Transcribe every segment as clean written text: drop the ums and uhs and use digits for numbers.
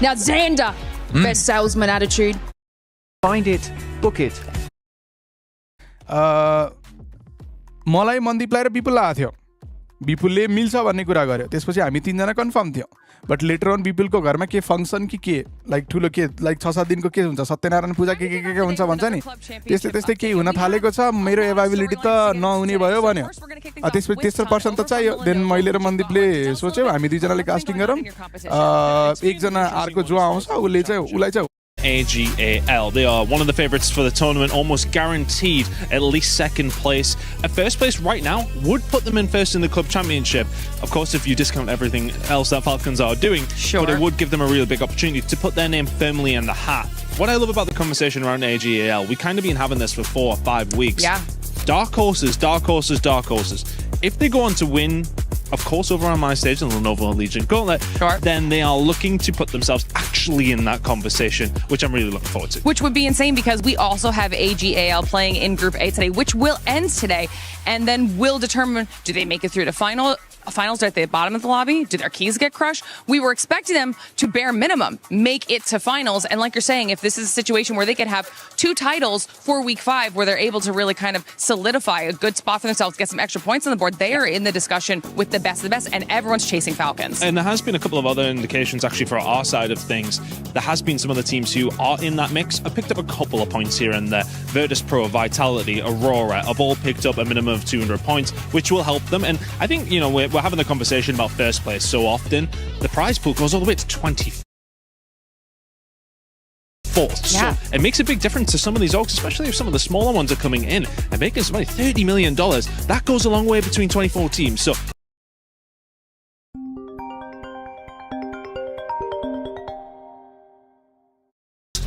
Now, Xander, best salesman attitude. Find it, book it. मलाई मनदीपलाई र विपुललाई आएको थियो विपुलले मिल्छ भन्ने कुरा गर्यो त्यसपछि हामी तीनजना कन्फर्म थियो बट लेटर अन विपुलको घरमा के फङ्सन कि लाइक ठुलो के लाइक 6-7 दिनको के हुन्छ सत्यनारायण पूजा के हुन्छ भन्छ नि त्यस्तै केही हुन थालेको छ मेरो एभाइबिलिटी त नहुने भयो भन्यो त्यसपछि तेस्रो पर्सन त चाहियो देन मैले र मनदीपले सोच्यौँ हामी दुईजनाले कास्टिङ गरौँ एकजना अर्को जो आउँछ उसलाई चाहिँ AGAL. They are one of the favourites for the tournament, almost guaranteed at least second place. At first place right now would put them in first in the club championship. Of course, if you discount everything else that Falcons are doing, but it would give them a really big opportunity to put their name firmly in the hat. What I love about the conversation around AGAL, we kind of been having this for 4 or 5 weeks. Yeah. Dark horses, dark horses, dark horses. If they go on to win, of course, over on my stage in the Lenovo Legion Gauntlet, then they are looking to put themselves actually in that conversation, which I'm really looking forward to. Which would be insane because we also have AGAL playing in Group A today, which will end today, and then will determine, do they make it through to finals at the bottom of the lobby? Do their keys get crushed? We were expecting them to bare minimum make it to finals. And like you're saying, if this is a situation where they could have 2 titles for week 5, where they're able to really kind of solidify a good spot for themselves, get some extra points on the board, they are in the discussion with the best of the best, and everyone's chasing Falcons. And there has been a couple of other indications actually for our side of things. There has been some other teams who are in that mix. I picked up a couple of points here and there. Virtus Pro, Vitality, Aurora have all picked up a minimum of 200 points, which will help them. And I think, you know, we're having the conversation about first place so often. The prize pool goes all the way to 24th. Yeah. So it makes a big difference to some of these orgs, especially if some of the smaller ones are coming in and making some money. $30 million. That goes a long way between 24 teams. So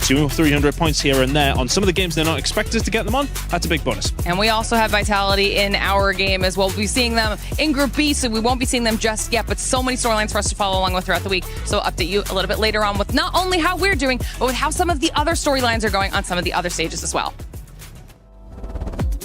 200 or 300 points here and there on some of the games they're not expected to get them on. That's a big bonus. And we also have Vitality in our game as well. We'll be seeing them in Group B, so we won't be seeing them just yet, but so many storylines for us to follow along with throughout the week. So I'll update you a little bit later on with not only how we're doing, but with how some of the other storylines are going on some of the other stages as well.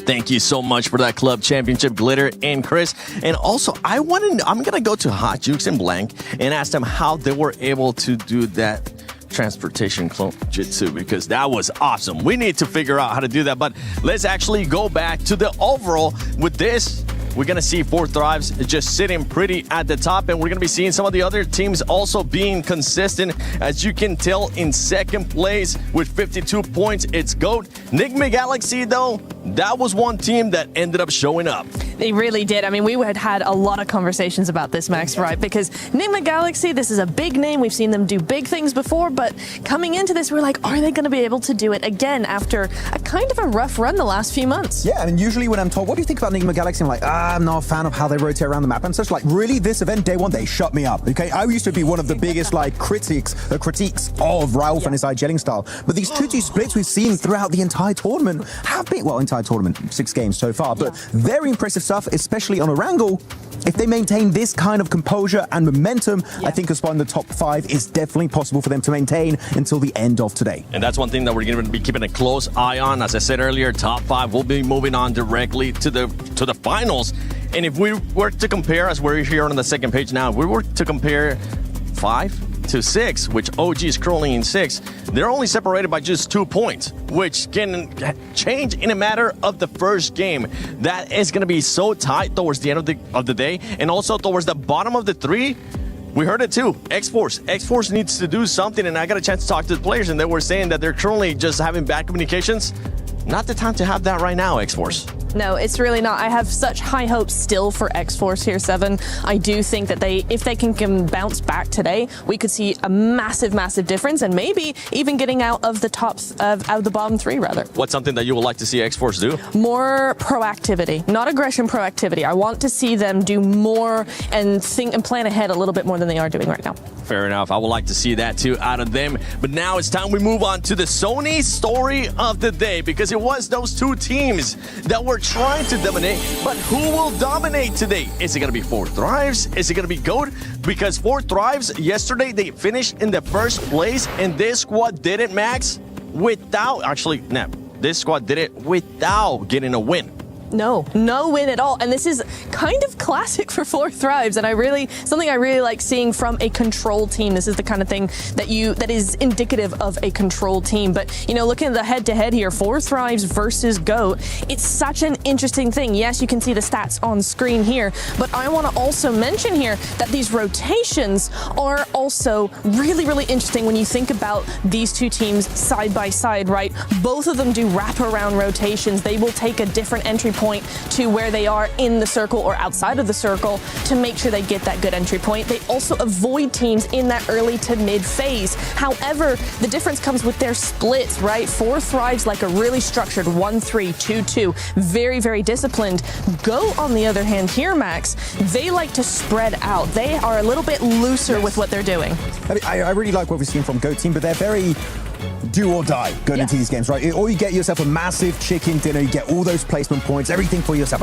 Thank you so much for that club championship, Glitter and Chris. And also, I'm going to go to Hot Jukes and Blank and ask them how they were able to do that transportation clone jitsu, because that was awesome. We need to figure out how to do that, but let's actually go back to the overall. With this, we're going to see Four Thrives just sitting pretty at the top, and we're going to be seeing some of the other teams also being consistent. As you can tell, in second place with 52 points, it's GOAT. Enigma Galaxy, though, that was one team that ended up showing up. They really did. I mean, we had a lot of conversations about this, Max, right? Because Enigma Galaxy, this is a big name. We've seen them do big things before, but coming into this, we're like, are they going to be able to do it again after a kind of a rough run the last few months? Yeah, I mean, usually when I'm told, what do you think about Enigma Galaxy? I'm like, I'm not a fan of how they rotate around the map and such. Like, really, this event, day one, they shut me up, okay? I used to be one of the biggest, like, critiques of Ralph and his gelling style. But these 2-2 splits we've seen throughout the entire tournament have been, well, entire tournament, 6 games so far, but very impressive stuff, especially on Erangel. If they maintain this kind of composure and momentum, I think a spot in the top 5 is definitely possible for them to maintain until the end of today. And that's one thing that we're going to be keeping a close eye on. As I said earlier, top 5 will be moving on directly to the finals. And if we were to compare, as we're here on the second page now, if we were to compare 5 to 6, which OG is currently in 6, they're only separated by just 2 points, which can change in a matter of the first game. That is going to be so tight towards the end of the day, and also towards the bottom of the 3. We heard it too. X-Force needs to do something, and I got a chance to talk to the players, and they were saying that they're currently just having bad communications. Not the time to have that right now, X-Force. No, it's really not. I have such high hopes still for X-Force here, 7. I do think that if they can bounce back today, we could see a massive, massive difference, and maybe even getting out of the out of the bottom 3, rather. What's something that you would like to see X-Force do? More proactivity, not aggression, proactivity. I want to see them do more and think and plan ahead a little bit more than they are doing right now. Fair enough. I would like to see that too out of them. But now it's time we move on to the Sony story of the day, because it was those 2 teams that were trying to dominate, but who will dominate today? Is it going to be Four Thrives? Is it going to be GOAT? Because Four Thrives, yesterday, they finished in the first place, and this squad did it, Max, without, this squad did it without getting a win. No win at all. And this is kind of classic for Four Thrives. And something I really like seeing from a control team. This is the kind of thing that is indicative of a control team. But, looking at the head-to-head here, Four Thrives versus GOAT, it's such an interesting thing. Yes, you can see the stats on screen here, but I want to also mention here that these rotations are also really, really interesting when you think about these two teams side by side, right? Both of them do wraparound rotations. They will take a different entry point to where they are in the circle or outside of the circle to make sure they get that good entry point. They also avoid teams in that early to mid phase. However, the difference comes with their splits, right? Four Thrives like a really structured 1-3, 2-2, very, very disciplined. Go, on the other hand here, Max, they like to spread out. They are a little bit looser with what they're doing. I really like what we've seen from GOAT team, but they're very do or die going into these games, right? Or you get yourself a massive chicken dinner, you get all those placement points, everything for yourself.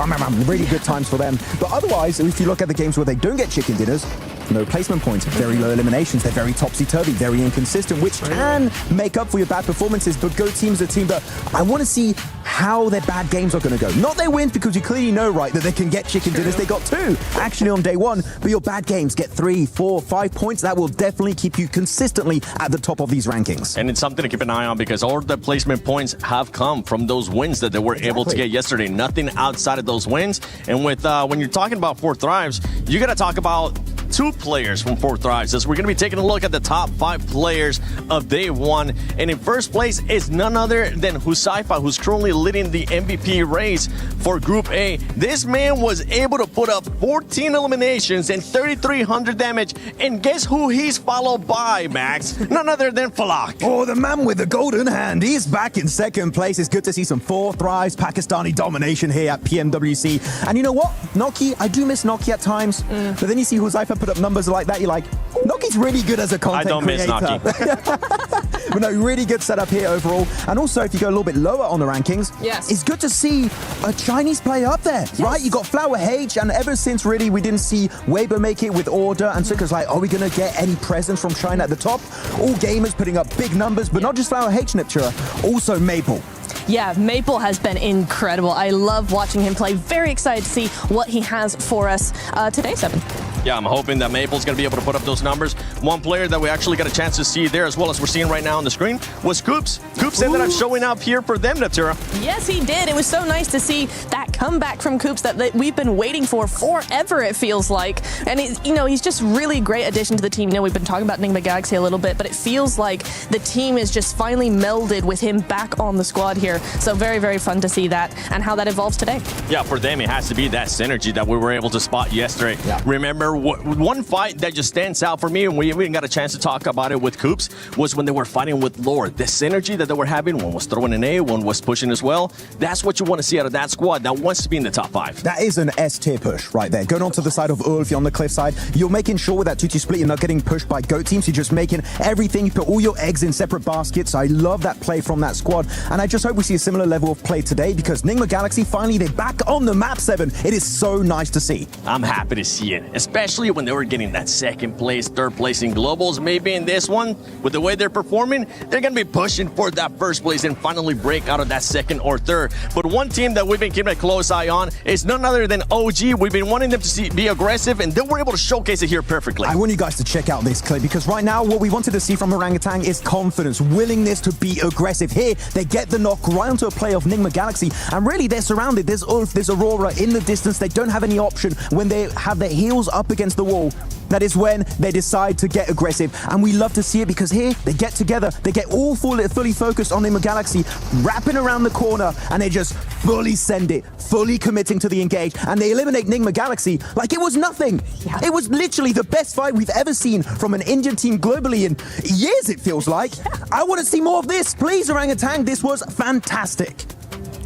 Really good times for them. But otherwise, if you look at the games where they don't get chicken dinners, no placement points, very low eliminations, they're very topsy-turvy, very inconsistent, which can make up for your bad performances. But GOAT team is a team that I want to see how their bad games are going to go. Not their wins, because you clearly know, right, that they can get chicken dinners. They got 2 actually on day 1, but your bad games get 3, 4, 5 points. That will definitely keep you consistently at the top of these rankings. And it's something to keep an eye on, because all the placement points have come from those wins that they were able to get yesterday. Nothing outside of those wins. And with when you're talking about Four Thrives, you got to talk about 2 players from Four Thrives, as we're going to be taking a look at the top 5 players of day 1. And in first place is none other than Husaifa, who's currently leading the MVP race for Group A. This man was able to put up 14 eliminations and 3,300 damage. And guess who he's followed by, Max? None other than Falak. Oh, the man with the golden hand. He's back in second place. It's good to see some Four Thrives Pakistani domination here at PMWC. And you know what? Noki, I do miss Noki at times. But then you see Husaifa put up numbers like that, you're like, Noki's really good as a content creator. I don't miss Noki. But no, really good setup here overall. And also, if you go a little bit lower on the rankings, it's good to see a Chinese player up there, right? You got Flower H, and ever since really we didn't see Weibo make it with Order, and Suka's like, are we going to get any presence from China at the top? All gamers putting up big numbers, but not just Flower H, Niptura, also Maple. Yeah, Maple has been incredible. I love watching him play. Very excited to see what he has for us today, 7. Yeah, I'm hoping that Maple's going to be able to put up those numbers. One player that we actually got a chance to see there, as well as we're seeing right now on the screen, was Coops. Coops ended up showing up here for them, Natura. Yes, he did. It was so nice to see that comeback from Coops that we've been waiting for forever, it feels like. And, he's just really great addition to the team. We've been talking about Enigma Galaxy a little bit, but it feels like the team is just finally melded with him back on the squad here. So very, very fun to see that and how that evolves today. Yeah, for them, it has to be that synergy that we were able to spot yesterday. Yeah. Remember, one fight that just stands out for me, and we even got a chance to talk about it with Coops, was when they were fighting with Lord. The synergy that they were having, one was throwing an A, one was pushing as well. That's what you want to see out of that squad that wants to be in the top 5. That is an S-tier push right there. Going onto the side of Ulf, you're on the cliff side. You're making sure with that 2-2 split, you're not getting pushed by GOAT teams. You're just making everything. You put all your eggs in separate baskets. I love that play from that squad. And I just hope we see a similar level of play today, because Enigma Galaxy, finally, they're back on the map, 7. It is so nice to see. I'm happy to see it, especially when they were getting that second place, third place in globals. Maybe in this one, with the way they're performing, they're going to be pushing for that first place and finally break out of that second or third. But one team that we've been keeping a close eye on is none other than OG. We've been wanting them to be aggressive, and they were able to showcase it here perfectly. I want you guys to check out this clip, because right now what we wanted to see from Orangutan is confidence, willingness to be aggressive. Here, they get the knock right onto a play of Enigma Galaxy, and really they're surrounded. There's Ulf, there's Aurora in the distance. They don't have any option when they have their heels up against the wall. That is when they decide to get aggressive, and we love to see it, because here they get together, they get all fully focused on Enigma Galaxy, wrapping around the corner, and they just fully send it, fully committing to the engage, and they eliminate Enigma Galaxy like it was nothing. Yeah. It was literally the best fight we've ever seen from an Indian team globally in years, it feels like. Yeah. I want to see more of this. Please, Orangutan, this was fantastic.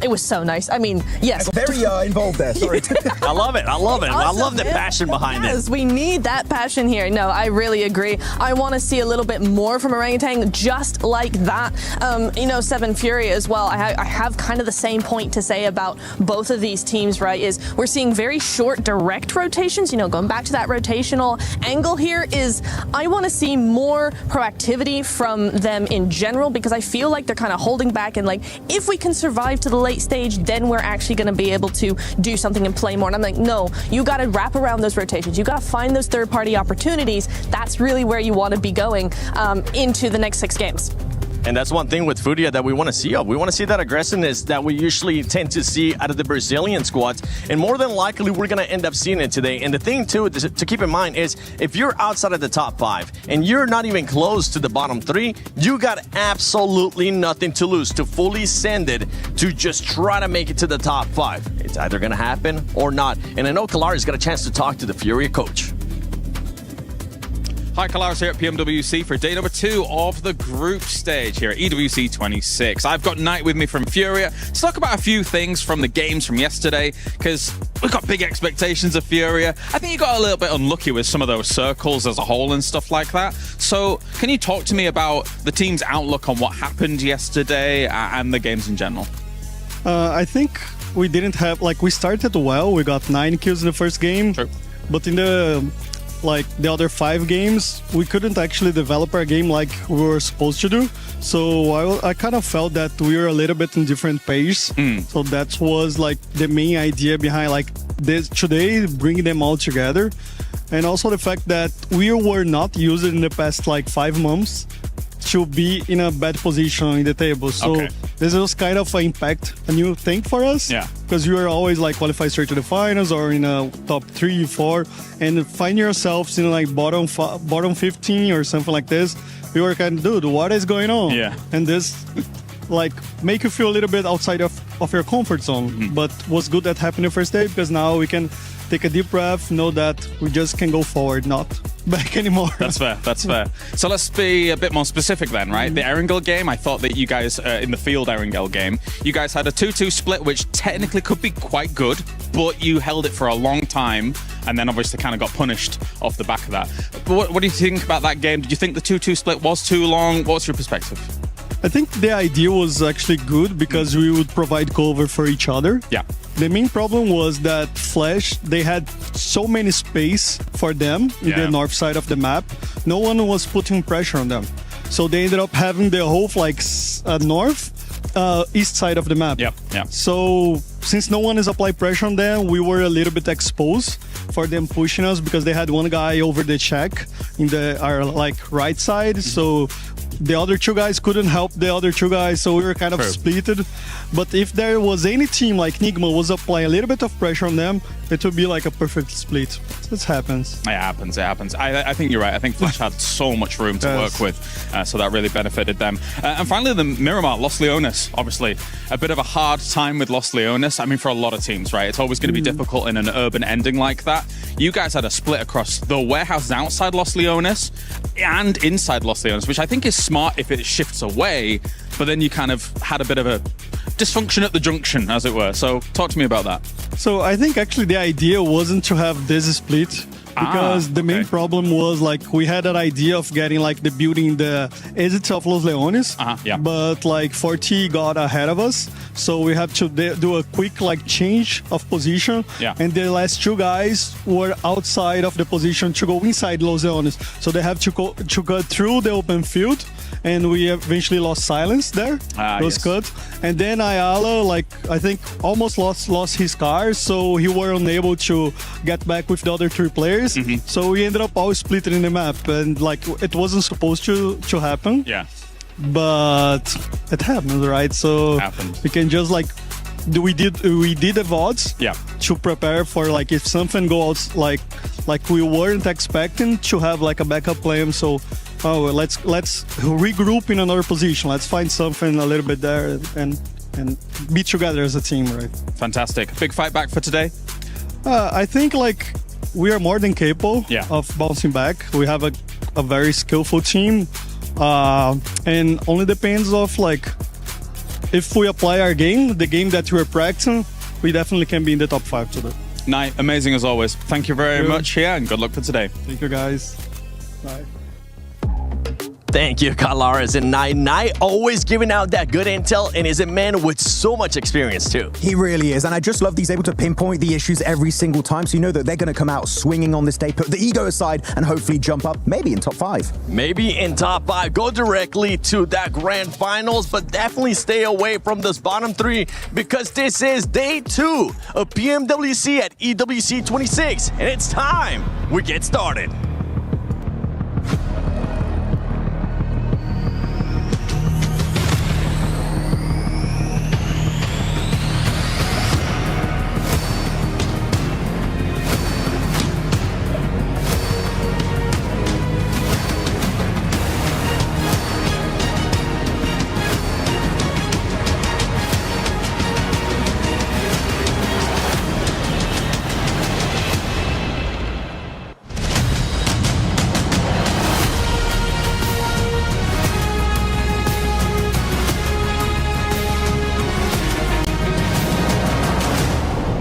It was so nice. I mean, yes. Very involved there, sorry. I love it. I love it. Awesome, I love the passion behind it. Yes, we need that passion here. No, I really agree. I want to see a little bit more from Orangutan, just like that. Seven Fury as well. I have kind of the same point to say about both of these teams, right, is we're seeing very short, direct rotations. Going back to that rotational angle here is I want to see more proactivity from them in general, because I feel like they're kind of holding back, and like, if we can survive to the late stage, then we're actually going to be able to do something and play more. And I'm like, no, you got to wrap around those rotations. You got to find those third-party opportunities. That's really where you want to be going into the next 6 games. And that's one thing with Furia that we want to see of. We want to see that aggressiveness that we usually tend to see out of the Brazilian squads. And more than likely, we're going to end up seeing it today. And the thing, too, to keep in mind is if you're outside of the top 5 and you're not even close to the bottom 3, you got absolutely nothing to lose to fully send it to just try to make it to the top 5. It's either going to happen or not. And I know Kalari's got a chance to talk to the Furia coach. Hi, Kalaris here at PMWC for day number 2 of the group stage here at EWC 26. I've got Knight with me from Furia to talk about a few things from the games from yesterday, because we've got big expectations of Furia. I think you got a little bit unlucky with some of those circles as a whole and stuff like that. So can you talk to me about the team's outlook on what happened yesterday and the games in general? I think we didn't have, we started well. We got 9 kills in the first game. True. But in the other 5 games, we couldn't actually develop our game like we were supposed to do. So I kind of felt that we were a little bit in different pace. So that was the main idea behind this today, bringing them all together. And also the fact that we were not used in the past 5 months to be in a bad position in the table. So this was kind of a new thing for us. Yeah. Because you are always qualified straight to the finals or in a top 3, 4, and find yourselves in bottom 15 or something like this. We were kind of, dude, what is going on? Yeah. And this make you feel a little bit outside of your comfort zone. But was good that happened the first day, because now we can take a deep breath, know that we just can go forward, not back anymore. That's fair. So let's be a bit more specific then, right? The Erangel game, I thought that you guys, in the field Erangel game, you guys had a 2-2 split, which technically could be quite good, but you held it for a long time, and then obviously kind of got punished off the back of that. But what do you think about that game? Did you think the 2-2 split was too long? What's your perspective? I think the idea was actually good because we would provide cover for each other. Yeah. The main problem was that Flash, they had so many space for them in the north side of the map. No one was putting pressure on them. So they ended up having the whole east side of the map. Yeah. So since no one is applying pressure on them, we were a little bit exposed for them pushing us, because they had one guy over the check in our right side. So the other 2 guys couldn't help the other 2 guys, so we were kind of splitted. But if there was any team like Nigma was applying a little bit of pressure on them, it would be a perfect split. This happens. It happens. I think you're right. I think Flash had so much room to work with, so that really benefited them. And finally, the Miramar, Los Leones. Obviously, a bit of a hard time with Los Leones. I mean, for a lot of teams, right? It's always going to be difficult in an urban ending like that. You guys had a split across the warehouses outside Los Leones and inside Los Leones, which I think is smart if it shifts away, but then you kind of had a bit of a dysfunction at the junction, as it were. So talk to me about that. So I think actually the idea wasn't to have this split, because the main problem was we had an idea of getting the building the exits of Los Leones, but 40 got ahead of us, so we had to do a quick change of position, and the last 2 guys were outside of the position to go inside Los Leones, so they have to go through the open field, and we eventually lost Silence there. It was cut, and then Ayala I think almost lost his car, so he were unable to get back with the other 3 players. So we ended up all split in the map, and it wasn't supposed to happen. Yeah. But it happened, right? So we can just we did the VODs to prepare for if something goes like we weren't expecting, to have a backup plan. So let's regroup in another position. Let's find something a little bit there and be together as a team, right? Fantastic. Big fight back for today? I think we are more than capable of bouncing back. We have a very skillful team, and only depends of if we apply our game, the game that we're practicing, we definitely can be in the top 5 today. Knight, amazing as always. Thank you very much here, and good luck for today. Thank you, guys. Bye. Thank you, Kalaris. And Nai always giving out that good intel, and is a man with so much experience too. He really is, and I just love that he's able to pinpoint the issues every single time, so you know that they're going to come out swinging on this day, put the ego aside, and hopefully jump up, maybe in top 5. Maybe in top 5, go directly to that grand finals, but definitely stay away from this bottom 3, because this is day 2 of PMWC at EWC 26, and it's time we get started.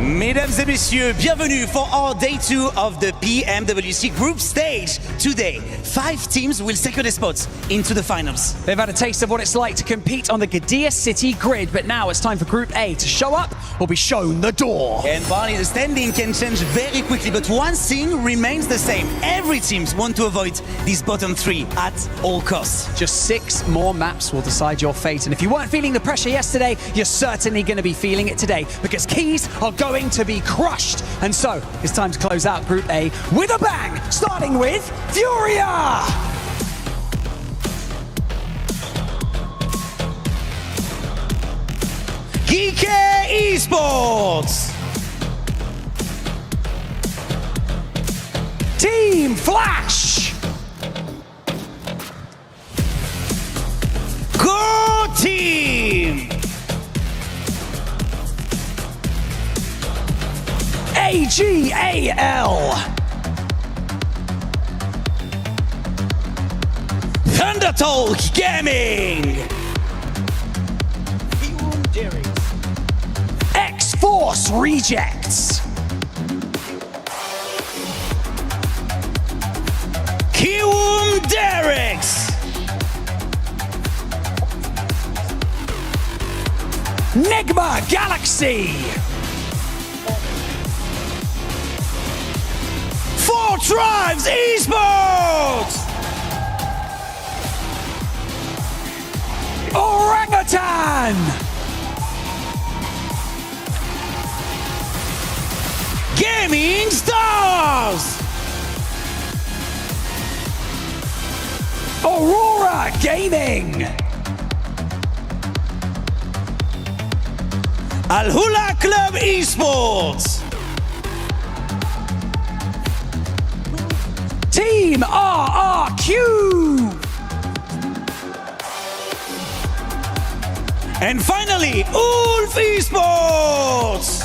Mesdames et messieurs, bienvenue for our day 2 of the PMWC group stage. Today, 5 teams will secure their spots into the finals. They've had a taste of what it's like to compete on the Gdynia City grid, but now it's time for Group A to show up or be shown the door. And Barney, the standing can change very quickly, but one thing remains the same. Every team wants to avoid these bottom 3 at all costs. Just 6 more maps will decide your fate, and if you weren't feeling the pressure yesterday, you're certainly going to be feeling it today, because keys are going to be crushed. And so, it's time to close out Group A with a bang, starting with Furia! Geeky Esports! Team Flash! Go Team! AGAL! Thundertalk Gaming! X-Force Rejects! Kiwum Derricks! Nigma Galaxy! 4 Tribes Esports! Orangutan! Gaming Stars! Aurora Gaming! Al Hula Club Esports! Team RRQ! And finally, Ulf Esports!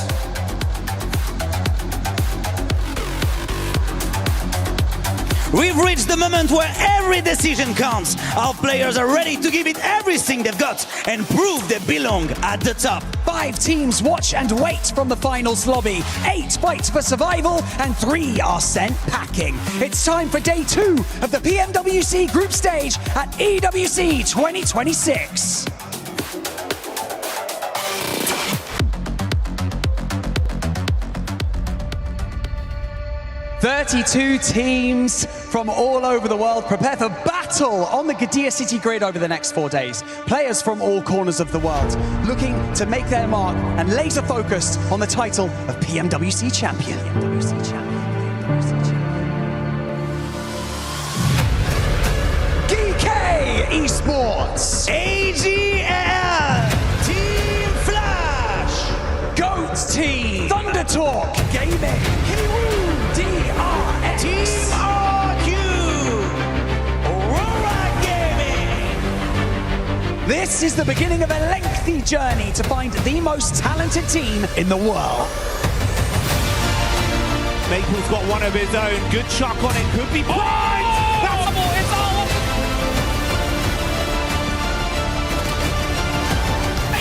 We've reached the moment where every decision counts. Our players are ready to give it everything they've got and prove they belong at the top. 5 teams watch and wait from the finals lobby. 8 fight for survival and 3 are sent packing. It's time for day 2 of the PMWC group stage at EWC 2026. "32 teams from all over the world prepare for battle on the Gdynia City grid over the next 4 days. Players from all corners of the world looking to make their mark and laser focused on the title of PMWC champion. GK Esports! AGL! Team Flash! GOAT Team! Thundertalk Gaming! Kiwoo DRX! Team RQ! Aurora Gaming! This is the beginning of a lengthy journey to find the most talented team in the world. Maple's got one of his own. Good shot on it. Could be blind. It's all.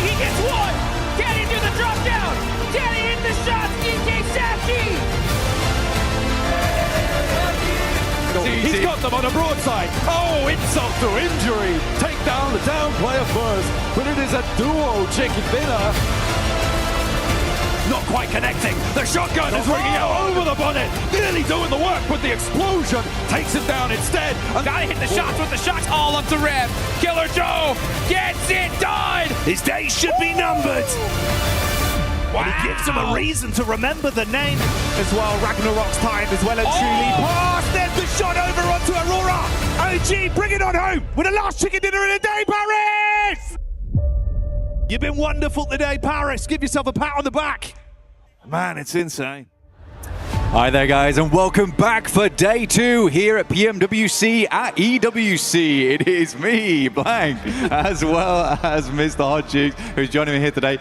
He gets one. Can he do the drop down? Can he hit the shots? DK Safety. He's got them on a broadside. Oh, insult to injury. Take down the down player first, but it is a duo chicken dinner. Not quite connecting. The shotgun is ringing out over the bonnet. Nearly doing the work, but the explosion takes him down instead. And gotta hit the shots with the shots all up the rim. Killer Joe gets it done. His days should be numbered. Wow. It gives him a reason to remember the name as well. Ragnarok's time is well and truly passed. There's the shot over onto Aurora. OG, bring it on home with the last chicken dinner of the day, Paris! You've been wonderful today, Paris. Give yourself a pat on the back. Man, it's insane. Hi there, guys, and welcome back for day 2 here at PMWC at EWC. It is me, Blank, as well as Mr. Hot Chicks, who's joining me here today.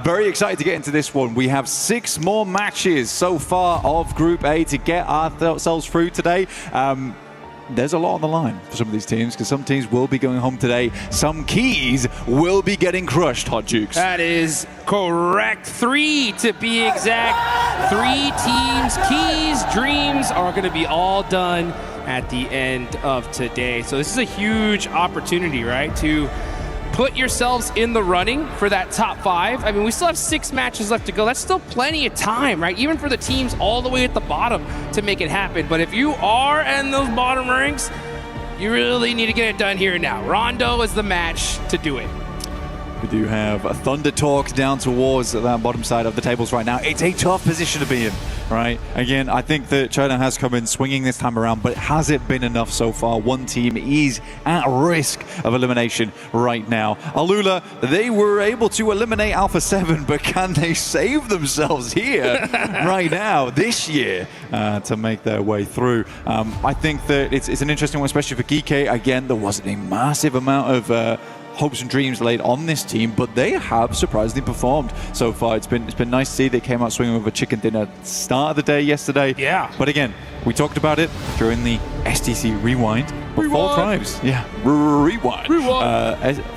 Very excited to get into this one. We have 6 more matches so far of Group A to get ourselves through today. There's a lot on the line for some of these teams, because some teams will be going home today. Some keys will be getting crushed, Hot Jukes. That is correct. 3 to be exact. 3 teams, keys, dreams are going to be all done at the end of today. So this is a huge opportunity, right, to put yourselves in the running for that top 5. I mean, we still have 6 matches left to go. That's still plenty of time, right? Even for the teams all the way at the bottom to make it happen. But if you are in those bottom ranks, you really need to get it done here and now. Rondo is the match to do it. We do have a Thunder Talk down towards the bottom side of the tables right now. It's a tough position to be in, right? Again, I think that China has come in swinging this time around, but has it been enough so far? One team is at risk of elimination right now. Alula, they were able to eliminate Alpha 7, but can they save themselves here right now, this year, to make their way through? I think that it's an interesting one, especially for Geeky. Again, there wasn't a massive amount of hopes and dreams laid on this team, but they have surprisingly performed so far. It's been nice to see they came out swinging with a chicken dinner start of the day yesterday. Yeah. But again, we talked about it during the STC Rewind. But Four Thrives, Rewind.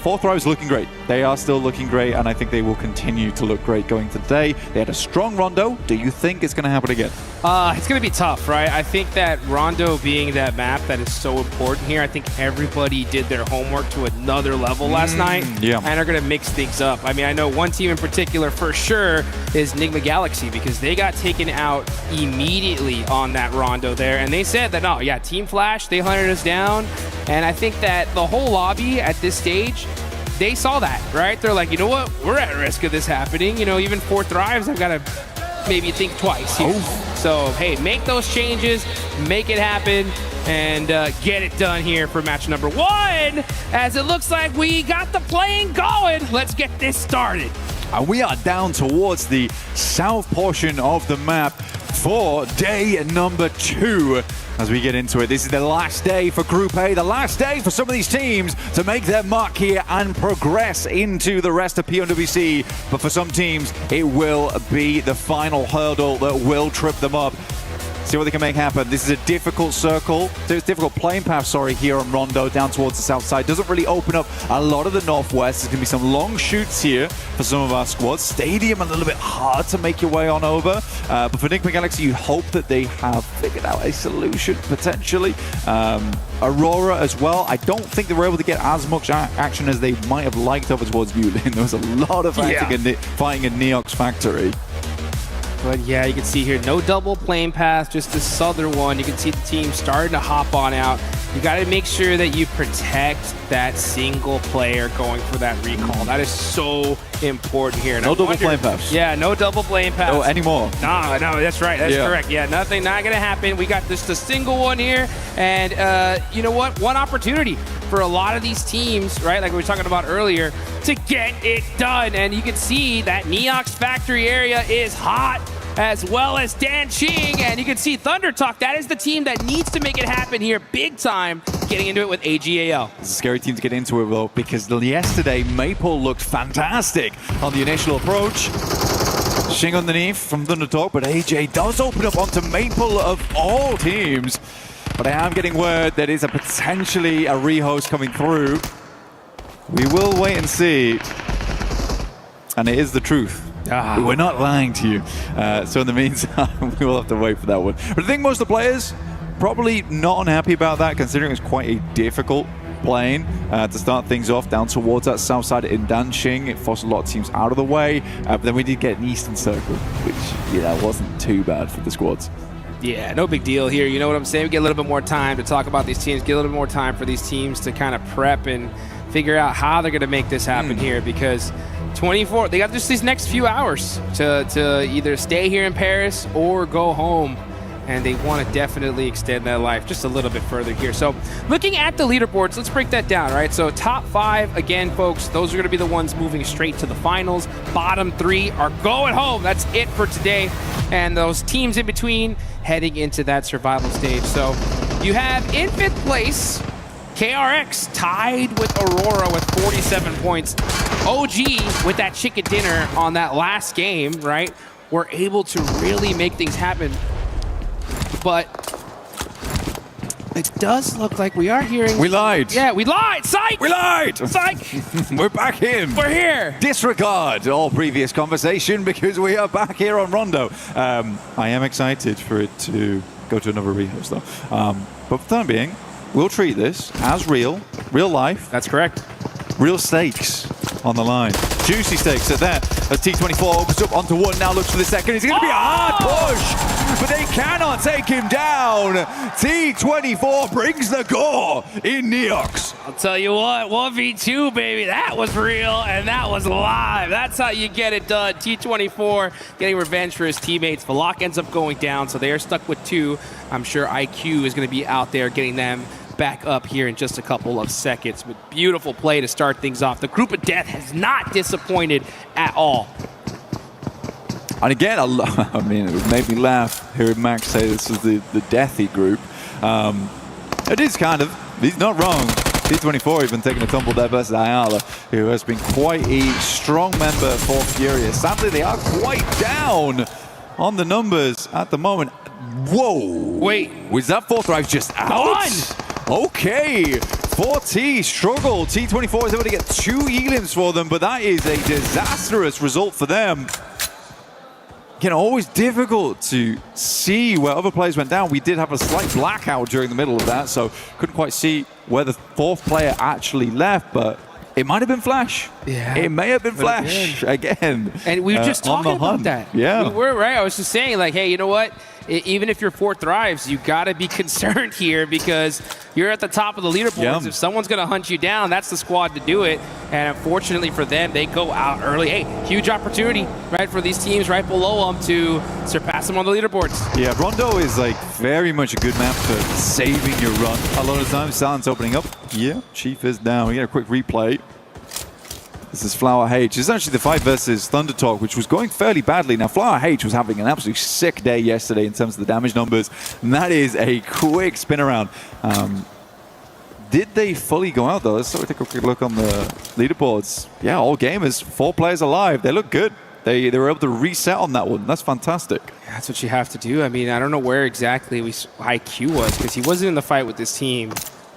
4 Thrives looking great. They are still looking great, and I think they will continue to look great going to today. They had a strong Rondo. Do you think it's going to happen again? It's going to be tough, right? I think that Rondo being that map that is so important here, I think everybody did their homework to another level last night, and are going to mix things up. I mean, I know one team in particular for sure is Nigma Galaxy, because they got taken out immediately on that Rondo there, and they said that, no, yeah, Team Flash, they hunted us down. And I think that the whole lobby at this stage, they saw that, right? They're like, you know what? We're at risk of this happening. You know, even 4 Thrives, I've got to maybe think twice here. So, hey, make those changes, make it happen, and get it done here for match number 1. As it looks like we got the playing going. Let's get this started. And we are down towards the south portion of the map for day number 2. As we get into it, this is the last day for Group A, the last day for some of these teams to make their mark here and progress into the rest of PMWC. But for some teams, it will be the final hurdle that will trip them up. See what they can make happen. This is a difficult circle. It's a difficult playing path, here on Rondo down towards the south side. Doesn't really open up a lot of the northwest. There's going to be some long shoots here for some of our squads. Stadium a little bit hard to make your way on over. But for Nigma Galaxy, you hope that they have figured out a solution, potentially. Aurora as well. I don't think they were able to get as much action as they might have liked over towards Yulin. There was a lot of fighting in Neox Factory. But yeah, you can see here, no double plane path, just the southern one. You can see the team starting to hop on out. You got to make sure that you protect that single player going for that recall. That is so important here. And no double plane paths. Yeah, no double plane paths. No, anymore. No, that's right. That's correct. Yeah, nothing, not going to happen. We got just a single one here. And you know what? One opportunity for a lot of these teams, right, like we were talking about earlier, to get it done. And you can see that Neox Factory area is hot, as well as Dan Ching, and you can see Thunder Talk. That is the team that needs to make it happen here big time, getting into it with AGAL. It's a scary team to get into it, though, because yesterday Maple looked fantastic on the initial approach. Ching underneath from Thunder Talk, but AJ does open up onto Maple of all teams. But I am getting word that is potentially a rehost coming through. We will wait and see. And it is the truth. We're not lying to you. So in the meantime, we will have to wait for that one. But I think most of the players probably not unhappy about that, considering it's quite a difficult plane to start things off down towards that south side in Danxing. It forced a lot of teams out of the way, but then we did get an eastern circle, which wasn't too bad for the squads. Yeah, no big deal here. You know what I'm saying? We get a little bit more time to talk about these teams, get a little bit more time for these teams to kind of prep and figure out how they're going to make this happen here, because 24, they got just these next few hours to either stay here in Paris or go home. And they want to definitely extend that life just a little bit further here. So looking at the leaderboards, let's break that down, right? So top 5, again, folks, those are going to be the ones moving straight to the finals. Bottom 3 are going home. That's it for today. And those teams in between heading into that survival stage. So you have in 5th place, KRX tied with Aurora with 47 points. OG with that chicken dinner on that last game, right? Were able to really make things happen. But it does look like we are hearing... We lied. Yeah, we lied. Psych! We lied! Psych! We're back in. We're here. Disregard all previous conversation because we are back here on Rondo. I am excited for it to go to another rehost though. But for the time being, we'll treat this as real life. That's correct. Real stakes on the line. Juicy stakes at that. As T24 opens up onto 1, now looks for the second. It's going to be a hard push, but they cannot take him down. T24 brings the gore in Neox. I'll tell you what, 1v2, baby. That was real, and that was live. That's how you get it done. T24 getting revenge for his teammates. Valak ends up going down, so they are stuck with 2. I'm sure IQ is going to be out there getting them back up here in just a couple of seconds. With beautiful play to start things off. The group of death has not disappointed at all. And again, I mean, it made me laugh hearing Max say this is the deathy group. It is kind of. He's not wrong. T24 even taking a tumble there versus Ayala, who has been quite a strong member for Furious. Sadly, they are quite down on the numbers at the moment. Whoa! Wait. Was that 4th drive just out? Okay, 4T struggle. T24 is able to get 2 elims for them, but that is a disastrous result for them. Again, always difficult to see where other players went down. We did have a slight blackout during the middle of that, so couldn't quite see where the 4th player actually left, but it might have been Flash. Yeah. It may have been Flash again. And we were just talking about that. Yeah. We were, right? I was just saying, like, hey, you know what? Even if you're 4th drives, you got to be concerned here because you're at the top of the leaderboards. If someone's going to hunt you down, that's the squad to do it. And unfortunately for them, they go out early. Hey, huge opportunity, right, for these teams right below them to surpass them on the leaderboards. Yeah, Rondo is like very much a good map for saving your run. A lot of times, Silence opening up. Yeah, Chief is down. We get a quick replay. This is Flower H. This is actually the fight versus Thunder Talk, which was going fairly badly. Now, Flower H was having an absolutely sick day yesterday in terms of the damage numbers, and that is a quick spin around. Did they fully go out, though? Let's take a quick look on the leaderboards. Yeah, all gamers, 4 players alive. They look good. They were able to reset on that one. That's fantastic. That's what you have to do. I mean, I don't know where exactly IQ was, because he wasn't in the fight with this team.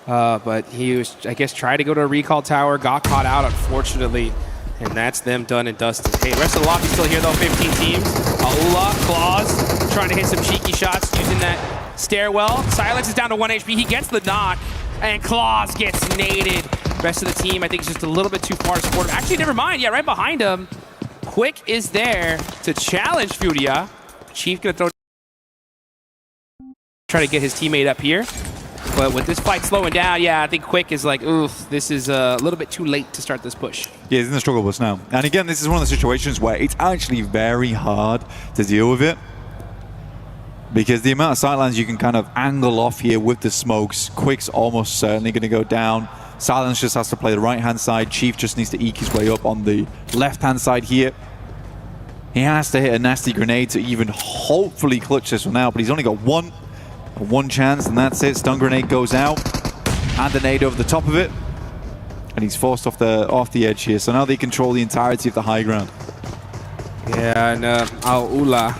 But he was, I guess, tried to go to a recall tower, got caught out, unfortunately, and that's them done and dusted. Hey, the rest of the lobby's still here, though, 15 teams. Aula, Claws, trying to hit some cheeky shots using that stairwell. Silence is down to 1 HP. He gets the knock, and Claws gets naded. Rest of the team, I think, is just a little bit too far to support him. Actually, never mind. Yeah, right behind him. Quick is there to challenge Furia. Chief gonna try to get his teammate up here. But with this fight slowing down, yeah, I think Quick is like, oof, this is a little bit too late to start this push. Yeah, he's in the struggle bus now. And again, this is one of the situations where it's actually very hard to deal with it. Because the amount of sightlines you can kind of angle off here with the smokes, Quick's almost certainly going to go down. Silence just has to play the right-hand side. Chief just needs to eke his way up on the left-hand side here. He has to hit a nasty grenade to even hopefully clutch this one out, but he's only got one chance, and that's it. Stun grenade goes out, and a nade over the top of it, and he's forced off the edge here. So now they control the entirety of the high ground. Yeah, and Aula,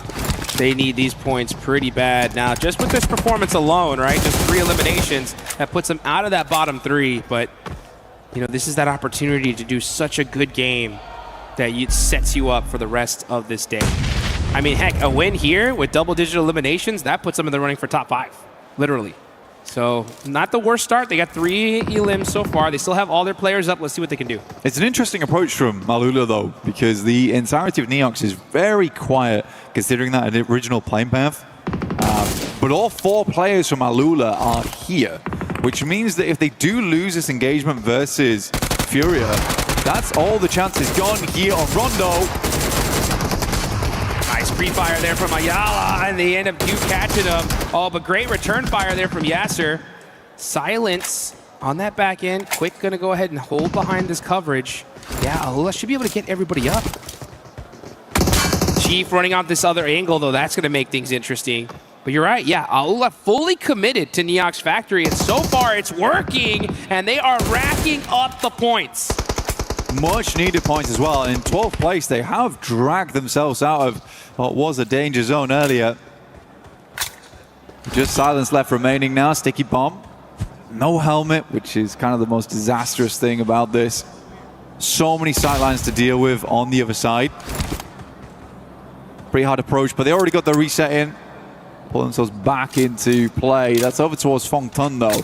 they need these points pretty bad now. Just with this performance alone, right? Just 3 eliminations that puts them out of that bottom 3. But you know, this is that opportunity to do such a good game that it sets you up for the rest of this day. I mean, heck, a win here with double-digit eliminations, that puts them in the running for top 5. literally. So not the worst start. They got 3 elims so far. They still have all their players up. Let's see what they can do. It's an interesting approach from Malula, though, because the entirety of Neox is very quiet, considering that original playing path. But all 4 players from Malula are here, which means that if they do lose this engagement versus Furia, that's all the chances gone here on Rondo. Nice pre-fire there from Ayala, and they end up catching him. Oh, but great return fire there from Yasser. Silence on that back end. Quick gonna go ahead and hold behind this coverage. Yeah, Alula should be able to get everybody up. Chief running off this other angle, though, that's gonna make things interesting. But you're right, yeah, Alula fully committed to Neox Factory, and so far it's working, and they are racking up the points. Much needed points as well. In 12th place, they have dragged themselves out of what was a danger zone earlier. Just Silence left remaining now. Sticky bomb. No helmet, which is kind of the most disastrous thing about this. So many sightlines to deal with on the other side. Pretty hard approach, but they already got the reset in. Pull themselves back into play. That's over towards Fong Tun, though.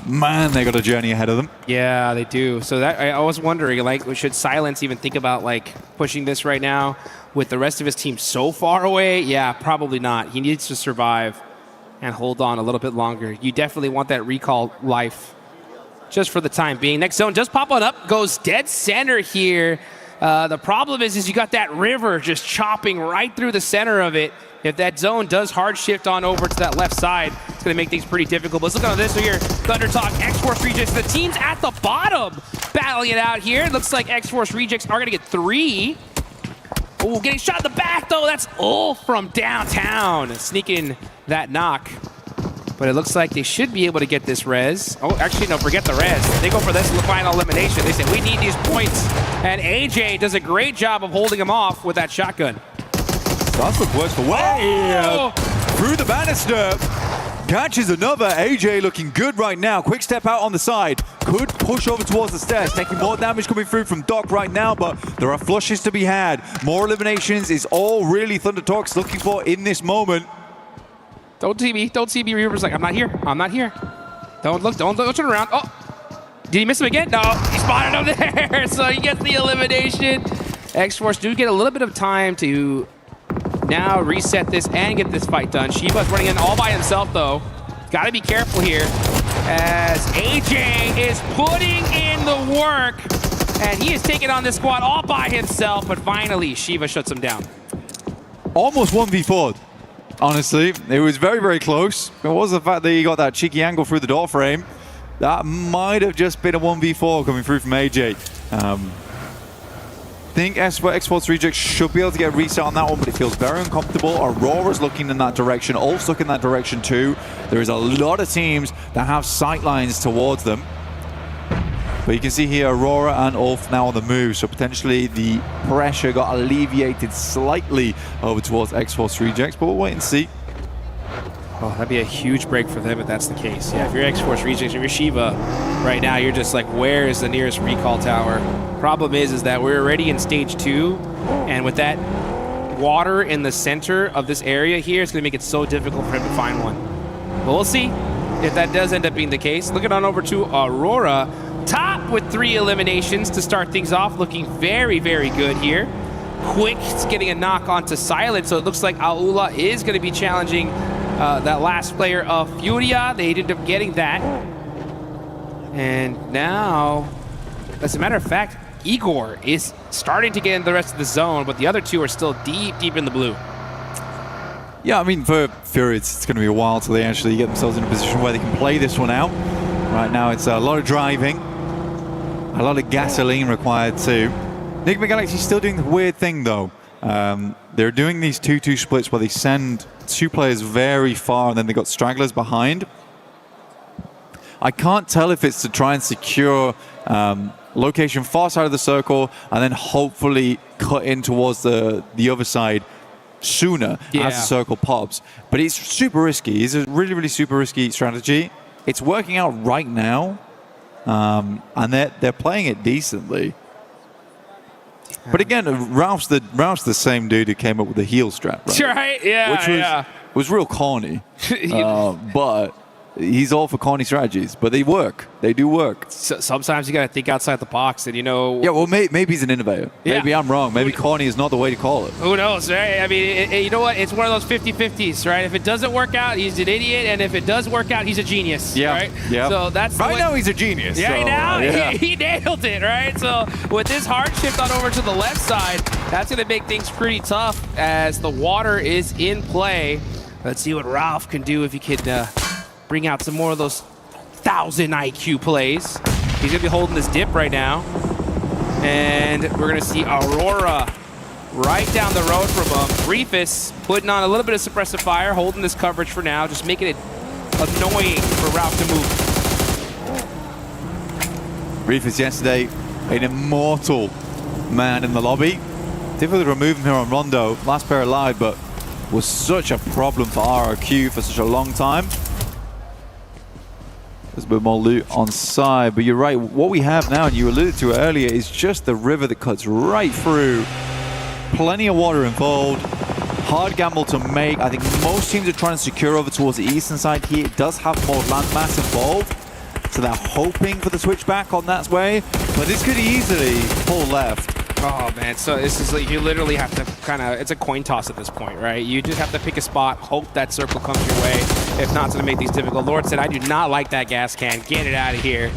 Man, they got a journey ahead of them. Yeah, they do. So that I was wondering, like, should Silence even think about like pushing this right now with the rest of his team so far away? Yeah, probably not. He needs to survive and hold on a little bit longer. You definitely want that recall life just for the time being. Next zone just pop on up, goes dead center here. The problem is you got that river just chopping right through the center of it. If that zone does hard shift on over to that left side, it's going to make things pretty difficult. But let's look at this here. Thunder Talk, X-Force Rejects. The teams at the bottom battling it out here. It looks like X-Force Rejects are going to get 3. Oh, getting shot in the back, though. That's Ulf from downtown. Sneaking that knock. But it looks like they should be able to get this res. Oh, actually, no, forget the res. They go for this final elimination. They say, we need these points. And AJ does a great job of holding him off with that shotgun. That's the worst for way through the banister. Catches another. AJ looking good right now. Quick step out on the side. Could push over towards the stairs. Taking more damage coming through from Doc right now, but there are flushes to be had. More eliminations is all really Thunder Talk's looking for in this moment. Don't see me. Don't see me. Reaper's like, I'm not here. I'm not here. Don't look. Don't turn around. Oh, did he miss him again? No, he spotted him there. So he gets the elimination. X-Force do get a little bit of time to now reset this and get this fight done. Shiva's running in all by himself, though. Got to be careful here as AJ is putting in the work, and he is taking on this squad all by himself, but finally Shiva shuts him down. Almost 1v4. Honestly, it was very, very close. It was the fact that he got that cheeky angle through the door frame. That might have just been a 1v4 coming through from AJ. I think X-Force Rejects should be able to get a reset on that one, but it feels very uncomfortable. Aurora's looking in that direction, Ulf's looking in that direction too. There is a lot of teams that have sight lines towards them. But you can see here Aurora and Ulf now on the move, so potentially the pressure got alleviated slightly over towards X-Force Rejects, but we'll wait and see. Oh, that'd be a huge break for them if that's the case. Yeah, if you're X-Force Rejects, if you're Shiva, right now you're just like, where is the nearest recall tower? Problem is that we're already in stage 2, and with that water in the center of this area here, it's going to make it so difficult for him to find one. But we'll see if that does end up being the case. Looking on over to Aurora, top with 3 eliminations to start things off, looking very, very good here. Quick getting a knock onto Silent, so it looks like Aula is going to be challenging that last player of Furia. They ended up getting that. And now, as a matter of fact, Igor is starting to get in the rest of the zone, but the other 2 are still deep, deep in the blue. Yeah, I mean, for Fury, it's going to be a while till they actually get themselves in a position where they can play this one out. Right now, it's a lot of driving, a lot of gasoline required too. Enigma Galaxy's still doing the weird thing, though. They're doing these 2-2 splits where they send 2 players very far and then they got stragglers behind. I can't tell if it's to try and secure location far side of the circle and then hopefully cut in towards the other side sooner as the circle pops. But it's super risky. It's a really, really super risky strategy. It's working out right now, and they're playing it decently. But again, Ralph's the same dude who came up with the heal strat, right? Right? Yeah, was real corny. But he's all for corny strategies, but they work. They do work. So, sometimes you got to think outside the box, and Yeah, well, maybe he's an innovator. Yeah. Maybe I'm wrong. Maybe corny is not the way to call it. Who knows, right? I mean, you know what? It's one of those 50-50s, right? If it doesn't work out, he's an idiot, and if it does work out, he's a genius, right? Yeah. So that's right now he's a genius. Yeah, so, now yeah. he nailed it, right? So with this hard shift on over to the left side, that's going to make things pretty tough as the water is in play. Let's see what Ralph can do if he can bring out some more of those 1,000 IQ plays. He's going to be holding this dip right now. And we're going to see Aurora right down the road from him. Reefus putting on a little bit of suppressive fire, holding this coverage for now, just making it annoying for Ralph to move. Reefus yesterday, an immortal man in the lobby. Difficult to remove him here on Rondo. Last pair alive, but was such a problem for RRQ for such a long time. There's a bit more loot on side, but you're right. What we have now, and you alluded to it earlier, is just the river that cuts right through. Plenty of water involved. Hard gamble to make. I think most teams are trying to secure over towards the eastern side here. It does have more landmass involved, so they're hoping for the switchback on that way. But this could easily pull left. Oh, man. So this is like, you literally have to kind of, it's a coin toss at this point, right? You just have to pick a spot, hope that circle comes your way. If not, it's going to make these difficult. Lord said, I do not like that gas can. Get it out of here.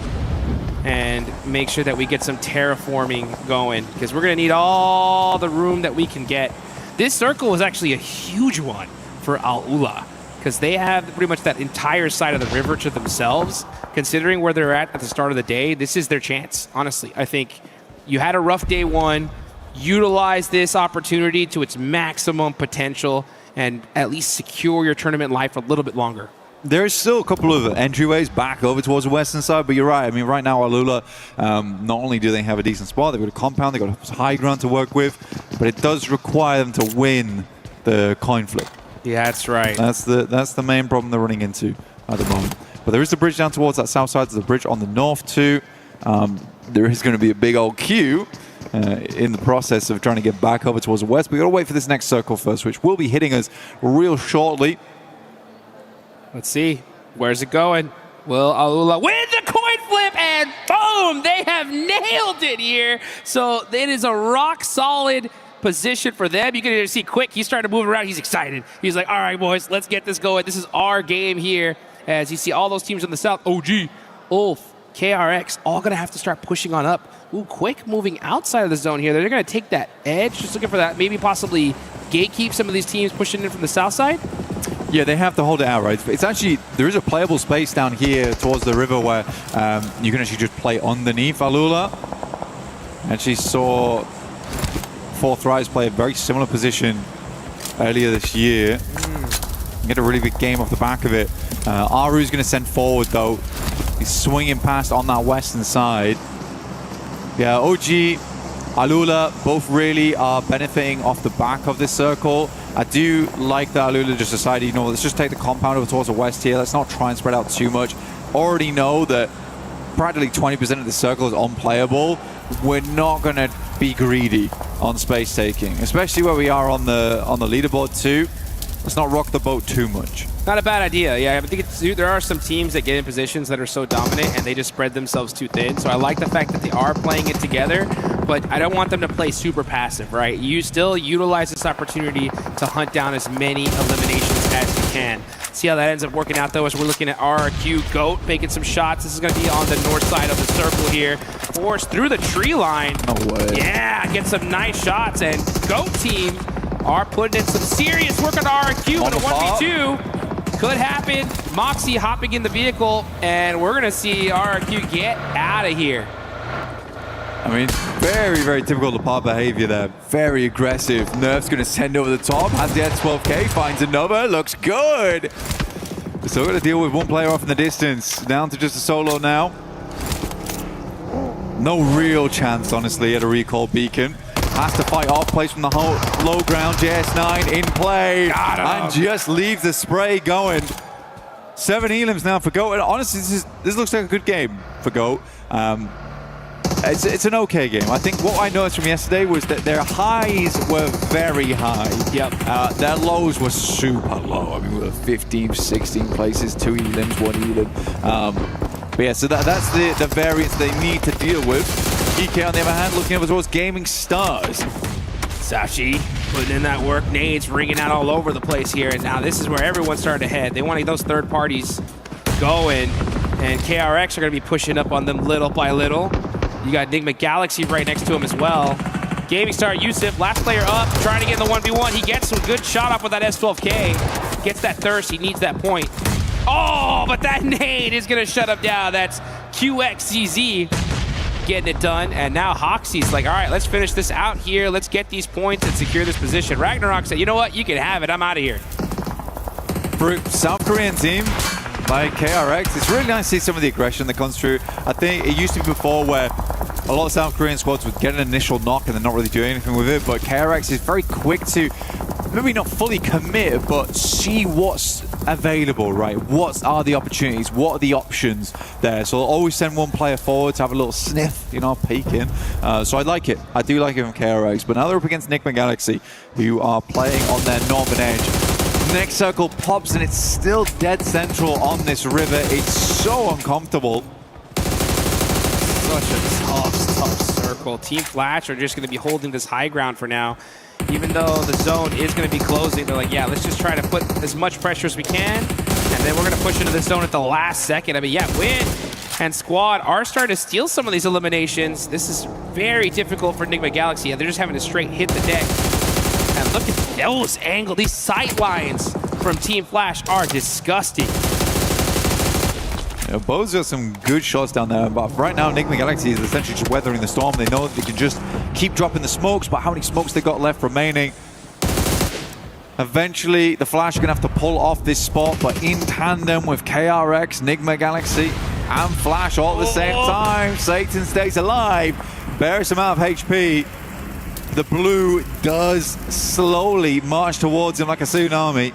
And make sure that we get some terraforming going, because we're going to need all the room that we can get. This circle was actually a huge one for Al Ula, because they have pretty much that entire side of the river to themselves. Considering where they're at the start of the day, this is their chance, honestly. I think you had a rough day one, utilize this opportunity to its maximum potential, and at least secure your tournament life a little bit longer. There's still a couple of entryways back over towards the western side, but you're right. I mean, right now, Alula, not only do they have a decent spot, they've got a compound, they've got a high ground to work with, but it does require them to win the coin flip. Yeah, that's right. That's the main problem they're running into at the moment. But there is the bridge down towards that south side. There's a bridge on the north too. There is going to be a big old queue in the process of trying to get back over towards the west. We've got to wait for this next circle first, which will be hitting us real shortly. Let's see. Where's it going? Will Alula win the coin flip? And boom! They have nailed it here. So it is a rock-solid position for them. You can see Quick. He's starting to move around. He's excited. He's like, all right, boys, let's get this going. This is our game here. As you see all those teams on the south, OG, Ulf, KRX, all going to have to start pushing on up. Ooh, Quick moving outside of the zone here. They're going to take that edge, just looking for that, maybe possibly gatekeep some of these teams pushing in from the south side. Yeah, they have to hold it out, right? It's actually, there is a playable space down here towards the river where you can actually just play underneath Alula. Actually saw Fourth Rise play a very similar position earlier this year. Get a really big game off the back of it. Aru's going to send forward, though. He's swinging past on that western side. Yeah, OG, Alula, both really are benefiting off the back of this circle. I do like that Alula just decided, you know, let's just take the compound over towards the west here. Let's not try and spread out too much. Already know that practically 20% of the circle is unplayable. We're not going to be greedy on space taking, especially where we are on the leaderboard too. Let's not rock the boat too much. Not a bad idea. Yeah, I think there are some teams that get in positions that are so dominant and they just spread themselves too thin. So I like the fact that they are playing it together, but I don't want them to play super passive, right? You still utilize this opportunity to hunt down as many eliminations as you can. See how that ends up working out, though, as we're looking at RRQ Goat making some shots. This is going to be on the north side of the circle here. Forced through the tree line. No way. Yeah, get some nice shots. And Goat team are putting in some serious work on RRQ, but a 1v2 could happen. Moxie hopping in the vehicle, and we're going to see RRQ get out of here. I mean, very, very typical Lepar behavior there. Very aggressive. Nerf's going to send over the top. Has the S12K, finds another. Looks good. Still going to deal with one player off in the distance. Down to just a solo now. No real chance, honestly, at a recall beacon. Has to fight off, plays from the low ground. JS9 in play. And just leaves the spray going. 7 elims now for GOAT. And honestly, this looks like a good game for GOAT. it's an okay game. I think what I noticed from yesterday was that their highs were very high. Yep. Their lows were super low. I mean, we were 15, 16 places, 2 elims, 1 elim. But yeah, so that's the variance they need to deal with. EK, on the other hand, looking over towards Gaming Stars. Sashi putting in that work, nades ringing out all over the place here, and now this is where everyone's starting to head. They want those third parties going, and KRX are going to be pushing up on them little by little. You got Enigma Galaxy right next to him as well. Gaming Star Yusuf, last player up, trying to get in the 1v1. He gets some good shot off with that S12K. Gets that thirst, he needs that point. Oh, but that nade is going to shut him down. That's QXCZ getting it done. And now Hoxie's like, all right, let's finish this out here. Let's get these points and secure this position. Ragnarok said, you know what? You can have it. I'm out of here. For South Korean team, by KRX, it's really nice to see some of the aggression that comes through. I think it used to be before where a lot of South Korean squads would get an initial knock and then not really do anything with it, but KRX is very quick to maybe not fully commit, but see what's available, right? What are the opportunities? What are the options there? So I'll always send one player forward to have a little sniff, you know, peek in. So I like it. I do like it from KRX, but now they're up against Enigma Galaxy, who are playing on their northern edge. Next circle pops and it's still dead central on this river. It's so uncomfortable. Such a tough circle. Team Flash are just going to be holding this high ground for now. Even though the zone is going to be closing, they're like, yeah, let's just try to put as much pressure as we can. And then we're going to push into the zone at the last second. I mean, yeah, Win and Squad are starting to steal some of these eliminations. This is very difficult for Enigma Galaxy. Yeah, they're just having to straight hit the deck. And look at those angles. These sight lines from Team Flash are disgusting. Yeah, Bo's got some good shots down there, but right now Enigma Galaxy is essentially just weathering the storm. They know that they can just keep dropping the smokes, but how many smokes they got left remaining? Eventually, the Flash are going to have to pull off this spot, but in tandem with KRX, Enigma Galaxy, and Flash all at the same time. Satan stays alive, bears amount of HP. The blue does slowly march towards him like a tsunami.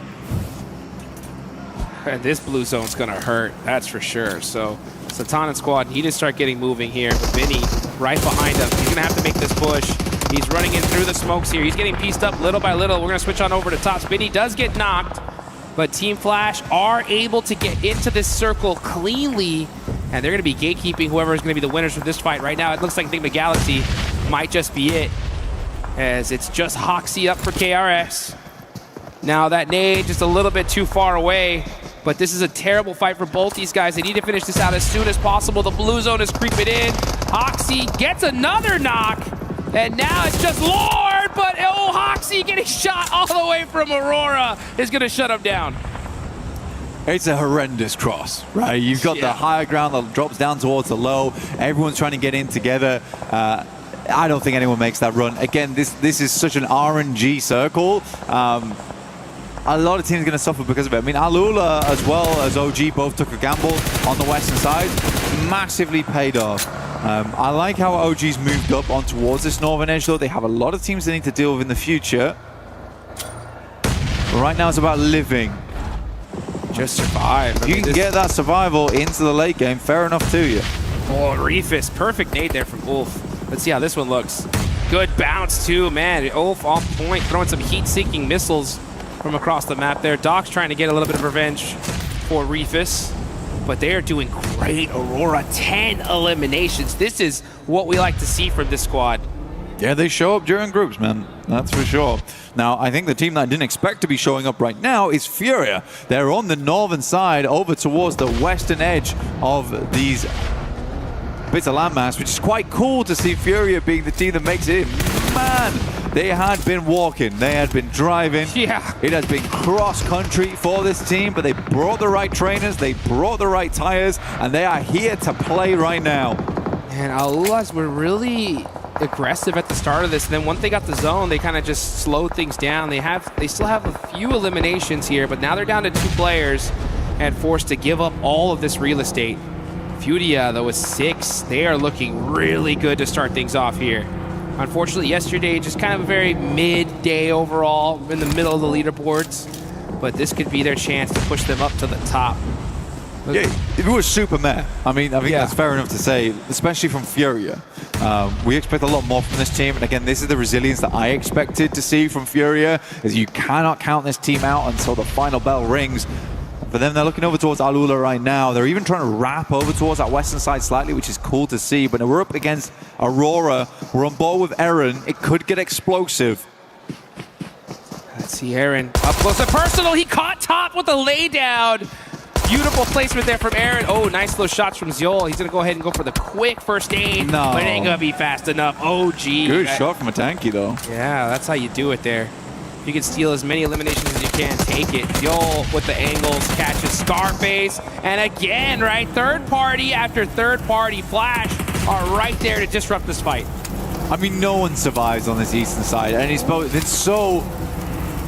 And this blue zone's going to hurt, that's for sure. So Satan and Squad need to start getting moving here. But Vinny right behind him. He's going to have to make this push. He's running in through the smokes here. He's getting pieced up little by little. We're going to switch on over to top. Vinny does get knocked, but Team Flash are able to get into this circle cleanly. And they're going to be gatekeeping whoever is going to be the winners of this fight. Right now, it looks like Enigma Galaxy might just be it, as it's just Hoxie up for KRX. Now that nade just a little bit too far away, but this is a terrible fight for both these guys. They need to finish this out as soon as possible. The blue zone is creeping in. Hoxie gets another knock, and now it's just Lord, but oh, Hoxie getting shot all the way from Aurora is going to shut him down. It's a horrendous cross, right? You've got the higher ground that drops down towards the low. Everyone's trying to get in together. I don't think anyone makes that run. Again, this is such an RNG circle. A lot of teams are going to suffer because of it. I mean, Alula as well as OG both took a gamble on the western side. Massively paid off. I like how OG's moved up on towards this northern edge, though. They have a lot of teams they need to deal with in the future. But right now it's about living. Just survive. If you can get that survival into the late game, fair enough to you. Oh, Reefus, perfect nade there from Ulf. Let's see how this one looks. Good bounce too, man. Ulf on point, throwing some heat-seeking missiles from across the map there. Doc's trying to get a little bit of revenge for Reefus, but they are doing great. Aurora, 10 eliminations. This is what we like to see from this squad. Yeah, they show up during groups, man. That's for sure. Now, I think the team that I didn't expect to be showing up right now is Furia. They're on the northern side over towards the western edge of these bits of landmass, which is quite cool to see Furia being the team that makes it. Man, they had been walking, they had been driving. Yeah. It has been cross-country for this team, but they brought the right trainers, they brought the right tires, and they are here to play right now. And Alulas were really aggressive at the start of this, and then once they got the zone, they kind of just slowed things down. They still have a few eliminations here, but now they're down to 2 players and forced to give up all of this real estate. Furia, though, with 6. They are looking really good to start things off here. Unfortunately, yesterday, just kind of a very mid-day overall, in the middle of the leaderboards. But this could be their chance to push them up to the top. Yeah, it was super meh. I mean, I think that's fair enough to say, especially from Furia. We expect a lot more from this team, and again, this is the resilience that I expected to see from Furia, is you cannot count this team out until the final bell rings. For them, they're looking over towards Alula right now. They're even trying to wrap over towards that western side slightly, which is cool to see, but we're up against Aurora. We're on board with Eren. It could get explosive. Let's see Eren up close and personal. He caught top with a laydown. Beautiful placement there from Eren. Oh, nice little shots from Zeol. He's going to go ahead and go for the quick first aid. No. But it ain't going to be fast enough. Oh, gee. Good shot from a tanky, though. Yeah, that's how you do it there. You can steal as many eliminations as you can. Take it. Zeol with the angles. Catches Scarface. And again, right? Third party after third party. Flash are right there to disrupt this fight. I mean, no one survives on this eastern side. And it's been so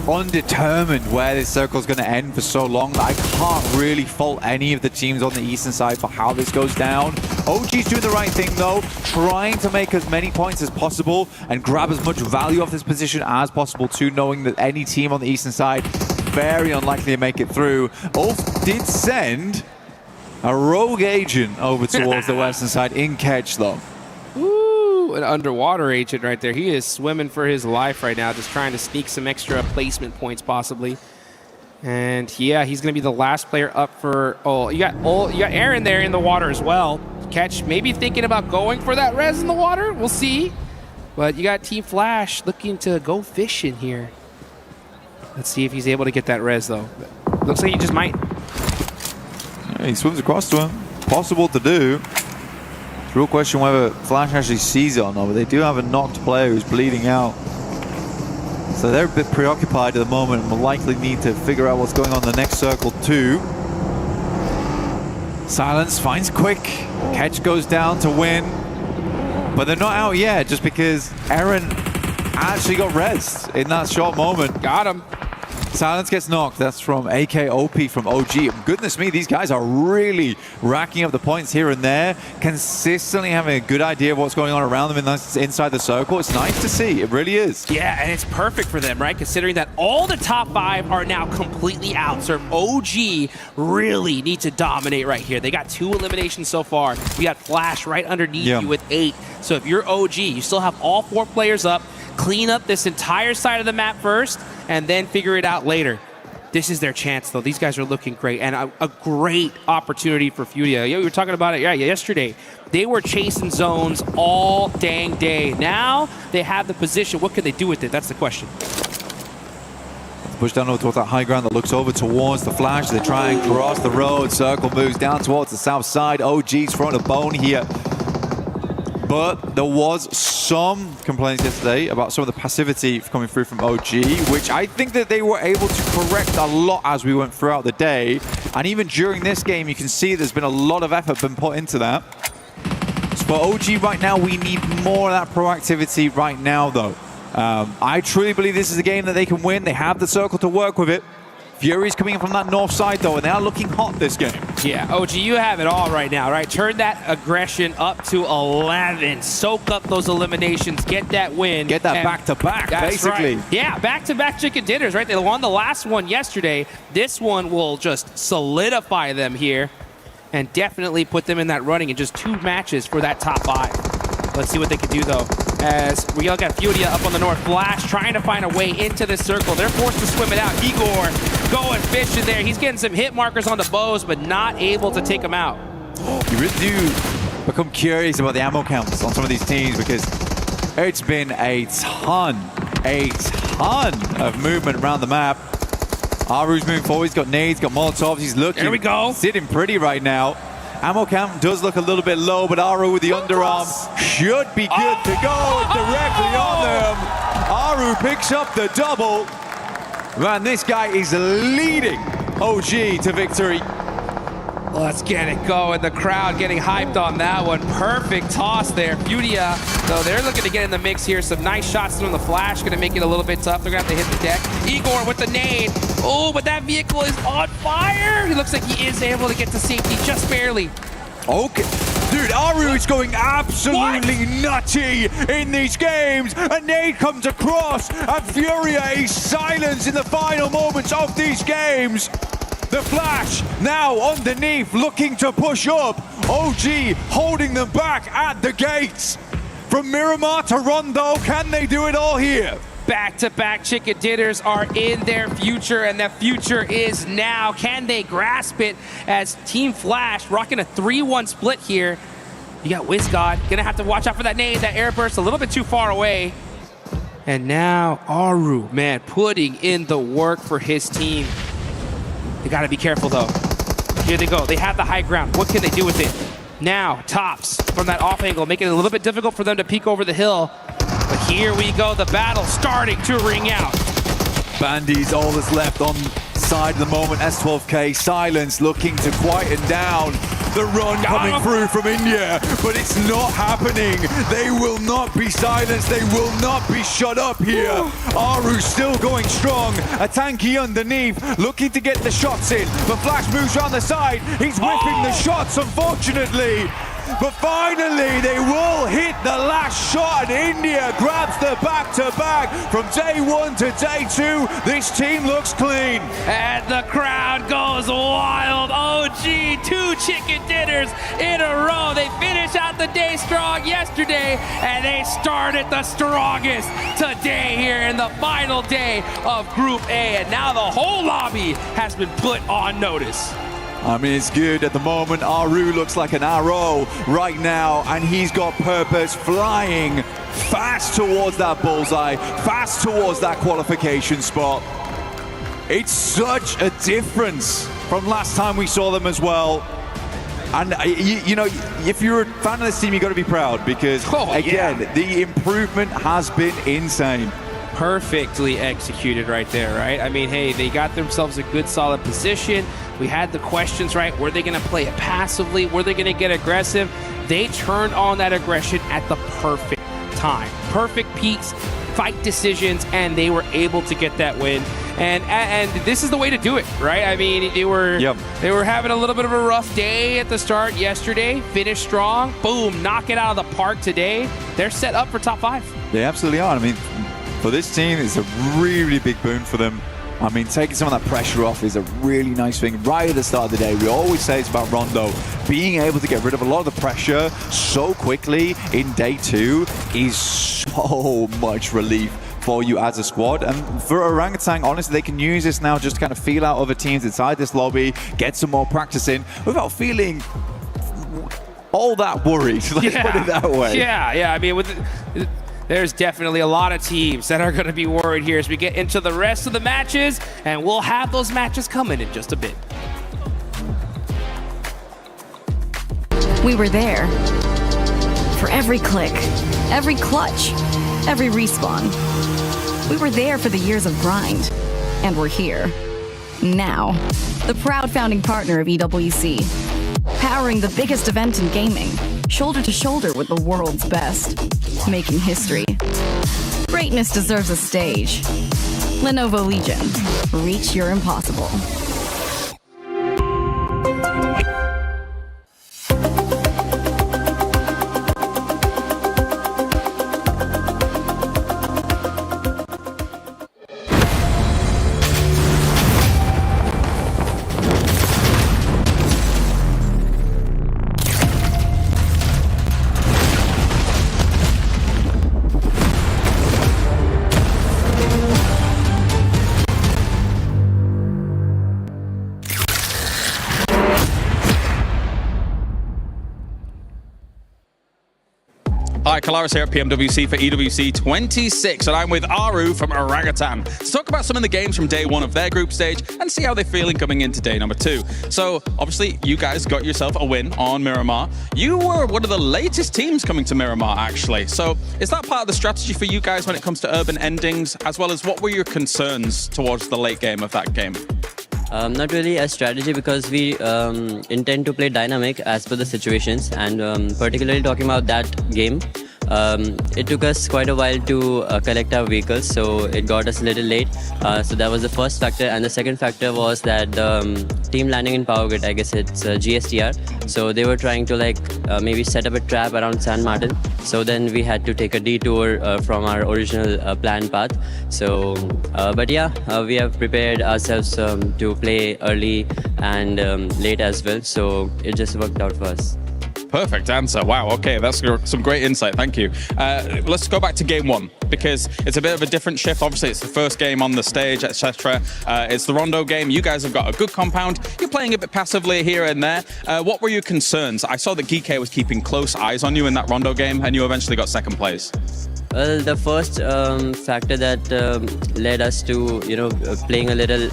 undetermined where this circle is going to end for so long that I can't really fault any of the teams on the eastern side for how this goes down. OG's doing the right thing though, trying to make as many points as possible and grab as much value off this position as possible too, knowing that any team on the eastern side very unlikely to make it through. Ulf did send a rogue agent over towards the western side in catch though. An underwater agent right there. He is swimming for his life right now, just trying to sneak some extra placement points possibly. And yeah, he's going to be the last player up for you got Eren there in the water as well. Catch maybe thinking about going for that res in the water. We'll see. But you got Team Flash looking to go fishing here. Let's see if he's able to get that res though. Looks like he just might. Yeah, he swims across to him. Possible to do. It's a real question whether Flash actually sees it or not, but they do have a knocked player who's bleeding out. So they're a bit preoccupied at the moment and will likely need to figure out what's going on in the next circle too. Silence finds Quick. Catch goes down to win. But they're not out yet just because Eren actually got res in that short moment. Got him. Silence gets knocked. That's from AKOP from OG. Goodness me, these guys are really racking up the points here and there, consistently having a good idea of what's going on around them inside the circle. It's nice to see. It really is. Yeah, and it's perfect for them, right? Considering that all the top 5 are now completely out. So OG really need to dominate right here. They got 2 eliminations so far. We got Flash right underneath you with 8. So if you're OG, you still have all 4 players up. Clean up this entire side of the map first, and then figure it out later. This is their chance, though. These guys are looking great, and a great opportunity for Furia. Yeah, we were talking about it yesterday. They were chasing zones all dang day. Now they have the position. What can they do with it? That's the question. Push down over towards that high ground that looks over towards the Flash. They try and cross the road. Circle moves down towards the south side. OG's throwing a bone here. But there was some complaints yesterday about some of the passivity coming through from OG, which I think that they were able to correct a lot as we went throughout the day. And even during this game, you can see there's been a lot of effort been put into that. So for OG right now, we need more of that proactivity right now, though. I truly believe this is a game that they can win. They have the circle to work with it. Fury's coming in from that north side, though, and they are looking hot this game. Yeah, OG, you have it all right now, right? Turn that aggression up to 11. Soak up those eliminations. Get that win. Get that back-to-back, basically. Right. Yeah, back-to-back chicken dinners, right? They won the last one yesterday. This one will just solidify them here and definitely put them in that running in just 2 matches for that top 5. Let's see what they can do, though. As we all got Furia up on the north. Flash trying to find a way into this circle. They're forced to swim it out. Igor going fishing there. He's getting some hit markers on the bows, but not able to take them out. You really do become curious about the ammo counts on some of these teams because it's been a ton of movement around the map. Aru's moving forward. He's got nades, got molotovs. He's looking. There we go. Sitting pretty right now. Ammo count does look a little bit low, but Aru with the underarm should be good to go directly on them. Aru picks up the double. Man, this guy is leading OG to victory. Let's get it going. The crowd getting hyped on that one. Perfect toss there. Furia, though, they're looking to get in the mix here. Some nice shots from the Flash. Going to make it a little bit tough. They're going to have to hit the deck. Igor with the nade. Oh, but that vehicle is on fire. He looks like he is able to get to safety just barely. Okay. Dude, Aru is going absolutely nutty in these games. A nade comes across, and Furia is silenced in the final moments of these games. The Flash now underneath, looking to push up. OG holding them back at the gates. From Miramar to Rondo, can they do it all here? Back-to-back chicken dinners are in their future, and the future is now. Can they grasp it as Team Flash rocking a 3-1 split here? You got WizGod, gonna have to watch out for that nade, that air burst a little bit too far away. And now Aru, man, putting in the work for his team. They gotta be careful though. Here they go, they have the high ground. What can they do with it? Now, Tops from that off angle, making it a little bit difficult for them to peek over the hill. But here we go, the battle starting to ring out. Bandy's all that's left on side at the moment. S12K, Silence looking to quieten down the run coming through from India, but it's not happening. They will not be silenced. They will not be shut up here. Aru still going strong. A tanky underneath, looking to get the shots in, but Flash moves around the side. He's whipping the shots, unfortunately. But finally, they will hit the last shot, and India grabs the back-to-back. From day 1 to day 2, this team looks clean. And the crowd goes wild. OG, 2 chicken dinners in a row. They finish out the day strong yesterday, and they started the strongest today here in the final day of Group A. And now the whole lobby has been put on notice. I mean, it's good at the moment. Aru looks like an arrow right now, and he's got purpose, flying fast towards that bullseye, fast towards that qualification spot. It's such a difference from last time we saw them as well. And, you know, if you're a fan of this team, you've got to be proud because, again, the improvement has been insane. Perfectly executed right there, right? I mean, hey, they got themselves a good, solid position. We had the questions, right? Were they going to play it passively? Were they going to get aggressive? They turned on that aggression at the perfect time. Perfect peaks, fight decisions, and they were able to get that win. And this is the way to do it, right? I mean, they were having a little bit of a rough day at the start yesterday. Finished strong. Boom, knock it out of the park today. They're set up for top 5. They absolutely are. I mean, for this team, it's a really big boon for them. I mean, taking some of that pressure off is a really nice thing. Right at the start of the day, we always say it's about Rondo. Being able to get rid of a lot of the pressure so quickly in day 2 is so much relief for you as a squad. And for Orangutan, honestly, they can use this now just to kind of feel out other teams inside this lobby, get some more practice in without feeling all that worried. Let's put it that way. Yeah. I mean, there's definitely a lot of teams that are going to be worried here as we get into the rest of the matches, and we'll have those matches coming in just a bit. We were there for every click, every clutch, every respawn. We were there for the years of grind, and we're here now. The proud founding partner of EWC, powering the biggest event in gaming, shoulder to shoulder with the world's best, making history. Greatness deserves a stage. Lenovo Legion, reach your impossible. Hi, Kalaris here at PMWC for EWC 26, and I'm with Aru from Orangutan to talk about some of the games from day 1 of their group stage and see how they're feeling coming into day number 2. So, obviously, you guys got yourself a win on Miramar. You were one of the latest teams coming to Miramar, actually. So, is that part of the strategy for you guys when it comes to urban endings, as well as what were your concerns towards the late game of that game? Not really a strategy because we intend to play dynamic as per the situations, and particularly talking about that game, it took us quite a while to collect our vehicles, so it got us a little late. So that was the first factor, and the second factor was that team landing in Power Grid, I guess it's GSTR. So they were trying to maybe set up a trap around San Martin. So then we had to take a detour from our original planned path. So, but yeah, we have prepared ourselves to play early and late as well. So it just worked out for us. Perfect answer. Wow. Okay, that's some great insight. Thank you. Let's go back to game one because it's a bit of a different shift. Obviously, it's the first game on the stage, etc. It's the Rondo game. You guys have got a good compound. You're playing a bit passively here and there. What were your concerns? I saw that Geeky was keeping close eyes on you in that Rondo game, and you eventually got second place. Well, the first factor that led us to, playing a little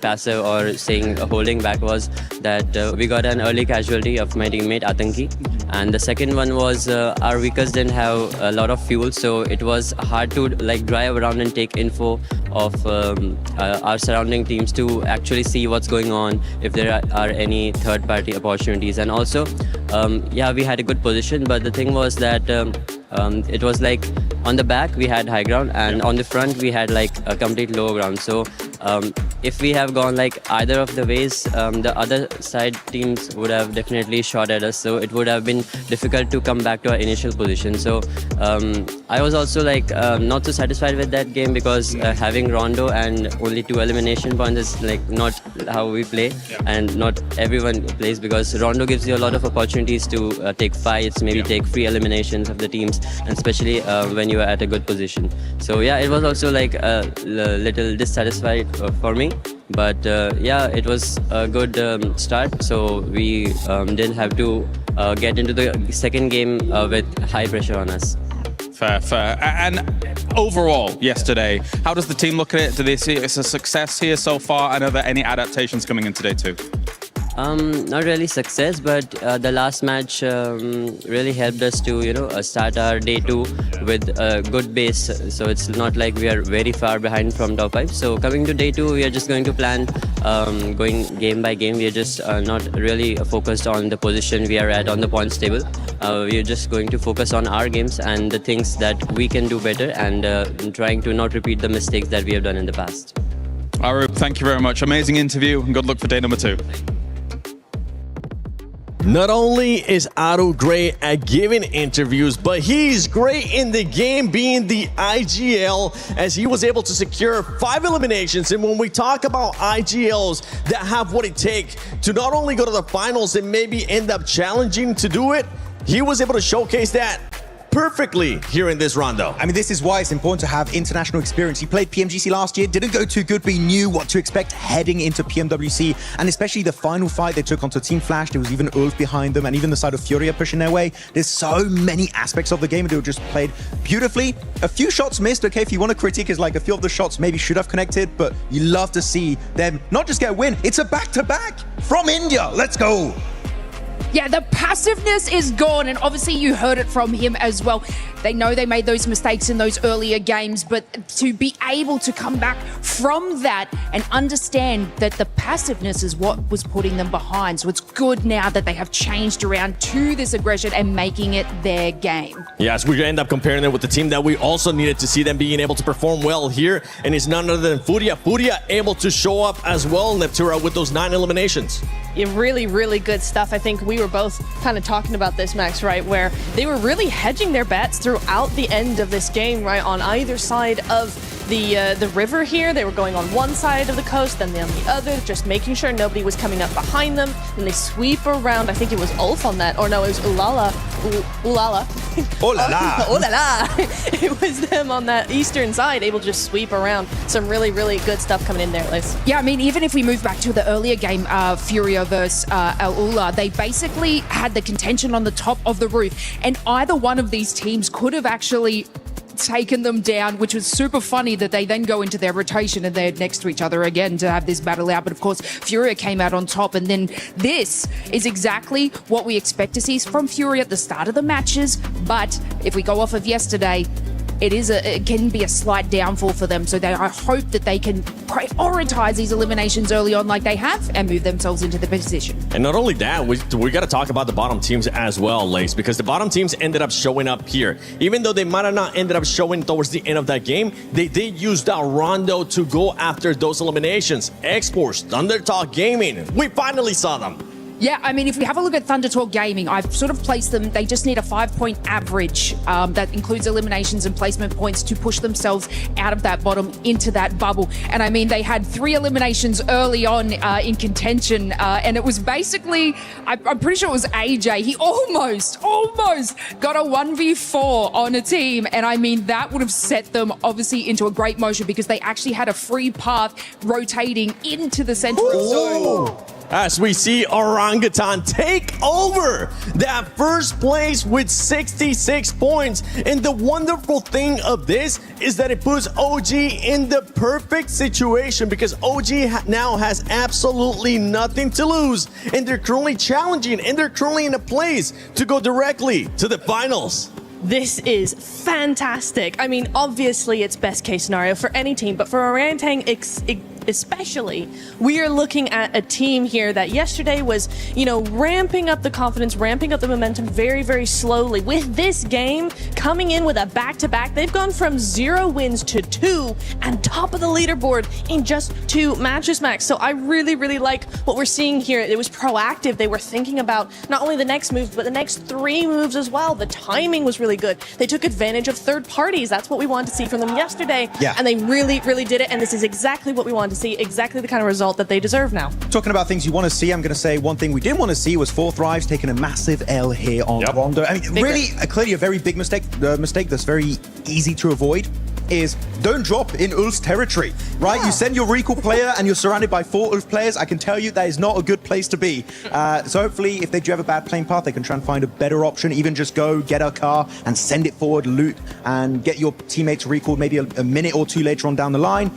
passive or saying holding back was that we got an early casualty of my teammate Atanki. And the second one was our vehicles didn't have a lot of fuel, so it was hard to drive around and take info of our surrounding teams to actually see what's going on, if there are any third-party opportunities. And also, we had a good position, but the thing was that it was on the back we had high ground, and on the front we had a complete low ground. So if we have gone either of the ways, the other side teams would have definitely shot at us, so it would have been difficult to come back to our initial position. So I was also not so satisfied with that game because having Rondo and only 2 elimination points is not how we play, and not everyone plays, because Rondo gives you a lot of opportunities to take fights, maybe take free eliminations of the teams, and especially when you are at a good position. So yeah, it was also a little dissatisfied for me, but it was a good start, so we didn't have to get into the second game with high pressure on us. Fair. And overall, yesterday, how does the team look at it? Do they see it as a success here so far? And are there any adaptations coming in today too? Not really success, but the last match really helped us to start our day 2 with a good base. So it's not like we are very far behind from top 5. So coming to day 2, we are just going to plan going game by game. We are just not really focused on the position we are at on the points table. We are just going to focus on our games and the things that we can do better, and trying to not repeat the mistakes that we have done in the past. Arup, thank you very much. Amazing interview, and good luck for day number 2. Not only is Aru great at giving interviews, but he's great in the game being the IGL, as he was able to secure 5 eliminations. And when we talk about IGLs that have what it takes to not only go to the finals and maybe end up challenging to do it, he was able to showcase that perfectly here in this Rondo. I mean, this is why it's important to have international experience. He played PMGC last year, didn't go too good, but he knew what to expect heading into PMWC, and especially the final fight they took onto Team Flash. There was even Ulf behind them, and even the side of Furia pushing their way. There's so many aspects of the game, and they were just played beautifully. A few shots missed, okay, if you want to critique, is a few of the shots maybe should have connected, but you love to see them not just get a win, it's a back-to-back from India. Let's go. Yeah, the passiveness is gone, and obviously you heard it from him as well. They know they made those mistakes in those earlier games, but to be able to come back from that and understand that the passiveness is what was putting them behind. So it's good now that they have changed around to this aggression and making it their game. Yes, we end up comparing it with the team that we also needed to see them being able to perform well here, and it's none other than Furia. Furia able to show up as well, Neptura, with those 9 eliminations. Yeah, really, really good stuff. I think we were both kind of talking about this, Max, right? Where they were really hedging their bets throughout the end of this game, right? On either side of the river here. They were going on one side of the coast, then on the other, just making sure nobody was coming up behind them. Then they sweep around. I think it was Ulf on that, or no, it was Ulala. Ulala. Oh la la. Oh la la. It was them on that eastern side, able to just sweep around. Some really, really good stuff coming in there, Liz. Yeah, I mean, even if we move back to the earlier game, Furia versus Ula, they basically had the contention on the top of the roof, and either one of these teams could have actually taken them down, which was super funny that they then go into their rotation and they're next to each other again to have this battle out. But of course, Furia came out on top, and then this is exactly what we expect to see from Furia at the start of the matches. But if we go off of yesterday, it can be a slight downfall for them. So I hope that they can prioritize these eliminations early on like they have and move themselves into the position. And not only that, we got to talk about the bottom teams as well, Lace, because the bottom teams ended up showing up here. Even though they might have not ended up showing towards the end of that game, they did use that Rondo to go after those eliminations. Exports, Thundertalk Gaming, we finally saw them. Yeah, I mean, if we have a look at Thunder Talk Gaming, I've sort of placed them, they just need a 5-point average that includes eliminations and placement points to push themselves out of that bottom into that bubble. And I mean, they had 3 eliminations early on in contention, and it was basically, I'm pretty sure it was AJ. He almost got a 1v4 on a team. And I mean, that would have set them obviously into a great motion because they actually had a free path rotating into the central zone. As we see Orangutan take over that first place with 66 points. And the wonderful thing of this is that it puts OG in the perfect situation because OG now has absolutely nothing to lose. And they're currently challenging and they're currently in a place to go directly to the finals. This is fantastic. I mean, obviously it's best case scenario for any team, but for Orangutan especially, we are looking at a team here that yesterday was, ramping up the confidence, ramping up the momentum very, very slowly. With this game coming in with a back-to-back, they've gone from 0 wins to 2 and top of the leaderboard in just 2 matches, Max. So I really, really like what we're seeing here. It was proactive. They were thinking about not only the next move, but the next 3 moves as well. The timing was really good. They took advantage of third parties. That's what we wanted to see from them yesterday. Yeah. And they really, really did it. And this is exactly what we wanted to see, exactly the kind of result that they deserve now. Talking about things you want to see, I'm going to say one thing we didn't want to see was 4 Thrives taking a massive L here on Rondo. I mean, really, clearly a very big mistake. The mistake that's very easy to avoid is don't drop in Ulf's territory, right? Yeah. You send your recall player and you're surrounded by 4 Ulf players. I can tell you that is not a good place to be. So hopefully, if they do have a bad playing path, they can try and find a better option. Even just go get a car and send it forward, loot, and get your teammates recalled maybe a minute or 2 later on down the line.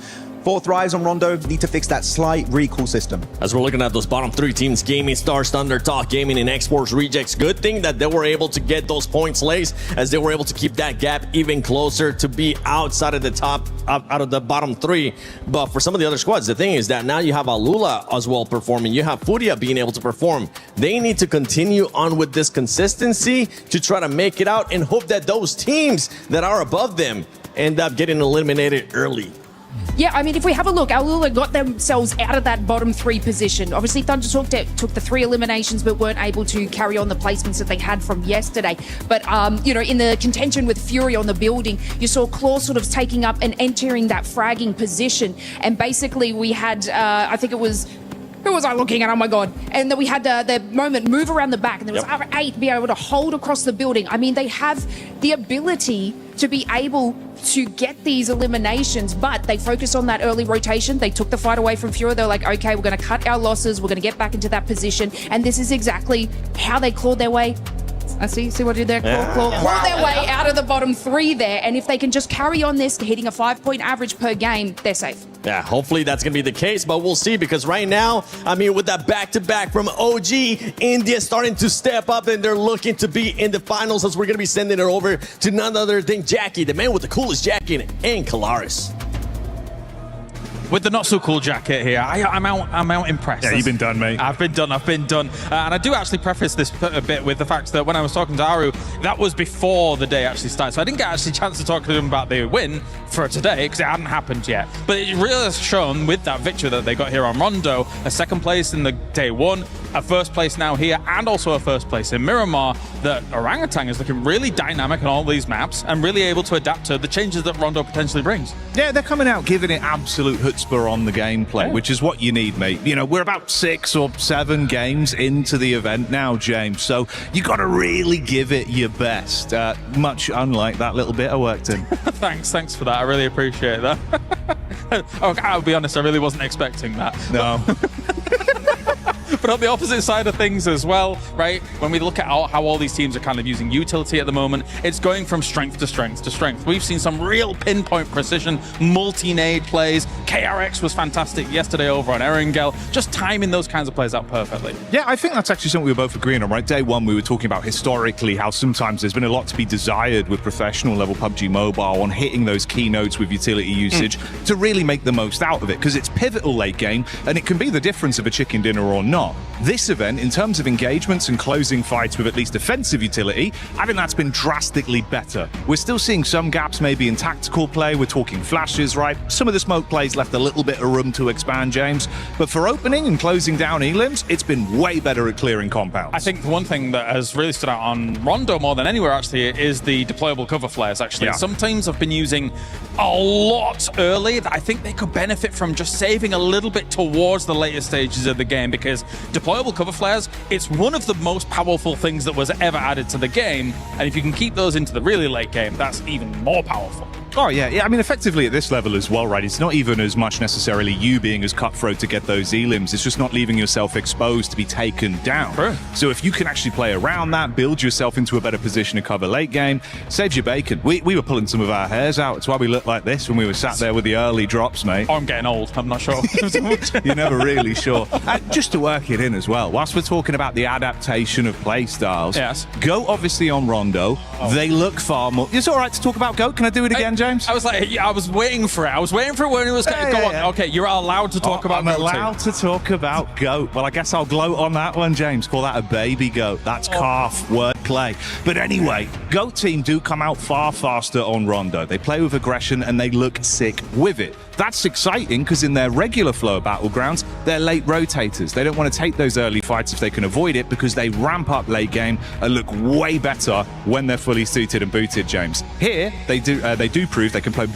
4 Thrives on Rondo need to fix that slight recall system. As we're looking at those bottom 3 teams, Gaming Stars, Thunder Talk Gaming, and Exports Rejects, good thing that they were able to get those points laced as they were able to keep that gap even closer to be outside of the top, out of the bottom 3. But for some of the other squads, the thing is that now you have Alula as well performing. You have Furia being able to perform. They need to continue on with this consistency to try to make it out and hope that those teams that are above them end up getting eliminated early. Yeah, I mean, if we have a look, Alula got themselves out of that bottom 3 position. Obviously, Thunder Talk took the 3 eliminations, but weren't able to carry on the placements that they had from yesterday. But, in the contention with Fury on the building, you saw Claw sort of taking up and entering that fragging position. And basically, we had, I think it was... Who was I looking at? Oh my God. And then we had the moment move around the back, and there was other 8 be able to hold across the building. I mean, they have the ability to be able to get these eliminations, but they focused on that early rotation. They took the fight away from Fury. They're like, okay, we're going to cut our losses. We're going to get back into that position. And this is exactly how they clawed their way. I see what I did there? Clawed their way out of the bottom 3 there. And if they can just carry on this, hitting a 5-point average per game, they're safe. Yeah, hopefully that's going to be the case, but we'll see because right now, I mean, with that back-to-back from OG, India starting to step up and they're looking to be in the finals as we're going to be sending it over to none other than Jackie, the man with the coolest jacket, and Kalaris. With the not so cool jacket here, I'm out impressed. Yeah, you've been done, mate. I've been done. And I do actually preface this a bit with the fact that when I was talking to Aru, that was before the day actually started. So I didn't get actually a chance to talk to him about the win for today because it hadn't happened yet. But it really has shown with that victory that they got here on Rondo, a 2nd place in the day 1, a 1st place now here, and also a 1st place in Miramar, that Orangutan is looking really dynamic on all these maps and really able to adapt to the changes that Rondo potentially brings. Yeah, they're coming out giving it absolute chutzpah on the gameplay, which is what you need, mate. We're about 6 or 7 games into the event now, James, so you got to really give it your best, much unlike that little bit I worked in. Thanks for that. I really appreciate that. I'll be honest, I really wasn't expecting that. No. But on the opposite side of things as well, right, when we look at how all these teams are kind of using utility at the moment, it's going from strength to strength to strength. We've seen some real pinpoint precision, multi-nade plays. KRX was fantastic yesterday over on Erangel, just timing those kinds of plays out perfectly. Yeah, I think that's actually something we were both agreeing on, right? Day one, we were talking about historically how sometimes there's been a lot to be desired with professional level PUBG Mobile on hitting those keynotes with utility usage to really make the most out of it, because it's pivotal late game and it can be the difference of a chicken dinner or not. This event, in terms of engagements and closing fights with at least offensive utility, I think that's been drastically better. We're still seeing some gaps maybe in tactical play. We're talking flashes, right? Some of the smoke plays left a little bit of room to expand, James. But for opening and closing down elims, it's been way better at clearing compounds. I think the one thing that has really stood out on Rondo more than anywhere actually is the deployable cover flares actually. Yeah. Some teams have been using a lot early that I think they could benefit from just saving a little bit towards the later stages of the game, because deployable cover flares, it's one of the most powerful things that was ever added to the game, and if you can keep those into the really late game, that's even more powerful. Oh, yeah. I mean, effectively at this level as well, right? It's not even as much necessarily you being as cutthroat to get those elims. It's just not leaving yourself exposed to be taken down. True. So if you can actually play around that, build yourself into a better position to cover late game, saves your bacon. We were pulling some of our hairs out. It's why we looked like this when we were sat there with the early drops, mate. Oh, I'm getting old. I'm not sure. You're never really sure. Just to work it in as well, whilst we're talking about the adaptation of play styles, yes. Go obviously on Rondo. They look far more... It's all right to talk about Goat. Can I do it again, James? I was like, yeah, I was waiting for it. I was waiting for it when it was going to go on. Okay, you're allowed to talk about Goat. I'm allowed to talk about Goat. Well, I guess I'll gloat on that one, James. Call that a baby goat. That's calf wordplay. But anyway, Goat team do come out far faster on Rondo. They play with aggression and they look sick with it. That's exciting because in their regular flow of battlegrounds, they're late rotators. They don't want to take those early fights if they can avoid it, because they ramp up late game and look way better when they're fully suited and booted, James. Here, they do prove they can play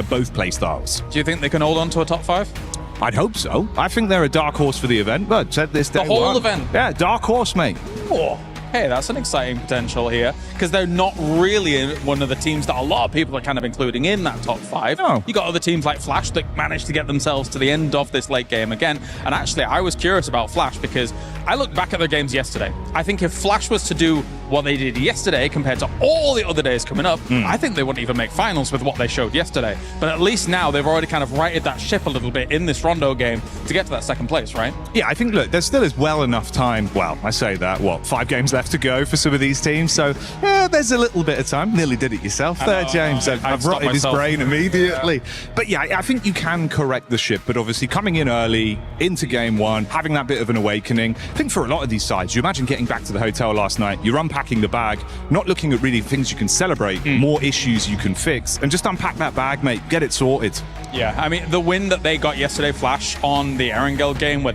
both play styles. Do you think they can hold on to a top 5? I'd hope so. I think they're a dark horse for the event, but said this day the whole event? Yeah, dark horse, mate. Oh. Hey, that's an exciting potential here, because they're not really one of the teams that a lot of people are kind of including in that top 5. No. You got other teams like Flash that managed to get themselves to the end of this late game again. And actually, I was curious about Flash because I looked back at their games yesterday. I think if Flash was to do what they did yesterday compared to all the other days coming up, I think they wouldn't even make finals with what they showed yesterday. But at least now they've already kind of righted that ship a little bit in this Rondo game to get to that second place, right? Yeah, I think, look, there still is well enough time. Well, I say that, 5 games left to go for some of these teams. So, there's a little bit of time. Nearly did it yourself there, James. I've rotted his brain immediately. Yeah. But yeah, I think you can correct the ship. But obviously, coming in early into game 1, having that bit of an awakening. I think for a lot of these sides, you imagine getting back to the hotel last night, you're unpacking the bag, not looking at really things you can celebrate, more issues you can fix, and just unpack that bag, mate. Get it sorted. Yeah, I mean, the win that they got yesterday, Flash, on the Erangel game, where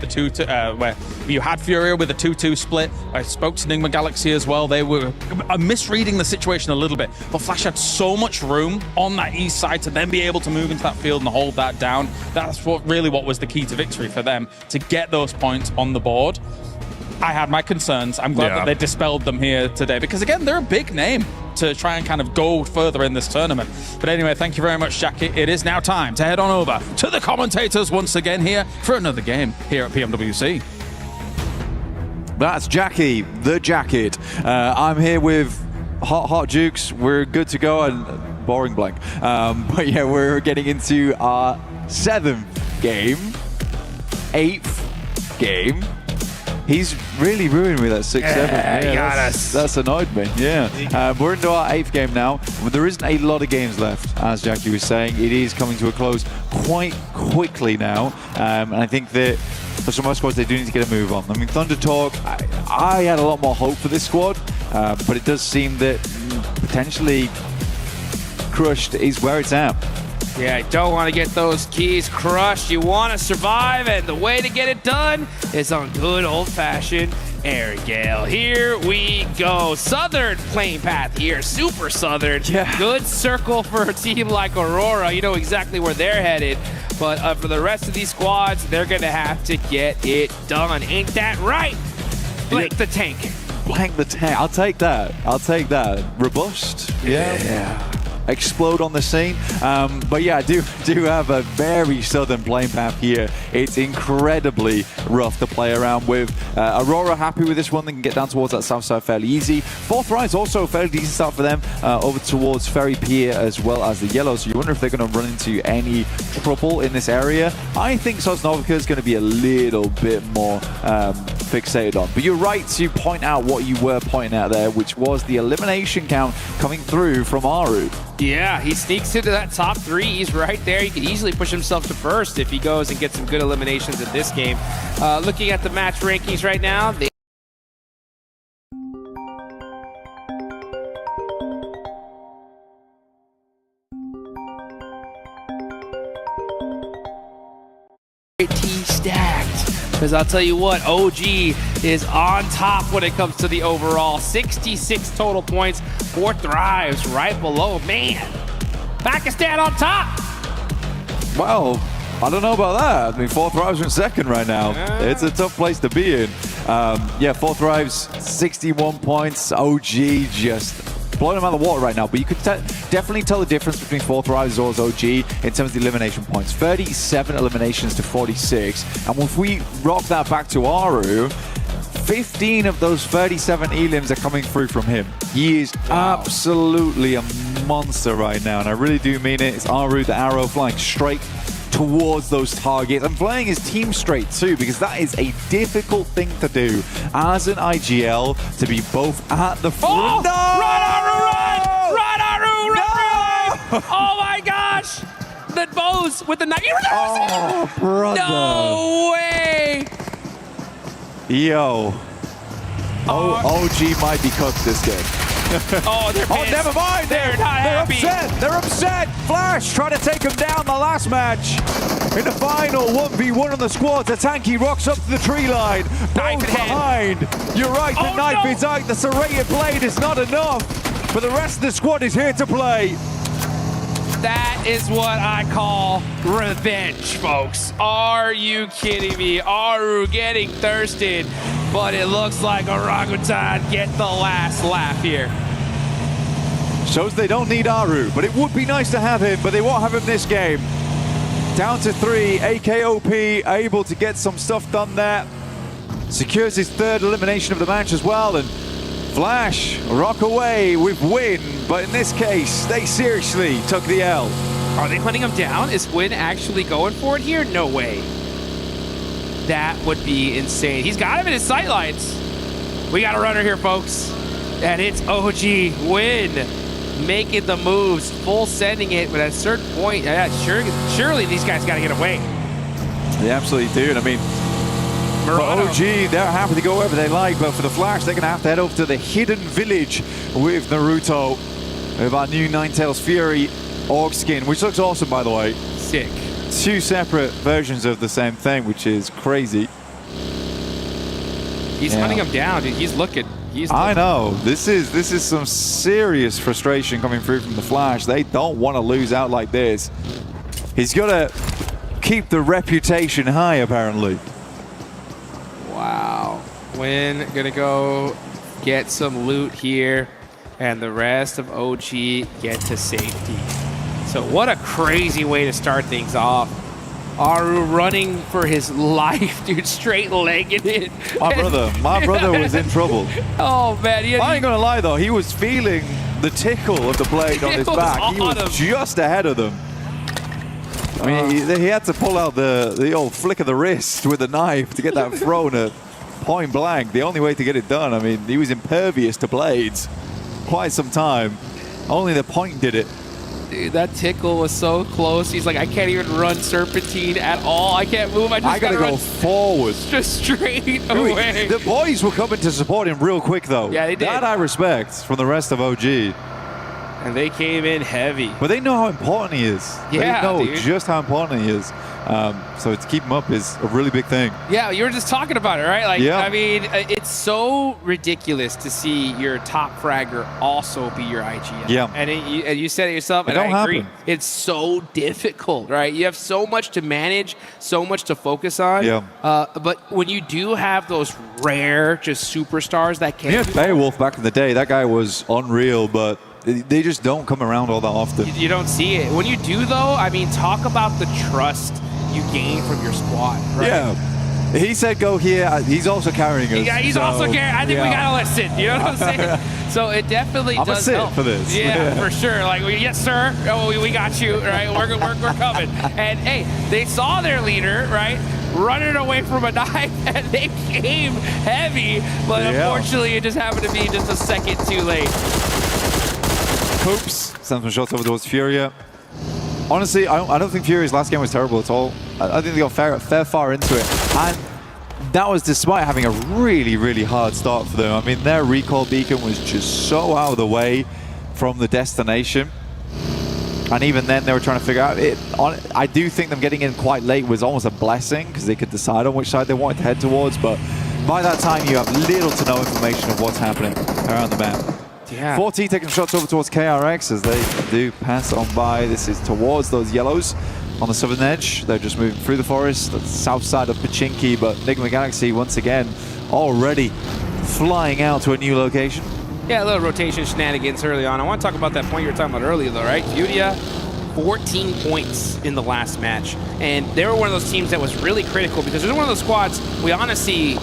where you had Furia with a 2-2 split. I spoke to Enigma Galaxy as well. They were misreading the situation a little bit, but Flash had so much room on that east side to then be able to move into that field and hold that down. That's what was the key to victory for them, to get those points on the board. I had my concerns. I'm glad that they dispelled them here today, because again, they're a big name to try and kind of go further in this tournament. But anyway, thank you very much, Jackie. It is now time to head on over to the commentators once again here for another game here at PMWC. That's Jackie, the jacket. I'm here with Hot Jukes. We're good to go, and boring blank. But yeah, we're getting into our 7th game, 8th game. He's really ruined me that 6-7. Yeah, that's annoyed me. Yeah. We're into our 8th game now. There isn't a lot of games left, as Jackie was saying. It is coming to a close quite quickly now. And I think that for some of our squads, they do need to get a move on. I mean, Thunder Talk, I had a lot more hope for this squad, but it does seem that potentially Crushed is where it's at. Yeah, I don't want to get those keys crushed. You want to survive, and the way to get it done is on good old-fashioned Erangel. Here we go. Southern playing path here. Super Southern. Yeah. Good circle for a team like Aurora. You know exactly where they're headed. But for the rest of these squads, they're going to have to get it done. Ain't that right? Blank the tank. Blank the tank. I'll take that. Robust. Yeah. explode on the scene. But yeah, I do have a very southern playing path here. It's incredibly rough to play around with. Aurora happy with this one. They can get down towards that south side fairly easy. Fourth Ride's also a fairly decent start for them over towards Ferry Pier as well as the yellow. So you wonder if they're going to run into any trouble in this area. I think Sosnovica is going to be a little bit more fixated on. But you're right to point out what you were pointing out there, which was the elimination count coming through from Aru. Yeah, he sneaks into that top 3. He's right there. He could easily push himself to first if he goes and gets some good eliminations in this game. Looking at the match rankings right now, stacked. Because I'll tell you what, OG is on top when it comes to the overall. 66 total points, 4 Thrives right below. Man, Pakistan on top. Well, I don't know about that. I mean, 4 Thrives are in second right now. It's a tough place to be in. Yeah, 4 Thrives, 61 points. OG just blowing them out of the water right now, but you could definitely tell the difference between 4 Thrives as well as OG in terms of the elimination points. 37 eliminations to 46, and if we rock that back to Aru, 15 of those 37 elims are coming through from him. He is absolutely a monster right now, and I really do mean it. It's Aru, the arrow flying straight towards those targets and playing his team straight too, because that is a difficult thing to do as an IGL, to be both at the front. Oh, no! Run, Aru, run! Run, Aru, run! Oh my gosh! The bows with the knife. Oh, brother. No way! Yo. OG might be cooked this game. Oh, they're pissed. Oh, never mind. They're not happy. Upset. They're upset. Flash trying to take him down the last match. In the final 1v1 on the squad, Tatanki rocks up to the tree line. Both behind. You're right, the knife is out. The serrated blade is not enough. But the rest of the squad is here to play. That is what I call revenge, folks. Are you kidding me? Aru getting thirsted, but it looks like Orangutan get the last laugh here. Shows they don't need Aru, but it would be nice to have him, but they won't have him this game. Down to 3, AKOP able to get some stuff done there. Secures his 3rd elimination of the match as well, and Flash rock away with Win, but in this case, they seriously took the L. Are they hunting him down? Is Win actually going for it here? No way. That would be insane. He's got him in his sightlines. We got a runner here, folks. And it's OG Win making the moves, full sending it, but at a certain point, surely these guys got to get away. They absolutely do, and I mean, for OG, they're happy to go wherever they like, but for the Flash, they're going to have to head over to the hidden village with Naruto, with our new Ninetales Fury orc skin, which looks awesome, by the way. Sick. 2 separate versions of the same thing, which is crazy. He's hunting him down, dude. He's looking. I know. This is some serious frustration coming through from the Flash. They don't want to lose out like this. He's got to keep the reputation high, apparently. Wow. Win gonna go get some loot here, and the rest of OG get to safety. So what a crazy way to start things off. Aru running for his life, dude, straight-legged it. My brother was in trouble. Oh, man. I ain't gonna lie, though. He was feeling the tickle of the blade on his back. He was just ahead of them. I mean, he had to pull out the old flick of the wrist with a knife to get that thrown at point blank. The only way to get it done. I mean, he was impervious to blades quite some time. Only the point did it. Dude, that tickle was so close. He's like, I can't even run Serpentine at all. I can't move. I gotta go forward. Just straight away. The boys were coming to support him real quick, though. Yeah, they did. That I respect from the rest of OG. And they came in heavy. But they know how important he is. Yeah, they know dude. just how important he is. So to keep him up is a really big thing. Yeah, you were just talking about it, right? Like, yeah. I mean, it's so ridiculous to see your top fragger also be your IGL. Yeah. And you said it yourself, and don't I agree. happen. It's so difficult, right? You have so much to manage, so much to focus on. Yeah. But when you do have those rare, just superstars that can... Yeah, Beowulf back in the day, that guy was unreal, but They just don't come around all that often. You don't see it. When you do, though, I mean, talk about the trust you gain from your squad, right? Yeah. He said go here. He's also carrying us. Yeah, he's also carrying. I think we gotta listen. You know what I'm saying? So it definitely I'm does a sit help for this. Yeah, for sure. Like, yes, sir. Oh, we got you. Right? We're coming. And hey, they saw their leader, right, running away from a knife, and they came heavy. But unfortunately, it just happened to be just a second too late. Coops sends some shots over towards Furia. Honestly, I don't think Furia's last game was terrible at all. I think they got fair far into it. And that was despite having a really, really hard start for them. I mean, their recall beacon was just so out of the way from the destination. And even then, they were trying to figure out it. I do think them getting in quite late was almost a blessing because they could decide on which side they wanted to head towards. But by that time, you have little to no information of what's happening around the map. Yeah. 4T taking shots over towards KRX as they do pass on by. This is towards those yellows on the southern edge. They're just moving through the forest, the south side of Pachinki, but Enigma Galaxy once again already flying out to a new location. Yeah, a little rotation shenanigans early on. I want to talk about that point you were talking about earlier, though, right? Furia, 14 points in the last match. And they were one of those teams that was really critical because they're one of those squads we honestly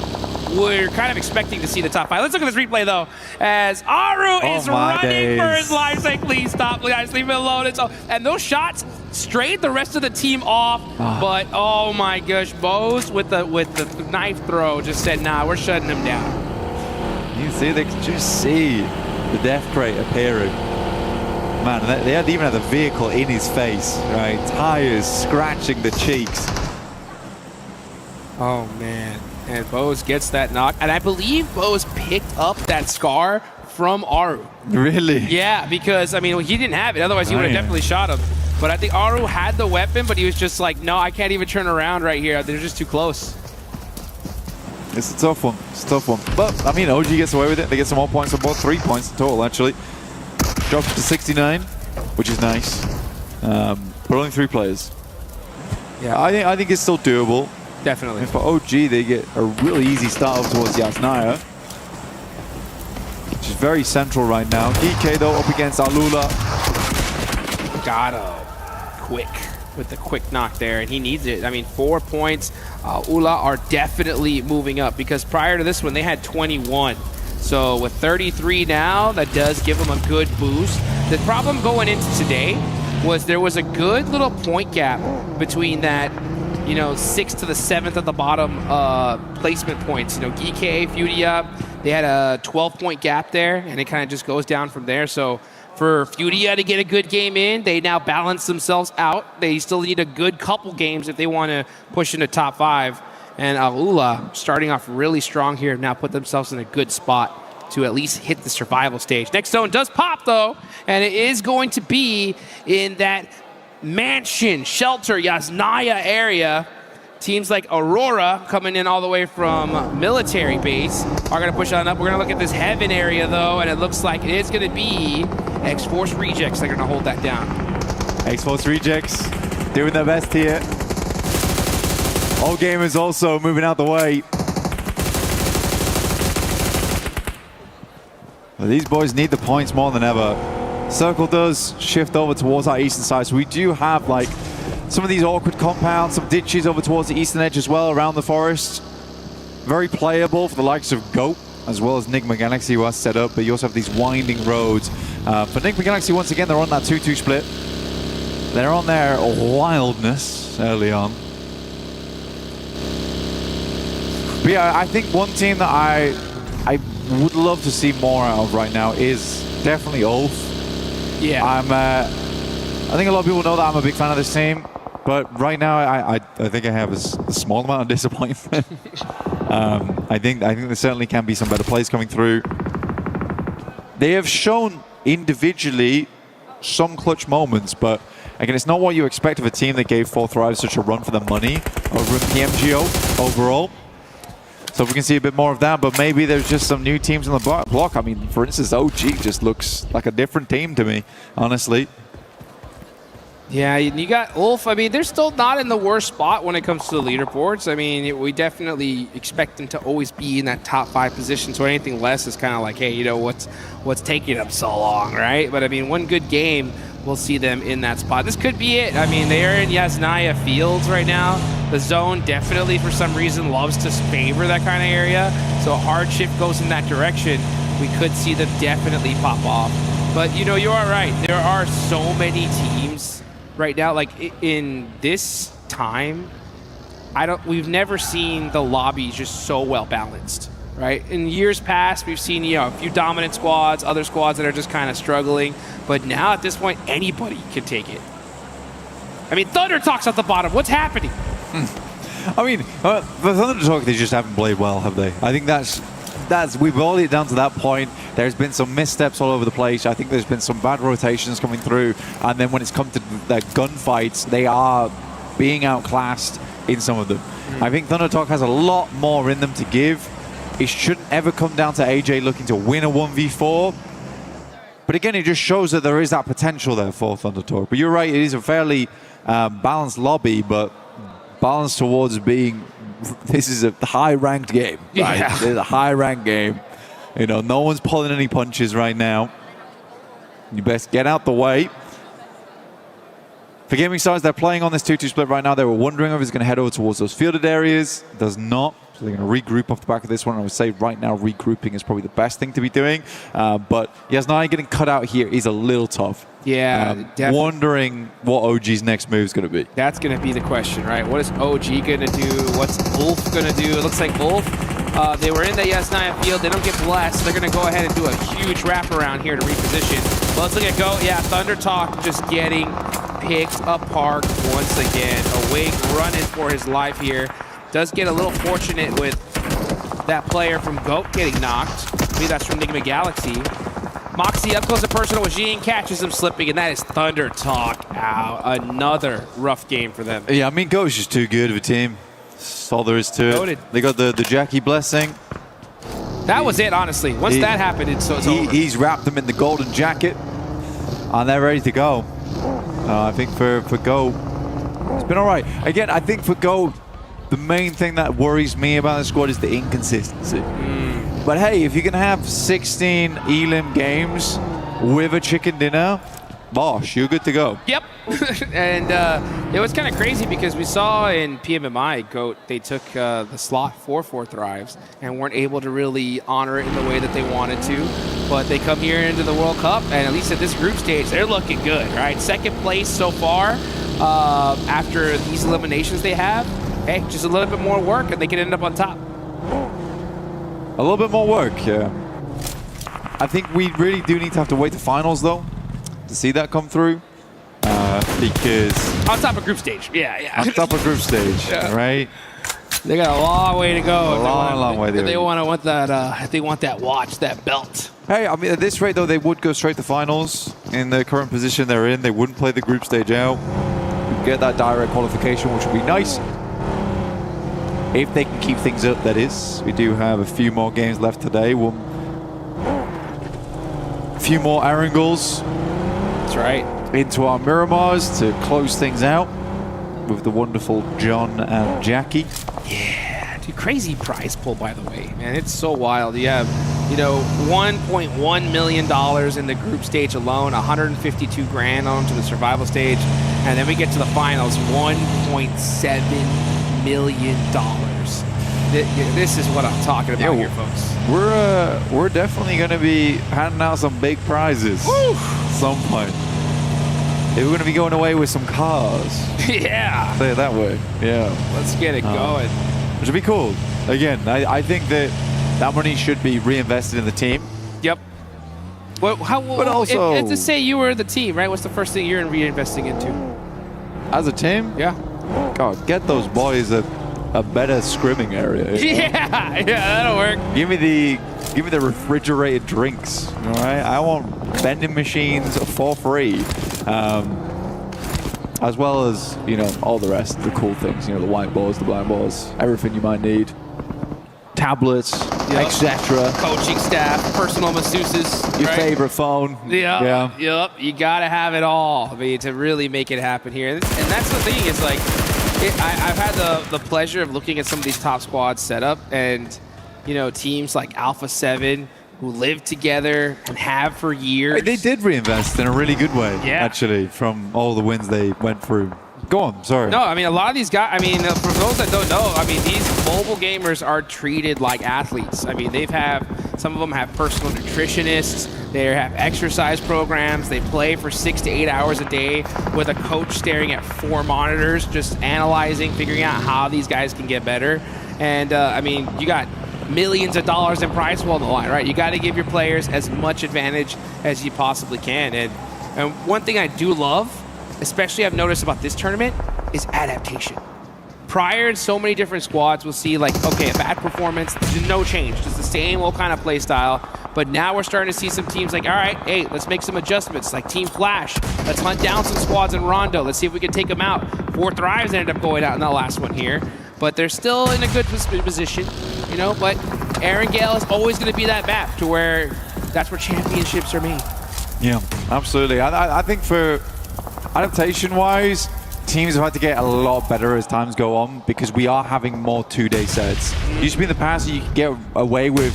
we're kind of expecting to see the top 5. Let's look at this replay, though, as Aru is running for his life. Saying, please stop, guys, leave me alone. And those shots strayed the rest of the team off. But, oh my gosh, Bose with the knife throw just said, nah, we're shutting him down. You see, they can just see the death crate appearing. Man, they hadn't even had the vehicle in his face, right? Tires scratching the cheeks. Oh, man. And Bose gets that knock. And I believe Bose picked up that scar from Aru. Really? Yeah, because, I mean, he didn't have it. Otherwise, he would have definitely shot him. But I think Aru had the weapon, but he was just like, no, I can't even turn around right here. They're just too close. It's a tough one. It's a tough one. But, I mean, OG gets away with it. They get some more points on board. 3 points in total, actually. Drops to 69, which is nice. But only 3 players. Yeah, I think it's still doable. Definitely. And for OG, they get a really easy start up towards Yasnaya, which is very central right now. DK, though, up against Alula. Got quick with the quick knock there, and he needs it. I mean, 4 points. Ula are definitely moving up because prior to this one, they had 21. So with 33 now, that does give them a good boost. The problem going into today was there was a good little point gap between that, 6th to the 7th at the bottom placement points. GK, Furia, they had a 12-point gap there, and it kind of just goes down from there. So for Furia to get a good game in, they now balance themselves out. They still need a good couple games if they want to push into top 5. And Alula, starting off really strong here, now put themselves in a good spot to at least hit the survival stage. Next zone does pop, though, and it is going to be in that mansion, shelter, Yasnaya area. Teams like Aurora, coming in all the way from military base, are going to push on up. We're going to look at this heaven area, though, and it looks like it is going to be X-Force Rejects. They're going to hold that down. X-Force Rejects doing their best here. All gamers also moving out the way. Well, these boys need the points more than ever. Circle does shift over towards our eastern side, so we do have like some of these awkward compounds, some ditches over towards the eastern edge as well around the forest. Very playable for the likes of Goat, as well as Enigma Galaxy, who are set up, but you also have these winding roads. For Enigma Galaxy, once again, they're on that 2-2 split. They're on their wildness early on. But yeah, I think one team that I would love to see more out of right now is definitely Ulf. Yeah. I think a lot of people know that I'm a big fan of this team, but right now I think I have a small amount of disappointment. I think there certainly can be some better plays coming through. They have shown individually some clutch moments, but again, it's not what you expect of a team that gave 4 Thrive such a run for the money over in PMGO overall. So if we can see a bit more of that, but maybe there's just some new teams on the block. I mean, for instance, OG just looks like a different team to me, honestly. Yeah, you got Ulf. I mean, they're still not in the worst spot when it comes to the leaderboards. I mean, we definitely expect them to always be in that top 5 position. So anything less is kind of like, hey, you know, what's taking them so long, right? But I mean, one good game, we'll see them in that spot. This could be it. I mean, they are in Yasnaya Fields right now. The zone definitely, for some reason, loves to favor that kind of area. So a hard shift goes in that direction. We could see them definitely pop off. But, you know, you are right. There are so many teams right now, like in this time, we've never seen the lobby just so well balanced, right? In years past, we've seen, you know, a few dominant squads, other squads that are just kind of struggling, but now at this point, anybody can take it. I mean, Thunder Talk's at the bottom. What's happening? I mean, the Thunder Talk, they just haven't played well, have they? I think that's we've boiled it down to that point. There's been some missteps all over the place. I think there's been some bad rotations coming through, and then when it's come to their gunfights, they are being outclassed in some of them. I think Thunder Talk has a lot more in them to give. It shouldn't ever come down to AJ looking to win a 1v4. But again, it just shows that there is that potential there for Thunder Talk. But you're right, it is a fairly balanced lobby, but balanced towards being, this is a high-ranked game. Right? Yeah. It's a high-ranked game. You know, no one's pulling any punches right now. You best get out the way. For Gaming Stars, they're playing on this 2-2 split right now. They were wondering if it's going to head over towards those fielded areas. It does not. So they're going to regroup off the back of this one. I would say right now regrouping is probably the best thing to be doing. But Yasnaya getting cut out here is a little tough. Yeah, definitely. Wondering what OG's next move is going to be. That's going to be the question, right? What is OG going to do? What's Ulf going to do? It looks like Ulf, they were in the Yasnaya field. They don't get blessed. They're going to go ahead and do a huge wraparound here to reposition. But let's look at Go. Yeah, Thunder Talk just getting picked apart once again. Awake running for his life here. Does get a little fortunate with that player from GOAT getting knocked. Maybe that's from Enigma Galaxy. Moxie up close and personal with Jean, catches him slipping, and that is Thunder Talk out. Another rough game for them. Yeah, I mean, GOAT's just too good of a team. That's all there is to it. Noted. They got the Jackie blessing. That was it, honestly. Once that happened, it's over. He's wrapped them in the golden jacket, and they're ready to go. I think for GOAT, it's been all right. Again, I think for GOAT, the main thing that worries me about the squad is the inconsistency. But hey, if you can have 16 Elim games with a chicken dinner, bosh, you're good to go. Yep. And it was kind of crazy because we saw in PMMI, GOAT, they took the slot for 4th Thrives and weren't able to really honor it in the way that they wanted to. But they come here into the World Cup, and at least at this group stage, they're looking good, right? 2nd place so far after these eliminations they have. Hey, just a little bit more work, and they can end up on top. A little bit more work, yeah. I think we really do need to have to wait to finals, though, to see that come through. Because... On top of group stage, yeah. On top of group stage, yeah. Right? They got a long way to go. A long way to go. They want that, they want that watch, that belt. Hey, I mean, at this rate, though, they would go straight to finals. In the current position they're in, they wouldn't play the group stage out. Get that direct qualification, which would be nice. If they can keep things up, that is. We do have a few more games left today. A few more Erangles. That's right. Into our Miramars to close things out with the wonderful John and Jackie. Yeah, dude, crazy prize pool, by the way, man. It's so wild. You have, $1.1 million in the group stage alone, 152 grand on to the survival stage, and then we get to the finals, $1.7 million. This is what I'm talking about here, folks. We're definitely going to be handing out some big prizes at some point. We're going to be going away with some cars. Yeah. Say it that way. Yeah. Let's get it going. Which would be cool. Again, I think that money should be reinvested in the team. Yep. Well, but also, if to say you were the team, right? What's the first thing you're reinvesting into? As a team? Yeah. God, get those boys a better scrimming area. Yeah, that'll work. Give me the refrigerated drinks. All right, I want vending machines for free, as well as all the rest, the cool things. The whiteboards, the blackboards, everything you might need. Tablets, etc. Coaching staff, personal masseuses. Your right? favorite phone. Yep. You got to have it all, I mean, to really make it happen here. And that's the thing is like, I've had the pleasure of looking at some of these top squads set up, and teams like Alpha 7 who live together and have for years. They did reinvest in a really good way, actually, from all the wins they went through. Go on, sorry. No, I mean, a lot of these guys, I mean, for those that don't know, I mean, these mobile gamers are treated like athletes. I mean, some of them have personal nutritionists, they have exercise programs, they play for 6 to 8 hours a day with a coach staring at 4 monitors, just analyzing, figuring out how these guys can get better. And, I mean, you got millions of dollars in prize pool on the line, right? You got to give your players as much advantage as you possibly can. And one thing I do love, especially I've noticed about this tournament, is adaptation. Prior in so many different squads, we'll see like, okay, a bad performance, no change, just the same old kind of play style. But now we're starting to see some teams like, all right, hey, let's make some adjustments, like Team Flash. Let's hunt down some squads in Rondo. Let's see if we can take them out. 4 Thrives ended up going out in the last one here. But they're still in a good position, but Aaron Gale is always going to be that map to where that's where championships are made. Yeah, absolutely. I think for adaptation-wise, teams have had to get a lot better as times go on because we are having more 2-day sets. Used to be in the past you could get away with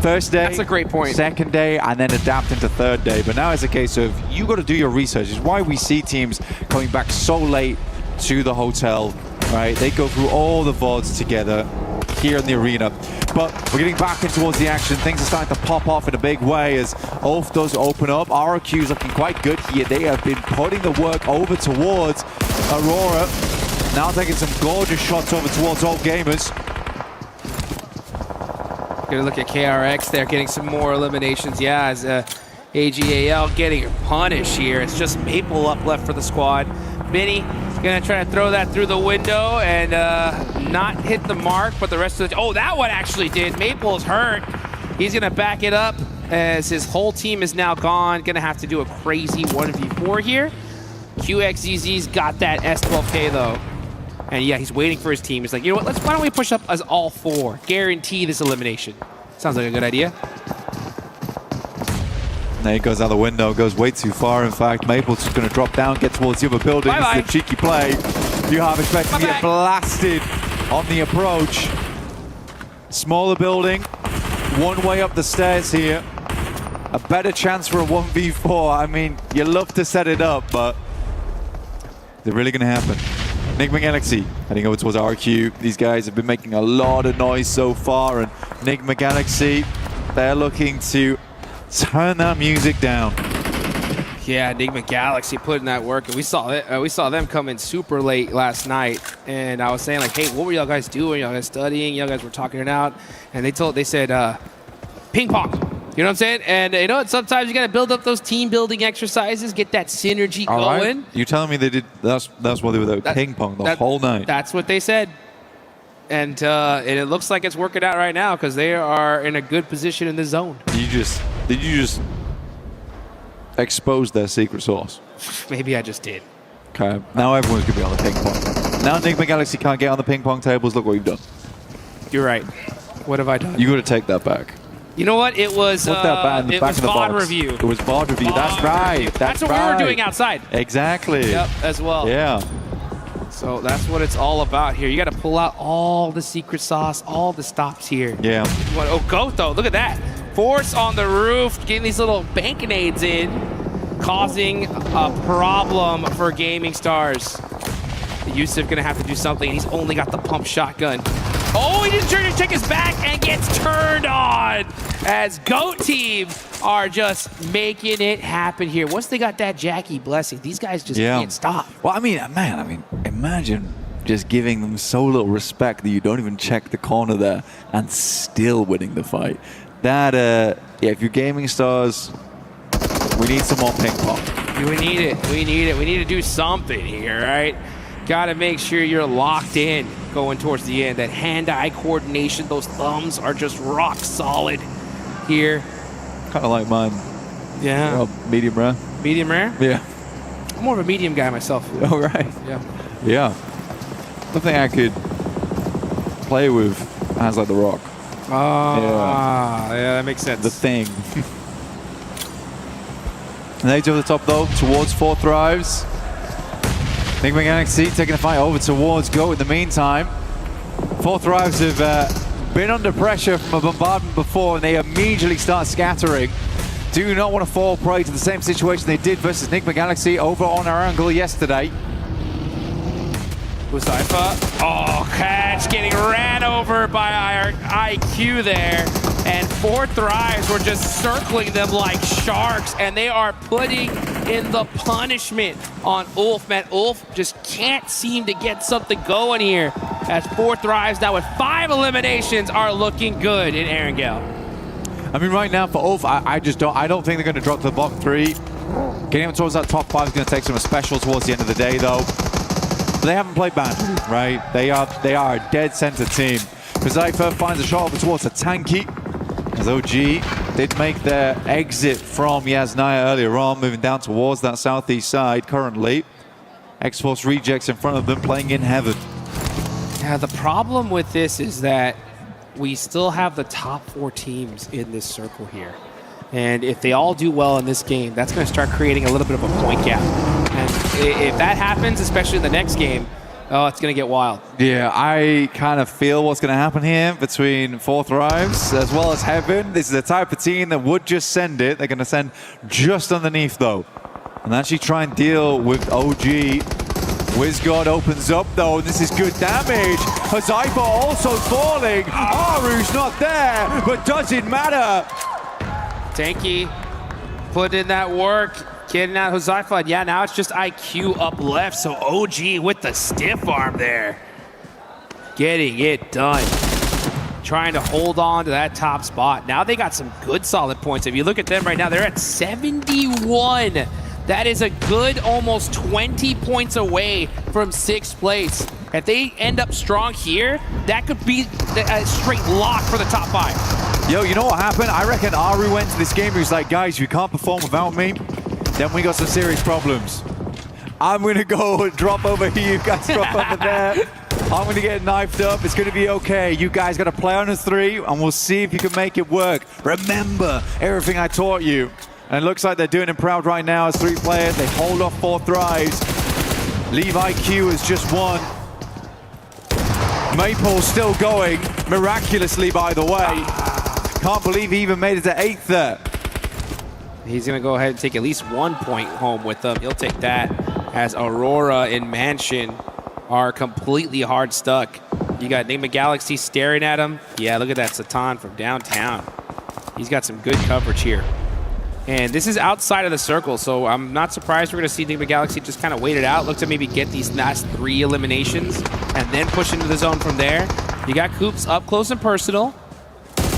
first day, that's a great point, second day, and then adapt into third day. But now it's a case of you got to do your research. It's why we see teams coming back so late to the hotel, right? They go through all the VODs together here in the arena. But we're getting back in towards the action. Things are starting to pop off in a big way as Ulf does open up. ROQ is looking quite good here. They have been putting the work over towards Aurora. Now taking some gorgeous shots over towards Old Gamers. Gonna look at KRX there, getting some more eliminations. Yeah, as AGAL getting punished here. It's just Maple up left for the squad. Vinny gonna try to throw that through the window and not hit the mark, but the rest of the... Oh, that one actually did. Maple's hurt. He's gonna back it up as his whole team is now gone. Gonna have to do a crazy 1v4 here. QXZZ's got that S12K though. And yeah, he's waiting for his team. He's like, you know what, why don't we push up as all 4? Guarantee this elimination. Sounds like a good idea. There he goes out the window, goes way too far. In fact, Maple's just going to drop down, get towards the other building. Bye-bye. It's a cheeky play. You have expected to get blasted on the approach. Smaller building, one way up the stairs here. A better chance for a 1v4. I mean, you love to set it up, but they're really going to happen. Enigma Galaxy heading over towards RQ. These guys have been making a lot of noise so far, and Enigma Galaxy, they're looking to turn that music down. Yeah, Enigma Galaxy putting that work, and we saw them come in super late last night. And I was saying like, hey, what were y'all guys doing? Y'all guys studying? Y'all guys were talking it out, and they said ping pong. You know what I'm saying? And sometimes you got to build up those team building exercises, get that synergy going. Right. You're telling me they did? That's what they were doing. Ping pong the whole night. That's what they said. And it looks like it's working out right now because they are in a good position in the zone. Did you just expose their secret sauce? Maybe I just did. Okay. Now everyone's going to be on the ping pong. Now Enigma Galaxy can't get on the ping pong tables. Look what you've done. You're right. What have I done? You got to take that back. You know what? It was VOD review. It was VOD review. That's right. That's what we were doing outside. Exactly. Yep, as well. Yeah. So that's what it's all about here. You got to pull out all the secret sauce, all the stops here. Yeah. Oh, Goatho, look at that. Force on the roof, getting these little bankinades in, causing a problem for Gaming Stars. Yusuf gonna have to do something. He's only got the pump shotgun. Oh, he didn't turn to check his back and gets turned on as GOAT team are just making it happen here. Once they got that Jackie blessing, these guys just can't stop. Well, I mean, imagine just giving them so little respect that you don't even check the corner there and still winning the fight. That, if you're Gaming Stars, we need some more ping pong. We need it. We need to do something here, right? Got to make sure you're locked in going towards the end. That hand-eye coordination, those thumbs are just rock solid here. Kind of like mine. Yeah. Well, medium rare. Medium rare? Yeah. I'm more of a medium guy myself. Oh, right. Yeah. Yeah. Something I could play with hands like the rock. Yeah, that makes sense. The thing. And they do the top though, towards 4 Thrives. Enigma Galaxy taking a fight over towards Go in the meantime. 4 Thrives have been under pressure from a bombardment before, and they immediately start scattering. Do not want to fall prey to the same situation they did versus Enigma Galaxy over on our angle yesterday. Huzaifa. Oh, catch getting ran over by our IQ there. And 4 Thrives were just circling them like sharks, and they are putting in the punishment on Ulf. Man, Ulf just can't seem to get something going here, as 4 Thrives now with 5 eliminations are looking good in Erangel. I mean, right now for Ulf, I don't think they're going to drop to the bottom 3. Getting them towards that top 5 is going to take some special towards the end of the day, though. But they haven't played bad, right? They are a dead center team. Huzaifa finds a shot over towards the tanky, as OG did make their exit from Yasnaya earlier on, moving down towards that southeast side currently. X-Force rejects in front of them, playing in heaven. Yeah, the problem with this is that we still have the top 4 teams in this circle here. And if they all do well in this game, that's going to start creating a little bit of a point gap. And if that happens, especially in the next game, oh, it's going to get wild. Yeah, I kind of feel what's going to happen here between 4 Thrives as well as Heaven. This is the type of team that would just send it. They're going to send just underneath, though, and actually try and deal with OG. WizGod opens up, though, and this is good damage. Huzaifa also falling. Aru's not there, but does it matter? Tanky put in that work. Getting out Huzaifa, and yeah, now it's just IQ up left, so OG with the stiff arm there. Getting it done. Trying to hold on to that top spot. Now they got some good solid points. If you look at them right now, they're at 71. That is a good almost 20 points away from 6th place. If they end up strong here, that could be a straight lock for the top 5. Yo, you know what happened? I reckon Aru went to this game, he was like, guys, you can't perform without me. Then we got some serious problems. I'm going to go drop over here, you guys drop over there. I'm going to get knifed up. It's going to be okay. You guys got to play on a 3, and we'll see if you can make it work. Remember everything I taught you. And it looks like they're doing it proud right now as 3 players. They hold off 4 Thrives. Leave IQ as just 1. Maypole's still going, miraculously, by the way. Can't believe he even made it to 8th there. He's going to go ahead and take at least 1 point home with them. He'll take that, as Aurora and Mansion are completely hard stuck. You got Enigma Galaxy staring at him. Yeah, look at that Satan from downtown. He's got some good coverage here. And this is outside of the circle, so I'm not surprised we're going to see Enigma Galaxy just kind of wait it out, look to maybe get these last 3 eliminations, and then push into the zone from there. You got Coops up close and personal.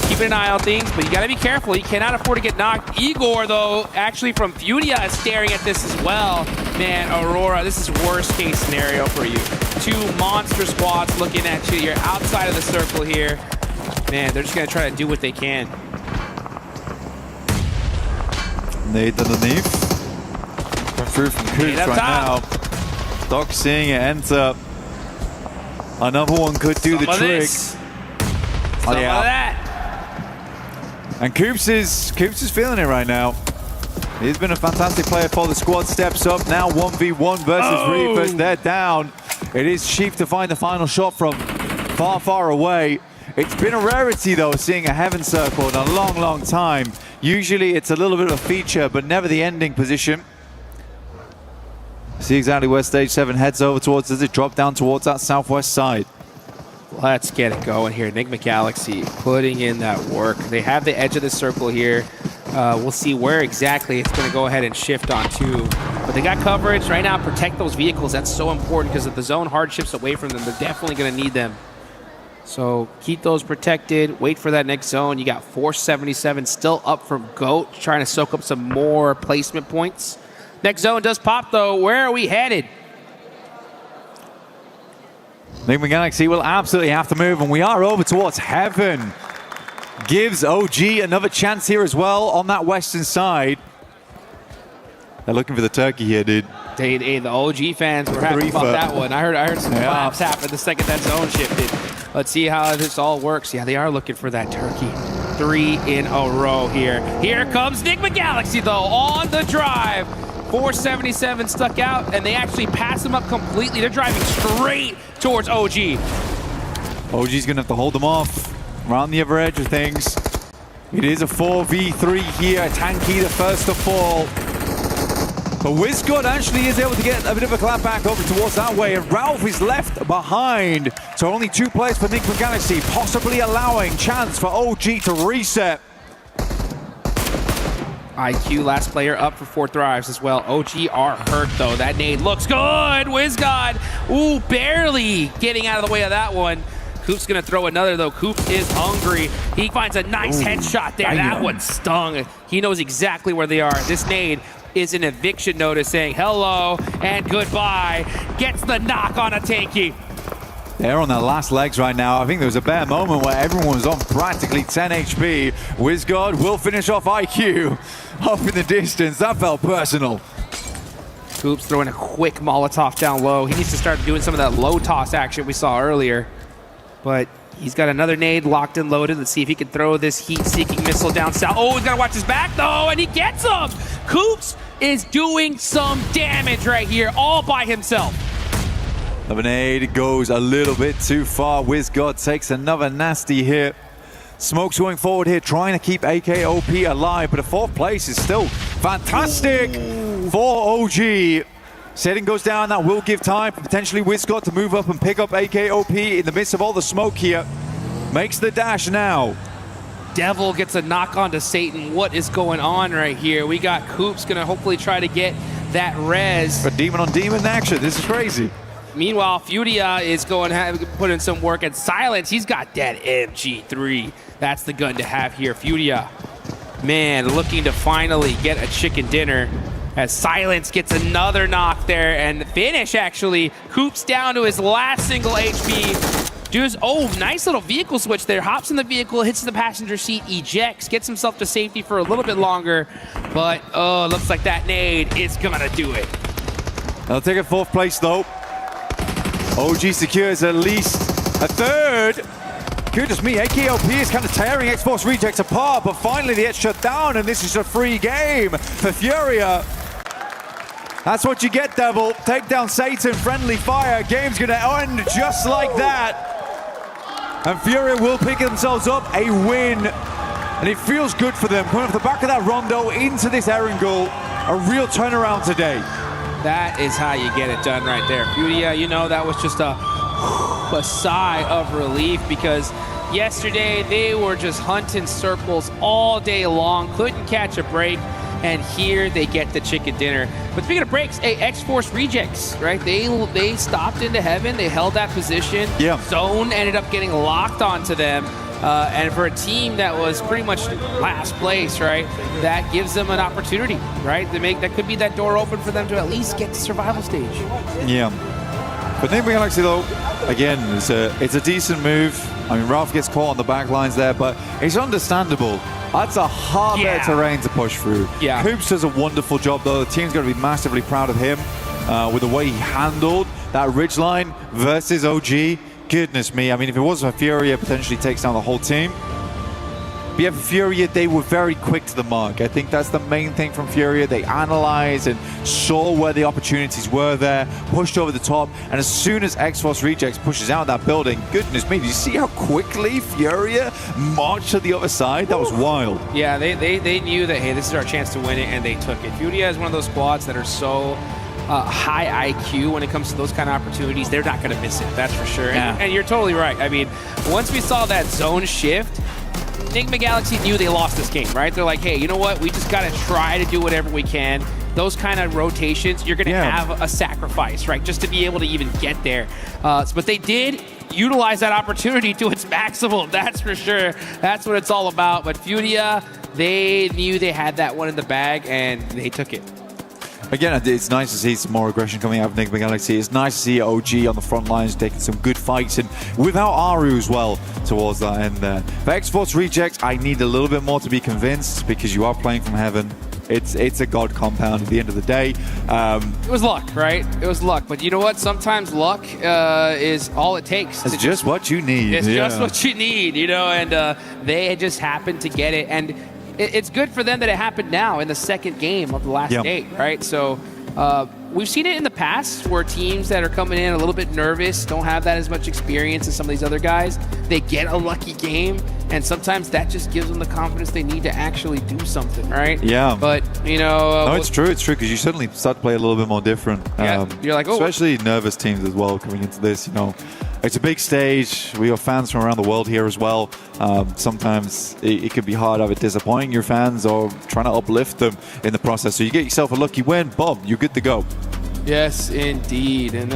Keeping an eye on things, but you got to be careful. You cannot afford to get knocked. Igor, though, actually from Furia is staring at this as well. Man, Aurora, this is worst case scenario for you. 2 monster squads looking at you. You're outside of the circle here. Man, they're just going to try to do what they can. Nade underneath. Through from Coops right now. Doc seeing it enter. Another one could do the trick. Some of that. And Coops is feeling it right now. He's been a fantastic player for the squad. Steps up now, 1v1 versus Reapers. They're down. It is Chief to find the final shot from far, far away. It's been a rarity, though, seeing a Heaven Circle in a long, long time. Usually it's a little bit of a feature, but never the ending position. See exactly where Stage 7 heads over towards. Does it drop down towards that southwest side? Let's get it going here. Enigma Galaxy putting in that work. They have the edge of the circle here. We'll see where exactly it's going to go ahead and shift onto. But they got coverage right now. Protect those vehicles. That's so important because if the zone hard shifts away from them, they're definitely going to need them. So keep those protected. Wait for that next zone. You got 477 still up from GOAT, trying to soak up some more placement points. Next zone does pop, though. Where are we headed? Enigma Galaxy will absolutely have to move, and we are over towards Heaven. Gives OG another chance here as well on that western side. They're looking for the turkey here, dude. Hey, the OG fans were happy about that one. I heard some claps happen the second that zone shifted. Let's see how this all works. Yeah, they are looking for that turkey. 3 in a row here. Here comes Nigma Galaxy, though, on the drive. 477 stuck out, and they actually pass him up completely. They're driving straight towards OG. OG's going to have to hold them off around the other edge of things. It is a 4v3 here. Tanky the first to fall. But WizGod actually is able to get a bit of a clap back over towards that way, and Ralph is left behind. So only 2 players for Nigma Galaxy, possibly allowing chance for OG to reset. IQ, last player up for 4 drives as well. OG are hurt, though. That nade looks good. WizGod, ooh, barely getting out of the way of that one. Coop's going to throw another, though. Coop is hungry. He finds a nice headshot there. That one stung. He knows exactly where they are. This nade is an eviction notice saying hello and goodbye. Gets the knock on a Tanky. They're on their last legs right now. I think there was a bare moment where everyone was on practically 10 HP. WizGod will finish off IQ up in the distance. That felt personal. Coop's throwing a quick Molotov down low. He needs to start doing some of that low toss action we saw earlier. But he's got another nade locked and loaded. Let's see if he can throw this heat-seeking missile down south. Oh, he's got to watch his back, though, and he gets him! Coops is doing some damage right here, all by himself. The nade goes a little bit too far. WizGod takes another nasty hit. Smoke's going forward here, trying to keep AKOP alive, but a 4th place is still fantastic for OG. Setting goes down, that will give time for potentially WizGod to move up and pick up AKOP in the midst of all the smoke here. Makes the dash now. Devil gets a knock onto Satan. What is going on right here? We got Coops gonna hopefully try to get that res. But demon on demon action, this is crazy. Meanwhile, Furia is going to put in some work, and Silence, he's got that MG3. That's the gun to have here. Furia, man, looking to finally get a chicken dinner. As Silence gets another knock there, and finish actually. Coops down to his last single HP. Does, oh, nice little vehicle switch there. Hops in the vehicle, hits the passenger seat, ejects, gets himself to safety for a little bit longer. But, oh, looks like that nade is gonna do it. They'll take a 4th place though. OG secures at least a 3rd. Goodness me, AKOP is kind of tearing X-Force Rejects apart, but finally they get shut down, and this is a free game for Furia. That's what you get, Devil. Take down Satan, friendly fire. Game's gonna end just like that. And Furia will pick themselves up a win. And it feels good for them. Coming off the back of that Rondo into this Erangel. A real turnaround today. That is how you get it done right there. Furia, you know, that was just a sigh of relief, because yesterday they were just hunting circles all day long, couldn't catch a break, and here they get the chicken dinner. But speaking of breaks, X-Force Rejects, right? They stopped into heaven, they held that position. Yeah. Zone ended up getting locked onto them. And for a team that was pretty much last place, right, that gives them an opportunity, right? That could be that door open for them to at least get to survival stage. Yeah. But Nigma Galaxy, though, again, it's a decent move. I mean, Ralph gets caught on the back lines there, but it's understandable. That's a hard bit of terrain to push through. Yeah. Coops does a wonderful job, though. The team's going to be massively proud of him with the way he handled that ridgeline versus OG. Goodness me. I mean, if it wasn't for Furia, potentially takes down the whole team. But yeah, for Furia, they were very quick to the mark. I think that's the main thing from Furia. They analyzed and saw where the opportunities were there, pushed over the top, and as soon as X-Force Rejects pushes out that building, goodness me, did you see how quickly Furia marched to the other side? That was wild. Yeah, they knew that, hey, this is our chance to win it, and they took it. Furia is one of those squads that are so high IQ when it comes to those kind of opportunities. They're not going to miss it, that's for sure. Yeah. And you're totally right. I mean, once we saw that zone shift, Nigma Galaxy knew they lost this game, right? They're like, hey, you know what? We just got to try to do whatever we can. Those kind of rotations, you're going to have a sacrifice, right? Just to be able to even get there. But they did utilize that opportunity to its maximum, that's for sure. That's what it's all about. But Furia, they knew they had that one in the bag, and they took it. Again, it's nice to see some more aggression coming out of Nigma Galaxy. It's nice to see OG on the front lines taking some good fights, and without Aru as well towards that end there. For X-Force Rejects, I need a little bit more to be convinced, because you are playing from heaven. it's a god compound at the end of the day. It was luck, right? It was luck. But you know what? Sometimes luck is all it takes. It's just what you need. It's just what you need, and they just happened to get it. And it's good for them that it happened now in the second game of the last day, right? So we've seen it in the past where teams that are coming in a little bit nervous, don't have that as much experience as some of these other guys, they get a lucky game, and sometimes that just gives them the confidence they need to actually do something, right? Yeah. But, no, it's true, because you suddenly start to play a little bit more different. Yeah, you're like, oh. Especially nervous teams as well coming into this, It's a big stage. We have fans from around the world here as well. Sometimes it can be hard either disappointing your fans or trying to uplift them in the process. So you get yourself a lucky win, boom, you're good to go. Yes, indeed. And,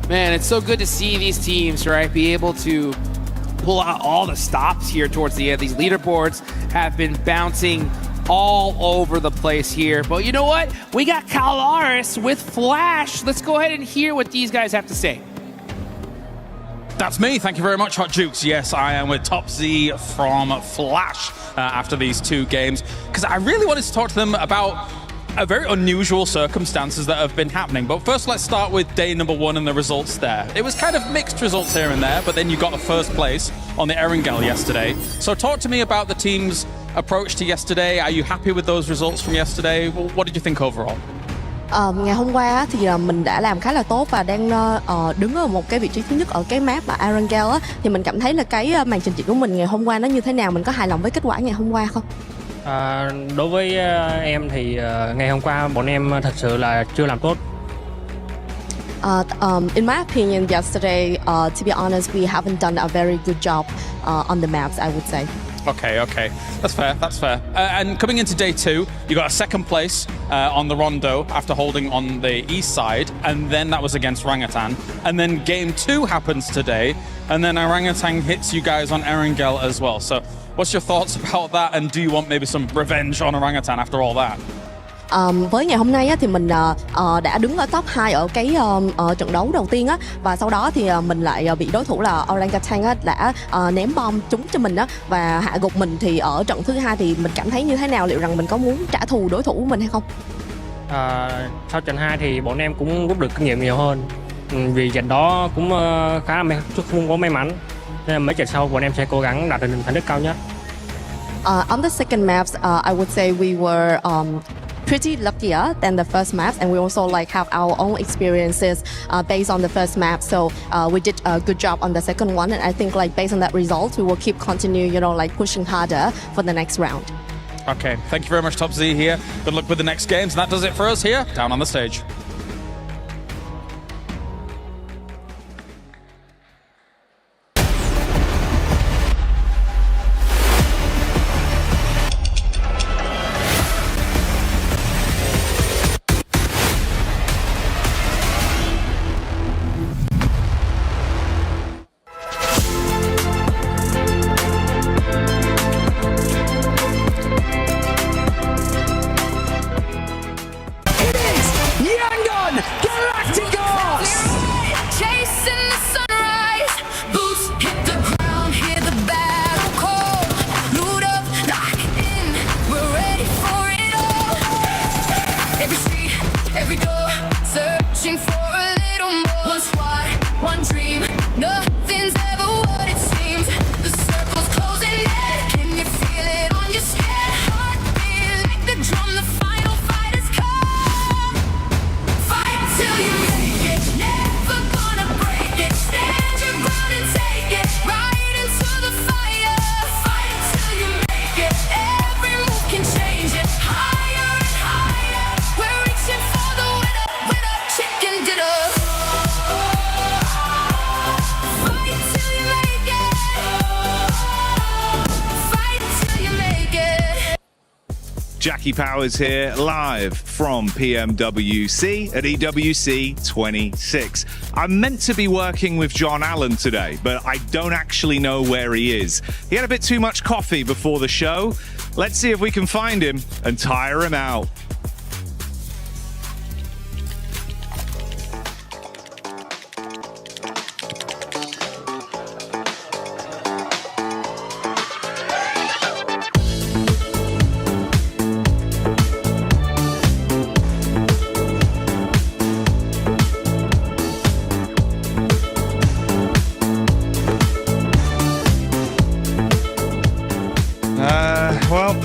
man, it's so good to see these teams, right, be able to pull out all the stops here towards the end. These leaderboards have been bouncing all over the place here. But you know what? We got Calaris with Flash. Let's go ahead and hear what these guys have to say. That's me. Thank you very much, Hot Jukes. Yes, I am with Top Z from Flash after these 2 games, because I really wanted to talk to them about very unusual circumstances that have been happening. But first, let's start with day number 1 and the results there. It was kind of mixed results here and there, but then you got a first place on the Erangel yesterday. So talk to me about the team's approach to yesterday. Are you happy with those results from yesterday? What did you think overall? Ngày hôm qua thì mình đã làm khá là tốt và đang đứng ở một cái vị trí thứ nhất ở cái map là Erangel á, thì mình cảm thấy là cái màn trình diễn của mình ngày hôm qua nó như thế nào, mình có hài lòng với kết quả ngày hôm qua không? Đối với em thì ngày hôm qua bọn em thật sự là chưa làm tốt. In my opinion, yesterday, to be honest, we haven't done a very good job on the maps, I would say. Okay. That's fair. And coming into day 2, you got a second place on the Rondo after holding on the east side, and then that was against Orangutan. And then game 2 happens today, and then Orangutan hits you guys on Erangel as well. So what's your thoughts about that, and do you want maybe some revenge on Orangutan after all that? Với ngày hôm nay á, thì mình đã đứng ở top 2 ở cái trận đấu đầu tiên á, và sau đó thì mình lại bị đối thủ là Orangutan á, đã ném bom trúng cho mình á, và hạ gục mình. Thì ở trận thứ 2 thì mình cảm thấy như thế nào, liệu rằng mình có muốn trả thù đối thủ của mình hay không? Sau trận 2 thì bọn em cũng rút được kinh nghiệm nhiều hơn, vì trận đó cũng khá là không có may mắn, nên mấy trận sau bọn em sẽ cố gắng đạt được thành tích cao nhất. On the second maps, I would say we were pretty luckier than the first maps, and we also have our own experiences based on the first map. So we did a good job on the second one, and I think based on that result, we will keep continue, pushing harder for the next round. Okay, thank you very much, Top Z here. Good luck with the next games. And that does it for us here, down on the stage. Jackie Powers here, live from PMWC at EWC 26. I'm meant to be working with John Allen today, but I don't actually know where he is. He had a bit too much coffee before the show. Let's see if we can find him and tire him out.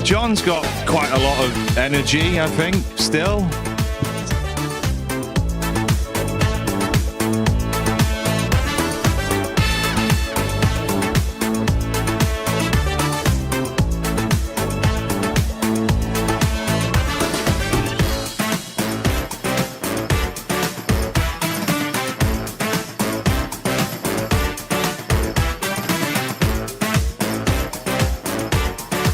John's got quite a lot of energy, I think, still.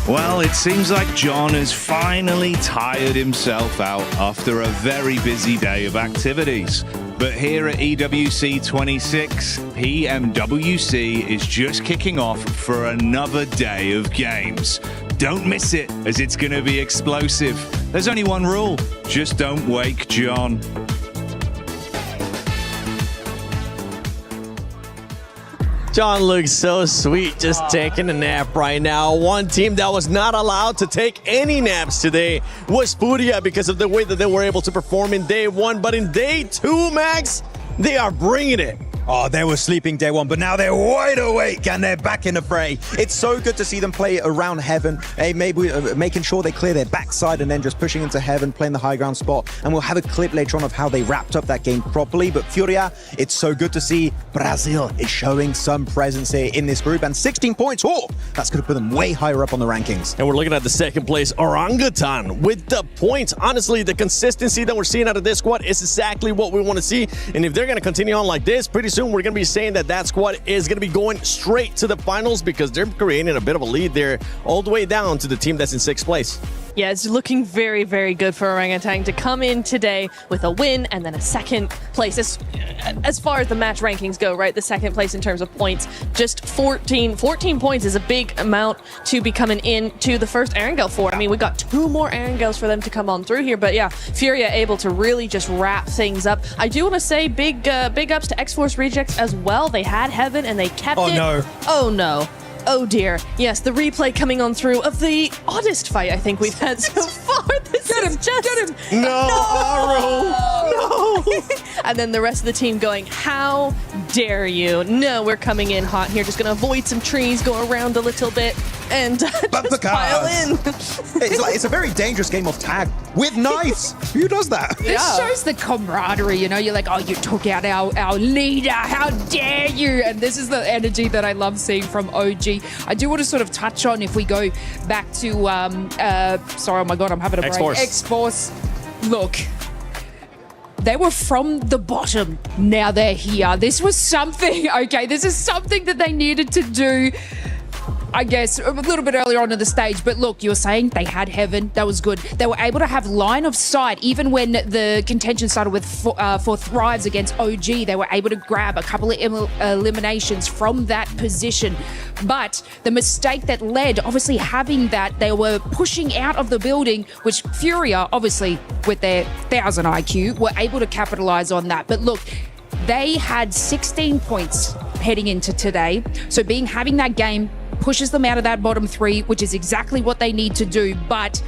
Well, it seems like John has finally tired himself out after a very busy day of activities. But here at EWC 26, PMWC is just kicking off for another day of games. Don't miss it, as it's going to be explosive. There's only one rule: just don't wake John. John looks so sweet just taking a nap right now. One team that was not allowed to take any naps today was Furia because of the way that they were able to perform in day one. But in day two, Max, they are bringing it. Oh, they were sleeping day one, but now they're wide awake and they're back in the fray. It's so good to see them play around heaven, maybe making sure they clear their backside and then just pushing into heaven, playing the high ground spot. And we'll have a clip later on of how they wrapped up that game properly. But Furia, it's so good to see Brazil is showing some presence here in this group. And 16 points, oh, that's going to put them way higher up on the rankings. And we're looking at the second place Orangutan with the points. Honestly, the consistency that we're seeing out of this squad is exactly what we want to see. And if they're going to continue on like this, pretty soon we're going to be saying that squad is going to be going straight to the finals because they're creating a bit of a lead there all the way down to the team that's in 6th place. Yeah, it's looking very, very good for Orangutan to come in today with a win and then a second place. As far as the match rankings go, right? The second place in terms of points, just 14 points is a big amount to be coming in to the first Erangel for. I mean, we got 2 more Erangels for them to come on through here. But yeah, Furia able to really just wrap things up. I do want to say big ups to X-Force Rejects as well. They had Heaven and they kept it. Oh, no. Oh, no. Oh dear. Yes, the replay coming on through of the oddest fight I think we've had so far. Get him! No! And then the rest of the team going, how dare you? No, we're coming in hot here. Just going to avoid some trees, go around a little bit, and just pile in. It's a very dangerous game of tag with knives. Who does that? This shows the camaraderie, you know? You're like, oh, you took out our leader. How dare you? And this is the energy that I love seeing from OG. I do want to sort of touch on, if we go back to, sorry, oh my God, I'm having a break. X-Force. Look, they were from the bottom. Now they're here. This was something, okay, this is something that they needed to do, I guess, a little bit earlier on in the stage. But look, you were saying they had Heaven. That was good. They were able to have line of sight. Even when the contention started with for Thrives against OG, they were able to grab a couple of eliminations from that position. But the mistake that led, obviously having that, they were pushing out of the building, which Furia, obviously with their 1000 IQ, were able to capitalize on that. But look, they had 16 points heading into today. So having that game pushes them out of that bottom 3, which is exactly what they need to do. But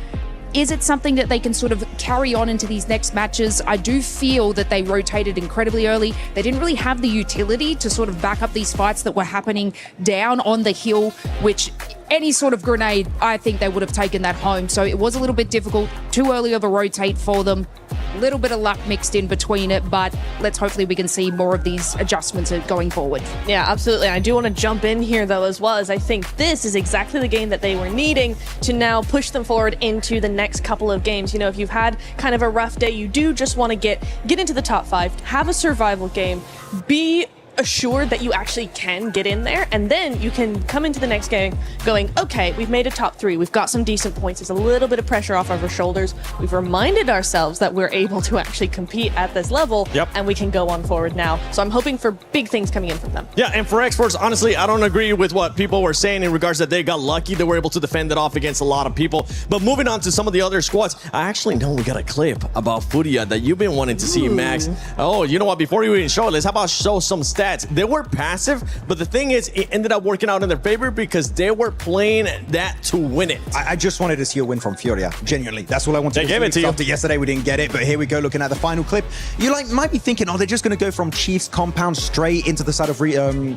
is it something that they can sort of carry on into these next matches? I do feel that they rotated incredibly early. They didn't really have the utility to sort of back up these fights that were happening down on the hill, which any sort of grenade, I think they would have taken that home. So it was a little bit difficult, too early of a rotate for them. A little bit of luck mixed in between it, but hopefully we can see more of these adjustments going forward. Yeah, absolutely. I do want to jump in here though as well, as I think this is exactly the game that they were needing to now push them forward into the next couple of games. You know, if you've had kind of a rough day, you do just want to get into the top 5, have a survival game, be assured that you actually can get in there, and then you can come into the next game going, okay, we've made a top 3, we've got some decent points, there's a little bit of pressure off of our shoulders, we've reminded ourselves that we're able to actually compete at this level, and we can go on forward now. So I'm hoping for big things coming in from them. Yeah, and for X-Force, honestly, I don't agree with what people were saying in regards that they got lucky, they were able to defend it off against a lot of people. But moving on to some of the other squads, I actually know we got a clip about Furia that you've been wanting to see, Max. Oh, you know what, before you even show it, how about show some stats? They were passive, but the thing is, it ended up working out in their favor because they were playing that to win it. I just wanted to see a win from Furia, genuinely. That's all I wanted to see. They gave it to you. After yesterday, we didn't get it, but here we go, looking at the final clip. You might be thinking, oh, they're just going to go from Chiefs compound straight into the side of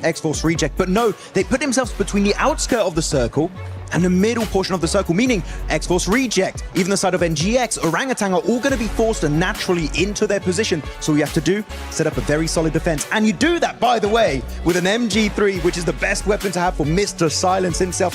X-Force Reject, but no, they put themselves between the outskirt of the circle and the middle portion of the circle, meaning X-Force Reject, even the side of NGX, Orangutan are all going to be forced naturally into their position. So all you have to do, set up a very solid defense. And you do that, by the way, with an MG3, which is the best weapon to have for Mr. Silence himself,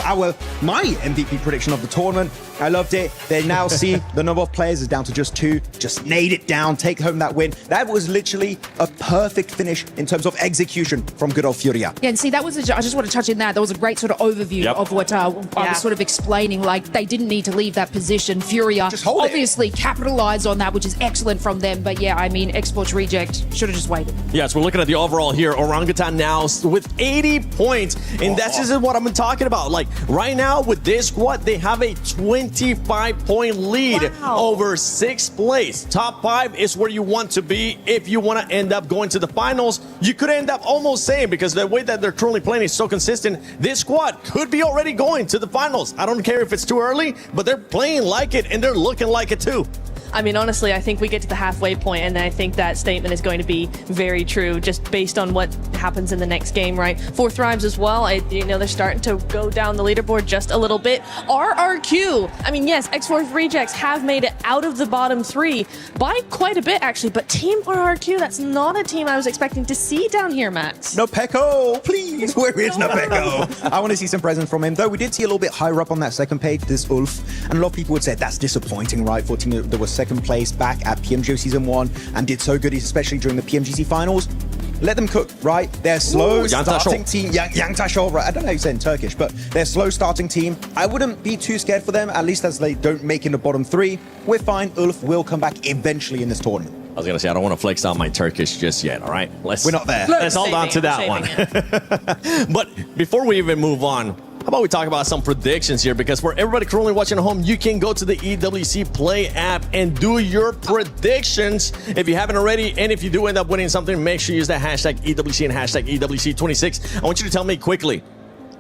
my MVP prediction of the tournament. I loved it. They now see the number of players is down to just 2. Just nail it down, take home that win. That was literally a perfect finish in terms of execution from good old Furia. Yeah, and see, that was I just want to touch in that. That was a great sort of overview of what I was sort of explaining. Like, they didn't need to leave that position. Furia obviously capitalized on that, which is excellent from them. But yeah, I mean, X-Force Reject should have just waited. Yes, we're looking at the overall here. Orangutan now with 80 points. And that's just what I've been talking about. Like, right now with this squad, they have a 25-point lead over 6th place. Top 5 is where you want to be if you want to end up going to the finals. You could end up almost saying, because the way that they're currently playing is so consistent, this squad could be already going to the finals. I don't care if it's too early, but they're playing like it and they're looking like it too. I mean, honestly, I think we get to the halfway point, and I think that statement is going to be very true, just based on what happens in the next game, right? 4th Rhymes as well. They're starting to go down the leaderboard just a little bit. RRQ. I mean, yes, X-Force Rejects have made it out of the bottom 3 by quite a bit, actually. But Team RRQ, that's not a team I was expecting to see down here, Max. Nopeko, please. Where is Nopeko? I want to see some presence from him. Though we did see a little bit higher up on that second page, this Ulf. And a lot of people would say that's disappointing, right? For a team that was second place back at PMGO Season 1 and did so good, especially during the PMGC finals. Let them cook, right? They're slow starting team. Yangtaşol, right? I don't know how you say it in Turkish, but they're slow starting team. I wouldn't be too scared for them, at least as they don't make in the bottom 3. We're fine. Ulf will come back eventually in this tournament. I was going to say, I don't want to flex out my Turkish just yet, all right? We're not there. Let's hold on to that one. But before we even move on, how about we talk about some predictions here? Because for everybody currently watching at home, you can go to the EWC Play app and do your predictions if you haven't already. And if you do end up winning something, make sure you use that hashtag EWC and hashtag EWC26. I want you to tell me quickly,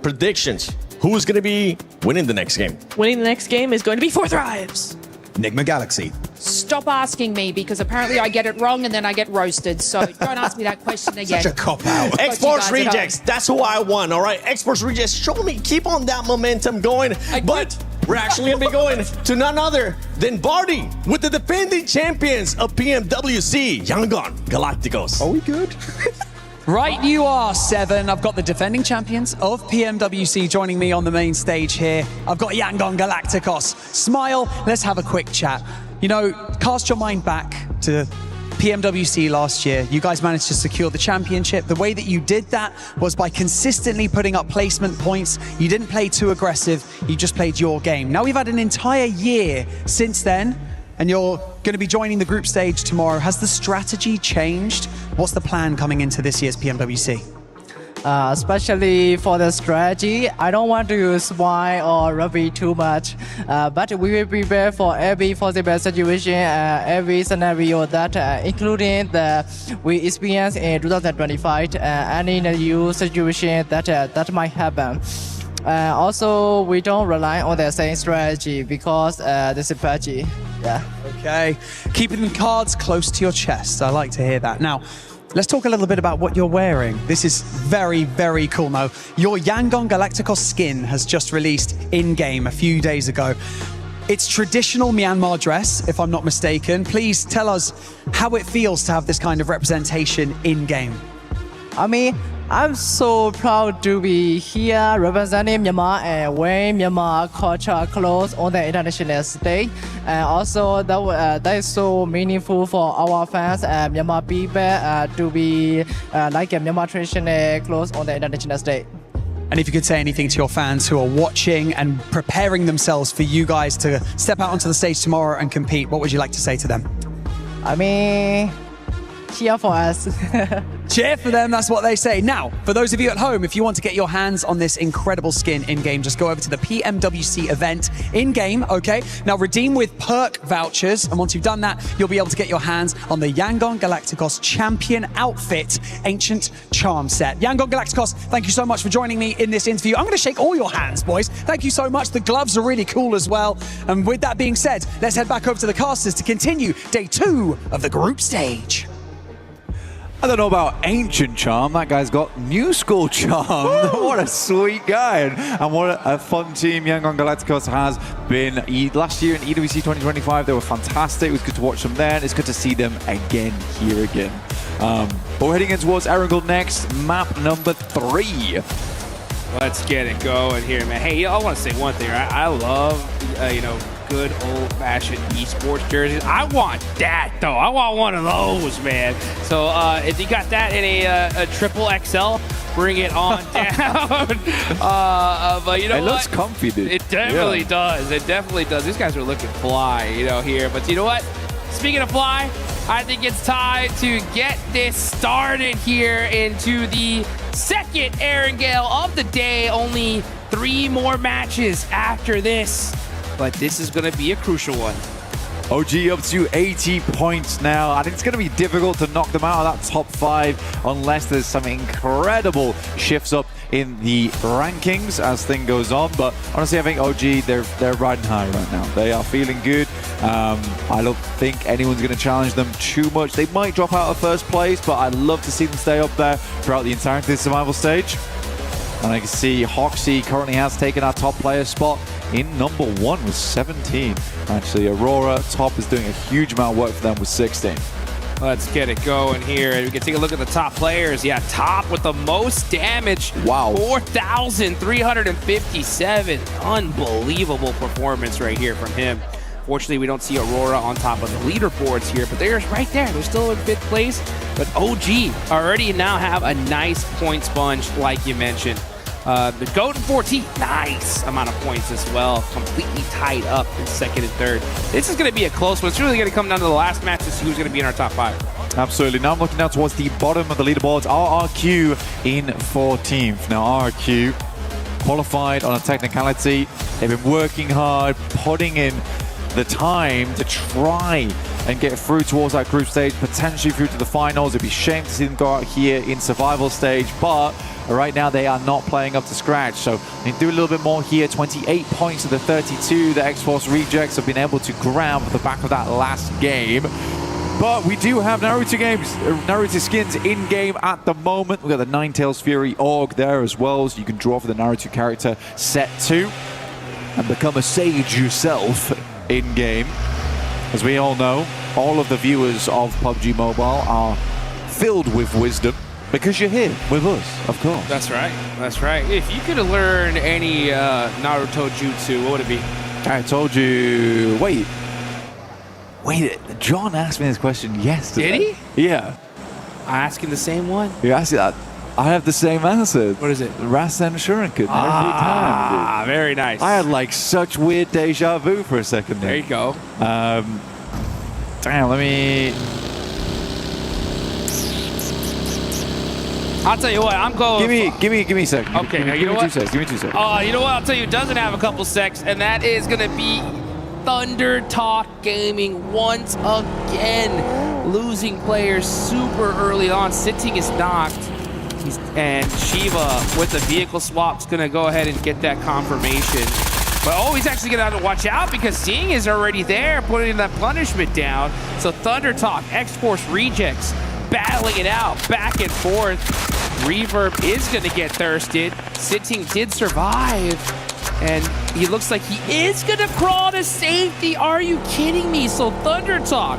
predictions. Who's going to be winning the next game? Winning the next game is going to be 4th Rhymes. Enigma Galaxy. Stop asking me, because apparently I get it wrong and then I get roasted. So don't ask me that question again. Such a cop-out. X-Force Rejects, that's who I won, all right? X-Force Rejects, show me, keep on that momentum going. But we're actually going to be going to none other than Barty with the defending champions of PMWC, Yangon Galacticos. Are we good? Right you are, Seven. I've got the defending champions of PMWC joining me on the main stage here. I've got Yangon Galacticos. Smile, let's have a quick chat. You know, cast your mind back to PMWC last year. You guys managed to secure the championship. The way that you did that was by consistently putting up placement points. You didn't play too aggressive. You just played your game. Now we've had an entire year since then, and you're going to be joining the group stage tomorrow. Has the strategy changed? What's the plan coming into this year's PMWC? Especially for the strategy, I don't want to use wine or rugby too much, but we will prepare for every possible situation, every scenario that, including the we experience in 2025, any new situation that might happen. Also, we don't rely on the same strategy because this is patchy. Yeah. Okay. Keeping the cards close to your chest. I like to hear that. Now, let's talk a little bit about what you're wearing. This is very, very cool. Now, your Yangon Galacticos skin has just released in-game a few days ago. It's traditional Myanmar dress, if I'm not mistaken. Please tell us how it feels to have this kind of representation in-game. I mean, I'm so proud to be here representing Myanmar and wearing Myanmar culture clothes on the international stage. And also that is so meaningful for our fans and Myanmar people to be like a Myanmar traditional clothes on the international stage. And if you could say anything to your fans who are watching and preparing themselves for you guys to step out onto the stage tomorrow and compete, what would you like to say to them? I mean, cheer for us. Cheer for them, that's what they say. Now, for those of you at home, if you want to get your hands on this incredible skin in-game, just go over to the PMWC event in-game, okay? Now, redeem with perk vouchers, and once you've done that, you'll be able to get your hands on the Yangon Galacticos Champion Outfit Ancient Charm Set. Yangon Galacticos, thank you so much for joining me in this interview. I'm going to shake all your hands, boys. Thank you so much. The gloves are really cool as well. And with that being said, let's head back over to the casters to continue day 2 of the group stage. I don't know about ancient charm. That guy's got new school charm. What a sweet guy. And what a fun team Yangon Galacticos has been. Last year in EWC 2025, they were fantastic. It was good to watch them then. It's good to see them again here again. But we're heading in towards Erangel next. Map number 3. Let's get it going here, man. Hey, I want to say one thing, right? I love, good old-fashioned esports jerseys. I want that, though. I want one of those, man. So if you got that in a triple XL, bring it on down. But you know it what? looks comfy, dude. It definitely does. It definitely does. These guys are looking fly, here. But you know what? Speaking of fly, I think it's time to get this started here into the second Erangel of the day. Only 3 more matches after this. But this is going to be a crucial one. OG up to 80 points now. I think it's going to be difficult to knock them out of that top 5 unless there's some incredible shifts up in the rankings as thing goes on. But honestly, I think OG, they're riding high right now. They are feeling good. I don't think anyone's going to challenge them too much. They might drop out of first place, but I'd love to see them stay up there throughout the entirety of the survival stage. And I can see Hoxie currently has taken our top player spot in number 1 with 17. Actually, Aurora top is doing a huge amount of work for them with 16. Let's get it going here. We can take a look at the top players. Yeah, top with the most damage. Wow. 4,357. Unbelievable performance right here from him. Fortunately, we don't see Aurora on top of the leaderboards here, but they're right there. They're still in 5th place. But OG already now have a nice point sponge, like you mentioned. The GOAT 14, nice amount of points as well. Completely tied up in 2nd and 3rd. This is going to be a close one. It's really going to come down to the last match to see who's going to be in our top 5. Absolutely. Now I'm looking down towards the bottom of the leaderboards. RRQ in 14th. Now RRQ qualified on a technicality. They've been working hard, putting in the time to try and get through towards that group stage, potentially through to the finals. It'd be a shame to see them go out here in survival stage, but right now they are not playing up to scratch. So they do a little bit more here. 28 points of the 32 the X-Force Rejects have been able to grab at the back of that last game. But we do have Naruto skins in game at the moment. We've got the Ninetales Fury Org there as well, so you can draw for the Naruto character set 2 and become a sage yourself in game. As we all know, all of the viewers of PUBG Mobile are filled with wisdom because you're here with us, of course. That's right. That's right. If you could have learned any Naruto jutsu, what would it be? I told you. Wait, John asked me this question yesterday. Did he? Yeah. I asked him the same one. You asked that. I have the same answer. What is it? Rasen Shuriken every time. Dude. Very nice. I had like such weird deja vu for a second there. There you go. Damn, let me... I'll tell you what, I'm going... Give me a second. Okay, give me 2 seconds. Give me 2 seconds. You know what? I'll tell you, doesn't have a couple secs, and that is going to be Thunder Talk Gaming once again. Losing players super early on. Sitting is knocked. And Shiva with the vehicle swap is going to go ahead and get that confirmation. But he's actually going to have to watch out because Seeing is already there, putting that punishment down. So Thunder Talk, X-Force Rejects, battling it out, back and forth. Reverb is going to get thirsted. Sitting did survive. And he looks like he is going to crawl to safety. Are you kidding me? So Thunder Talk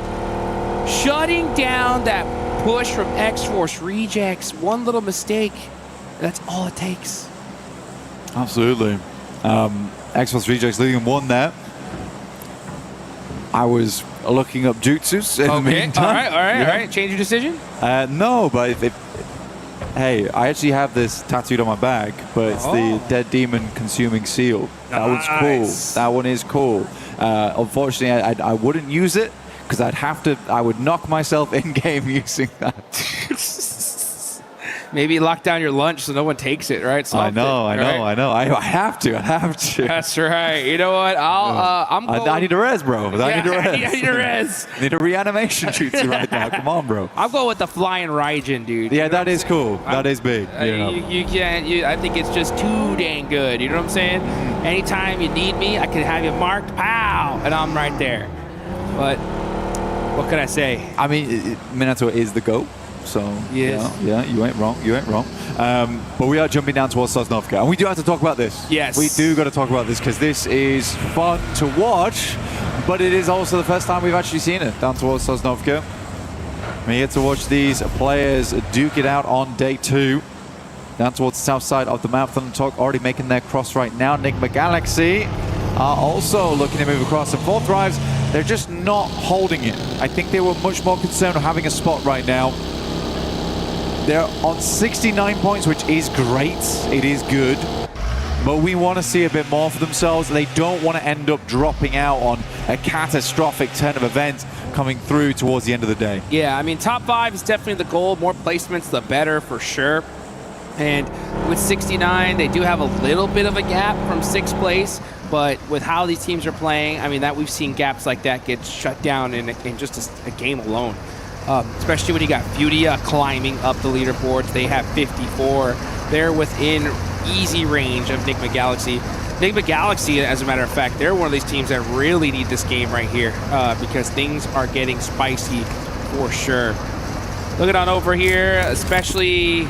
shutting down that push from X-Force Rejects. One little mistake, that's all it takes. Absolutely. X-Force Rejects leading 1 there. I was looking up jutsus in the meantime. All right. Change your decision? No, but hey, I actually have this tattooed on my back, but it's the Dead Demon Consuming Seal. That one's cool. That one is cool. Unfortunately, I wouldn't use it because I would knock myself in game using that. Maybe lock down your lunch so no one takes it, right? I know. I have to. That's right. You know what? I need a res, bro. I need a res. I need a res. I need a reanimation jutsu right now. Come on, bro. I'm going with the Flying Raijin, dude. Yeah, that is cool. That is big. You can't. I think it's just too dang good. You know what I'm saying? Anytime you need me, I can have you marked, pow, and I'm right there. But what can I say? I mean, Minato is the GOAT. So Yes. yeah, you ain't wrong. You ain't wrong. But we are jumping down towards Sosnovka, and we do have to talk about this. Yes. We do got to talk about this because this is fun to watch, but it is also the first time we've actually seen it down towards Sosnovka. We get to watch these players duke it out on day 2. Down towards the south side of the map. Thundertalk already making their cross right now. Enigma Galaxy are also looking to move across. And 4 Thrives, they're just not holding it. I think they were much more concerned with having a spot right now. They're on 69 points, which is great. It is good. But we want to see a bit more for themselves. They don't want to end up dropping out on a catastrophic turn of events coming through towards the end of the day. Yeah, I mean, top 5 is definitely the goal. More placements, the better for sure. And with 69, they do have a little bit of a gap from 6th place, but with how these teams are playing, I mean, that we've seen gaps like that get shut down in just a game alone. Especially when you got Furia climbing up the leaderboards. They have 54. They're within easy range of Enigma Galaxy. Enigma Galaxy, as a matter of fact, they're one of these teams that really need this game right here because things are getting spicy for sure. Looking on over here, especially...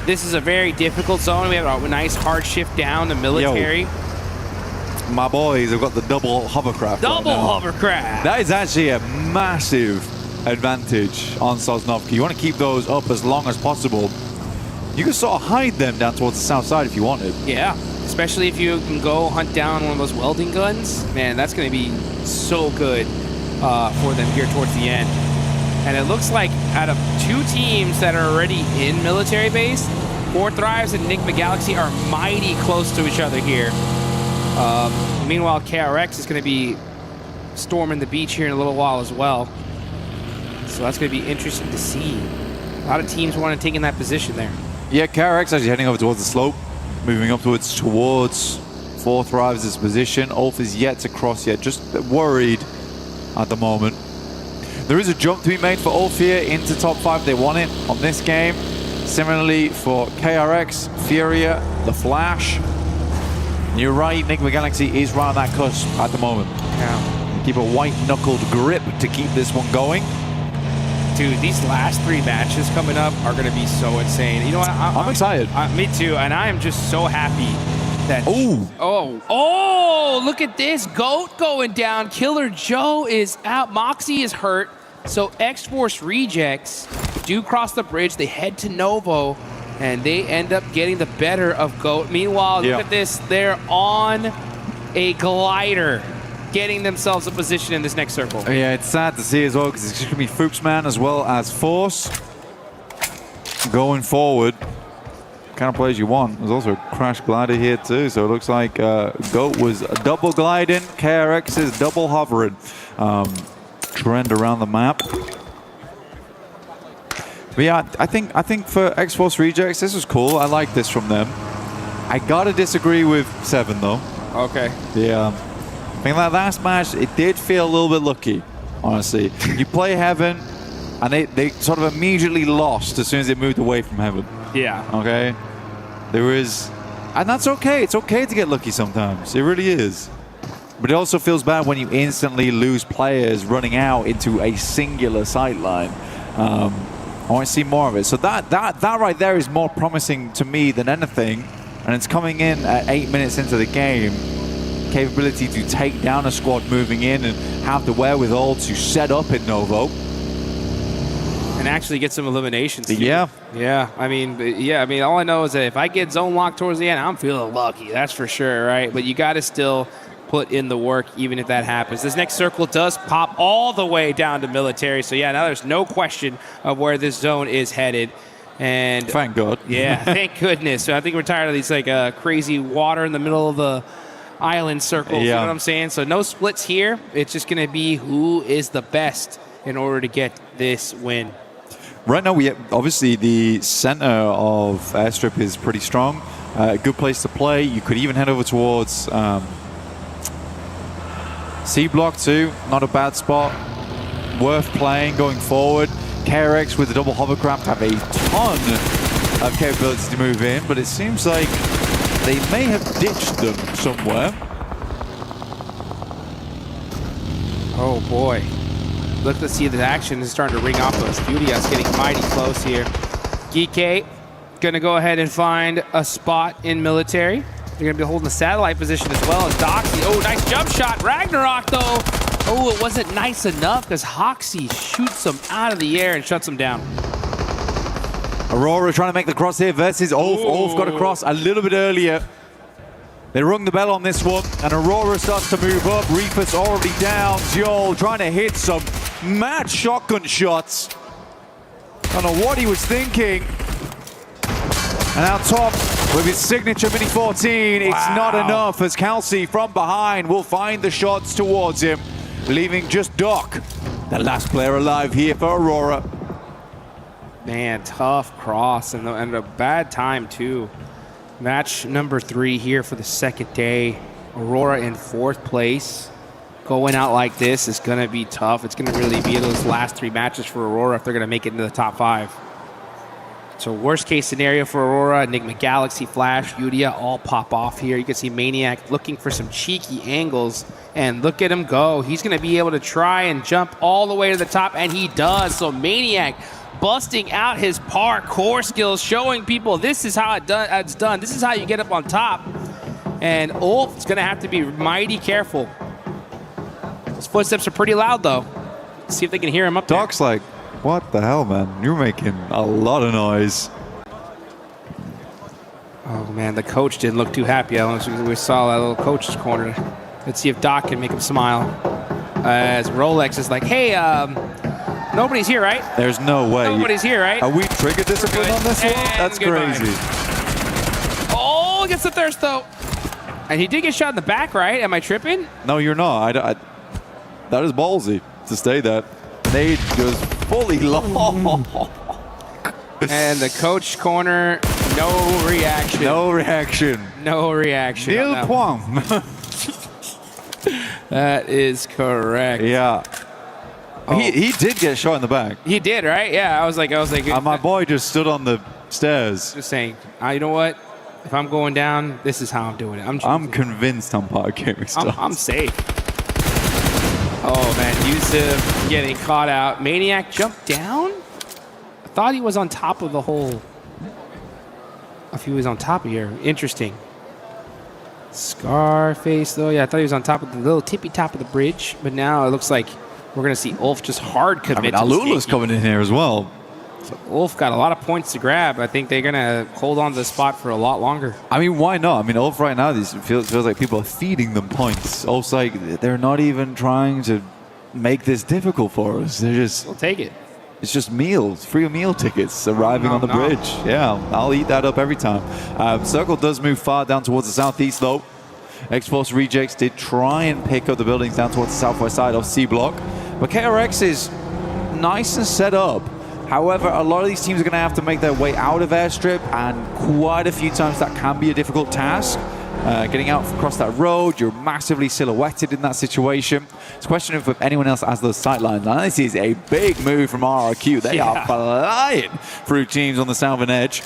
This is a very difficult zone. We have a nice hard shift down the military. Yo, my boys have got the double hovercraft. Double hovercraft. That is actually a massive advantage on Sosnovka. You want to keep those up as long as possible. You can sort of hide them down towards the south side if you wanted. Yeah, especially if you can go hunt down one of those welding guns. Man, that's going to be so good for them here towards the end. And it looks like out of 2 teams that are already in military base, 4 Thrives and Enigma Galaxy are mighty close to each other here. Meanwhile, KRX is going to be storming the beach here in a little while as well. So that's going to be interesting to see. A lot of teams want to take in that position there. Yeah, KRX actually heading over towards the slope, moving upwards towards 4 Thrives' position. Ulf is yet to cross yet, just worried at the moment. There is a jump to be made for Ulf here into top 5. They want it on this game. Similarly for KRX, Furia, The Flash. You're right, Enigma Galaxy is right on that cusp at the moment. Yeah. Keep a white-knuckled grip to keep this one going. Dude, these last 3 matches coming up are going to be so insane. You know what? I'm excited. Me too, and I am just so happy that... Ooh. Oh, look at this. GOAT going down. Killer Joe is out. Moxie is hurt. So X-Force Rejects do cross the bridge. They head to Novo, and they end up getting the better of GOAT. Meanwhile, look at this. They're on a glider, getting themselves a position in this next circle. Yeah, it's sad to see as well, because it's going to be Foopsman as well as Force going forward. Kind of players you want. There's also a crash glider here too, so it looks like GOAT was double gliding, KRX is double hovering. Trend around the map. But yeah, I think for X-Force Rejects, this was cool. I like this from them. I gotta disagree with 7 though. Okay. Yeah. I think that last match, it did feel a little bit lucky, honestly. You play Heaven, and they sort of immediately lost as soon as they moved away from Heaven. Yeah. Okay? There is... And that's okay. It's okay to get lucky sometimes. It really is. But it also feels bad when you instantly lose players running out into a singular sightline. I want to see more of it. So that right there is more promising to me than anything. And it's coming in at 8 minutes into the game. Capability to take down a squad moving in and have the wherewithal to set up in Novo. And actually get some eliminations. Yeah. Yeah. I mean, all I know is that if I get zone locked towards the end, I'm feeling lucky. That's for sure, right? But you got to still put in the work, even if that happens. This next circle does pop all the way down to military. So, yeah, now there's no question of where this zone is headed. And thank God. Yeah, thank goodness. So I think we're tired of these crazy water in the middle of the island circles. Yeah. You know what I'm saying? So no splits here. It's just going to be who is the best in order to get this win. Right now, obviously the center of Airstrip is pretty strong. Good place to play. You could even head over towards C block too. Not a bad spot. Worth playing going forward. KRX with the double hovercraft have a ton of capability to move in, but it seems like they may have ditched them somewhere. Oh boy. look to see the action is starting to ring off those. Judia's getting mighty close here. Geekay gonna go ahead and find a spot in military. They're gonna be holding the satellite position as well as Doxy. Oh, nice jump shot. Ragnarok though. Oh, it wasn't nice enough because Hoxie shoots him out of the air and shuts him down. Aurora trying to make the cross here versus Ulf. Ulf got across a little bit earlier. They rung the bell on this one, and Aurora starts to move up. Reaper's already down. Joel trying to hit some mad shotgun shots. Don't know what he was thinking. And out top with his signature Mini 14, it's not enough as Kelsey from behind will find the shots towards him, leaving just Doc, the last player alive here for Aurora. Man, tough cross and a bad time too. Match number 3 here for the second day. Aurora in 4th place. Going out like this is going to be tough. It's going to really be those last 3 matches for Aurora if they're going to make it into the top 5. So worst case scenario for Aurora, Enigma Galaxy, Flash, Yudia all pop off here. You can see Maniac looking for some cheeky angles, and look at him go. He's going to be able to try and jump all the way to the top, and he does. So Maniac busting out his parkour skills, showing people this is how it's done. This is how you get up on top. And Ulf is going to have to be mighty careful. His footsteps are pretty loud, though. Let's see if they can hear him up there. Doc's like, what the hell, man? You're making a lot of noise. Oh, man, the coach didn't look too happy. We saw that little coach's corner. Let's see if Doc can make him smile. As Rolex is like, hey, nobody's here, right? There's no way. Nobody's here, right? Are we trigger discipline on this one? That's goodbye. crazy. Oh, gets the thirst, though. And he did get shot in the back, right? Am I tripping? No, you're not. That is ballsy to stay that. Nade goes fully long. And the coach corner, no reaction. No reaction. No reaction. Nil Kwang. That is correct. Yeah. Oh. He did get shot in the back. He did, right? Yeah, I was like, my boy just stood on the stairs. Just saying, you know what? If I'm going down, this is how I'm doing it. I'm convinced I'm parkouring stuff. I'm safe. Oh man, Yusuf getting caught out. Maniac jumped down? I thought he was on top of the hole. If he was on top of here, interesting. Scarface though, yeah, I thought he was on top of the little tippy top of the bridge, but now it looks like we're gonna see Ulf just hard commit. Alula's coming in here as well. So Ulf got a lot of points to grab. I think they're gonna hold on to the spot for a lot longer. I mean, why not? I mean, Ulf right now, feels like people are feeding them points. Ulf's like, they're not even trying to make this difficult for us. They're just... We'll take it. It's just meals, free meal tickets arriving on the bridge. Yeah, I'll eat that up every time. Circle does move far down towards the southeast, though. X-Force Rejects did try and pick up the buildings down towards the southwest side of C Block. But KRX is nice and set up. However, a lot of these teams are going to have to make their way out of airstrip, and quite a few times that can be a difficult task. Getting out across that road, you're massively silhouetted in that situation. It's a question of if anyone else has those sightlines. Now, this is a big move from RRQ. They are flying through teams on the southern edge.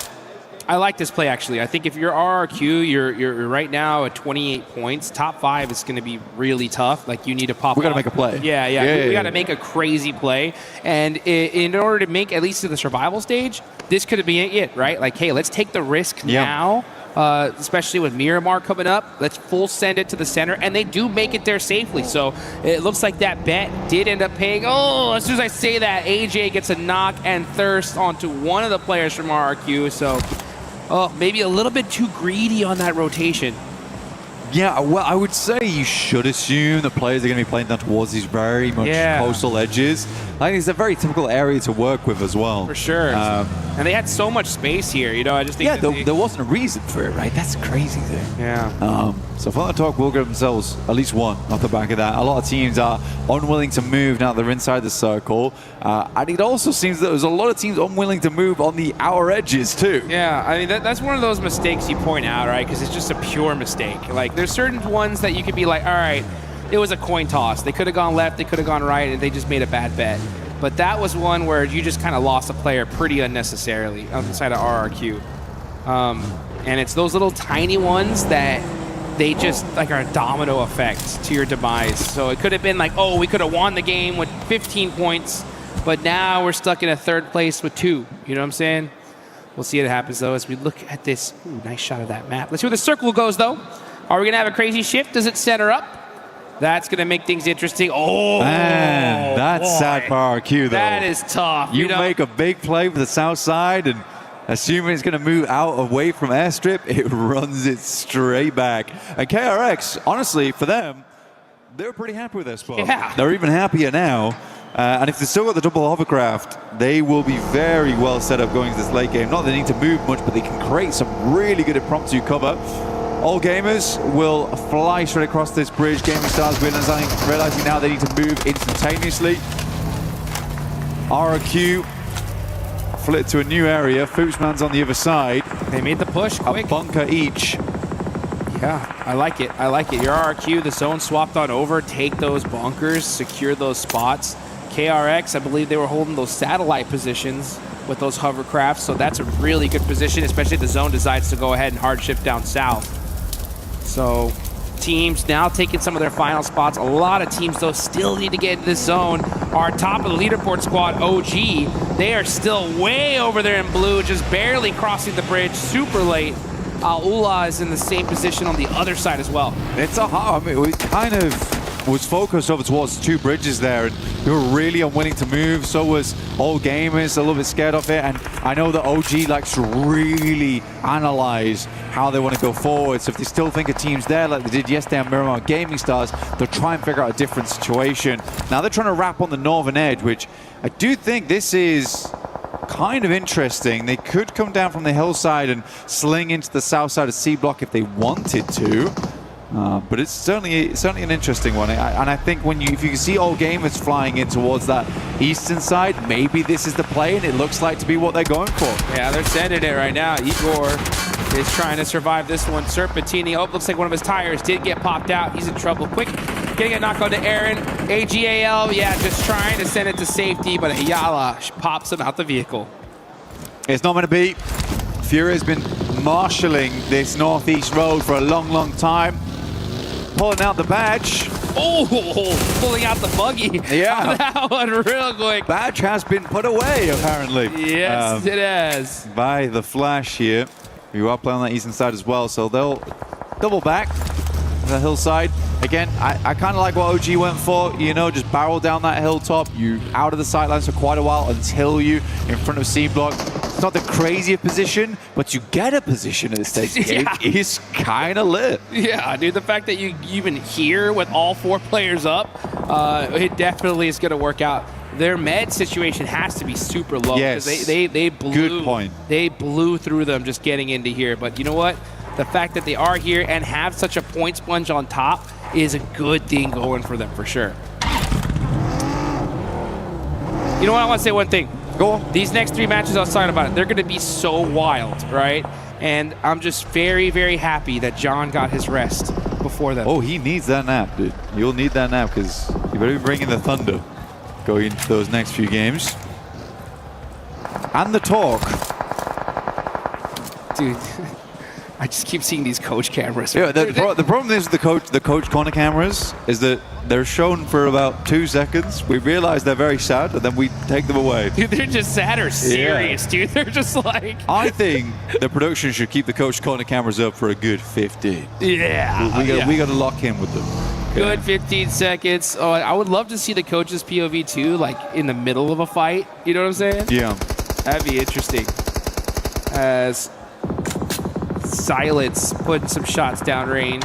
I like this play, actually. I think if you're RRQ, you're right now at 28 points. Top 5 is going to be really tough. Like, you need to pop We got to off. make a play. We got to make a crazy play. And in order to make, at least to the survival stage, this could be it, right? Like, hey, let's take the risk now. Especially with Miramar coming up. Let's full send it to the center, and they do make it there safely. So it looks like that bet did end up paying. Oh, as soon as I say that, AJ gets a knock and thirst onto one of the players from RRQ. So maybe a little bit too greedy on that rotation. Yeah, well, I would say you should assume the players are going to be playing down towards these very much coastal edges. I think it's a very typical area to work with as well. For sure. And they had so much space here, you know, I just think... Yeah, there wasn't a reason for it, right? That's a crazy thing. Yeah. So Fun Talk will get themselves at least one off the back of that. A lot of teams are unwilling to move now they're inside the circle. And it also seems that there's a lot of teams unwilling to move on the outer edges too. Yeah, I mean, that's one of those mistakes you point out, right? Because it's just a pure mistake. Like, there's certain ones that you could be like, all right, it was a coin toss. They could have gone left, they could have gone right, and they just made a bad bet. But that was one where you just kind of lost a player pretty unnecessarily on the side of RRQ. And it's those little tiny ones that they just like are a domino effect to your demise. So it could have been like, oh, we could have won the game with 15 points, but now we're stuck in a third place with 2. You know what I'm saying? We'll see what happens, though, as we look at this. Ooh, nice shot of that map. Let's see where the circle goes, though. Are we going to have a crazy shift? Does it center up? That's going to make things interesting. Oh, man, that's boy. sad for RQ, though. That is tough. You make a big play for the south side, and assuming it's going to move out away from airstrip, it runs it straight back. And KRX, honestly, for them, they're pretty happy with their spot. Yeah. They're even happier now. And if they still got the double hovercraft, they will be very well set up going into this late game. Not that they need to move much, but they can create some really good impromptu cover. All gamers will fly straight across this bridge. Gaming Stars realizing now they need to move instantaneously. RQ flip to a new area. Fuchsman's on the other side. They made the push quick. A bunker each. Yeah, I like it. I like it. Your RQ, the zone swapped on over. Take those bunkers, secure those spots. KRX, I believe they were holding those satellite positions with those hovercrafts, so that's a really good position, especially if the zone decides to go ahead and hard shift down south. So teams now taking some of their final spots. A lot of teams, though, still need to get into this zone. Our top of the leaderboard squad, OG, they are still way over there in blue, just barely crossing the bridge, super late. Ula is in the same position on the other side as well. It's a hard, I mean, we kind of was focused over towards the 2 bridges there, and we were really unwilling to move. So was all gamers, a little bit scared of it. And I know that OG likes to really analyze how they want to go forward. So if they still think a team's there, like they did yesterday on Miramar Gaming Stars, they'll try and figure out a different situation. Now they're trying to wrap on the northern edge, which I do think this is kind of interesting. They could come down from the hillside and sling into the south side of C block if they wanted to. But it's certainly an interesting one. And I think if you can see all gamers flying in towards that eastern side, maybe this is the play, and it looks like to be what they're going for. Yeah, they're sending it right now. Igor is trying to survive this one. Serpentini, looks like one of his tires did get popped out. He's in trouble. Quick, getting a knock on to Aaron. AGAL, yeah, just trying to send it to safety, but Ayala pops him out the vehicle. It's not going to be. Fury has been marshalling this northeast road for a long, long time. Pulling out the badge. Oh, pulling out the buggy. Yeah. That one real quick. Badge has been put away, apparently. Yes, it has. By the Flash here. You are playing on that eastern side as well, so they'll double back the hillside. Again, I kind of like what OG went for, you know, just barrel down that hilltop. You out of the sightlines for quite a while until you in front of C block. It's not the craziest position, but you get a position at this stage. Yeah. It is kind of lit. Yeah, dude, the fact that you even here with all 4 players up, it definitely is going to work out. Their med situation has to be super low. Yes. They blew. Good point. They blew through them just getting into here. But you know what? The fact that they are here and have such a point sponge on top is a good thing going for them for sure. You know what? I want to say one thing. Go on. These next 3 matches, I was talking about it, they're going to be so wild, right? And I'm just very, very happy that John got his rest before them. Oh, he needs that nap, dude. You'll need that nap because you better be bringing the thunder going into those next few games. And the talk. Dude, I just keep seeing these coach cameras. Yeah, the problem is the coach corner cameras is that they're shown for about 2 seconds. We realize they're very sad, and then we take them away. Dude, they're just sad or serious, dude. They're just like... I think the production should keep the coach corner cameras up for a good 15. Yeah. We got to lock in with them. Good 15 seconds. Oh, I would love to see the coach's POV too, like in the middle of a fight. You know what I'm saying? Yeah. That'd be interesting. As Silence putting some shots downrange,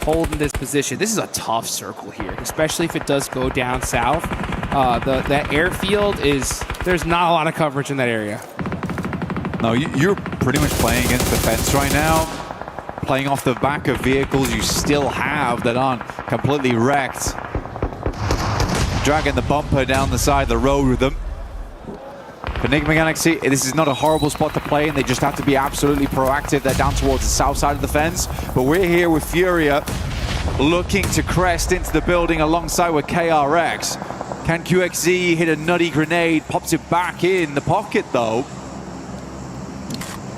holding this position. This is a tough circle here, especially if it does go down south. That airfield is, there's not a lot of coverage in that area. No, you're pretty much playing against the fence right now. Playing off the back of vehicles you still have that aren't completely wrecked. Dragging the bumper down the side of the road with them. For Enigma Galaxy, this is not a horrible spot to play in. They just have to be absolutely proactive. They're down towards the south side of the fence. But we're here with Furia looking to crest into the building alongside with KRX. Can QXZ hit a nutty grenade? Pops it back in the pocket though.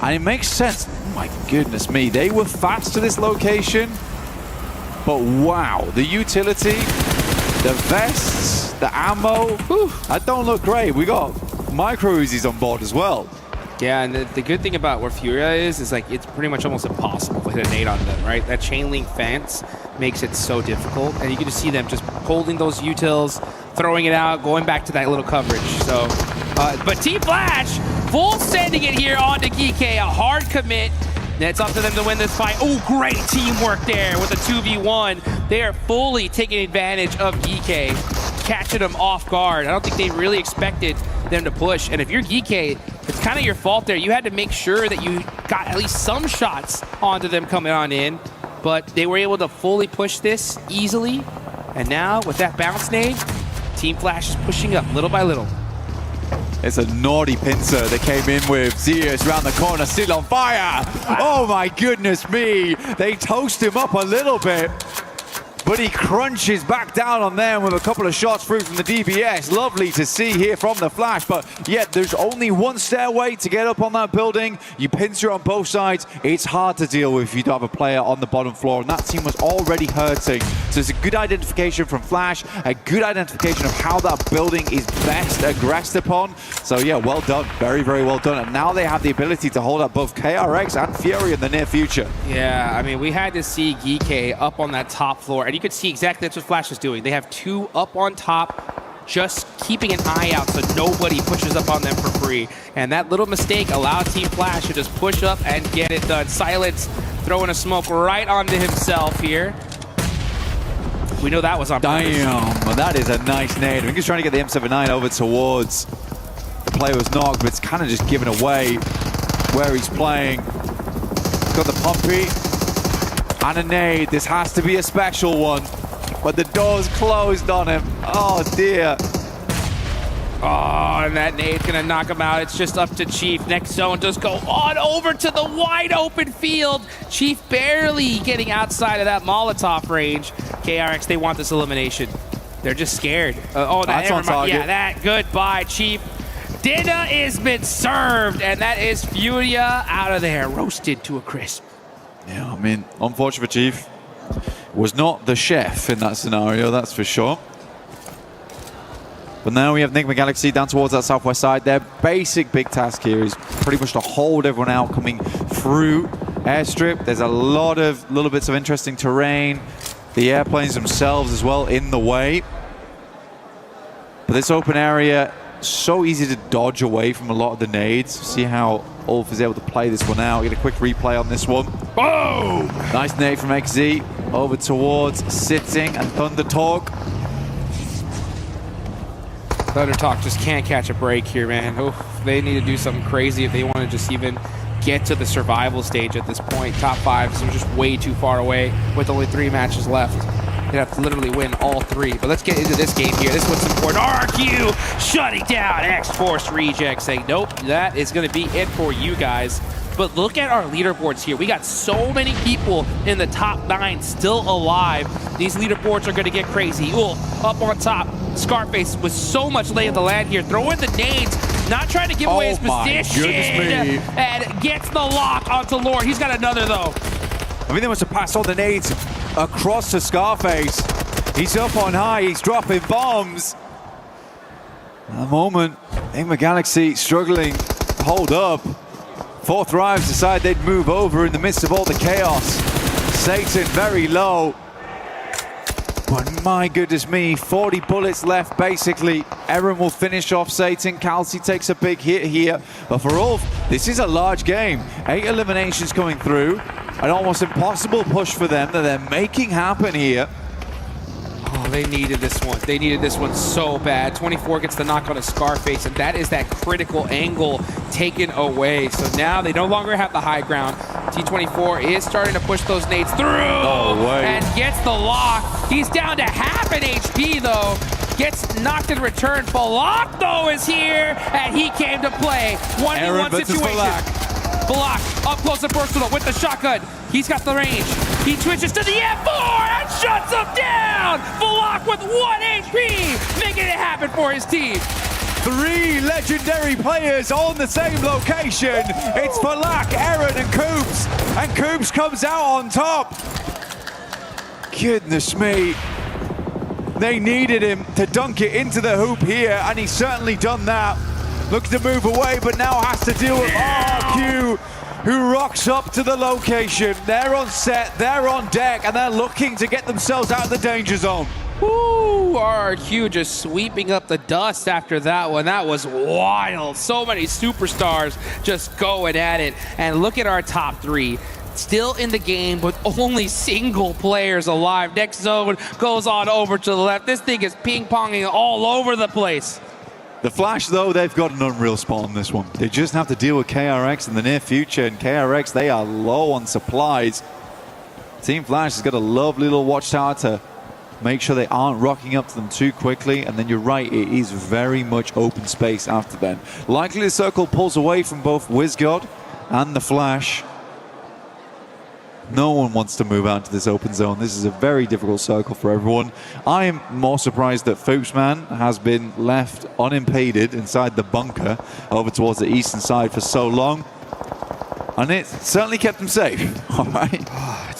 And it makes sense. Oh my goodness me. They were fast to this location. But wow, the utility The vests, the ammo, that don't look great. We got micro Uzis on board as well. Yeah, and the good thing about where Furia is like it's pretty much almost impossible to hit a nade on them, right? That chain link fence makes it so difficult, and you can just see them just holding those utils, throwing it out, going back to that little coverage. So, but Team Flash, full sending it here onto Geeky, a hard commit. And it's up to them to win this fight. Oh, great teamwork there with a 2v1. They are fully taking advantage of Geeky, catching them off guard. I don't think they really expected them to push. And if you're Geeky, it's kind of your fault there. You had to make sure that you got at least some shots onto them coming on in. But they were able to fully push this easily. And now, with that bounce nade, Team Flash is pushing up little by little. It's a naughty pincer they came in with. Zeus around the corner, still on fire. Oh my goodness me. They toast him up a little bit, but he crunches back down on them with a couple of shots through from the DBS. Lovely to see here from the Flash, but yet there's only one stairway to get up on that building. You pincer on both sides. It's hard to deal with if you don't have a player on the bottom floor, and that team was already hurting. So it's a good identification from Flash, a good identification of how that building is best aggressed upon. So yeah, well done. Very, very well done. And now they have the ability to hold up both KRX and Fury in the near future. Yeah, I mean, we had to see Geeky up on that top floor, and you could see exactly that's what Flash is doing. They have two up on top, just keeping an eye out so nobody pushes up on them for free. And that little mistake allowed Team Flash to just push up and get it done. Silence throwing a smoke right onto himself here. We know that was on purpose. Damn, well, that is a nice nade. I think he's trying to get the M79 over towards the player was knocked, but it's kind of just given away where he's playing. Got the pumpy and a nade. This has to be a special one, but the door's closed on him. Oh dear. Oh, and that nade's gonna knock him out. It's just up to Chief. Next zone does go on over to the wide open field. Chief barely getting outside of that Molotov range. KRX, they want this elimination. They're just scared. Oh, that's on target. Yeah, that. Goodbye, Chief. Dinner has been served, and that is Furia out of there, roasted to a crisp. Yeah, I mean, unfortunate for Chief. Was not the chef in that scenario, that's for sure. But now we have Enigma Galaxy down towards that southwest side. Their basic big task here is pretty much to hold everyone out coming through airstrip. There's a lot of little bits of interesting terrain. The airplanes themselves as well in the way. But this open area, so easy to dodge away from a lot of the nades. See how Ulf is able to play this one out. Get a quick replay on this one. Oh! Nice nade from XZ over towards Sitting and Thunder Talk. Thunder Talk just can't catch a break here, man. Oh, they need to do something crazy if they want to just even get to the survival stage at this point. Top 5 is just way too far away with only 3 matches left. They have to literally win all 3. But let's get into this game here. This is what's important. RQ shutting down X-Force Reject, saying, nope, that is going to be it for you guys. But look at our leaderboards here. We got so many people in the top 9 still alive. These leaderboards are going to get crazy. Ooh, up on top, Scarface with so much lay of the land here. Throw in the nades, not trying to give away his position. And gets the lock onto Lord. He's got another, though. I mean, they must have passed all the nades across to Scarface. He's up on high. He's dropping bombs. At the moment, Enigma Galaxy struggling to hold up. Fourth Rives decide they'd move over in the midst of all the chaos. Satan very low. But my goodness me, 40 bullets left basically. Eren will finish off Satan. Kelsey takes a big hit here. But for Ulf, this is a large game. 8 eliminations coming through. An almost impossible push for them that they're making happen here. Oh, they needed this one. They needed this one so bad. 24 gets the knock on a Scarface, and that is that critical angle taken away. So now they no longer have the high ground. T24 is starting to push those nades through and gets the lock. He's down to half an HP, though. Gets knocked in return. Balak, though, is here, and he came to play. 1v1 situation. Balak up close and personal with the shotgun. He's got the range. He switches to the M4 and shuts him down. Balak with 1 HP, making it happen for his team. 3 legendary players on the same location. It's Balak, Eren, and Coops. And Coops comes out on top. Goodness me. They needed him to dunk it into the hoop here, and he's certainly done that. Looks to move away, but now has to deal with RQ, who rocks up to the location. They're on set, they're on deck, and they're looking to get themselves out of the danger zone. Woo! RQ just sweeping up the dust after that one. That was wild. So many superstars just going at it. And look at our top three. Still in the game, but only single players alive. Next zone goes on over to the left. This thing is ping-ponging all over the place. The Flash, though, they've got an unreal spot on this one. They just have to deal with KRX in the near future, and KRX, they are low on supplies. Team Flash has got a lovely little watchtower to make sure they aren't rocking up to them too quickly, and then you're right, it is very much open space after then. Likely the circle pulls away from both WizGod and the Flash. No one wants to move out to this open zone. This is a very difficult circle for everyone. I am more surprised that Foopsman has been left unimpeded inside the bunker over towards the eastern side for so long. And it certainly kept him safe. All right.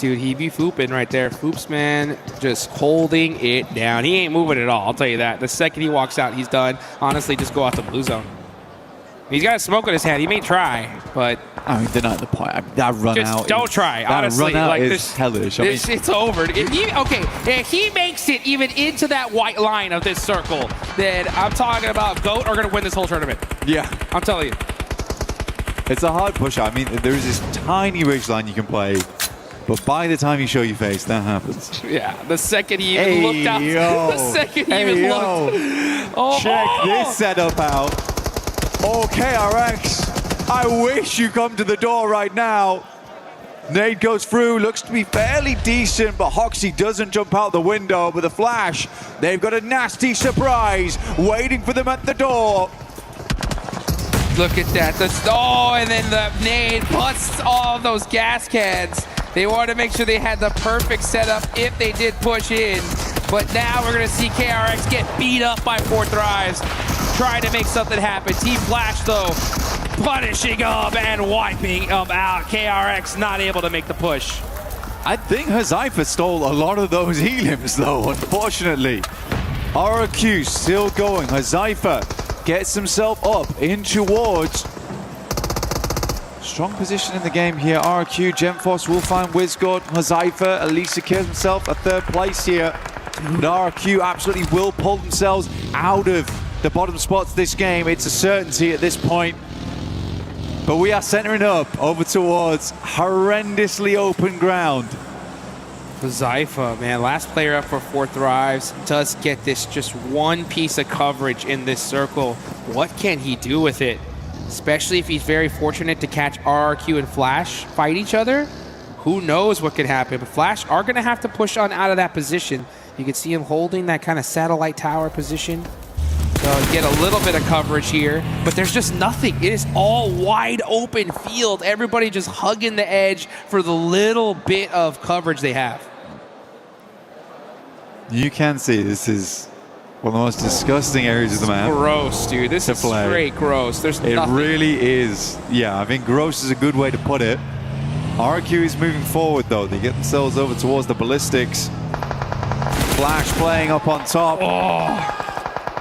Dude, he be fooping right there. Foopsman just holding it down. He ain't moving at all, I'll tell you that. The second he walks out, he's done. Honestly, just go out the blue zone. He's got a smoke in his hand. He may try, but... I mean, they're not at the point. I mean, that run just out. Don't try, that honestly. Run out like is this, hellish. It's over. If he makes it even into that white line of this circle, then I'm talking about GOAT are going to win this whole tournament. Yeah. I'm telling you. It's a hard push. I mean, there is this tiny ridge line you can play, but by the time you show your face, that happens. Yeah, the second he even looked out. The second he even looked. Oh, check this setup out. Oh, KRX, I wish you come to the door right now. Nade goes through, looks to be fairly decent, but Hoxie doesn't jump out the window. But the Flash, they've got a nasty surprise waiting for them at the door. Look at that. And then the nade busts all of those gas cans. They wanted to make sure they had the perfect setup if they did push in. But now we're going to see KRX get beat up by 4 Thrives, trying to make something happen. Team Flash, though, punishing them and wiping them out. KRX not able to make the push. I think Hazaifa stole a lot of those heliums, though, unfortunately. RQ still going. Hazaifa gets himself up in towards. Strong position in the game here. RQ, Gemforce will find WizGod. Hazaifa at least secures himself a 3rd place here. But RQ absolutely will pull themselves out of the bottom spots this game. It's a certainty at this point. But we are centering up over towards horrendously open ground. Zypha, man, last player up for 4 Thrives, does get this just one piece of coverage in this circle. What can he do with it? Especially if he's very fortunate to catch RRQ and Flash fight each other. Who knows what could happen, but Flash are going to have to push on out of that position. You can see him holding that kind of satellite tower position. So get a little bit of coverage here, but there's just nothing. It is all wide open field. Everybody just hugging the edge for the little bit of coverage they have. You can see this is one of the most disgusting areas of the map. Gross, dude. This is straight gross. There's nothing. It really is. Yeah, I think gross is a good way to put it. RQ is moving forward, though. They get themselves over towards the ballistics. Flash playing up on top. Oh.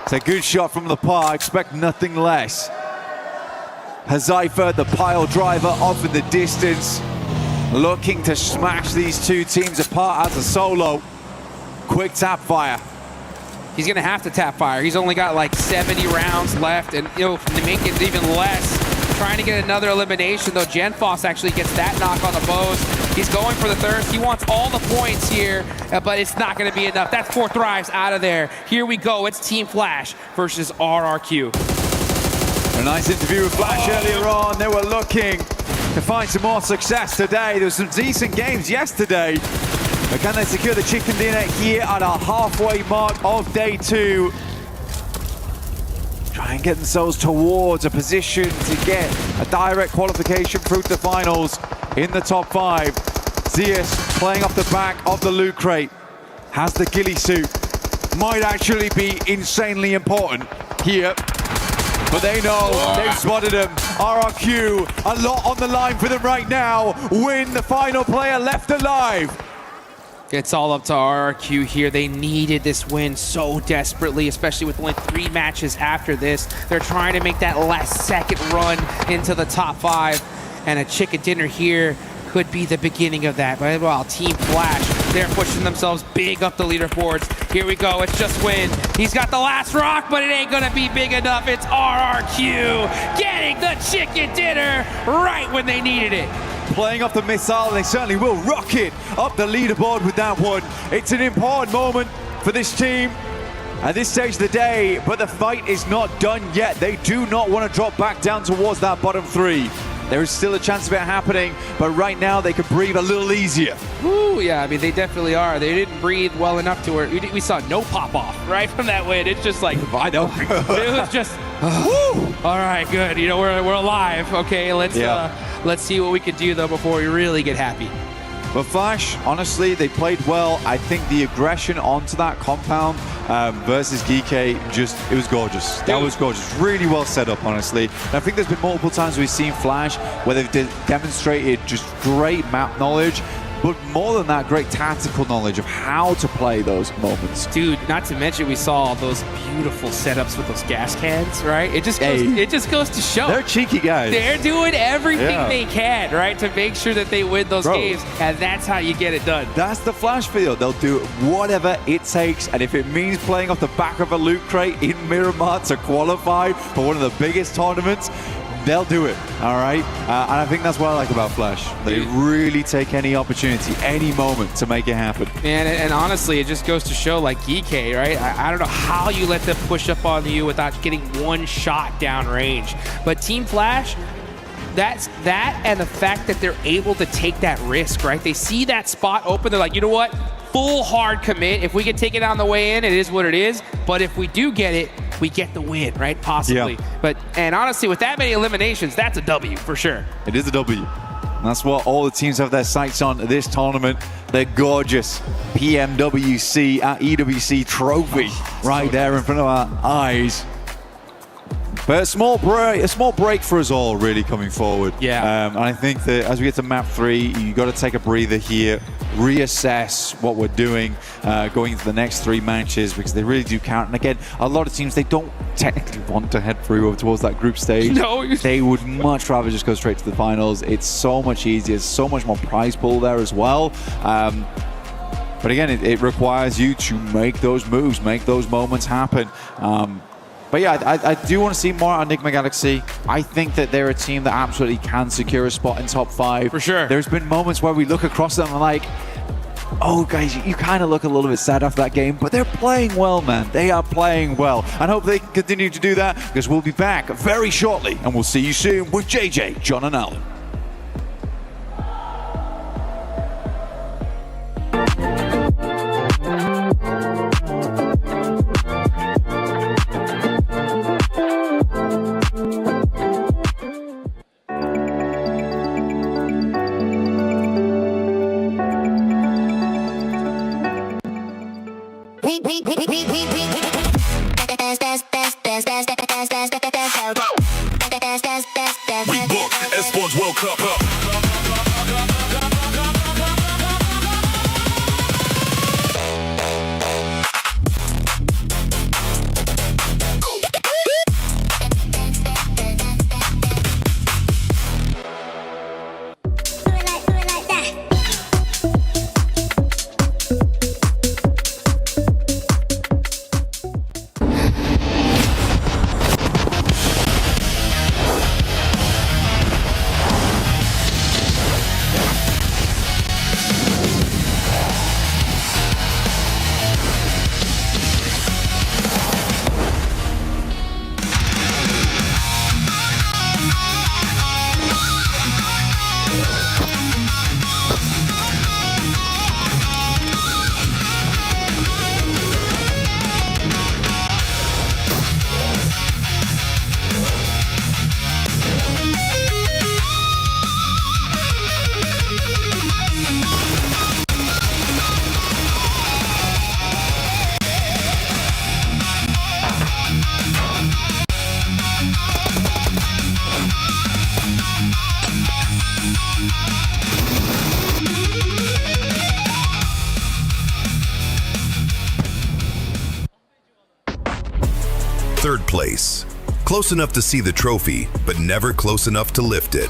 It's a good shot from the par. Expect nothing less. Hazaifa, the pile driver, off in the distance. Looking to smash these two teams apart as a solo. Quick tap fire. He's going to have to tap fire. He's only got like 70 rounds left, and to make it even less, trying to get another elimination, though Genfoss actually gets that knock on the bows. He's going for the thirst. He wants all the points here, but it's not going to be enough. That's 4 Thrives out of there. Here we go. It's Team Flash versus RRQ. A nice interview with Flash earlier on. They were looking to find some more success today. There were some decent games yesterday. But can they secure the chicken dinner here at our halfway mark of day 2? Try and get themselves towards a position to get a direct qualification through to the finals in the top 5. Zeus playing off the back of the loot crate. Has the ghillie suit. Might actually be insanely important here. But they know they've spotted him. RRQ, a lot on the line for them right now. Win the final player left alive. It's all up to RRQ here. They needed this win so desperately, especially with only 3 matches after this. They're trying to make that last second run into the top 5, and a chicken dinner here could be the beginning of that. But well, Team Flash, they're pushing themselves big up the leaderboards. Here we go, it's just Win. He's got the last rock, but it ain't gonna be big enough. It's RRQ getting the chicken dinner right when they needed it. Playing off the missile, they certainly will rocket up the leaderboard with that one. It's an important moment for this team at this stage of the day, but the fight is not done yet. They do not want to drop back down towards that bottom 3. There is still a chance of it happening, but right now they could breathe a little easier. Ooh, yeah, I mean, they definitely are. They didn't breathe well enough to where we saw no pop-off, right, from that win. It's just like, I know. It was just, woo! All right, good. You know, we're alive. Okay, let's see what we can do, though, before we really get happy. But Flash, honestly, they played well. I think the aggression onto that compound versus GK, it was gorgeous. That was gorgeous. Really well set up, honestly. And I think there's been multiple times we've seen Flash where they've demonstrated just great map knowledge, but more than that, great tactical knowledge of how to play those moments. Dude, not to mention we saw those beautiful setups with those gas cans, right? It just goes to show. They're cheeky guys. They're doing everything they can, right, to make sure that they win those games, and that's how you get it done. That's the Flash feel. They'll do whatever it takes, and if it means playing off the back of a loot crate in Miramar to qualify for one of the biggest tournaments, they'll do it, all right? And I think that's what I like about Flash. They really take any opportunity, any moment to make it happen. And honestly, it just goes to show, like GK, right? I don't know how you let them push up on you without getting one shot down range. But Team Flash, that's that, and the fact that they're able to take that risk, right? They see that spot open, they're like, you know what? Full hard commit. If we can take it on the way in, it is what it is. But if we do get it, we get the win, right? Possibly. Yeah. And honestly, with that many eliminations, that's a W for sure. It is a W. And that's what all the teams have their sights on this tournament. The gorgeous PMWC at EWC trophy right there in front of our eyes. But a small break for us all, really, coming forward. Yeah. And I think that as we get to map 3, you got to take a breather here, reassess what we're doing going into the next 3 matches, because they really do count. And again, a lot of teams, they don't technically want to head through over towards that group stage. No. They would much rather just go straight to the finals. It's so much easier, so much more prize pool there as well. But again, it requires you to make those moves, make those moments happen. But yeah, I do want to see more on Enigma Galaxy. I think that they're a team that absolutely can secure a spot in top 5. For sure. There's been moments where we look across them and like, oh guys, you kind of look a little bit sad after that game, but they're playing well, man. They are playing well. And hope they can continue to do that, because we'll be back very shortly, and we'll see you soon with JJ, John, and Alan. Third place. Close enough to see the trophy, but never close enough to lift it.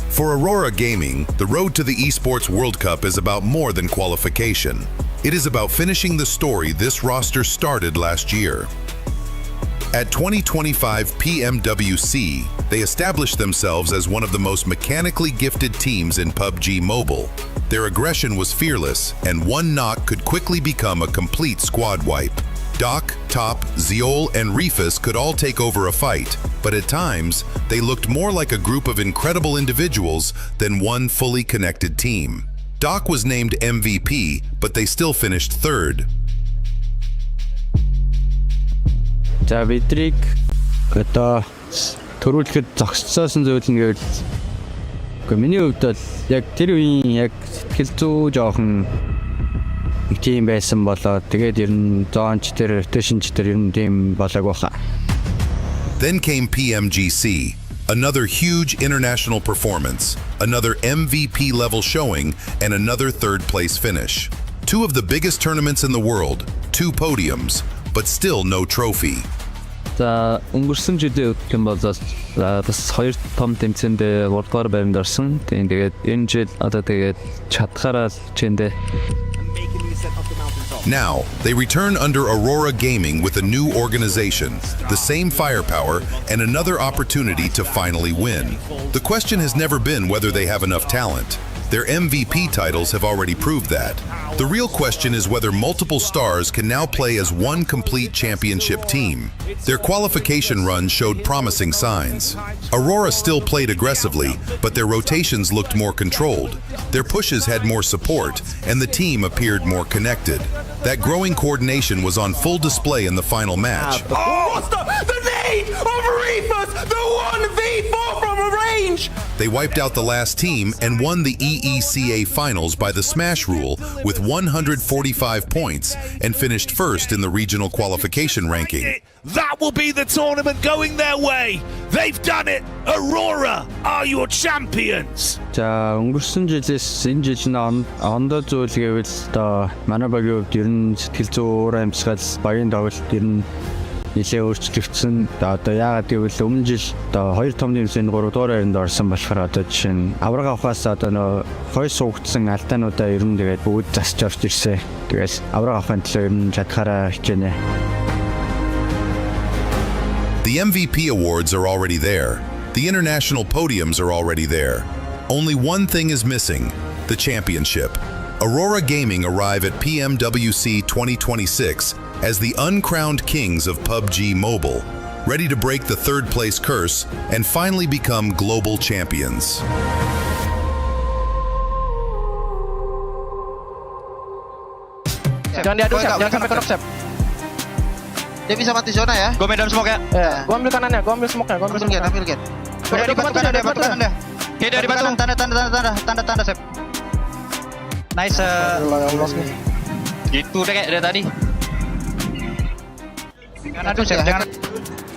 For Aurora Gaming, the road to the Esports World Cup is about more than qualification. It is about finishing the story this roster started last year. At 2025 PMWC, they established themselves as one of the most mechanically gifted teams in PUBG Mobile. Their aggression was fearless, and one knock could quickly become a complete squad wipe. Doc, Top, Zeol, and Refus could all take over a fight, but at times, they looked more like a group of incredible individuals than one fully connected team. Doc was named MVP, but they still finished third. За бидрийг одоо төрүүлэхэд зогсцоосон зүйл нь гэвэл миний хувьд бол яг тэр үеийн яг сэтгэл зүй жоохон тийм байсан болоод тэгээд ер нь зоонч тэр rotationч тэр ер нь тийм болоог баха. Then came PMGC, another huge international performance, another MVP level showing, and another third place finish. Two of the biggest tournaments in the world, 2 podiums, but still no trophy. За өнгөрсөн жилийн үдх юм бол бас 2 том тэмцээнд 3-р байранд орсон. Тэгээд энэ жил одоо тэгээд чадхаараа чэндэ. Now, they return under Aurora Gaming with a new organization, the same firepower, and another opportunity to finally win. The question has never been whether they have enough talent. Their MVP titles have already proved that. The real question is whether multiple stars can now play as one complete championship team. Their qualification run showed promising signs. Aurora still played aggressively, but their rotations looked more controlled. Their pushes had more support, and the team appeared more connected. That growing coordination was on full display in the final match. Oh, the nade of Refus, the 1v4 from a range! They wiped out the last team and won the EECA finals by the smash rule with 145 points and finished first in the regional qualification ranking. That will be the tournament going their way. They've done it. Aurora are your champions. За өнгөрсөн жилээс энэ жил нь ондоо зүйл гэвэл одоо манай багийн хувьд ер нь сэтгэл зүй уур амьсгал багийн тоглолт ер нь нэлээд өөрчлөгдсөн. Одоо яагаад гэвэл өмнө жил одоо 2 том тэмцээнд 3 дугаар байранд орсон болохоор одоо жишээ нь авраг авахаас одоо нөө хой суугдсан алдаануудаа ер нь тэгээд бүгд засч орж ирсэн. Тэгээс авраг авахын төлөө ер нь чадхаараа хичээнэ. The MVP awards are already there. The international podiums are already there. Only one thing is missing, the championship. Aurora Gaming arrive at PMWC 2026 as the uncrowned kings of PUBG Mobile, ready to break the third place curse and finally become global champions. Jangan diadu, Sep. Jangan sampai kedok, Sep. Dia bisa mati zona ya. Gua medan smoke ya. Ya, gua ambil kanannya, gua ambil smoke-nya, gua ambil smoke. Ambil gen. Udah di batu kanan dia. Oke, dari batu. Tanda Sep. Nice. Gitu deh kayak dari tadi. Kanan tuh, Sep. Jangan.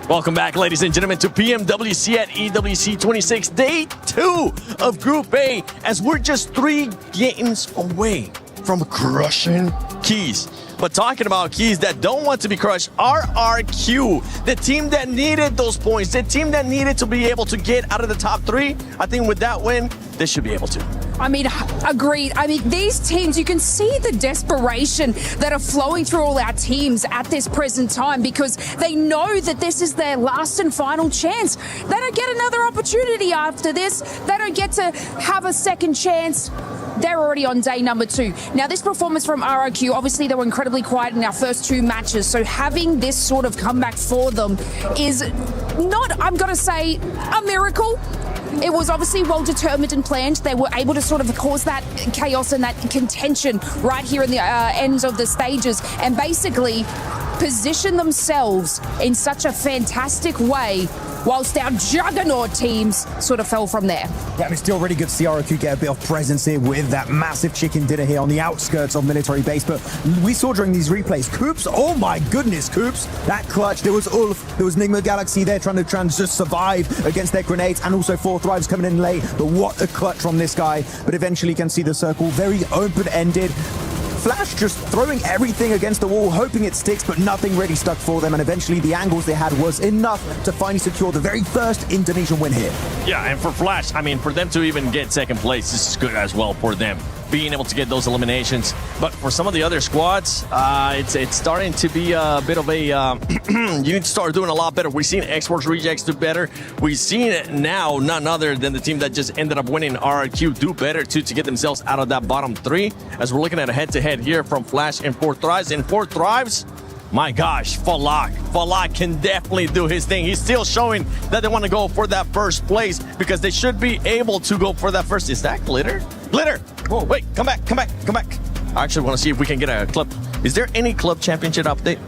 Welcome back, ladies and gentlemen, to PMWC at EWC 26, day 2 of Group A, as we're just 3 games away from crushing Keys. But talking about Keys that don't want to be crushed, RRQ, the team that needed those points, the team that needed to be able to get out of the top 3, I think with that win, they should be able to. I mean, agreed. I mean, these teams, you can see the desperation that are flowing through all our teams at this present time because they know that this is their last and final chance. They don't get another opportunity after this. They don't get to have a second chance. They're already on day number 2. Now, this performance from RRQ, obviously they were incredibly quiet in our first 2 matches. So having this sort of comeback for them is not, I'm going to say, a miracle. It was obviously well determined and planned. They were able to sort of cause that chaos and that contention right here in the ends of the stages and basically position themselves in such a fantastic way whilst our juggernaut teams sort of fell from there. Yeah, it's still really good to see RRQ get a bit of presence here with that massive chicken dinner here on the outskirts of military base. But we saw during these replays, Coops, oh my goodness, Coops, that clutch. There was Ulf, there was Nigma Galaxy there trying to just survive against their grenades, and also 4 Thrives coming in late. But what a clutch from this guy. But eventually you can see the circle very open-ended. Flash just throwing everything against the wall, hoping it sticks, but nothing really stuck for them. And eventually the angles they had was enough to finally secure the very first Indonesian win here. Yeah, and for Flash, I mean, for them to even get second place, this is good as well for them, being able to get those eliminations. But for some of the other squads, it's starting to be a bit of a you need to start doing a lot better. We've seen Xbox Rejects do better. We've seen it now, none other than the team that just ended up winning RRQ do better to get themselves out of that bottom three, as we're looking at a head-to-head here from Flash and 4Thrives. And 4Thrives, my gosh, Falak can definitely do his thing. He's still showing that they want to go for that first place, because they should be able to go for that first. Is that Glitter? Glitter! Whoa, wait, come back. I actually want to see if we can get a club. Is there any club championship update?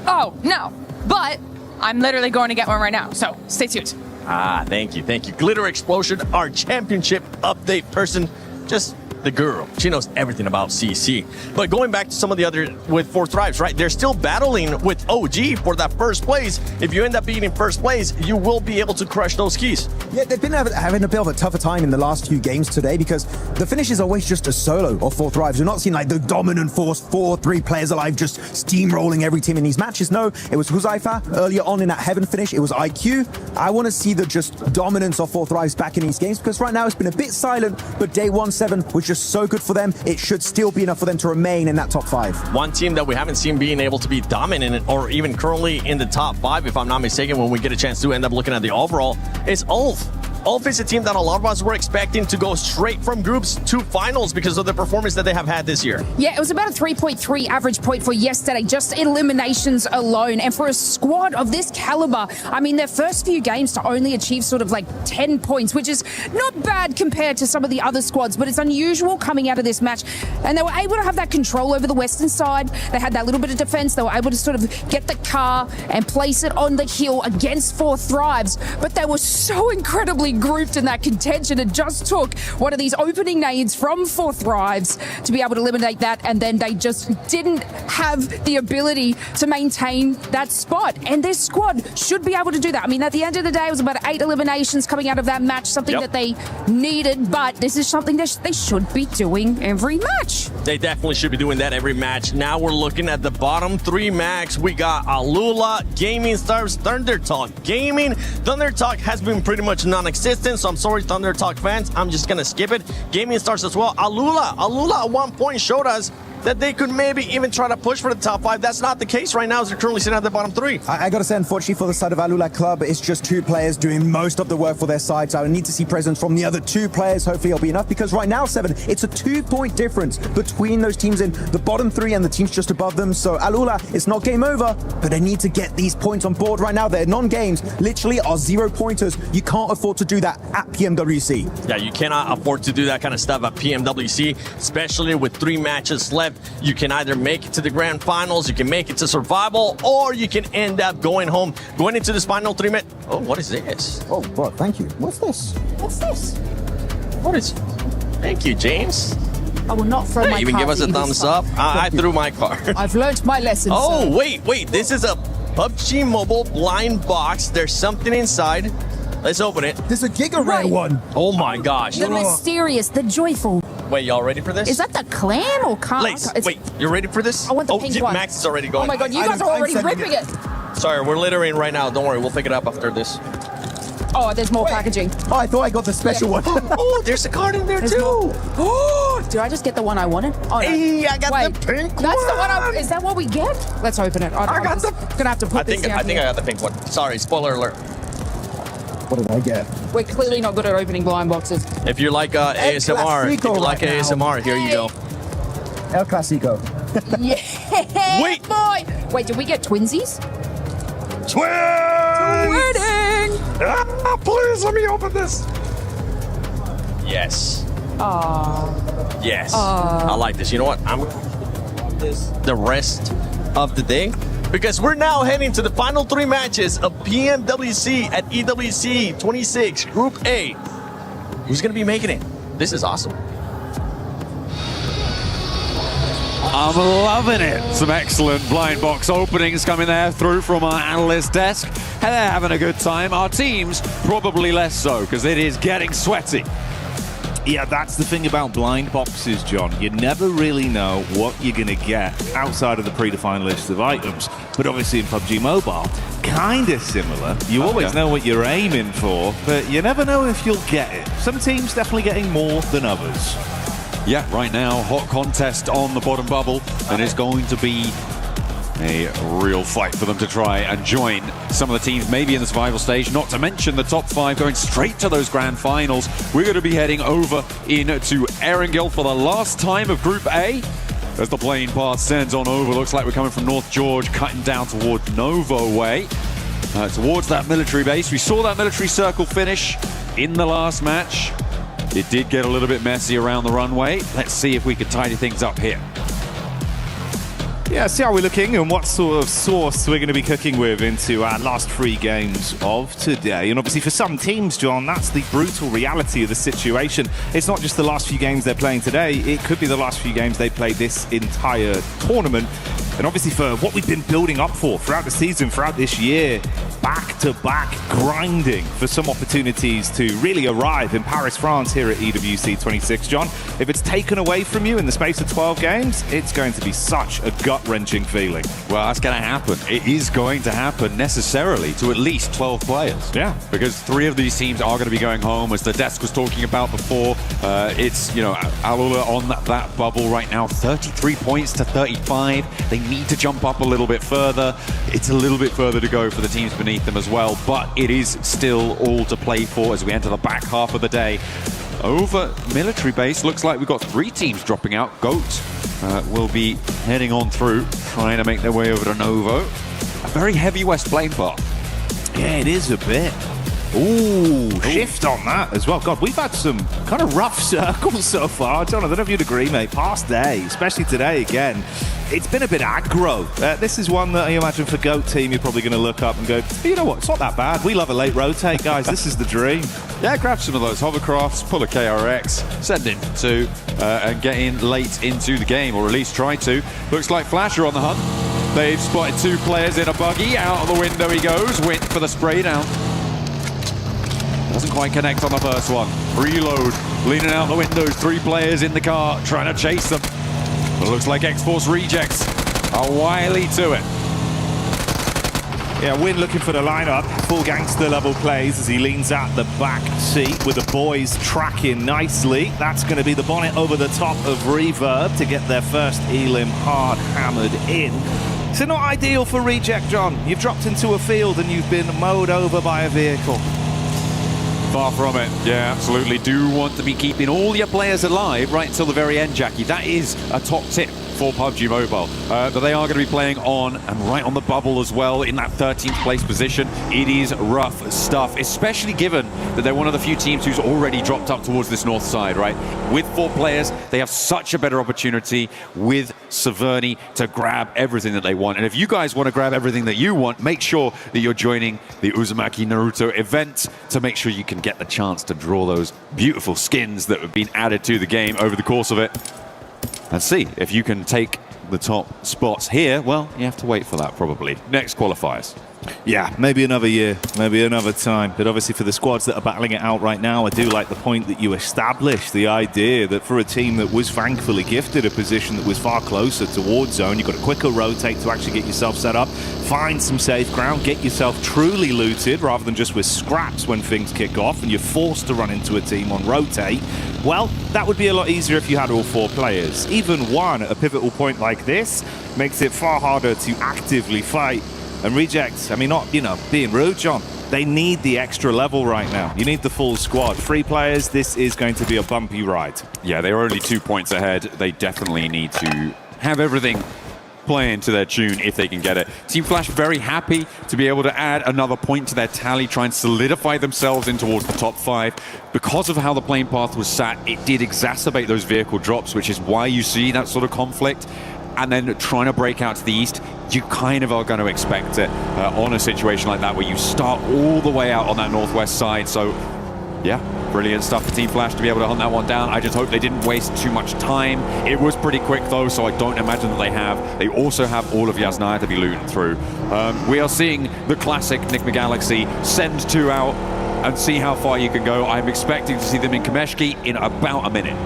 Oh, no. But I'm literally going to get one right now, so stay tuned. Thank you. Glitter Explosion, our championship update person. Just the girl. She knows everything about CC. But going back to some of the other with 4Thrives, right? They're still battling with OG for that first place. If you end up being in first place, you will be able to crush those keys. Yeah, they've been having a bit of a tougher time in the last few games today, because the finish is always just a solo of 4Thrives. You're not seeing like the dominant force, 4-3 players alive just steamrolling every team in these matches. No, it was Huzaifa earlier on in that Heaven finish. It was IQ. I want to see the just dominance of 4Thrives back in these games, because right now it's been a bit silent, but day 1-7 was just so good for them. It should still be enough for them to remain in that top 5. One team that we haven't seen being able to be dominant or even currently in the top 5, if I'm not mistaken, when we get a chance to end up looking at the overall, is Ulf. Ulf is a team that a lot of us were expecting to go straight from groups to finals because of the performance that they have had this year. Yeah, it was about a 3.3 average point for yesterday, just eliminations alone. And for a squad of this caliber, I mean, their first few games to only achieve sort of like 10 points, which is not bad compared to some of the other squads, but it's unusual coming out of this match. And they were able to have that control over the western side. They had that little bit of defense. They were able to sort of get the car and place it on the hill against 4Thrives, but they were so incredibly grouped in that contention. It just took one of these opening nades from 4Thrives to be able to eliminate that, and then they just didn't have the ability to maintain that spot. And this squad should be able to do that. I mean, at the end of the day, it was about 8 eliminations coming out of that match, something that they needed, but this is something that they should be doing every match. They definitely should be doing that every match. Now we're looking at the bottom 3 max. We got Alula, Gaming Stars, Thunder Talk Gaming. Thunder Talk has been pretty much non-existent, so I'm sorry, Thunder Talk fans. I'm just gonna skip it. Gaming Stars as well. Alula at one point showed us that they could maybe even try to push for the top 5. That's not the case right now, as they're currently sitting at the bottom 3. I gotta say, unfortunately for the side of Alula Club, it's just 2 players doing most of the work for their side, so I need to see presence from the other 2 players. Hopefully it'll be enough, because right now, 7, it's a 2-point difference between those teams in the bottom 3 and the teams just above them. So Alula, it's not game over, but they need to get these points on board right now. Their non-games literally are 0-pointers. You can't afford to do that at PMWC. Yeah, you cannot afford to do that kind of stuff at PMWC, especially with 3 matches left. You can either make it to the grand finals, you can make it to survival, or you can end up going home, going into this final 3 minutes. Oh, what is this? Oh, God, thank you. What's this? What's this? What is? Thank you, James. I will not throw my even card give us a thumbs up. I threw my card. I've learned my lesson. Oh, sir. wait. This is a PUBG Mobile blind box. There's something inside. Let's open it. There's a Giga Rare one. Oh, my gosh. The mysterious, the joyful. Wait, y'all ready for this? Is that the clan or can't? Lace, wait, you ready for this? I want the pink one. Max is already going. Oh my God, you guys are already ripping it. Sorry, we're littering right now. Don't worry, we'll pick it up after this. Oh, there's more packaging. Oh, I thought I got the special one. Oh, there's a card in there too. Oh, did I just get the one I wanted? Oh, no. Hey, I got the pink one. That's the one. Is that what we get? Let's open it. I got the. Gonna have to put this down I think I got the pink one. Sorry, spoiler alert. What did I get? We're clearly not good at opening blind boxes. If you like ASMR, here you go. El Clasico. Yeah. Wait. Boy. Wait, did we get twinsies? Twins! Wedding. Please let me open this. Yes. Aww. Yes. I like this. You know what? I'm gonna this the rest of the day, because we're now heading to the final 3 matches of PMWC at EWC 26 Group A. Who's going to be making it? This is awesome. I'm loving it. Some excellent blind box openings coming there through from our analyst desk. And they're having a good time. Our teams probably less so, because it is getting sweaty. Yeah, that's the thing about blind boxes, John. You never really know what you're going to get outside of the predefined list of items. But obviously in PUBG Mobile, kind of similar. You always know what you're aiming for, but you never know if you'll get it. Some teams definitely getting more than others. Yeah, right now, hot contest on the bottom bubble, and it's going to be a real fight for them to try and join some of the teams maybe in the survival stage, not to mention the top 5 going straight to those grand finals. We're going to be heading over into Erangel for the last time of Group A as the plane path sends on over. Looks like we're coming from North George, cutting down towards Novo way, towards that military base. We saw that military circle finish in the last match. It did get a little bit messy around the runway. Let's see if we can tidy things up here. Yeah, see how we're looking and what sort of sauce we're going to be cooking with into our last 3 games of today. And obviously for some teams, John, that's the brutal reality of the situation. It's not just the last few games they're playing today, it could be the last few games they played this entire tournament. And obviously for what we've been building up for throughout the season, throughout this year, back-to-back grinding for some opportunities to really arrive in Paris, France here at EWC 26, John. If it's taken away from you in the space of 12 games, it's going to be such a gut-wrenching feeling. Well, that's going to happen. It is going to happen necessarily to at least 12 players. Yeah. Because 3 of these teams are going to be going home, as the desk was talking about before. It's, Alula on that bubble right now, 33 points to 35. They need to jump up a little bit further. It's a little bit further to go for the teams beneath them as well, but it is still all to play for as we enter the back half of the day. Over military base, looks like we've got 3 teams dropping out. GOAT will be heading on through, trying to make their way over to Novo. A very heavy west plane path. Yeah, it is a bit. Ooh, shift on that as well. God, we've had some kind of rough circles so far. John, I don't know if you'd agree, mate. Past day, especially today again, it's been a bit aggro. This is one that I imagine for GOAT team, you're probably going to look up and go, you know what, it's not that bad. We love a late rotate, guys. This is the dream. Yeah, grab some of those hovercrafts, pull a KRX, send in 2, and get in late into the game, or at least try to. Looks like Flash are on the hunt. They've spotted 2 players in a buggy. Out of the window he goes. Wint for the spray down. Doesn't quite connect on the first one. Reload, leaning out the windows. 3 players in the car, trying to chase them. But it looks like X-Force rejects are wily to it. Yeah, Win looking for the lineup. Full gangster level plays as he leans out the back seat with the boys tracking nicely. That's going to be the bonnet over the top of Reverb to get their first Elim hard hammered in. So not ideal for reject, John. You've dropped into a field and you've been mowed over by a vehicle. Far from it. Yeah, absolutely. Do want to be keeping all your players alive right until the very end, Jackie. That is a top tip for PUBG Mobile. But they are going to be playing on and right on the bubble as well in that 13th place position. It is rough stuff, especially given that they're one of the few teams who's already dropped up towards this north side, right? With 4 players, they have such a better opportunity with Severny to grab everything that they want. And if you guys want to grab everything that you want, make sure that you're joining the Uzumaki Naruto event to make sure you can get the chance to draw those beautiful skins that have been added to the game over the course of it. And see if you can take the top spots here. Well, you have to wait for that probably. Next qualifiers. Yeah, maybe another year, maybe another time. But obviously for the squads that are battling it out right now, I do like the point that you established, the idea that for a team that was thankfully gifted a position that was far closer towards zone, you've got a quicker rotate to actually get yourself set up, find some safe ground, get yourself truly looted rather than just with scraps when things kick off and you're forced to run into a team on rotate. Well, that would be a lot easier if you had all 4 players. Even one at a pivotal point like this makes it far harder to actively fight. And reject, I mean, not, being rude, John, they need the extra level right now. You need the full squad. 3 players, this is going to be a bumpy ride. Yeah, they are only 2 points ahead. They definitely need to have everything playing to their tune if they can get it. Team Flash very happy to be able to add another point to their tally, try and solidify themselves in towards the top 5. Because of how the plane path was sat, it did exacerbate those vehicle drops, which is why you see that sort of conflict. And then trying to break out to the east, you kind of are going to expect it on a situation like that where you start all the way out on that northwest side. So, yeah, brilliant stuff for Team Flash to be able to hunt that one down. I just hope they didn't waste too much time. It was pretty quick, though, so I don't imagine that they have. They also have all of Yasnaya to be looting through. We are seeing the classic Enigma Galaxy send 2 out. and see how far you can go. I'm expecting to see them in Kameshki in about a minute.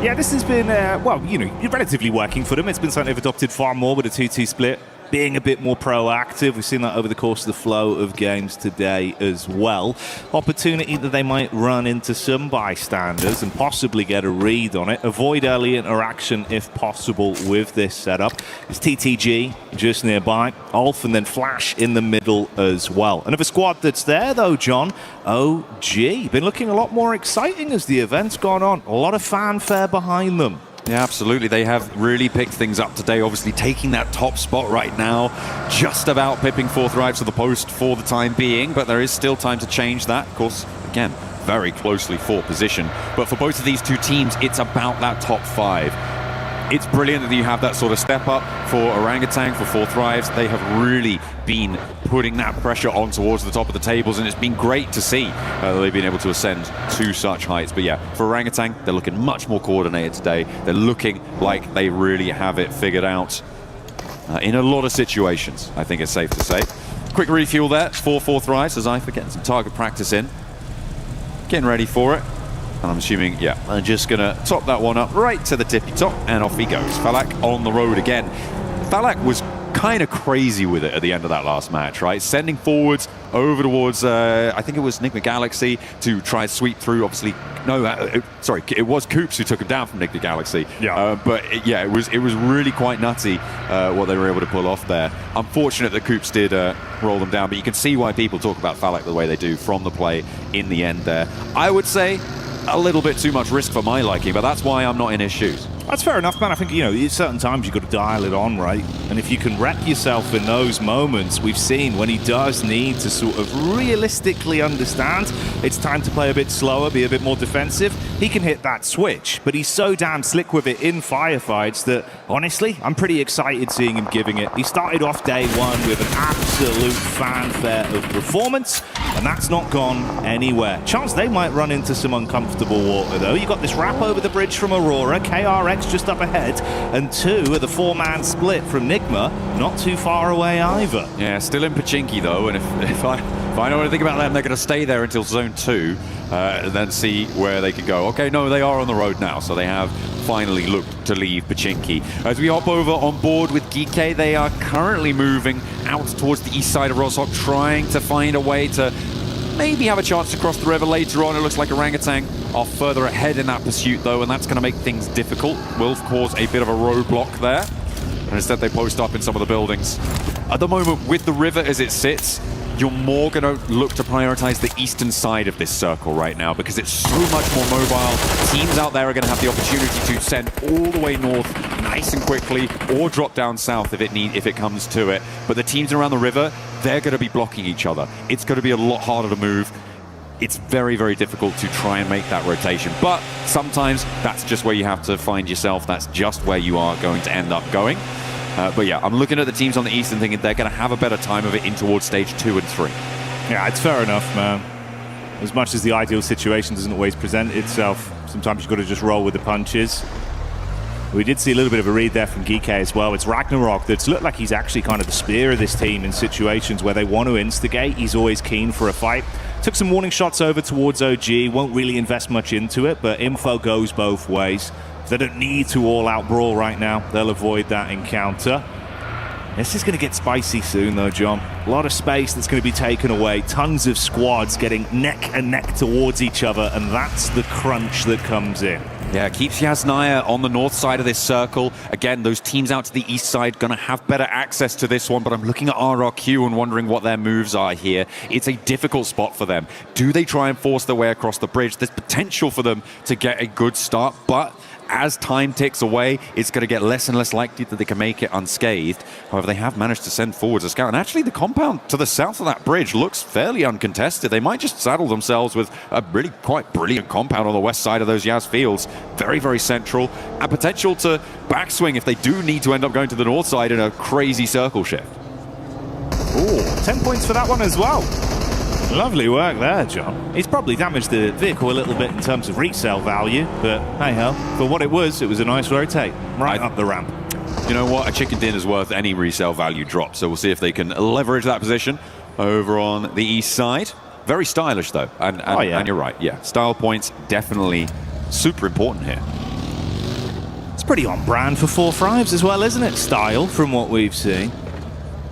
Yeah, this has been, well, you know, relatively working for them. It's been something they've adopted far more with a 2-2 split, being a bit more proactive. We've seen that over the course of the flow of games today as well. Opportunity that they might run into some bystanders and possibly get a read on it. Avoid early interaction if possible with this setup. It's TTG just nearby. Ulf and then Flash in the middle as well. Another squad that's there though, John, OG. Been looking a lot more exciting as the event's gone on. A lot of fanfare behind them. Yeah, absolutely. They have really picked things up today, obviously taking that top spot right now, just about pipping Fourth Rives to the post for the time being, but there is still time to change that. Of course, again, very closely for position. But for both of these two teams, it's about that top 5. It's brilliant that you have that sort of step up for Orangutan, for Fourth Rives. They have really been putting that pressure on towards the top of the tables, and it's been great to see that they've been able to ascend to such heights. But yeah, for Orangutan, they're looking much more coordinated today. They're looking like they really have it figured out in a lot of situations, I think it's safe to say. Quick refuel there for Fourth Rives as I forget some target practice in. Getting ready for it. And I'm assuming, yeah, I'm just going to top that one up right to the tippy top, and off he goes. Falak on the road again. Falak was kind of crazy with it at the end of that last match, right? Sending forwards over towards, I think it was Enigma Galaxy to try and sweep through. Obviously, no, sorry, it was Coops who took him down from Enigma Galaxy. Yeah. Yeah, it was really quite nutty what they were able to pull off there. Unfortunate that Coops did roll them down, but you can see why people talk about Falak the way they do from the play in the end there. I would say a little bit too much risk for my liking, but that's why I'm not in his shoes. That's fair enough, man. I think, you know, at certain times you've got to dial it on, right? And if you can wreck yourself in those moments, we've seen when he does need to sort of realistically understand it's time to play a bit slower, be a bit more defensive, he can hit that switch. But he's so damn slick with it in firefights that, honestly, I'm pretty excited seeing him giving it. He started off day one with an absolute fanfare of performance, and that's not gone anywhere. Chance they might run into some uncomfortable water, though. You got this wrap over the bridge from Aurora, KRX just up ahead, and 2 of the 4-man split from Nigma, not too far away either. Yeah, still in Pachinki though, and if I know anything about them, they're going to stay there until Zone 2, and then see where they can go. Okay, no, they are on the road now, so they have finally looked to leave Pachinki. As we hop over on board with Geeke, they are currently moving out towards the east side of Roshok, trying to find a way to maybe have a chance to cross the river later on. It looks like Orangutan are further ahead in that pursuit though, and that's going to make things difficult. Will cause a bit of a roadblock there, and instead they post up in some of the buildings. At the moment, with the river as it sits, you're more going to look to prioritize the eastern side of this circle right now because it's so much more mobile. Teams out there are going to have the opportunity to send all the way north nice and quickly, or drop down south if it comes to it. But the teams around the river, they're going to be blocking each other. It's going to be a lot harder to move. It's very, very difficult to try and make that rotation. But sometimes that's just where you have to find yourself. That's just where you are going to end up going. But yeah, I'm looking at the teams on the east and thinking they're going to have a better time of it in towards stage 2 and 3. Yeah, it's fair enough, man. As much as the ideal situation doesn't always present itself, sometimes you've got to just roll with the punches. We did see a little bit of a read there from Geeke as well. It's Ragnarok that's looked like he's actually kind of the spear of this team in situations where they want to instigate. He's always keen for a fight. Took some warning shots over towards OG. Won't really invest much into it, but info goes both ways. They don't need to all-out brawl right now. They'll avoid that encounter. This is going to get spicy soon, though, John. A lot of space that's going to be taken away. Tons of squads getting neck and neck towards each other, and that's the crunch that comes in. Yeah, keeps Yasnaya on the north side of this circle. Again, those teams out to the east side going to have better access to this one, but I'm looking at RRQ and wondering what their moves are here. It's a difficult spot for them. Do they try and force their way across the bridge? There's potential for them to get a good start, but as time ticks away, it's going to get less and less likely that they can make it unscathed. However, they have managed to send forwards a scout. And actually, the compound to the south of that bridge looks fairly uncontested. They might just saddle themselves with a really quite brilliant compound on the west side of those Yaz fields. Very, very central. And potential to backswing if they do need to end up going to the north side in a crazy circle shift. Ooh, 10 points for that one as well. Lovely work there, John. He's probably damaged the vehicle a little bit in terms of resale value, but hey-ho, for what it was a nice rotate right up the ramp. You know what? A chicken dinner's worth any resale value drop, so we'll see if they can leverage that position over on the east side. Very stylish, though. And you're right. Yeah, style points definitely super important here. It's pretty on brand for 4-5s as well, isn't it? Style, from what we've seen.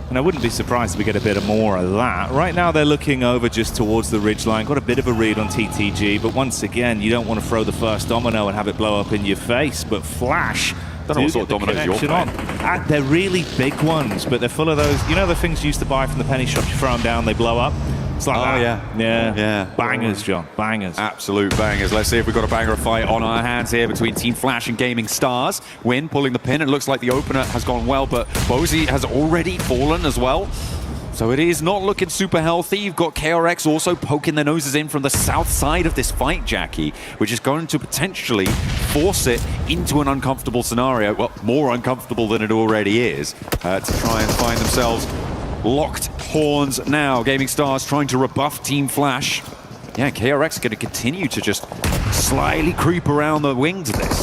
And I wouldn't be surprised if we get a bit more of that. Right now, they're looking over just towards the ridgeline. Got a bit of a read on TTG, but once again, you don't want to throw the first domino and have it blow up in your face. But Flash, don't know what sort of dominoes you're playing. They're really big ones, but they're full of those. You know the things you used to buy from the penny shop? You throw them down, they blow up. It's like that. Yeah. Bangers, John. Bangers. Absolute bangers. Let's see if we've got a banger of fight on our hands here between Team Flash and Gaming Stars. Win pulling the pin. It looks like the opener has gone well, but Bozy has already fallen as well. So it is not looking super healthy. You've got KRX also poking their noses in from the south side of this fight, Jackie, which is going to potentially force it into an uncomfortable scenario. Well, more uncomfortable than it already is, to try and find themselves locked horns now. Gaming Stars trying to rebuff Team Flash. Yeah, KRX going to continue to just slyly creep around the wings of this.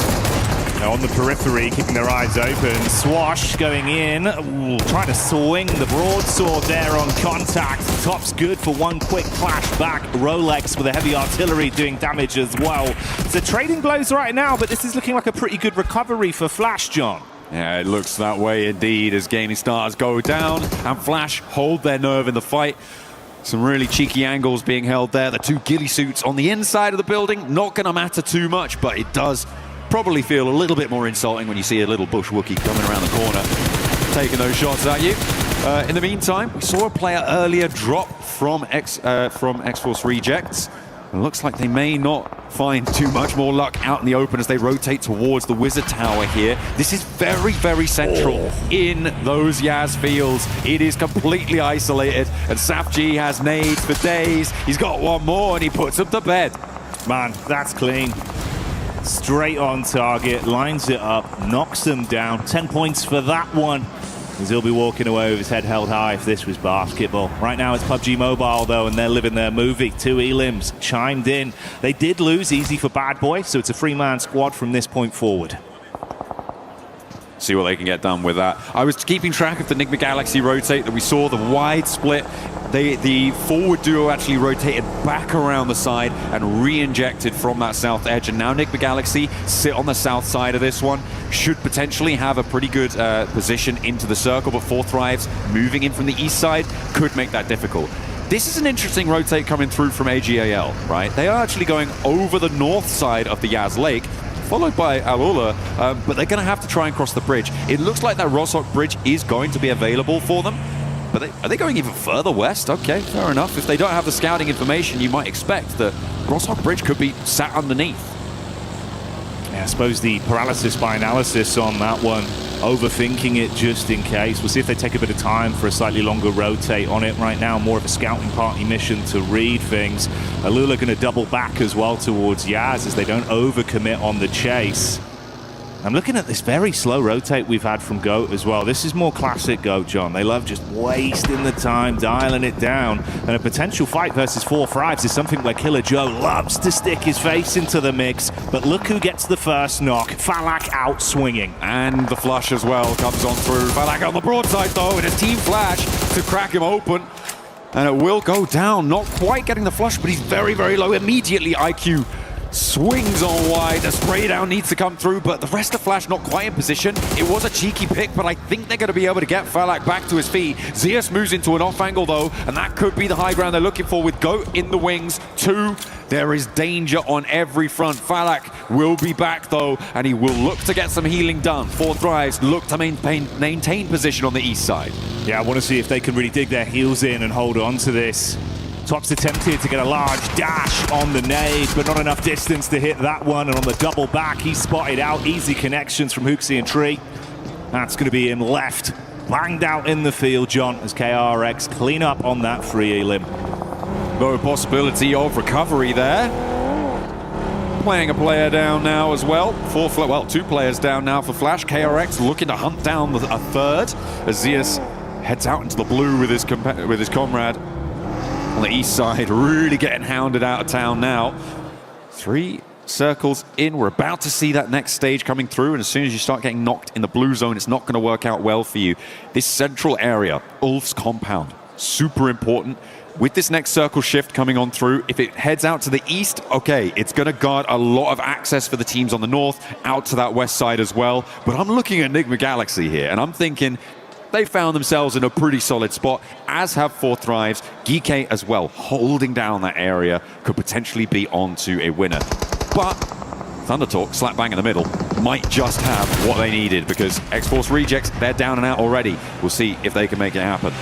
Now on the periphery, keeping their eyes open. Swash going in. Ooh, trying to swing the broadsword there on contact. Top's good for one quick flash back. Rolex with the heavy artillery doing damage as well. So trading blows right now, but this is looking like a pretty good recovery for Flash, John. Yeah, it looks that way indeed as Gaming Stars go down and Flash hold their nerve in the fight. Some really cheeky angles being held there. The two ghillie suits on the inside of the building, not going to matter too much, but it does probably feel a little bit more insulting when you see a little bush Wookiee coming around the corner, taking those shots at you. In the meantime, we saw a player earlier drop from X-Force Rejects. It looks like they may not find too much more luck out in the open as they rotate towards the Wizard Tower here. This is very, very central in those Yaz fields. It is completely isolated, and SafG has nades for days. He's got one more, and he puts them to bed. Man, that's clean. Straight on target, lines it up, knocks them down. 10 points for that one. As he'll be walking away with his head held high if this was basketball. Right now it's PUBG Mobile though, and they're living their movie. Two Elims chimed in. They did lose easy for Bad Boy, so it's a 3-man squad from this point forward. See what they can get done with that. I was keeping track of the Enigma Galaxy rotate that we saw, the wide split. The forward duo actually rotated back around the side and re-injected from that south edge. And now Enigma Galaxy sit on the south side of this one. Should potentially have a pretty good position into the circle, but 4-Thrives moving in from the east side could make that difficult. This is an interesting rotate coming through from AGAL, right? They are actually going over the north side of the Yaz Lake, followed by Alula, but they're going to have to try and cross the bridge. It looks like that Roshok bridge is going to be available for them. But are they going even further west? Okay, fair enough. If they don't have the scouting information, you might expect that Roshok Bridge could be sat underneath. Yeah, I suppose the paralysis by analysis on that one, overthinking it just in case. We'll see if they take a bit of time for a slightly longer rotate on it. Right now, more of a scouting party mission to read things. Alula going to double back as well towards Yaz as they don't overcommit on the chase. I'm looking at this very slow rotate we've had from GOAT as well. This is more classic GOAT, John. They love just wasting the time, dialing it down. And a potential fight versus 4-5s is something where Killer Joe loves to stick his face into the mix. But look who gets the first knock. Falak out swinging. And the flush as well comes on through. Falak on the broadside though, and a Team Flash to crack him open. And it will go down. Not quite getting the flush, but he's very, very low. Immediately IQ swings on wide. The spray down needs to come through, but the rest of Flash not quite in position. It was a cheeky pick, but I think they're going to be able to get Falak back to his feet. Zeus moves into an off angle though, and that could be the high ground they're looking for with GOAT in the wings. 2, there is danger on every front. Falak will be back though, and he will look to get some healing done. 4-Thrives look to maintain position on the east side. Yeah, I want to see if they can really dig their heels in and hold on to this. Top's attempted to get a large dash on the nade, but not enough distance to hit that one. And on the double back, he's spotted out. Easy connections from Hooksy and Tree. That's going to be him left. Banged out in the field, John, as KRX clean up on that free elim. No possibility of recovery there. Playing a player down now as well. 2 players down now for Flash. KRX looking to hunt down a third as Zeus heads out into the blue with his comrade. On the east side, really getting hounded out of town now. 3 circles in. We're about to see that next stage coming through, and as soon as you start getting knocked in the blue zone, it's not going to work out well for you. This central area, Ulf's compound, super important. with this next circle shift coming on through, if it heads out to the east, okay, it's going to guard a lot of access for the teams on the north, out to that west side as well. But I'm looking at Enigma Galaxy here, and I'm thinking they found themselves in a pretty solid spot, as have 4 Thrives. Geek as well, holding down that area, could potentially be on to a winner. But Thunder Talk, slap bang in the middle, might just have what they needed, because X-Force Rejects, they're down and out already. We'll see if they can make it happen.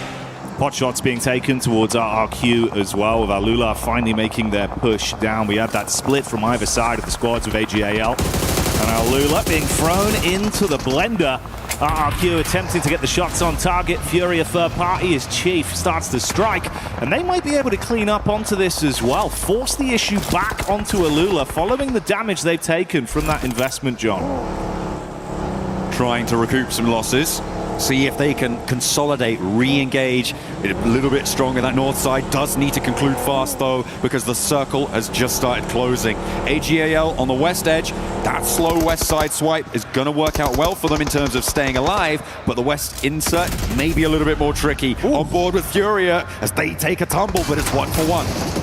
Pot shots being taken towards RRQ as well, with Alula finally making their push down. We had that split from either side of the squads with AGAL. And Alula being thrown into the blender. RRQ attempting to get the shots on target. Fury, a third party, as Chief starts to strike. And they might be able to clean up onto this as well. Force the issue back onto Alula, following the damage they've taken from that investment, John. Trying to recoup some losses. See if they can consolidate, re-engage a little bit stronger. That north side does need to conclude fast though, because the circle has just started closing. AGAL on the west edge, that slow west side swipe is going to work out well for them in terms of staying alive, but the west insert may be a little bit more tricky. Ooh. On board with Furia as they take a tumble, but it's 1-for-1.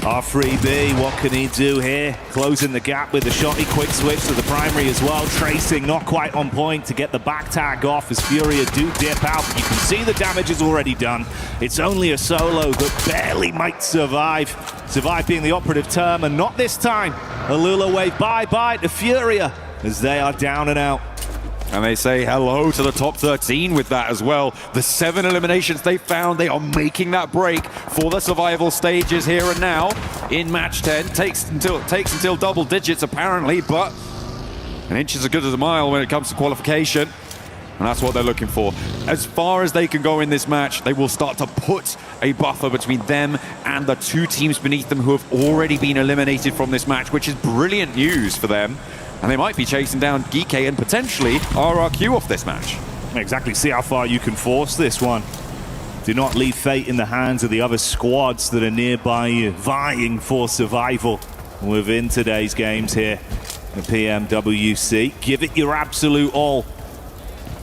R3B, what can he do here? Closing the gap with the shotty, quick switch to the primary as well. Tracing not quite on point to get the back tag off as Furia do dip out. You can see the damage is already done. It's only a solo that barely might survive. Survive being the operative term, and not this time. Alula wave bye-bye to Furia as they are down and out. And they say hello to the top 13 with that as well. The 7 eliminations they found, they are making that break for the survival stages here and now. In match 10, takes until double digits apparently, but an inch is as good as a mile when it comes to qualification. And that's what they're looking for. As far as they can go in this match, they will start to put a buffer between them and the 2 teams beneath them who have already been eliminated from this match, which is brilliant news for them. And they might be chasing down Geek and potentially RRQ off this match. Exactly, see how far you can force this one. Do not leave fate in the hands of the other squads that are nearby you, vying for survival within today's games here at PMWC. Give it your absolute all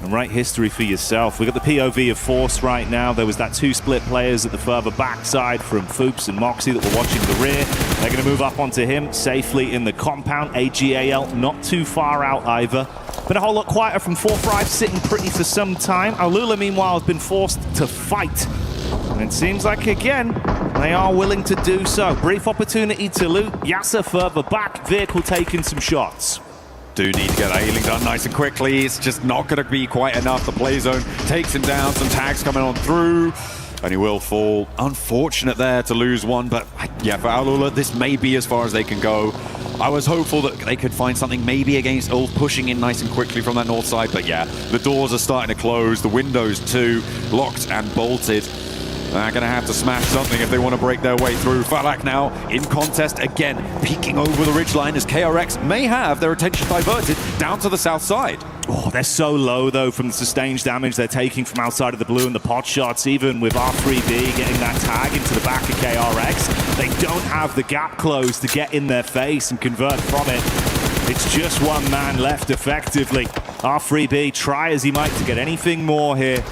and write history for yourself. We've got the POV of Force right now. There was that 2 split players at the further backside from Foops and Moxie that were watching the rear. They're going to move up onto him safely in the compound. AGAL not too far out either. Been a whole lot quieter from 4 Thrive, sitting pretty for some time. Alula, meanwhile, has been forced to fight. And it seems like, again, they are willing to do so. Brief opportunity to loot. Yasser further back, vehicle taking some shots. Do need to get that healing done nice and quickly. It's just not going to be quite enough. The play zone takes him down. Some tags coming on through. And he will fall. Unfortunate there to lose one. But yeah, for Alula, this may be as far as they can go. I was hopeful that they could find something maybe against Ulf pushing in nice and quickly from that north side. But yeah, the doors are starting to close. The windows too, locked and bolted. They're going to have to smash something if they want to break their way through. Falak now in contest again, peeking over the ridgeline as KRX may have their attention diverted down to the south side. Oh, they're so low, though, from the sustained damage they're taking from outside of the blue and the pot shots, even with R3B getting that tag into the back of KRX. They don't have the gap closed to get in their face and convert from it. It's just one man left, effectively. R3B, try as he might to get anything more here.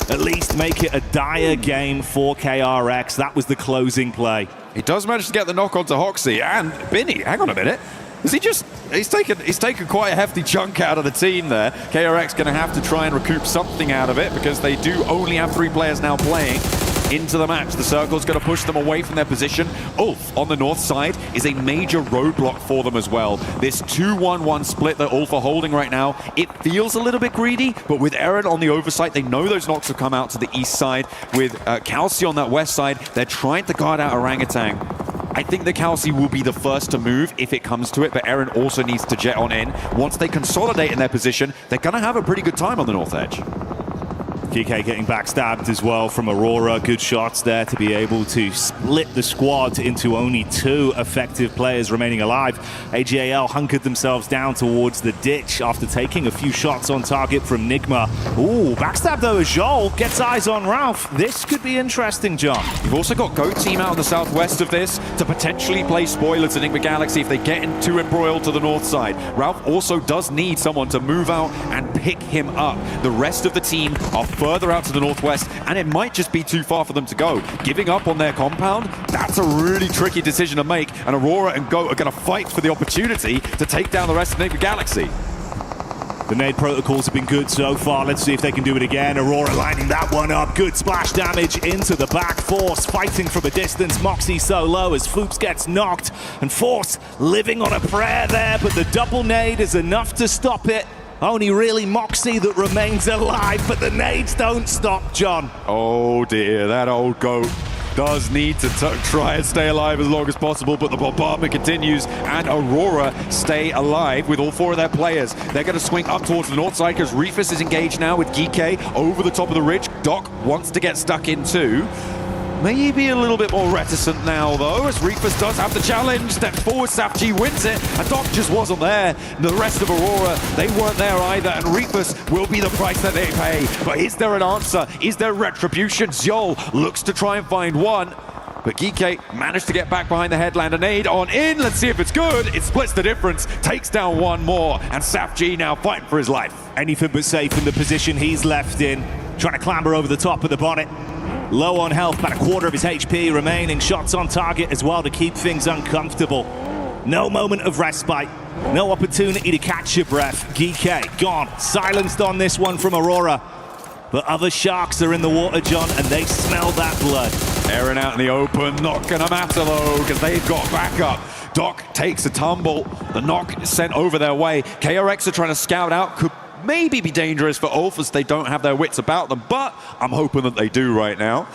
At least make it a dire game for KRX. That was the closing play. He does manage to get the knock onto Hoxie, and Binny, hang on a minute. Is he just, he's taken quite a hefty chunk out of the team there. KRX going to have to try and recoup something out of it, because they do only have 3 players now playing into the match. The circle's going to push them away from their position. Ulf on the north side is a major roadblock for them as well. This 2-1-1 split that Ulf are holding right now, it feels a little bit greedy, but with Eren on the oversight, they know those knocks have come out to the east side. With Kalsi on that west side, they're trying to guard out Orangutan. I think the Kalsi will be the first to move if it comes to it, but Eren also needs to jet on in. Once they consolidate in their position, they're going to have a pretty good time on the north edge. KK getting backstabbed as well from Aurora. Good shots there to be able to split the squad into only 2 effective players remaining alive. AGAL hunkered themselves down towards the ditch after taking a few shots on target from Nigma. Ooh, backstab though as Joel gets eyes on Ralph. This could be interesting, John. You've also got Goat Team out on the southwest of this to potentially play spoiler to Enigma Galaxy if they get too embroiled to the north side. Ralph also does need someone to move out and pick him up. The rest of the team are further out to the northwest, and it might just be too far for them to go. Giving up on their compound, that's a really tricky decision to make, and Aurora and Goat are going to fight for the opportunity to take down the rest of Enigma Galaxy. The nade protocols have been good so far. Let's see if they can do it again. Aurora lining that one up. Good splash damage into the back. Force fighting from a distance. Moxie so low as Fuchs gets knocked. And Force living on a prayer there, but the double nade is enough to stop it. Only really Moxie that remains alive, but the nades don't stop, John. Oh dear, that old Goat does need to try and stay alive as long as possible, but the bombardment continues, and Aurora stay alive with all 4 of their players. They're going to swing up towards the north side because Reefus is engaged now with Geeke over the top of the ridge. Doc wants to get stuck in too. Maybe a little bit more reticent now, though, as Reefus does have the challenge. Steps forward, SafG wins it, and Doc just wasn't there. The rest of Aurora, they weren't there either, and Reefus will be the price that they pay. But is there an answer? Is there retribution? Zyol looks to try and find one, but Geeke managed to get back behind the headland. A nade on in. Let's see if it's good. It splits the difference, takes down one more, and SafG now fighting for his life. Anything but safe in the position he's left in. Trying to clamber over the top of the bonnet. Low on health, about a quarter of his HP remaining. Shots on target as well to keep things uncomfortable. No moment of respite. No opportunity to catch your breath. Geeke gone. Silenced on this one from Aurora. But other sharks are in the water, John, and they smell that blood. Airing out in the open, not gonna matter though, because they've got backup. Doc takes a tumble. The knock is sent over their way. KRX are trying to scout out. Could maybe be dangerous for Ulf as they don't have their wits about them, but I'm hoping that they do right now.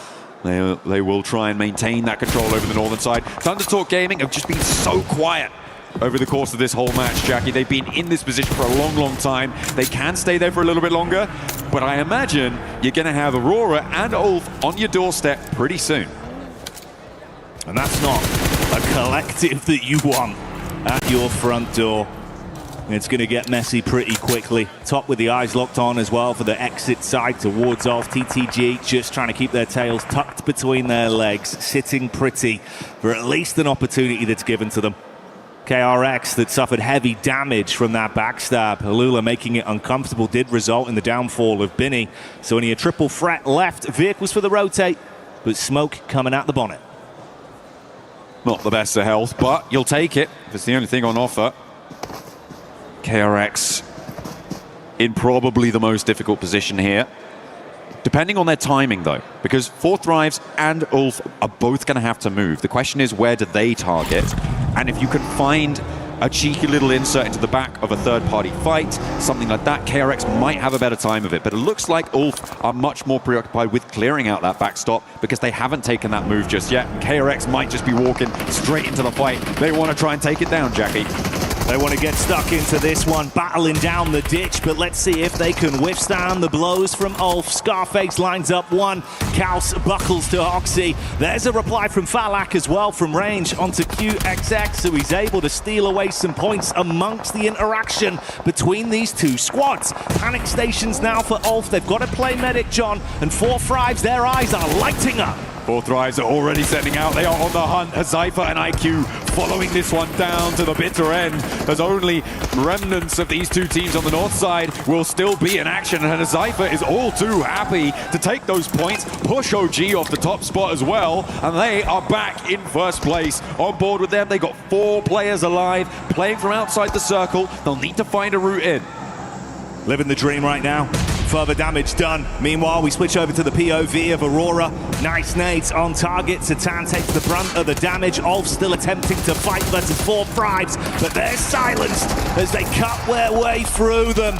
They will try and maintain that control over the northern side. Thundertalk Gaming have just been so quiet over the course of this whole match, Jackie. They've been in this position for a long, long time. They can stay there for a little bit longer, but I imagine you're going to have Aurora and Ulf on your doorstep pretty soon. And that's not a collective that you want at your front door. It's going to get messy pretty quickly. Top with the eyes locked on as well for the exit side towards Ulf. TTG just trying to keep their tails tucked between their legs, sitting pretty for at least an opportunity that's given to them. KRX that suffered heavy damage from that backstab. Alula making it uncomfortable did result in the downfall of Binny. So only a triple threat left. Vehicles for the rotate, but smoke coming out the bonnet. Not the best of health, but you'll take it if it's the only thing on offer. KRX in probably the most difficult position here. Depending on their timing, though, because Fourth Thrives and Ulf are both going to have to move. The question is, where do they target? And if you can find a cheeky little insert into the back of a third-party fight, something like that, KRX might have a better time of it. But it looks like Ulf are much more preoccupied with clearing out that backstop because they haven't taken that move just yet. KRX might just be walking straight into the fight. They want to try and take it down, Jackie. They want to get stuck into this one, battling down the ditch, but let's see if they can withstand the blows from Ulf. Scarface lines up one, Kaus buckles to Oxy. There's a reply from Falak as well from range onto QXX, so he's able to steal away some points amongst the interaction between these two squads. Panic stations now for Ulf. They've got to play medic, John, and Fourth Thrives, their eyes are lighting up. Fourth Thrives are already setting out. They are on the hunt. Zypher and IQ following this one down to the bitter end, as only remnants of these two teams on the north side will still be in action. And Zypher is all too happy to take those points, push OG off the top spot as well, and they are back in first place. On board with them, they got 4 players alive, playing from outside the circle. They'll need to find a route in. Living the dream right now. Further damage done. Meanwhile, we switch over to the POV of Aurora. Nice nades on target. Satan takes the brunt of the damage. Ulf still attempting to fight versus Fourth Thrives, but they're silenced as they cut their way through them.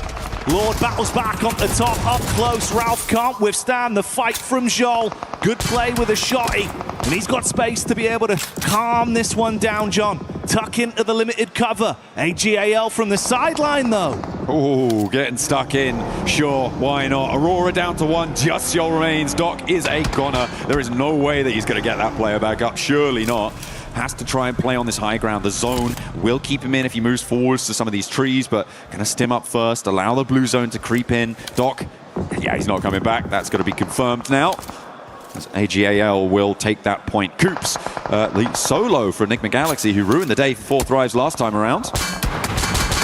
Lord battles back on the top, up close. Ralph can't withstand the fight from Joel. Good play with a shotty, and he's got space to be able to calm this one down, John. Tuck into the limited cover. AGAL from the sideline, though. Oh, getting stuck in. Sure, why not? Aurora down to 1. Just Joel remains. Doc is a goner. There is no way that he's going to get that player back up. Surely not. Has to try and play on this high ground. The zone will keep him in if he moves forwards to some of these trees, but going to stim up first, allow the blue zone to creep in. Doc, yeah, he's not coming back. That's going to be confirmed now, as AGAL will take that point. Coops, the solo for Enigma Galaxy, who ruined the day for Fourth Thrives last time around.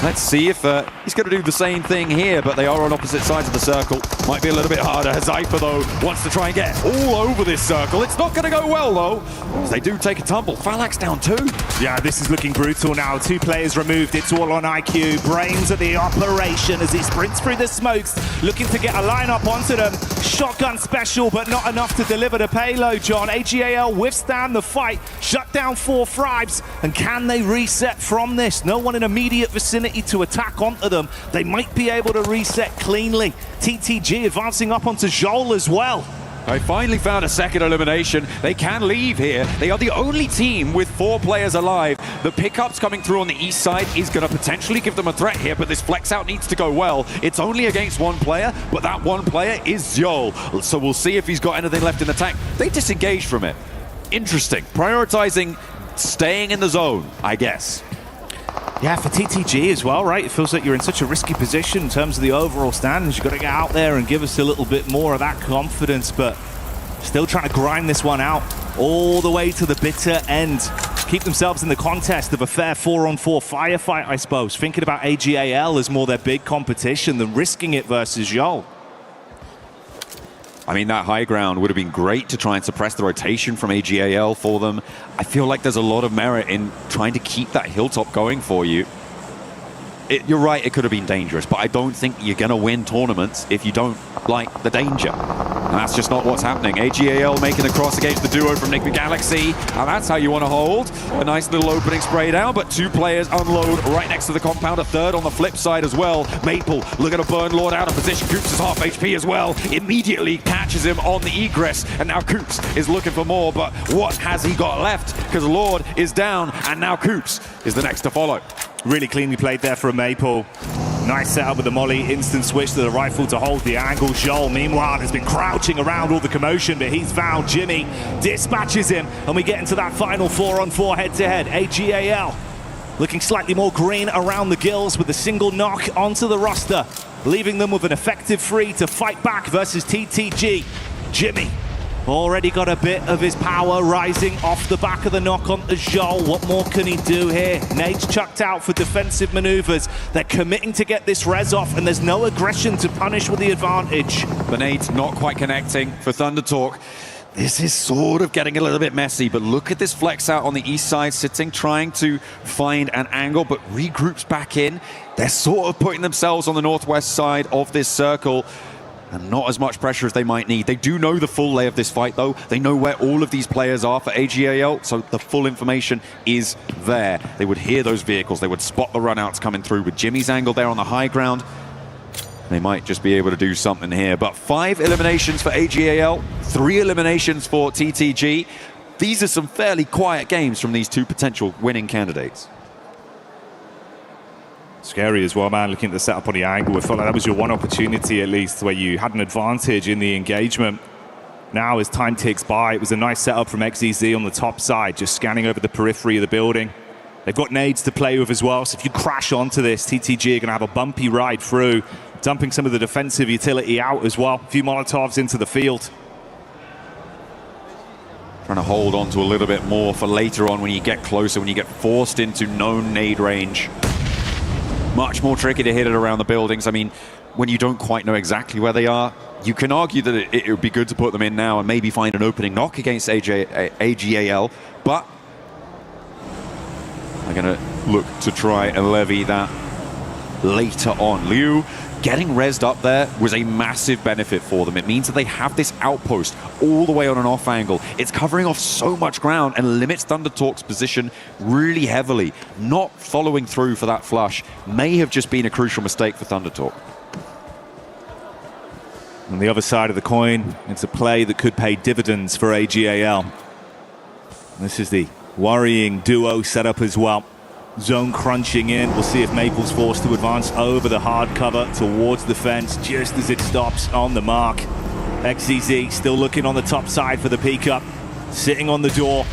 Let's see if he's going to do the same thing here, but they are on opposite sides of the circle. Might be a little bit harder. Zypher, though, wants to try and get all over this circle. It's not going to go well, though, as they do take a tumble. Phalanx down 2. Yeah, this is looking brutal now. 2 players removed. It's all on IQ. Brains at the operation as he sprints through the smokes, looking to get a lineup onto them. Shotgun special, but not enough to deliver the payload, John. AGAL withstand the fight, shut down 4 Fribes, and can they reset from this? No one in immediate vicinity to attack onto them. They might be able to reset cleanly. TTG advancing up onto Joel as well. They finally found a second elimination. They can leave here. They are the only team with 4 players alive. The pickups coming through on the east side is going to potentially give them a threat here, but this flex out needs to go well. It's only against 1 player, but that 1 player is Zhol. So we'll see if he's got anything left in the tank. They disengaged from it. Interesting. Prioritizing staying in the zone, I guess. Yeah, for TTG as well, right? It feels like you're in such a risky position in terms of the overall standings. You've got to get out there and give us a little bit more of that confidence, but still trying to grind this one out all the way to the bitter end. Keep themselves in the contest of a fair 4-on-4 firefight, I suppose. Thinking about AGAL as more their big competition than risking it versus Joel. I mean, that high ground would have been great to try and suppress the rotation from AGAL for them. I feel like there's a lot of merit in trying to keep that hilltop going for you. You're right, it could have been dangerous, but I don't think you're going to win tournaments if you don't like the danger. And that's just not what's happening. AGAL making the cross against the duo from Enigma Galaxy, and that's how you want to hold. A nice little opening spray down, but 2 players unload right next to the compound. A third on the flip side as well. Maple looking to burn Lord out of position. Coops is half HP as well. Immediately catches him on the egress, and now Coops is looking for more, but what has he got left? Because Lord is down, and now Coops is the next to follow. Really cleanly played there for a Maple. Nice setup with the molly, instant switch to the rifle to hold the angle. Joel, meanwhile, has been crouching around all the commotion, but he's found Jimmy, dispatches him, and we get into that final 4-on-4 head-to-head. AGAL looking slightly more green around the gills with a single knock onto the roster, leaving them with an effective 3 to fight back versus TTG. Jimmy already got a bit of his power rising off the back of the knock onto Joel. What more can he do here? Nade's chucked out for defensive maneuvers. They're committing to get this res off, and there's no aggression to punish with the advantage. But Nade's not quite connecting for Thunder Talk. This is sort of getting a little bit messy, but look at this flex out on the east side, sitting, trying to find an angle, but regroups back in. They're sort of putting themselves on the northwest side of this circle, and not as much pressure as they might need. They do know the full lay of this fight, though. They know where all of these players are for AGAL, so the full information is there. They would hear those vehicles. They would spot the runouts coming through with Jimmy's angle there on the high ground. They might just be able to do something here. But 5 eliminations for AGAL, 3 eliminations for TTG. These are some fairly quiet games from these 2 potential winning candidates. Scary as well, man, looking at the setup on the angle. I felt like that was your one opportunity, at least, where you had an advantage in the engagement. Now, as time ticks by, it was a nice setup from XEZ on the top side, just scanning over the periphery of the building. They've got nades to play with as well, so if you crash onto this, TTG are going to have a bumpy ride through, dumping some of the defensive utility out as well. A few Molotovs into the field. Trying to hold on to a little bit more for later on when you get closer, when you get forced into known nade range. Much more tricky to hit it around the buildings. I mean, when you don't quite know exactly where they are, you can argue that it would be good to put them in now and maybe find an opening knock against AGAL, but they're going to look to try and levy that later on. Liu getting rezzed up there was a massive benefit for them. It means that they have this outpost all the way on an off angle. It's covering off so much ground and limits Thunder Talk's position really heavily. Not following through for that flush may have just been a crucial mistake for Thunder Talk. On the other side of the coin, it's a play that could pay dividends for AGAL. This is the worrying duo setup as well. Zone crunching in. We'll see if Maple's forced to advance over the hard cover towards the fence just as it stops on the mark. XZZ still looking on the top side for the peek up. Sitting on the door.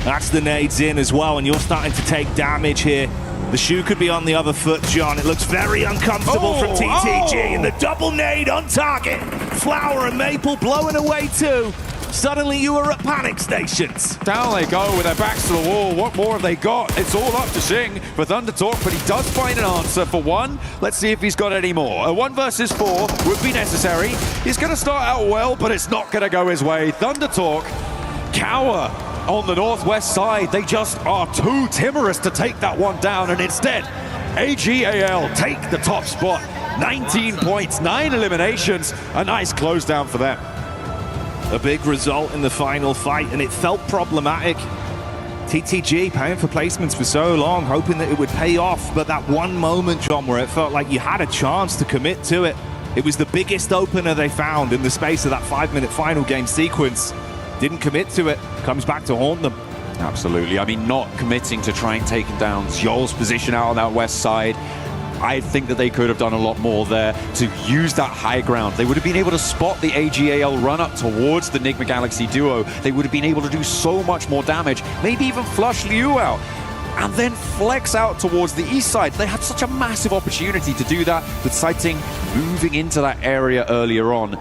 That's the nades in as well, and you're starting to take damage here. The shoe could be on the other foot, John. It looks very uncomfortable from TTG, and the double nade on target. Flower and Maple blowing away too. Suddenly you were at panic stations. Down they go with their backs to the wall. What more have they got? It's all up to Sing for Thunder Talk, but he does find an answer for one. Let's see if he's got any more. A 1 versus 4 would be necessary. He's going to start out well, but it's not going to go his way. Thunder Talk cower on the northwest side. They just are too timorous to take that one down, and instead, AGAL take the top spot. 19 points, 9 eliminations. A nice close down for them. A big result in the final fight, and it felt problematic. TTG paying for placements for so long, hoping that it would pay off, but that one moment, John, where it felt like you had a chance to commit to it. It was the biggest opener they found in the space of that 5-minute final game sequence. Didn't commit to it, comes back to haunt them. Absolutely. I mean, not committing to trying taking down Zhol's position out on that west side. I think that they could have done a lot more there to use that high ground. They would have been able to spot the AGAL run up towards the Nigma Galaxy duo. They would have been able to do so much more damage, maybe even flush Liu out, and then flex out towards the east side. They had such a massive opportunity to do that with Sighting moving into that area earlier on.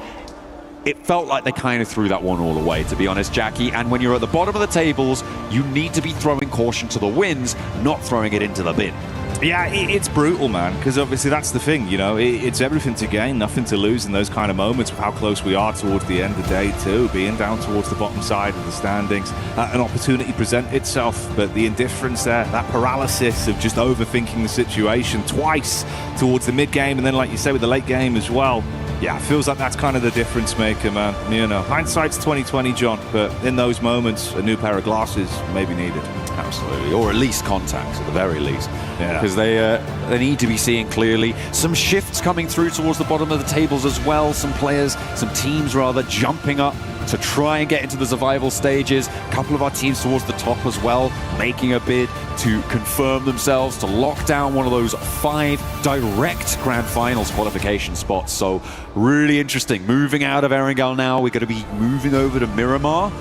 It felt like they kind of threw that one all away, to be honest, Jackie. And when you're at the bottom of the tables, you need to be throwing caution to the winds, not throwing it into the bin. Yeah, it's brutal, man, because obviously that's the thing, you know, it's everything to gain, nothing to lose in those kind of moments with how close we are towards the end of day two, being down towards the bottom side of the standings. An opportunity present itself, but the indifference there, that paralysis of just overthinking the situation twice towards the mid-game, and then, like you say, with the late game as well. Yeah, it feels like that's kind of the difference maker, man. You know, hindsight's 20/20, John, but in those moments, a new pair of glasses may be needed. Absolutely, or at least contacts at the very least, yeah. Because they need to be seeing clearly. Some shifts coming through towards the bottom of the tables as well. Some players, some teams rather, jumping up to try and get into the survival stages. A couple of our teams towards the top as well, making a bid to confirm themselves, to lock down one of those 5 direct Grand Finals qualification spots. So really interesting. Moving out of Erangel now, we're going to be moving over to Miramar.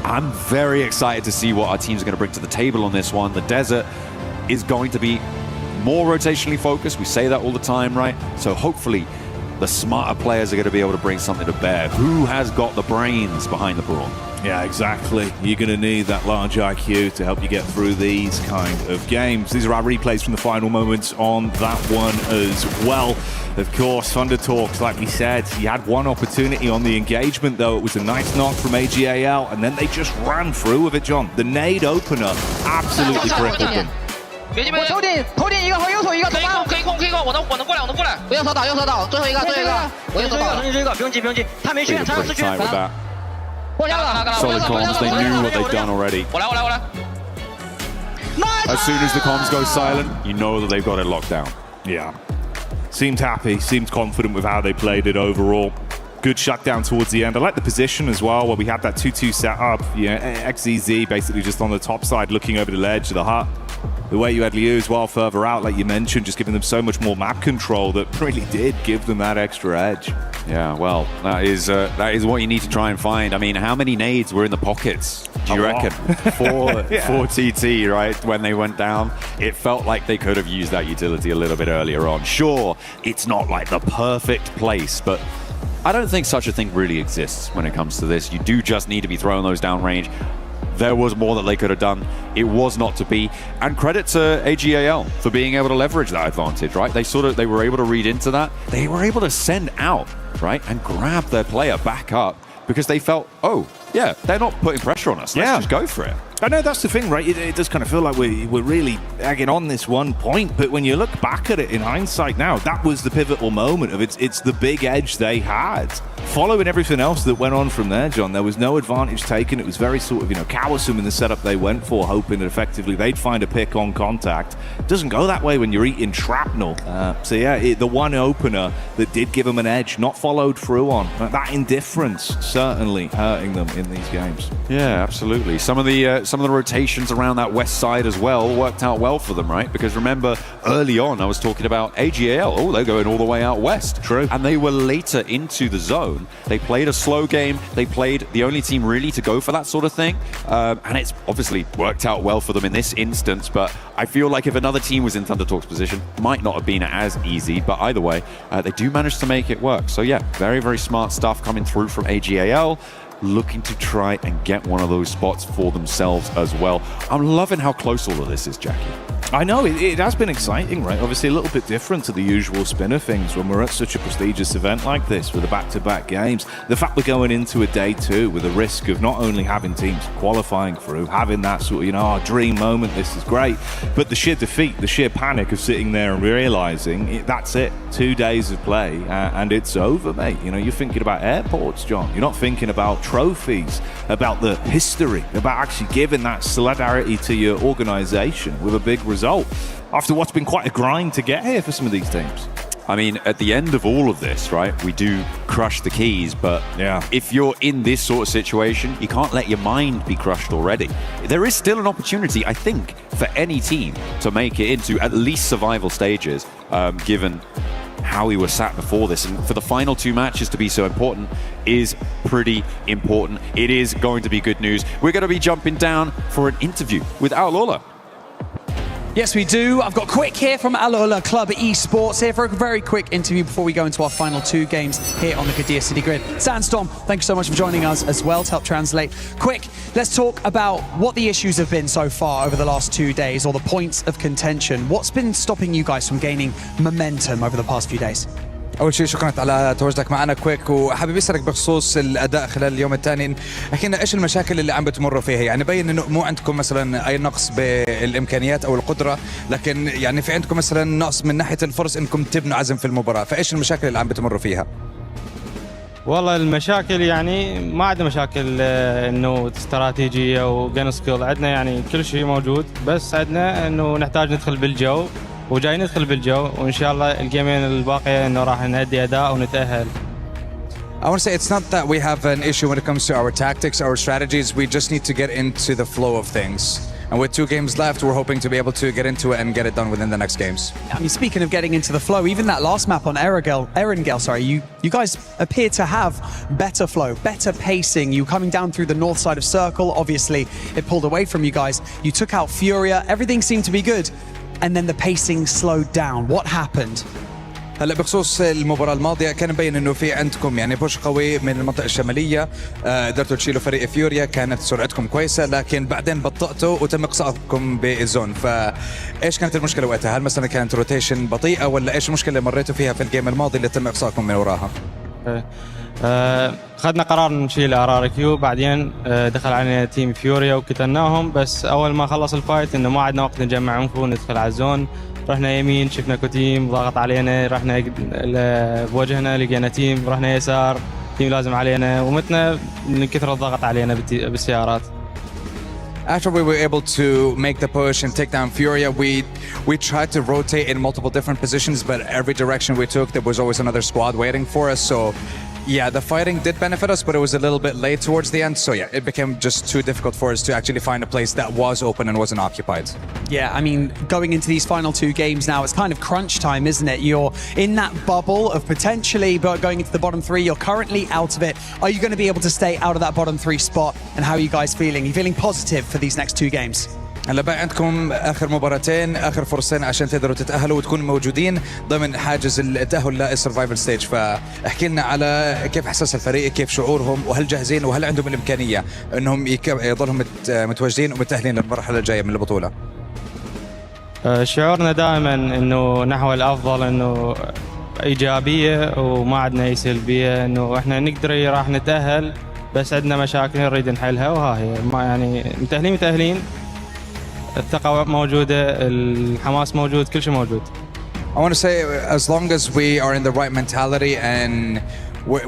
I'm very excited to see what our team's going to bring to the table on this one. The desert is going to be more rotationally focused. We say that all the time, right? So hopefully the smarter players are going to be able to bring something to bear. Who has got the brains behind the brawn? Yeah, exactly. You're going to need that large IQ to help you get through these kind of games. These are our replays from the final moments on that one as well. Of course, Thunder Talks, like we said, you had one opportunity on the engagement, though. It was a nice knock from AGAL, and then they just ran through with it, John. The nade opener absolutely crippled them. 我头顶一个和右手一个，可以控，我能过来，不要手倒，右手倒，最后一个，我右手倒，重新追一个，不用急，他没血，他要失血。 Solid comms, they knew what they'd done already. 我来。 As soon as the comms go silent, you know that they've got it locked down. Yeah. Seemed happy, seemed confident with how they played it overall. Good shutdown towards the end. I like the position as well, where we had that 2-2 setup. Yeah, XZZ basically just on the top side, looking over the ledge of the hut. The way you had Liu as well further out, like you mentioned, just giving them so much more map control that really did give them that extra edge. Yeah, well, that is what you need to try and find. I mean, how many nades were in the pockets, do you reckon? For TT, right, when they went down? It felt like they could have used that utility a little bit earlier on. Sure, it's not like the perfect place, but I don't think such a thing really exists when it comes to this. You do just need to be throwing those downrange. There was more that they could have done. It was not to be. And credit to AGAL for being able to leverage that advantage, right? They were able to read into that. They were able to send out, right, and grab their player back up because they felt, oh, yeah, they're not putting pressure on us. Let's just go for it. I know that's the thing, right? It does kind of feel like we're really egging on this one point, but when you look back at it in hindsight now, that was the pivotal moment of it's the big edge they had. Following everything else that went on from there, John, there was no advantage taken. It was very sort of, cowsome in the setup they went for, hoping that effectively they'd find a pick on contact. It doesn't go that way when you're eating shrapnel. So yeah, the one opener that did give them an edge, not followed through on. That indifference certainly hurting them in these games. Yeah, absolutely. Some of the rotations around that west side as well worked out well for them, right? Because remember, early on, I was talking about AGAL. Oh, they're going all the way out west. True. And they were later into the zone. They played a slow game. They played the only team really to go for that sort of thing. And it's obviously worked out well for them in this instance. But I feel like if another team was in Thunder Talk's position, might not have been as easy. But either way, they do manage to make it work. So yeah, very, very smart stuff coming through from AGAL. looking to try and get one of those spots for themselves as well. I'm loving how close all of this is, Jackie. I know, it has been exciting, right? Obviously a little bit different to the usual spin of things when we're at such a prestigious event like this with the back-to-back games. The fact we're going into a day two with the risk of not only having teams qualifying through, having that sort of, our dream moment, this is great, but the sheer defeat, the sheer panic of sitting there and realising that's it, 2 days of play and it's over, mate. You're thinking about airports, John. You're not thinking about trophies, about the history, about actually giving that solidarity to your organisation with a big result after what's been quite a grind to get here for some of these teams. I mean, at the end of all of this, right, we do crush the keys, but if you're in this sort of situation, you can't let your mind be crushed already. There is still an opportunity, I think, for any team to make it into at least survival stages, given how we were sat before this. And for the final 2 matches to be so important is pretty important. It is going to be good news. We're going to be jumping down for an interview with Al-Ola. Yes, we do. I've got Quick here from Al-Ola Club Esports here for a very quick interview before we go into our final 2 games here on the Qadir City Grid. Sandstorm, thank you so much for joining us as well to help translate. Quick, let's talk about what the issues have been so far over the last 2 days, or the points of contention. What's been stopping you guys from gaining momentum over the past few days? اول شيء شكرا على تواجدك معنا كويك، وحابب اسالك بخصوص الاداء خلال اليوم الثاني. احكي لنا ايش المشاكل اللي عم بتمروا فيها؟ يعني بين انه مو عندكم مثلا اي نقص بالامكانيات او القدره، لكن يعني في عندكم مثلا نقص من ناحيه الفرص انكم تبنوا عزم في المباراه، فايش المشاكل اللي عم بتمروا فيها؟ والله المشاكل يعني ما عندنا مشاكل انه استراتيجيه وجن سكيل، عندنا يعني كل شيء موجود، بس عندنا انه نحتاج ندخل بالجو، وجاي ندخل بالجو، وان شاء الله الجيمين الباقيه انه راح نأدي اداء ونتأهل. I want to say it's not that we have an issue when it comes to our tactics, our strategies. We just need to get into the flow of things. And with 2 games left, we're hoping to be able to get into it and get it done within the next games. I mean, speaking of getting into the flow, even that last map on Erangel, you guys appear to have better flow, better pacing. You coming down through the north side of Circle, obviously it pulled away from you guys. You took out Furia, everything seemed to be good. And then the pacing slowed down. What happened? هلا بخصوص المباراة الماضية كان مبين انه في عندكم يعني بوش قوي من المنطقة الشمالية، قدرتوا تشيلوا فريق فيوريا، كانت سرعتكم كويسة، لكن بعدين بطأتوا وتم اقصائكم بالزون. فايش كانت المشكلة وقتها؟ هل مثلا كانت روتيشن بطيئة، ولا ايش المشكلة اللي مريتوا فيها في الجيم الماضي اللي تم اقصائكم من وراها؟ خدنا قرار نشيل RRQ، بعدين دخل علينا تيم فيوريا وقتلناهم، بس اول ما خلص الفايت انه ما عندنا وقت نجمع انفو ندخل على الزون. رحنا يمين شفنا كوتيم ضغط علينا، رحنا بوجهنا لقينا تيم، رحنا يسار تيم لازم علينا، ومتنا من كثر الضغط علينا بالسيارات. After we were able to make the push and take down Furia, we tried to rotate in multiple different positions, but every direction we took, there was always another squad waiting for us. So yeah, the fighting did benefit us, but it was a little bit late towards the end. So yeah, it became just too difficult for us to actually find a place that was open and wasn't occupied. Yeah, I mean, going into these final 2 games now, it's kind of crunch time, isn't it? You're in that bubble of potentially going into the bottom 3. You're currently out of it. Are you going to be able to stay out of that bottom 3 spot? And how are you guys feeling? Are you feeling positive for these next 2 games? هلا بقى عندكم اخر مباراتين، اخر فرصتين عشان تقدروا تتاهلوا وتكونوا موجودين ضمن حاجز التاهل للسرفايفل ستيج. فاحكي لنا على كيف احساس الفريق، كيف شعورهم، وهل جاهزين، وهل عندهم الامكانيه انهم يضلهم متواجدين ومتاهلين للمرحله الجايه من البطوله؟ شعورنا دائما انه نحو الافضل، انه ايجابيه وما عندنا اي سلبيه، انه احنا نقدر راح نتاهل، بس عندنا مشاكل نريد نحلها، وها هي ما يعني متاهلين الثقة موجودة، الحماس موجود، كل شيء موجود. I want to say as long as we are in the right mentality and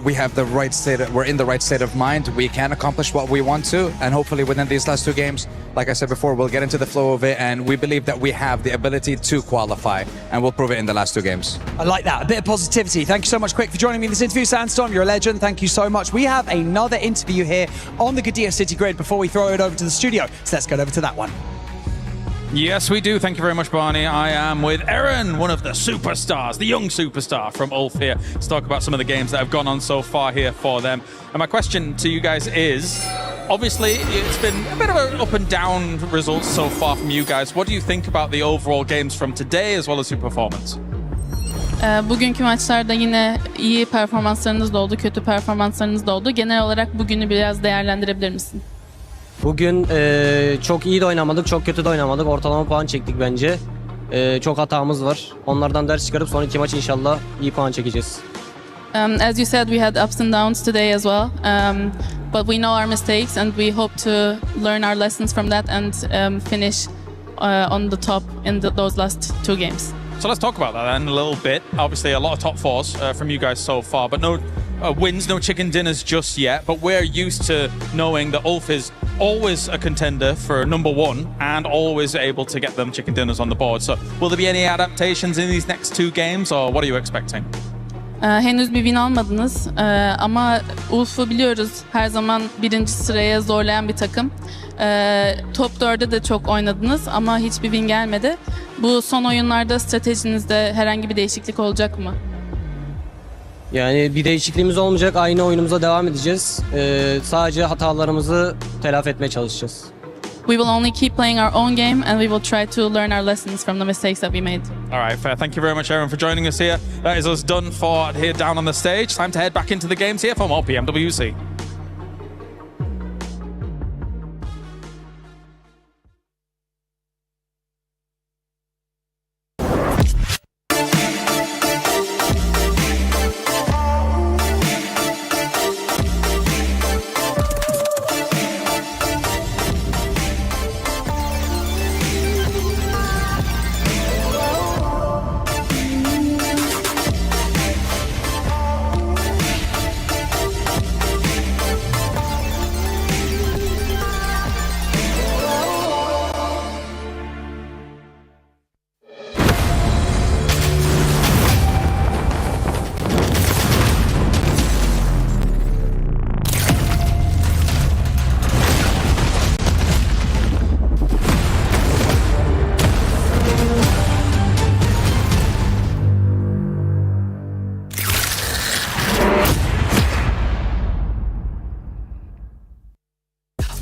we have the right we're in the right state of mind, we can accomplish what we want to, and hopefully within these last 2 games, like I said before, we'll get into the flow of it, and we believe that we have the ability to qualify, and we'll prove it in the last 2 games. I like that, a bit of positivity. Thank you so much, Quick, for joining me in this interview. Sandstorm, you're a legend. Thank you so much. We have another interview here on the Qadir City Grid before we throw it over to the studio, so let's go over to that one. Yes, we do. Thank you very much, Barney. I am with Aaron, one of the superstars, the young superstar from Ulf here, to talk about some of the games that have gone on so far here for them. And my question to you guys is, obviously, it's been a bit of an up and down results so far from you guys. What do you think about the overall games from today as well as your performance? Bugünkü maçlarda yine iyi performanslarınız da oldu, kötü performanslarınız da oldu. Genel olarak bugünü biraz değerlendirebilir misin? Bugün çok iyi de oynamadık, çok kötü de oynamadık. Ortalama puan çektik bence. Çok hatamız var. Onlardan ders çıkarıp son 2 maç inşallah iyi puan çekeceğiz. As you said, we had ups and downs today as well. But we know our mistakes and we hope to learn our lessons from that and finish on the top in those last 2 games. So let's talk about that then a little bit. Obviously, a lot of top fours from you guys so far, but no wins, no chicken dinners just yet. But we're used to knowing that Ulf is always a contender for number 1 and always able to get them chicken dinners on the board. So will there be any adaptations in these next 2 games, or what are you expecting? Henüz bir win almadınız ama Ulf'u biliyoruz, her zaman 1. sıraya zorlayan bir takım. Top 4'de de çok oynadınız ama hiçbir win gelmedi. Bu son oyunlarda stratejinizde herhangi bir değişiklik olacak mı? Yani bir değişikliğimiz olmayacak. Aynı oyunumuza devam edeceğiz. Sadece hatalarımızı telafi etmeye çalışacağız. We will only keep playing our own game and we will try to learn our lessons from the mistakes that we made. All right, fair. Thank you very much, Aaron, for joining us here. That is us done for here down on the stage. Time to head back into the games here for more PMWC.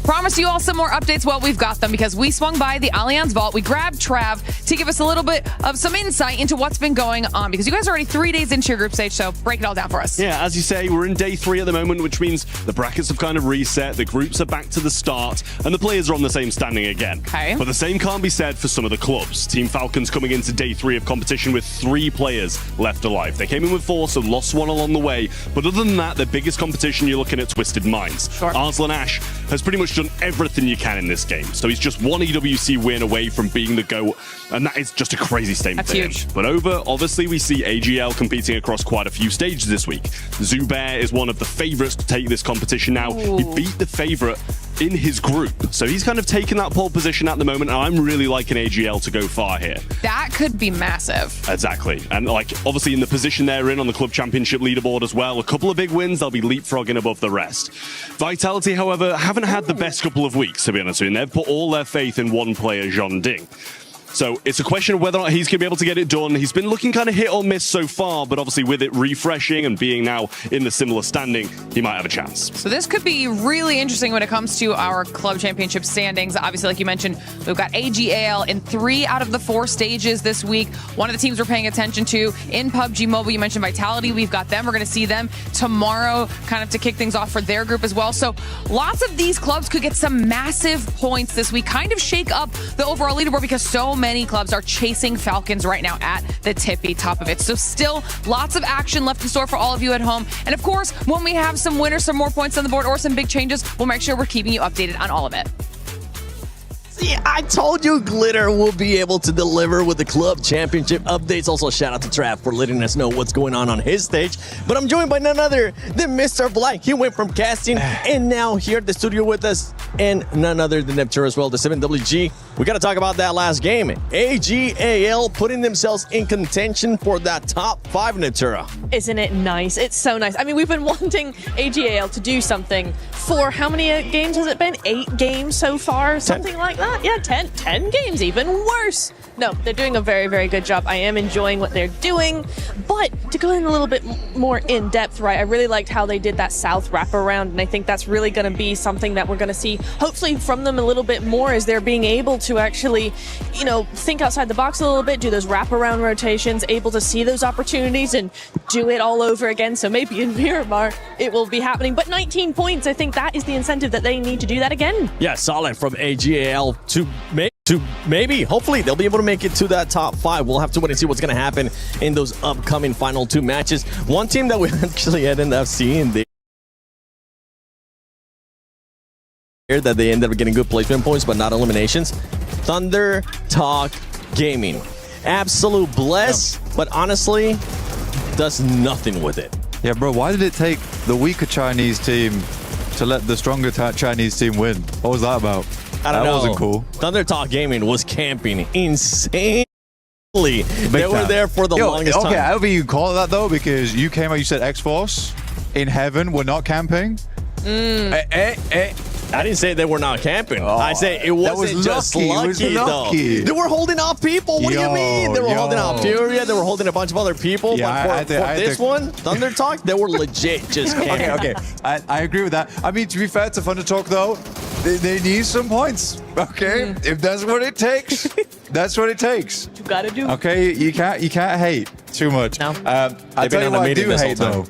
Promise you all some more updates while we've got them, because we swung by the Allianz Vault. We grabbed Trav to give us a little bit of some insight into what's been going on, because you guys are already 3 days into your group stage, so break it all down for us. Yeah, as you say, we're in day 3 at the moment, which means the brackets have kind of reset, the groups are back to the start, and the players are on the same standing again. Okay. But the same can't be said for some of the clubs. Team Falcons coming into day 3 of competition with 3 players left alive. They came in with 4, so lost 1 along the way. But other than that, the biggest competition, you're looking at Twisted Minds. Sure. Arslan Ash has pretty much done everything you can in this game. So he's just 1 EWC win away from being the GOAT, and that is just a crazy statement. That's for him. huge. But over, obviously, we see AGL competing across quite a few stages this week. Zubair is one of the favourites to take this competition now. Ooh. He beat the favourite in his group. So he's kind of taken that pole position at the moment, and I'm really liking AGL to go far here. That could be massive. Exactly. And like obviously in the position they're in on the club championship leaderboard as well, a couple of big wins, they'll be leapfrogging above the rest. Vitality, however, haven't had the best couple of weeks, to be honest with you. They've put all their faith in one player, Jean Ding. So it's a question of whether or not he's going to be able to get it done. He's been looking kind of hit or miss so far, but obviously with it refreshing and being now in the similar standing, he might have a chance. So this could be really interesting when it comes to our club championship standings. Obviously, like you mentioned, we've got AGAL in 3 out of the 4 stages this week. One of the teams we're paying attention to in PUBG Mobile, you mentioned Vitality. We've got them. We're going to see them tomorrow kind of to kick things off for their group as well. So lots of these clubs could get some massive points this week, kind of shake up the overall leaderboard, because so many clubs are chasing Falcons right now at the tippy top of it. So still lots of action left in store for all of you at home. And of course, when we have some winners, some more points on the board, or some big changes, we'll make sure we're keeping you updated on all of it. See, I told you Glitter will be able to deliver with the club championship updates. Also, shout out to Trav for letting us know what's going on his stage. But I'm joined by none other than Mr. Black. He went from casting and now here at the studio with us. And none other than Neptune as well, the 7WG. We got to talk about that last game. AGAL putting themselves in contention for that top 5, Natura. Isn't it nice? It's so nice. I mean, we've been wanting AGAL to do something for how many games has it been? 8 games so far? Something like that? Yeah, 10 games even. Worse No, they're doing a very, very good job. I am enjoying what they're doing. But to go in a little bit more in depth, right, I really liked how they did that South wraparound, and I think that's really going to be something that we're going to see, hopefully, from them a little bit more as they're being able to actually, you know, think outside the box a little bit, do those wraparound rotations, able to see those opportunities and do it all over again. So maybe in Miramar it will be happening. But 19 points, I think that is the incentive that they need to do that again. Yeah, solid from AGAL to maybe, hopefully, they'll be able to make it to that top 5. We'll have to wait and see what's going to happen in those upcoming final 2 matches. One team that we actually ended up seeing that they ended up getting good placement points, but not eliminations. Thunder Talk Gaming. Absolute bless, but honestly, does nothing with it. Yeah, bro, why did it take the weaker Chinese team to let the stronger Chinese team win? What was that about? I don't know. That wasn't cool. Thunder Talk Gaming was camping insanely. They were there for the longest time. Okay, however you call it that, though, because you came out, you said X-Force in heaven were not camping. I didn't say they were not camping. I say it wasn't just lucky, though. They were holding off people. What do you mean? They were holding out Furia. They were holding a bunch of other people. Yeah, but for this one, Thunder Talk, they were legit just camping. Okay. I agree with that. I mean, to be fair to Thunder Talk, though, they need some points. Okay, if that's what it takes, that's what it takes. You gotta do. Okay, you can't hate too much. No. I tell you what I do hate, though.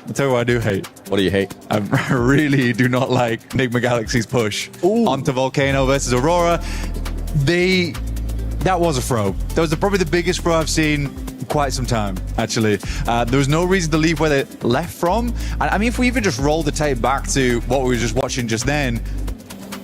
I'll tell you what I do hate. What do you hate? I really do not like Enigma Galaxy's push onto Volcano versus Aurora. That was a throw. That was probably the biggest throw I've seen in quite some time, actually. There was no reason to leave where they left from. I mean, if we even just roll the tape back to what we were just watching just then,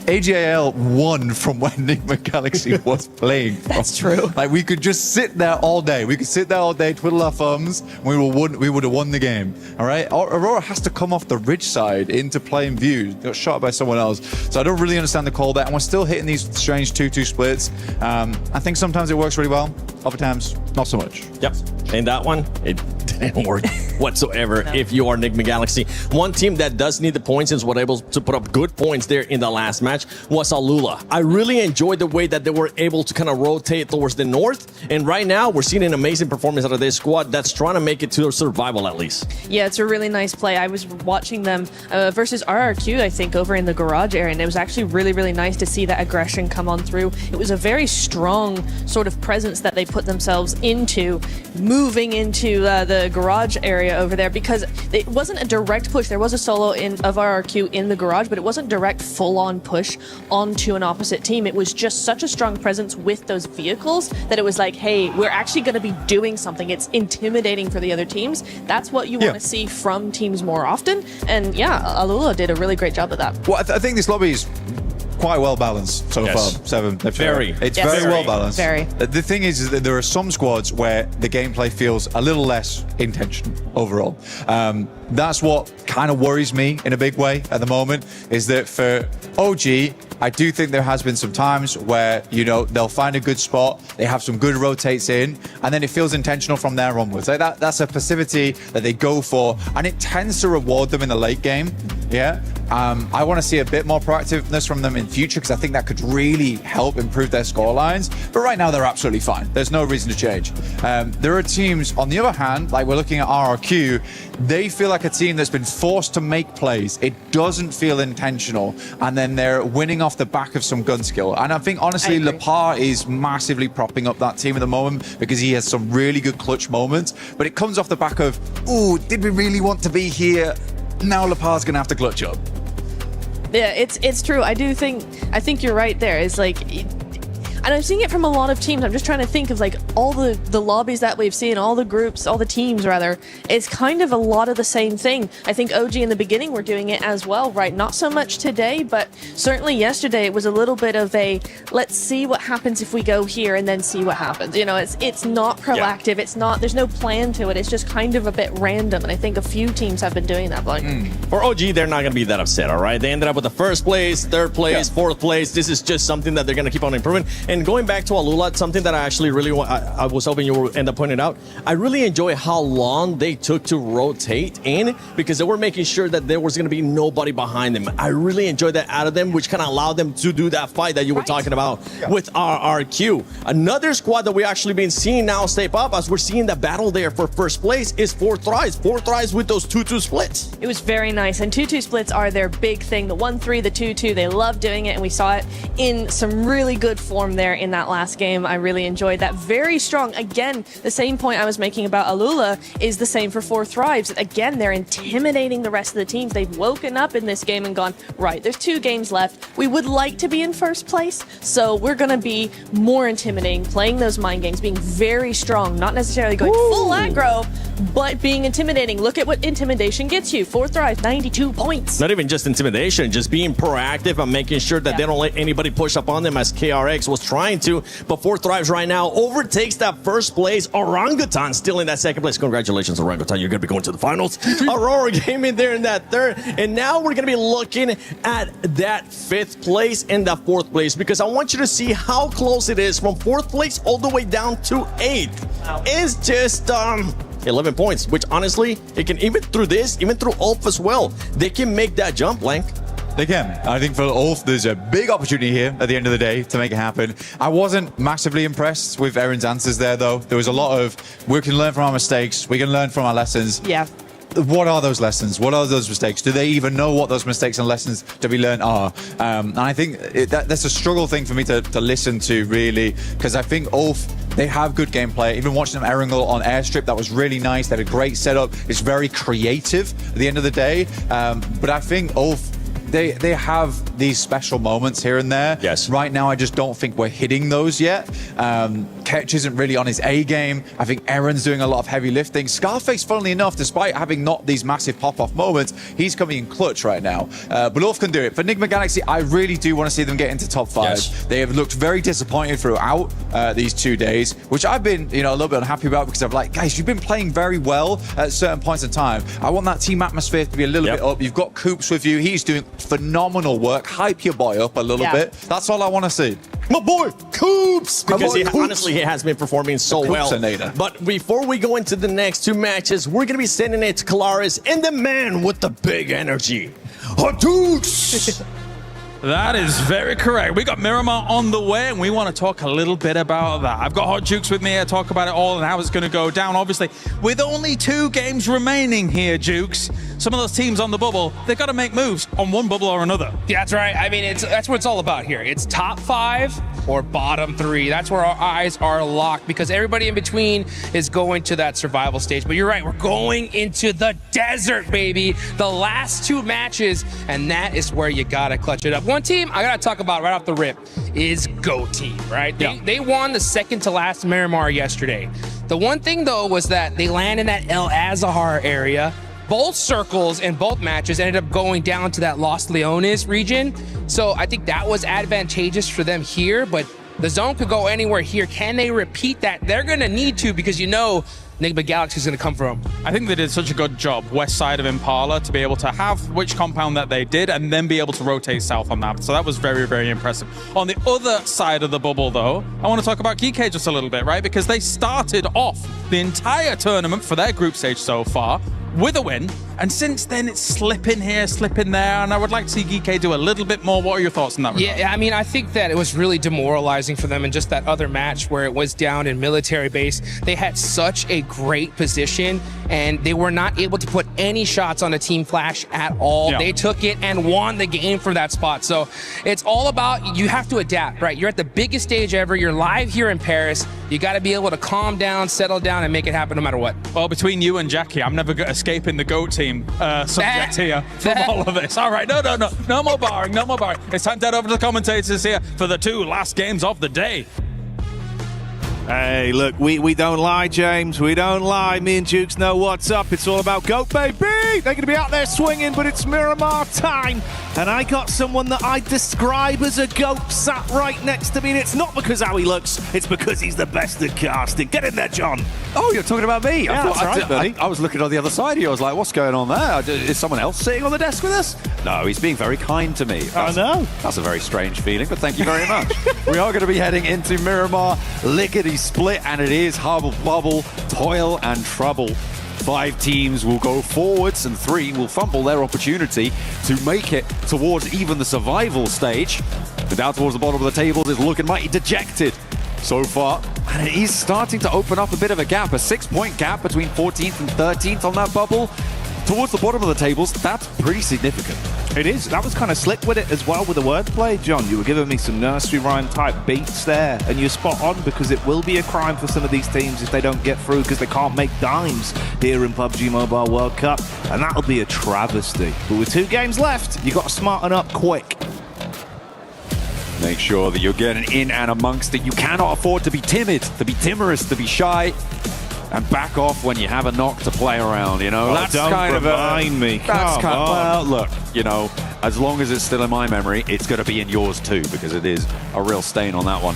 AGAL won from when Enigma Galaxy was playing from. That's true. Like, we could just sit there all day. We could sit there all day, twiddle our thumbs, and we would have won the game. All right? Aurora has to come off the ridge side into playing view. Got shot by someone else. So I don't really understand the call there. And we're still hitting these strange 2-2 splits. I think sometimes it works really well. Other times, not so much. Yep. And that one, it didn't work whatsoever if you are Enigma Galaxy. One team that does need the points and was able to put up good points there in the last match was Alula. I really enjoyed the way that they were able to kind of rotate towards the north. And right now, we're seeing an amazing performance out of this squad that's trying to make it to survival at least. Yeah, it's a really nice play. I was watching them versus RRQ, I think, over in the garage area, and it was actually really, really nice to see that aggression come on through. It was a very strong sort of presence that they put themselves into, moving into the garage area over there, because it wasn't a direct push. There was a solo of RRQ in the garage, but it wasn't direct full-on push onto an opposite team. It was just such a strong presence with those vehicles that it was like, hey, we're actually going to be doing something. It's intimidating for the other teams. That's what you want to see from teams more often. And yeah, Alula did a really great job of that. Well, I think this lobby is quite well balanced so far. Seven. Very. It's very well balanced. Very. The thing is that there are some squads where the gameplay feels a little less intentional overall. That's what kind of worries me in a big way at the moment, is that for OG, I do think there has been some times where, you know, they'll find a good spot, they have some good rotates in, and then it feels intentional from there onwards. Like that's a passivity that they go for, and it tends to reward them in the late game. Yeah. I want to see a bit more proactiveness from them in future, because I think that could really help improve their score lines. But right now, they're absolutely fine. There's no reason to change. There are teams, on the other hand, like we're looking at RRQ, they feel like a team that's been forced to make plays. It doesn't feel intentional, and then they're winning off the back of some gun skill. And I think, honestly, Lepar is massively propping up that team at the moment, because he has some really good clutch moments. But it comes off the back of, ooh, did we really want to be here? Now Lepar's going to have to clutch up. Yeah, it's true. I think you're right there. It's like, and I'm seeing it from a lot of teams. I'm just trying to think of like all the lobbies that we've seen, all the groups, all the teams rather. It's kind of a lot of the same thing. I think OG in the beginning were doing it as well, right? Not so much today, but certainly yesterday it was a little bit of a, let's see what happens if we go here and then see what happens. You know, it's not proactive. Yeah. It's not, there's no plan to it. It's just kind of a bit random. And I think a few teams have been doing that. Like, For OG, they're not going to be that upset, all right? They ended up with the first place, third place, fourth place. This is just something that they're going to keep on improving. And And going back to Alula, something that I actually really want, I was hoping you would end up pointing out. I really enjoy how long they took to rotate in because they were making sure that there was going to be nobody behind them. I really enjoyed that out of them, which kind of allowed them to do that fight that you were talking about with RRQ. Another squad that we actually been seeing now step up as we're seeing the battle there for first place is 4 Thrives. 4 Thrives with those 2-2 splits. It was very nice, and 2-2 splits are their big thing. The 1-3, the 2-2, they love doing it, and we saw it in some really good form there in that last game. I really enjoyed that. Very strong. Again, the same point I was making about Alula is the same for 4 Thrives. Again, they're intimidating the rest of the teams. They've woken up in this game and gone, right, there's 2 games left. We would like to be in first place, so we're going to be more intimidating, playing those mind games, being very strong, not necessarily going full aggro, but being intimidating. Look at what intimidation gets you. 4 Thrives, 92 points. Not even just intimidation, just being proactive and making sure that they don't let anybody push up on them as KRX was trying to. But 4 Thrives right now overtakes that first place. Orangutan still in that second place. Congratulations, Orangutan. You're going to be going to the finals. Aurora Gaming there in that third. And now we're going to be looking at that 5th place and that 4th place because I want you to see how close it is from 4th place all the way down to 8th. Wow. It's just 11 points, which honestly, it can, even through this, even through Ulf as well, they can make that jump, Blank. They can. I think for Ulf, there's a big opportunity here at the end of the day to make it happen. I wasn't massively impressed with Erin's answers there, though. There was a lot of, we can learn from our mistakes, we can learn from our lessons. Yeah. What are those lessons? What are those mistakes? Do they even know what those mistakes and lessons to be learned are? And I think that's a struggle thing for me to listen to, really, because I think Ulf, they have good gameplay. Even watching them Erangel on Airstrip, that was really nice. They had a great setup. It's very creative at the end of the day. But I think Ulf, they have these special moments here and there. Yes. Right now, I just don't think we're hitting those yet. Ketch isn't really on his A game. I think Erin's doing a lot of heavy lifting. Scarface, funnily enough, despite having not these massive pop-off moments, he's coming in clutch right now. But Ulf can do it. For Enigma Galaxy, I really do want to see them get into top 5. Yes. They have looked very disappointed throughout these 2 days, which I've been, a little bit unhappy about because I'm like, guys, you've been playing very well at certain points in time. I want that team atmosphere to be a little bit up. You've got Coops with you. He's doing phenomenal work. Hype your boy up a little bit. That's all I want to see. My boy, Coops! Because honestly, he has been performing so well. But before we go into the next 2 matches, we're going to be sending it to Kalaris and the man with the big energy, Hadouks! That is very correct. We got Miramar on the way, and we want to talk a little bit about that. I've got Hot Jukes with me here to talk about it all and how it's going to go down. Obviously, with only 2 games remaining here, Jukes, some of those teams on the bubble, they've got to make moves on one bubble or another. Yeah, that's right. I mean, that's what it's all about here. It's top 5 or bottom 3. That's where our eyes are locked because everybody in between is going to that survival stage. But you're right, we're going into the desert, baby. The last 2 matches, and that is where you got to clutch it up. One team I got to talk about right off the rip is Go Team, right? They won the second to last Miramar yesterday. The one thing, though, was that they land in that El Azahar area. Both circles in both matches ended up going down to that Los Leones region. So I think that was advantageous for them here, but the zone could go anywhere here. Can they repeat that? They're going to need to because Enigma Galaxy is going to come from. I think they did such a good job, west side of Impala, to be able to have which compound that they did and then be able to rotate south on that. So that was very, very impressive. On the other side of the bubble, though, I want to talk about GK just a little bit, right? Because they started off the entire tournament for their group stage so far with a win, and since then it's slipping here, slipping there, and I would like to see GK do a little bit more. What are your thoughts on that regard? Yeah, I mean, I think that it was really demoralizing for them in just that other match where it was down in military base. They had such a great position, and they were not able to put any shots on a team flash at all. They took it and won the game from that spot. So it's all about, you have to adapt, right? You're at the biggest stage ever. You're live here in Paris. You got to be able to calm down, settle down, and make it happen no matter what. Well, between you and Jackie, I'm never escaping the GOAT team subject here from all of this. All right, no more barring, no more barring. It's time to head over to the commentators here for the 2 last games of the day. Hey, look, we don't lie, James. We don't lie. Me and Jukes know what's up. It's all about GOAT, baby. They're going to be out there swinging, but it's Miramar time. And I got someone that I describe as a GOAT sat right next to me. And it's not because how he looks. It's because he's the best at casting. Get in there, John. Oh, you're talking about me? Yeah, that's right, buddy. I was looking on the other side of you. I was like, what's going on there? Is someone else sitting on the desk with us? No, he's being very kind to me. I know. That's a very strange feeling, but thank you very much. We are going to be heading into Miramar Lickety Split, and it is Hubble Bubble, Toil and Trouble. 5 teams will go forwards and 3 will fumble their opportunity to make it towards even the survival stage. And down towards the bottom of the table is looking mighty dejected so far. And it is starting to open up a bit of a gap, a 6-point gap between 14th and 13th on that bubble. Towards the bottom of the tables, that's pretty significant. It is. That was kind of slick with it as well with the wordplay, John. You were giving me some nursery rhyme type beats there, and you're spot on because it will be a crime for some of these teams if they don't get through because they can't make dimes here in PUBG Mobile World Cup, and that'll be a travesty. But with 2 games left, you got to smarten up quick. Make sure that you're getting in and amongst it. You cannot afford to be timid, to be timorous, to be shy, and back off when you have a knock to play around, you know? Oh, that's don't kind remind of me. That's Come kind on. Well, look, you know, as long as it's still in my memory, it's going to be in yours too, because it is a real stain on that one.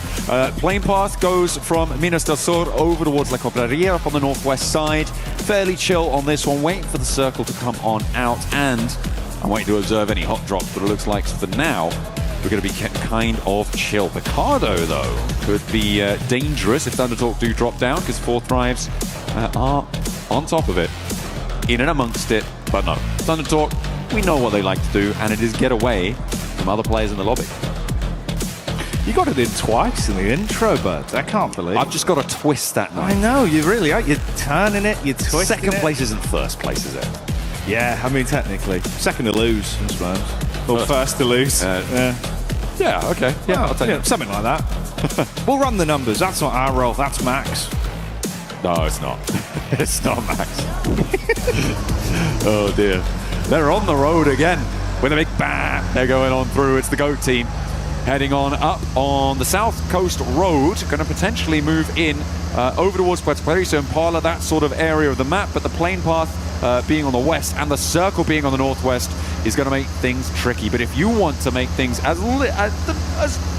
Plane path goes from Minas del Sur over towards La Cobreria up on the northwest side. Fairly chill on this one, waiting for the circle to come on out, and I'm waiting to observe any hot drops, but it looks like for now, we're going to be kind of chill. Picardo, though, could be dangerous if Thundertalk do drop down, because 4 Thrives are on top of it, in and amongst it. But no, Thundertalk, we know what they like to do, and it is get away from other players in the lobby. You got it in twice in the intro, bud. I can't believe I've just got to twist that night. I know, you really are. You're turning it, you're twisting Second it. place isn't first place, is it? Yeah, I mean, technically. Second to lose, I suppose. Or first to lose. Yeah, okay. Yeah, I'll take yeah, it. something like that. We'll run the numbers. That's not our role. That's Max. No, it's not. It's not Max. Oh, dear. They're on the road again with a big bam. They're going on through. It's the GOAT team heading on up on the South Coast Road. Going to potentially move in over towards Puerto Perico and Impala, that sort of area of the map. But the plane path being on the west and the circle being on the northwest is going to make things tricky. But if you want to make things as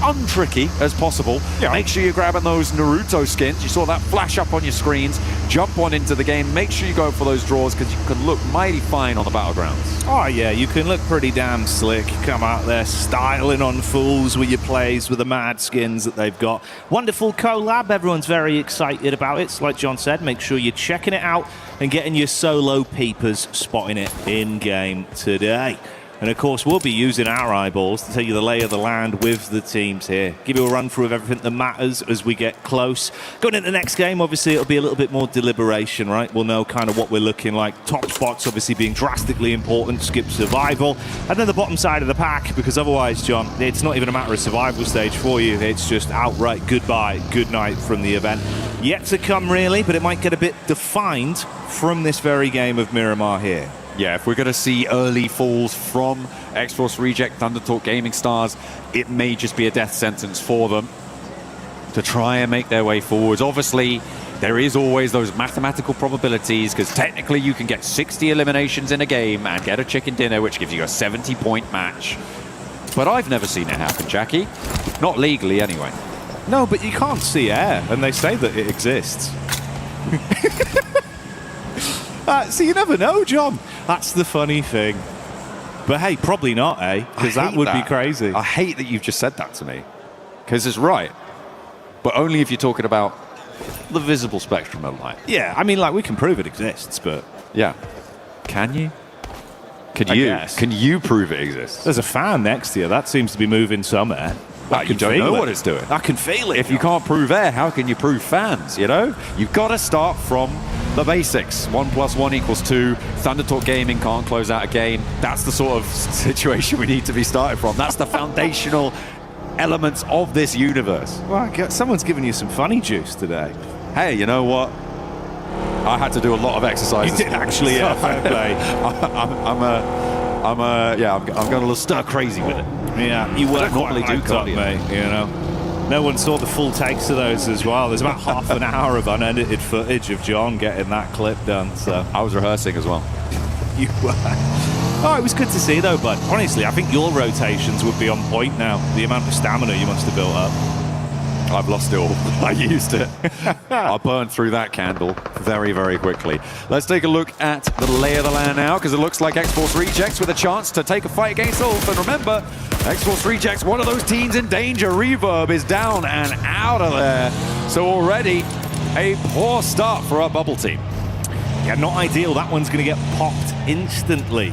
untricky as possible, make sure you're grabbing those Naruto skins. You saw that flash up on your screens. Jump on into the game. Make sure you go for those draws because you can look mighty fine on the battlegrounds. Oh, yeah, you can look pretty damn slick. Come out there styling on fools with your plays, with the mad skins that they've got. Wonderful collab. Everyone's very excited about it. So like John said, make sure you're checking it out and getting your solo peepers spotting it in-game today. And of course, we'll be using our eyeballs to tell you the lay of the land with the teams here. Give you a run through of everything that matters as we get close. Going into the next game, obviously, it'll be a little bit more deliberation, right? We'll know kind of what we're looking like. Top spots, obviously, being drastically important. Skip survival. And then the bottom side of the pack, because otherwise, John, it's not even a matter of survival stage for you. It's just outright goodbye, good night from the event. Yet to come, really, but it might get a bit defined from this very game of Miramar here. Yeah, if we're going to see early falls from X-Force Reject, Thundertalk Gaming Stars, it may just be a death sentence for them to try and make their way forwards. Obviously, there is always those mathematical probabilities because technically you can get 60 eliminations in a game and get a chicken dinner, which gives you a 70-point match. But I've never seen it happen, Jackie. Not legally, anyway. No, but you can't see air, and they say that it exists. So you never know, John. That's the funny thing. But hey, probably not, eh? Because that would be crazy. I hate that you've just said that to me. Because it's right. But only if you're talking about the visible spectrum of light. Yeah, I mean, like, we can prove it exists, but... Yeah. Can you? I guess. Can you prove it exists? There's a fan next to you. That seems to be moving some air. You don't know what it's doing. I can feel it. If you can't prove air, how can you prove fans, you know? You've got to start from the basics. 1 + 1 = 2. Thundertalk Gaming can't close out a game. That's the sort of situation we need to be starting from. That's the foundational elements of this universe. Well, someone's giving you some funny juice today. Hey, you know what? I had to do a lot of exercises. You did actually, yeah, fair play. I'm going a little stir crazy with it. Yeah, you work normally do cardio, mate, you know. No one saw the full takes of those as well. There's about half an hour of unedited footage of John getting that clip done. So I was rehearsing as well. You were. Oh, it was good to see though, bud. Honestly, I think your rotations would be on point now. The amount of stamina you must have built up. I've lost it all. I used it. I burned through that candle very, very quickly. Let's take a look at the lay of the land now, because it looks like X-Force Rejects with a chance to take a fight against Ulf. And remember, X-Force Rejects, one of those teams in danger. Reverb is down and out of there. So already a poor start for our bubble team. Yeah, not ideal. That one's going to get popped instantly.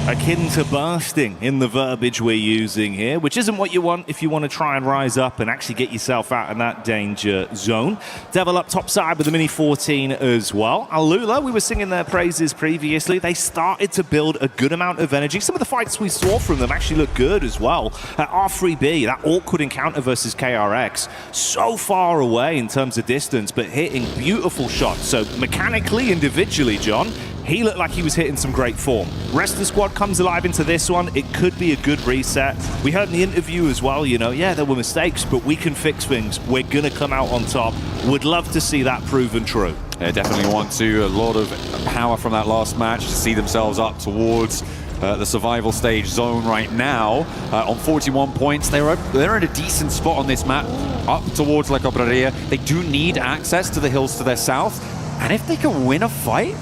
Akin to bursting in the verbiage we're using here, which isn't what you want if you want to try and rise up and actually get yourself out of that danger zone. Devil up top side with the Mini 14 as well. Alula, we were singing their praises previously. They started to build a good amount of energy. Some of the fights we saw from them actually look good as well. R3B, that awkward encounter versus KRX, so far away in terms of distance, but hitting beautiful shots. So mechanically, individually, John, he looked like he was hitting some great form. Rest of the squad comes alive into this one. It could be a good reset. We heard in the interview as well, you know, yeah, there were mistakes, but we can fix things. We're going to come out on top. Would love to see that proven true. They definitely want to. A lot of power from that last match to see themselves up towards the survival stage zone right now. On 41 points, they're in a decent spot on this map, up towards La Cabrera. They do need access to the hills to their south, and if they can win a fight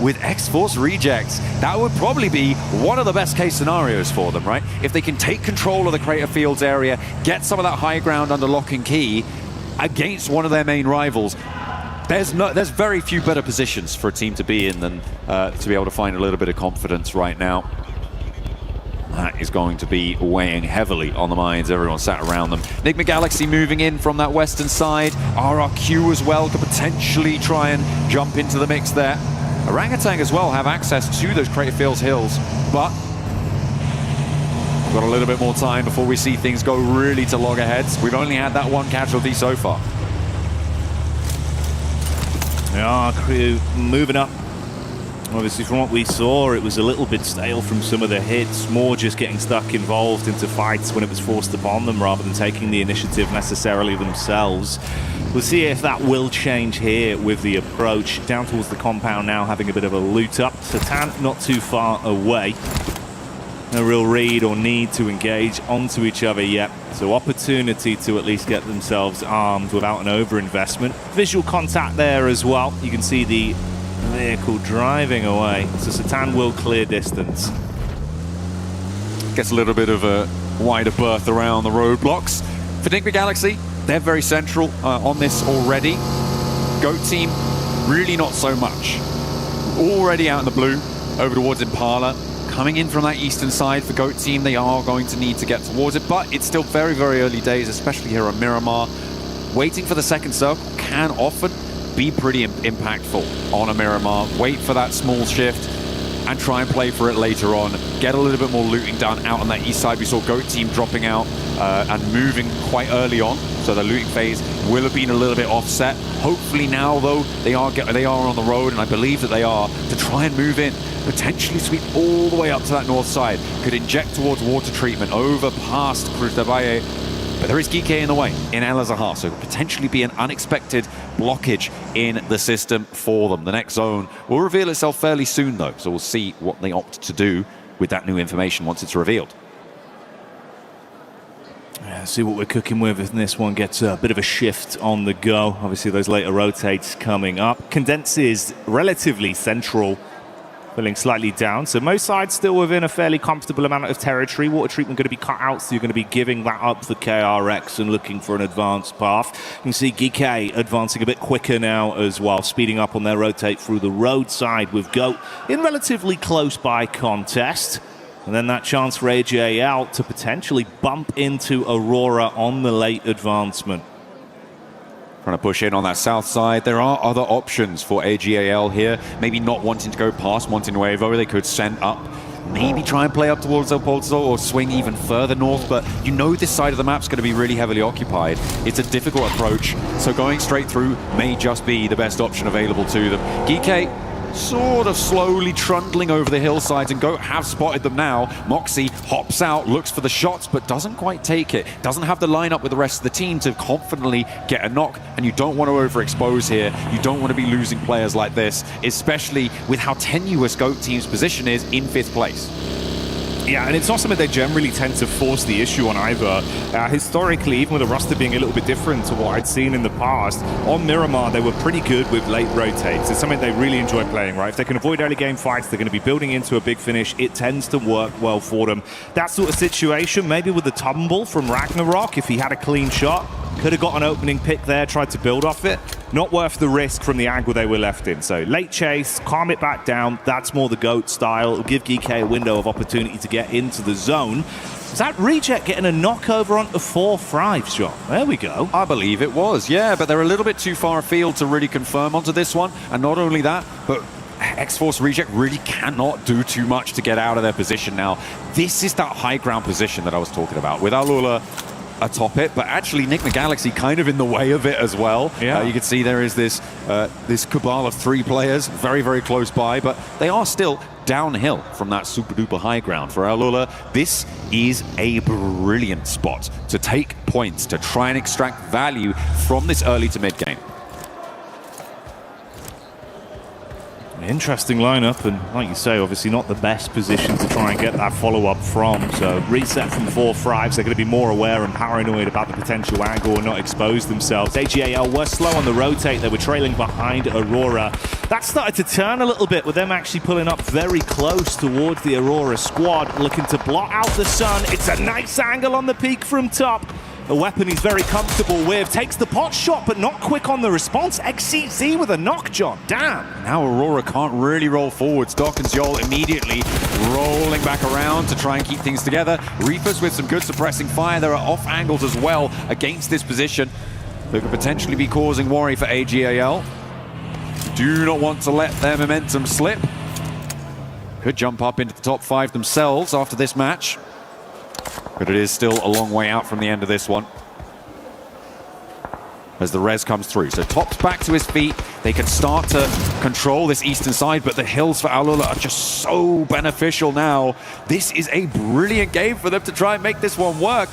with X-Force Rejects, that would probably be one of the best case scenarios for them, right? If they can take control of the Crater Fields area, get some of that high ground under lock and key against one of their main rivals, there's very few better positions for a team to be in than to be able to find a little bit of confidence right now. That is going to be weighing heavily on the minds. Everyone sat around them. Enigma Galaxy moving in from that western side. RRQ as well could potentially try and jump into the mix there. Orangutan as well have access to those Crater Fields hills, but we've got a little bit more time before we see things go really to loggerheads. We've only had that one casualty so far. Yeah, crew moving up. Obviously, from what we saw, it was a little bit stale from some of the hits, more just getting stuck involved into fights when it was forced upon them rather than taking the initiative necessarily themselves. We'll see if that will change here with the approach. Down towards the compound now, having a bit of a loot up. Satan not too far away. No real read or need to engage onto each other yet. So opportunity to at least get themselves armed without an overinvestment. Visual contact there as well. You can see the vehicle driving away. So Satan will clear distance. Gets a little bit of a wider berth around the roadblocks. For Enigma Galaxy, they're very central on this already. Goat team, really not so much. Already out in the blue, over towards Impala. Coming in from that eastern side for Goat team, they are going to need to get towards it, but it's still very, very early days, especially here on Miramar. Waiting for the second circle can often be pretty impactful on a Miramar. Wait for that small shift and try and play for it later on. Get a little bit more looting done out on that east side. We saw Goat team dropping out and moving quite early on, so the looting phase will have been a little bit offset. Hopefully now, though, they are on the road, and I believe that they are, to try and move in, potentially sweep all the way up to that north side. Could inject towards water treatment over past Cruz de Valle. But there is Geek in the way in El Azahar, so it could potentially be an unexpected blockage in the system for them. The next zone will reveal itself fairly soon, though, so we'll see what they opt to do with that new information once it's revealed. Yeah, see what we're cooking with, and this one gets a bit of a shift on the go. Obviously, those later rotates coming up. Condense is relatively central, filling slightly down. So most sides still within a fairly comfortable amount of territory. Water treatment going to be cut out, so you're going to be giving that up for KRX and looking for an advanced path. You can see Geek advancing a bit quicker now as well, speeding up on their rotate through the roadside with Goat in relatively close by contest. And then that chance for AJL to potentially bump into Aurora on the late advancement. Trying to push in on that south side. There are other options for AGAL here. Maybe not wanting to go past Montenuevo. They could send up. Maybe try and play up towards El Pozo or swing even further north. But you know this side of the map's going to be really heavily occupied. It's a difficult approach. So going straight through may just be the best option available to them. Geek sort of slowly trundling over the hillsides, and Goat have spotted them now. Moxie hops out, looks for the shots, but doesn't quite take it. Doesn't have the lineup with the rest of the team to confidently get a knock, and you don't want to overexpose here. You don't want to be losing players like this, especially with how tenuous Goat team's position is in 5th place. Yeah, and it's not something they generally tend to force the issue on either. Historically, even with the roster being a little bit different to what I'd seen in the past, on Miramar, they were pretty good with late rotates. It's something they really enjoy playing, right? If they can avoid early game fights, they're going to be building into a big finish. It tends to work well for them. That sort of situation, maybe with the tumble from Ragnarok, if he had a clean shot, could have got an opening pick there, tried to build off it. Not worth the risk from the angle they were left in. So late chase, calm it back down. That's more the Goat style. It'll give GK a window of opportunity to get into the zone. Is that Reject getting a knockover onto 4 Thrives, John? There we go. I believe it was, yeah, but they're a little bit too far afield to really confirm onto this one. And not only that, but X-Force Reject really cannot do too much to get out of their position now. This is that high ground position that I was talking about with Alula atop it, but actually Enigma Galaxy kind of in the way of it as well. Yeah. You can see there is this cabal of 3 players very, very close by, but they are still downhill from that super duper high ground. For Alula, this is a brilliant spot to take points, to try and extract value from this early to mid game. Interesting lineup, and like you say, obviously not the best position to try and get that follow-up from. So reset from 4 Thrives. They're going to be more aware and paranoid about the potential angle and not expose themselves. AGAL were slow on the rotate. They were trailing behind Aurora. That started to turn a little bit with them actually pulling up very close towards the Aurora squad, looking to blot out the sun. It's a nice angle on the peak from top. A weapon he's very comfortable with. Takes the pot shot, but not quick on the response. XCZ with a knock, John. Damn. Now Aurora can't really roll forwards. Doc and Zhol immediately rolling back around to try and keep things together. Reapers with some good suppressing fire. There are off angles as well against this position that could potentially be causing worry for AGAL. Do not want to let their momentum slip. Could jump up into the top 5 themselves after this match. But it is still a long way out from the end of this one as the res comes through. So Top's back to his feet. They can start to control this eastern side, but the hills for Alula are just so beneficial now. This is a brilliant game for them to try and make this one work.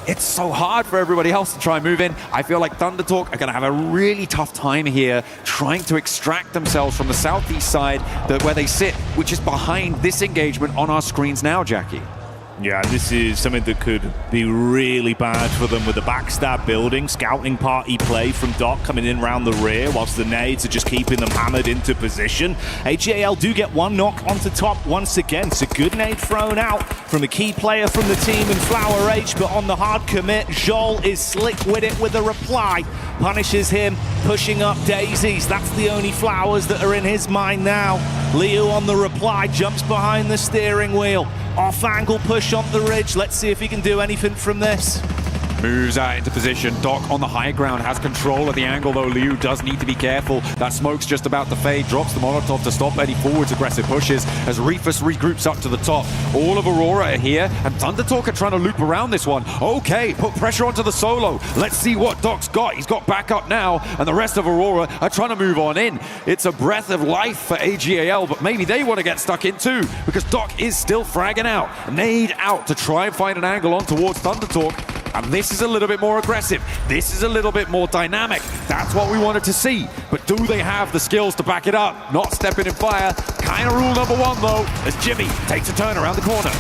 It's so hard for everybody else to try and move in. I feel like Thunder Talk are going to have a really tough time here trying to extract themselves from the southeast side where they sit, which is behind this engagement on our screens now, Jackie. Yeah, this is something that could be really bad for them with the backstab building. Scouting party play from Doc coming in around the rear whilst the nades are just keeping them hammered into position. AGAL do get one knock onto top once again. It's a good nade thrown out from a key player from the team in Flower H, but on the hard commit, Zhol is slick with it with a reply. Punishes him, pushing up daisies. That's the only flowers that are in his mind now. Liu on the reply, jumps behind the steering wheel. Off-angle push on the ridge. Let's see if he can do anything from this. Moves out into position. Doc on the high ground has control of the angle, though Liu does need to be careful. That smoke's just about to fade. Drops the Molotov to stop any forwards aggressive pushes as Reefus regroups up to the top. All of Aurora are here, and Thunder Talk are trying to loop around this one. Okay, put pressure onto the solo. Let's see what Doc's got. He's got backup now, and the rest of Aurora are trying to move on in. It's a breath of life for AGAL, but maybe they want to get stuck in too, because Doc is still fragging out. Nade out to try and find an angle on towards Thunder Talk. And this is a little bit more aggressive. This is a little bit more dynamic. That's what we wanted to see. But do they have the skills to back it up? Not stepping in fire. Kind of rule number 1, though, as Jimmy takes a turn around the corner.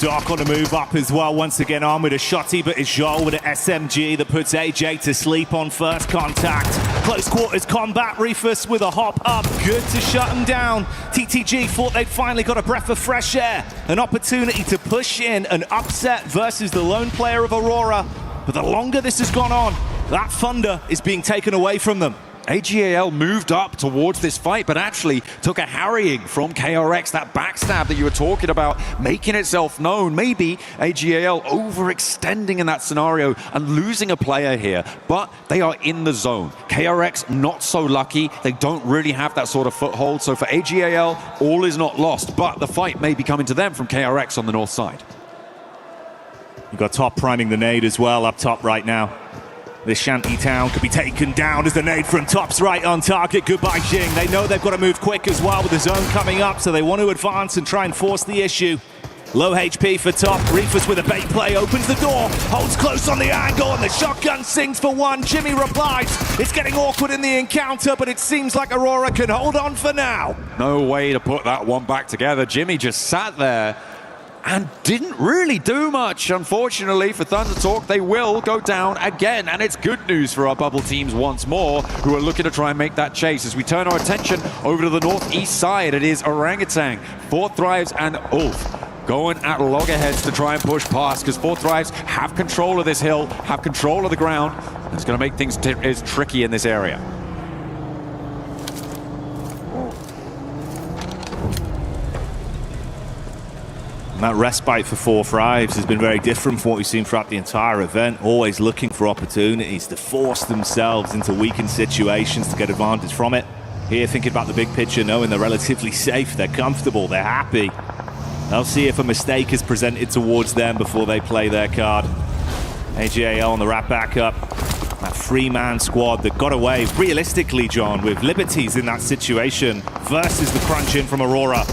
Doc on the move up as well, once again armed with a shotty, but it's Zhol with an SMG that puts AJ to sleep on first contact. Close quarters combat, Reefus with a hop up, good to shut him down. TTG thought they'd finally got a breath of fresh air, an opportunity to push in an upset versus the lone player of Aurora. But the longer this has gone on, that thunder is being taken away from them. AGAL moved up towards this fight, but actually took a harrying from KRX, that backstab that you were talking about, making itself known. Maybe AGAL overextending in that scenario and losing a player here, but they are in the zone. KRX not so lucky. They don't really have that sort of foothold, so for AGAL, all is not lost, but the fight may be coming to them from KRX on the north side. You've got Top priming the nade as well up top right now. This shanty town could be taken down as the nade from top's right on target. Goodbye, Jing. They know they've got to move quick as well with the zone coming up, so they want to advance and try and force the issue. Low HP for top. Reefus with a bait play, opens the door, holds close on the angle, and the shotgun sings for one. Jimmy replies. It's getting awkward in the encounter, but it seems like Aurora can hold on for now. No way to put that one back together. Jimmy just sat there and didn't really do much. Unfortunately for Thunder Talk, they will go down again, and it's good news for our bubble teams once more, who are looking to try and make that chase. As we turn our attention over to the northeast side, it is Orangutan, Four Thrives, and Ulf going at loggerheads to try and push past, because Four Thrives have control of this hill, have control of the ground. It's going to make things tricky in this area. And that respite for Four Thrives has been very different from what we've seen throughout the entire event, always looking for opportunities to force themselves into weakened situations to get advantage from it. Here, thinking about the big picture, knowing they're relatively safe, they're comfortable, they're happy. They'll see if a mistake is presented towards them before they play their card. AGAL on the wrap back up. That three-man squad that got away, realistically, John, with Liberties in that situation versus the crunch in from Aurora.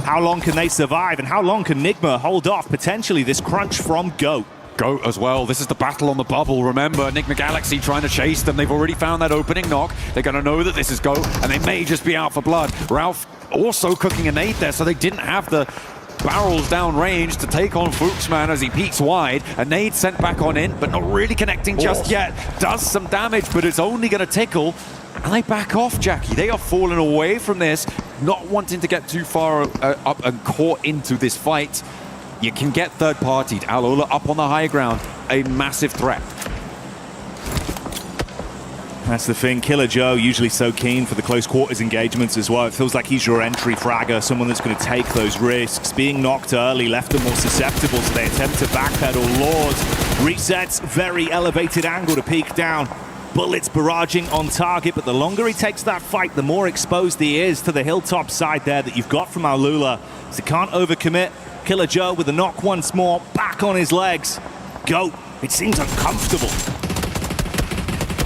How long can they survive, and how long can Nigma hold off potentially this crunch from GOAT? GOAT as well. This is the battle on the bubble. Remember, Enigma Galaxy trying to chase them. They've already found that opening knock. They're going to know that this is GOAT, and they may just be out for blood. Ralph also cooking a nade there, so they didn't have the barrels down range to take on Fuchsman as he peeks wide. A nade sent back on in, but not really connecting just yet. Does some damage, but it's only going to tickle. And they back off, Jackie. They are falling away from this, not wanting to get too far up and caught into this fight. You can get third-partied. Alola up on the high ground, a massive threat. That's the thing. Killer Joe, usually so keen for the close quarters engagements as well. It feels like he's your entry fragger, someone that's going to take those risks. Being knocked early left them more susceptible, so they attempt to backpedal. Lord resets, very elevated angle to peek down. Bullets barraging on target, but the longer he takes that fight, the more exposed he is to the hilltop side there that you've got from Alula. So can't overcommit. Killer Joe with a knock once more, back on his legs. GOAT, it seems uncomfortable.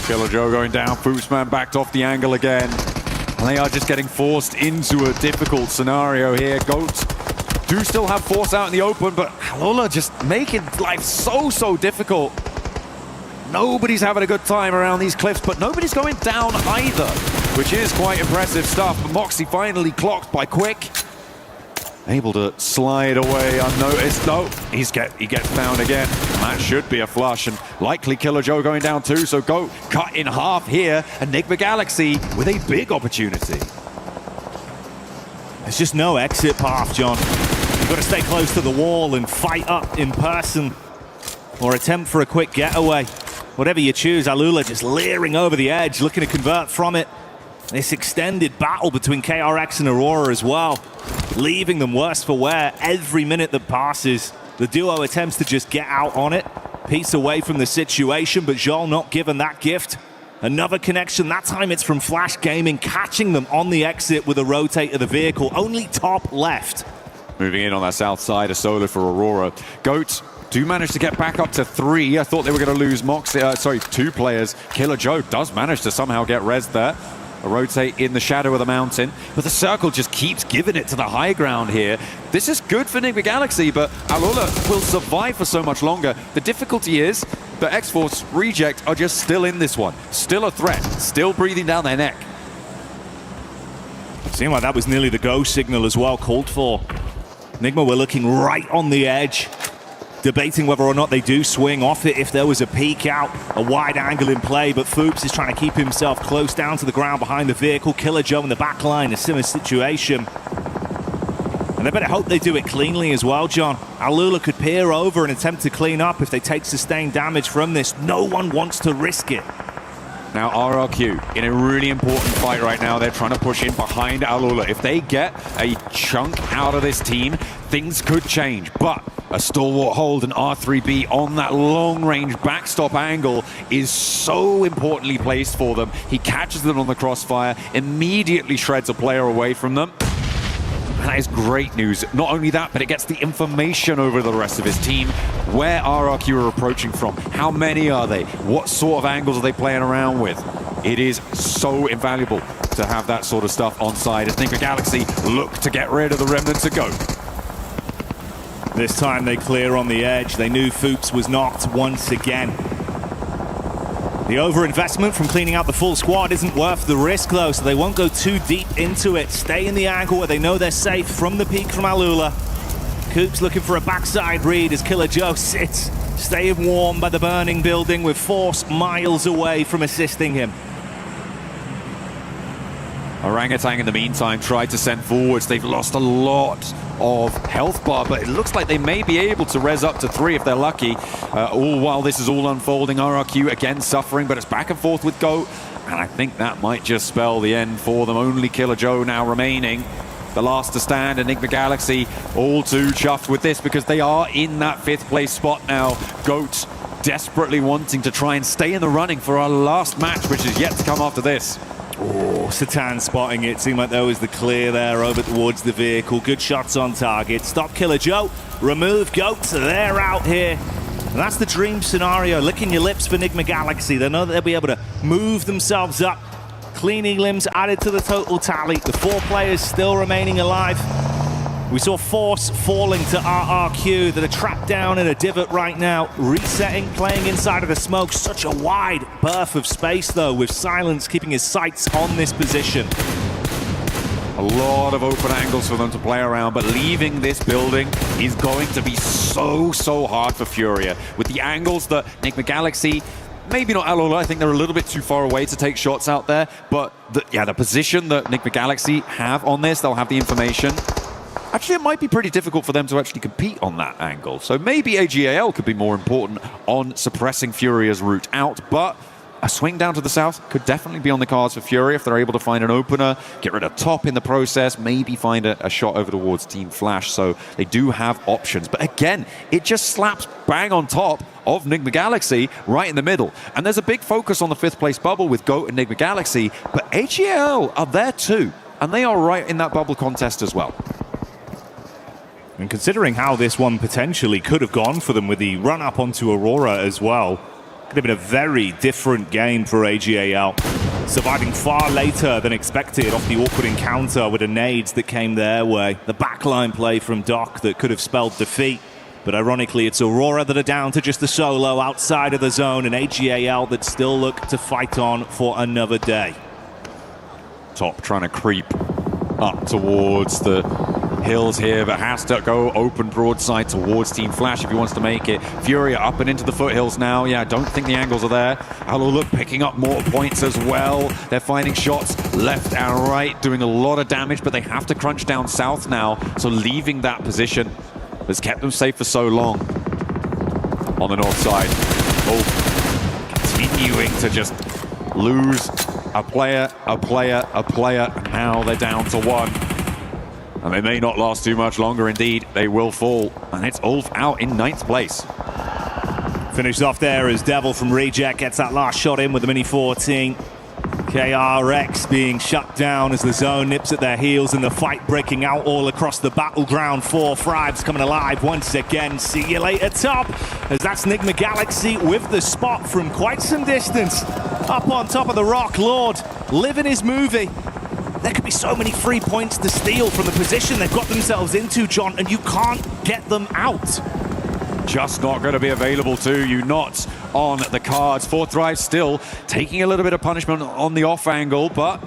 Killer Joe going down, Fuchsman backed off the angle again. And they are just getting forced into a difficult scenario here. GOAT do still have force out in the open, but Alola just making life so difficult. Nobody's having a good time around these cliffs, but nobody's going down either, which is quite impressive stuff. But Moxie finally clocked by Quick. Able to slide away unnoticed. No, he gets found again. That should be a flush, and likely Killer Joe going down too, so GOAT cut in half here. Enigma Galaxy with a big opportunity. There's just no exit path, John. You've got to stay close to the wall and fight up in person, or attempt for a quick getaway. Whatever you choose, Alula just leering over the edge, looking to convert from it. This extended battle between KRX and Aurora as well, leaving them worse for wear every minute that passes. The duo attempts to just get out on it, piece away from the situation, but Joel not given that gift. Another connection, that time it's from Flash Gaming, catching them on the exit with a rotate of the vehicle, only top left. Moving in on that south side, a solo for Aurora. GOAT do manage to get back up to 3. I thought they were going to lose Moxie, 2 players. Killer Joe does manage to somehow get res there. A rotate in the shadow of the mountain, but the circle just keeps giving it to the high ground here. This is good for Enigma Galaxy, but Alola will survive for so much longer. The difficulty is that X-Force Reject are just still in this one. Still a threat, still breathing down their neck. Seemed like that was nearly the go signal as well, called for. Enigma were looking right on the edge, debating whether or not they do swing off it if there was a peek out, a wide angle in play, but Fuchs is trying to keep himself close down to the ground behind the vehicle. Killer Joe in the back line, a similar situation. And they better hope they do it cleanly as well, John. Alula could peer over and attempt to clean up if they take sustained damage from this. No one wants to risk it. Now RRQ in a really important fight right now. They're trying to push in behind Alula. If they get a chunk out of this team, things could change. But a stalwart hold and R3B on that long-range backstop angle is so importantly placed for them. He catches them on the crossfire, immediately shreds a player away from them. And that is great news. Not only that, but it gets the information over to the rest of his team. Where RRQ are approaching from? How many are they? What sort of angles are they playing around with? It is so invaluable to have that sort of stuff on side as Enigma Galaxy look to get rid of the remnants of GOAT. This time they clear on the edge. They knew Fuchs was knocked once again. The overinvestment from cleaning out the full squad isn't worth the risk, though, so they won't go too deep into it. Stay in the angle where they know they're safe from the peak from Alula. Coops looking for a backside read as Killer Joe sits, staying warm by the burning building with Force miles away from assisting him. Orangutan, in the meantime, tried to send forwards. They've lost a lot of health bar, but it looks like they may be able to res up to 3 if they're lucky. All while this is all unfolding, RRQ again suffering, but it's back and forth with GOAT, and I think that might just spell the end for them. Only Killer Joe now remaining, the last to stand. Enigma Galaxy all too chuffed with this because they are in that 5th place spot now. GOAT desperately wanting to try and stay in the running for our last match, which is yet to come after this. Oh, Satan spotting it. Seemed like there was the clear there over towards the vehicle. Good shots on target. Stop Killer Joe. Remove GOAT. They're out here. And that's the dream scenario. Licking your lips for Enigma Galaxy. They know that they'll be able to move themselves up. Cleaning limbs added to the total tally. The 4 players still remaining alive. We saw Force falling to RRQ that are trapped down in a divot right now. Resetting, playing inside of the smoke. Such a wide berth of space, though, with Silence keeping his sights on this position. A lot of open angles for them to play around, but leaving this building is going to be so hard for Furia. With the angles that Enigma Galaxy, maybe not Alola, I think they're a little bit too far away to take shots out there, but the position that Enigma Galaxy have on this, they'll have the information. Actually, it might be pretty difficult for them to actually compete on that angle. So maybe AGAL could be more important on suppressing Furia's route out, but a swing down to the south could definitely be on the cards for Furia if they're able to find an opener, get rid of top in the process, maybe find a shot over towards Team Flash. So they do have options. But again, it just slaps bang on top of Enigma Galaxy right in the middle. And there's a big focus on the 5th place bubble with GOAT and Enigma Galaxy, but AGAL are there too. And they are right in that bubble contest as well. And considering how this one potentially could have gone for them with the run-up onto Aurora as well, could have been a very different game for AGAL. Surviving far later than expected off the awkward encounter with the nades that came their way. The backline play from Doc that could have spelled defeat. But ironically, it's Aurora that are down to just the solo outside of the zone, and AGAL that still look to fight on for another day. Top trying to creep up towards the hills here, but has to go open broadside towards Team Flash if he wants to make it. Furia up and into the foothills now. Yeah, I don't think the angles are there. Alula picking up more points as well. They're finding shots left and right, doing a lot of damage, but they have to crunch down south now. So leaving that position has kept them safe for so long. On the north side, continuing to just lose a player. Now they're down to 1. And they may not last too much longer. Indeed, they will fall. And it's Ulf out in 9th place. Finished off there as Devil from Reject gets that last shot in with the Mini 14. KRX being shut down as the zone nips at their heels and the fight breaking out all across the battleground. 4 Fribes coming alive once again. See you later, top, as that's Enigma Galaxy with the spot from quite some distance. Up on top of the rock, Lord, living his movie. There could be so many free points to steal from the position they've got themselves into, John, and you can't get them out. Just not going to be available to you, not on the cards. 4th Drive still taking a little bit of punishment on the off angle, but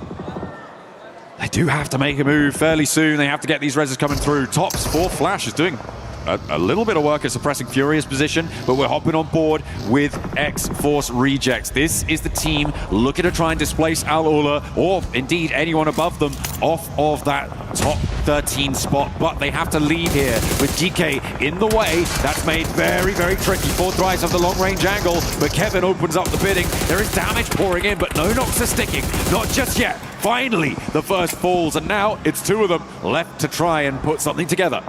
they do have to make a move fairly soon. They have to get these reses coming through. Tops 4 Flash is doing a little bit of work at suppressing Furia's position, but we're hopping on board with X-Force Rejects. This is the team looking to try and displace Alula, or indeed anyone above them, off of that top 13 spot, but they have to lead here with DK in the way. That's made very tricky. 4th Drives have the long-range angle, but Kevin opens up the bidding. There is damage pouring in, but no knocks are sticking. Not just yet. Finally, the first falls, and now it's 2 of them left to try and put something together.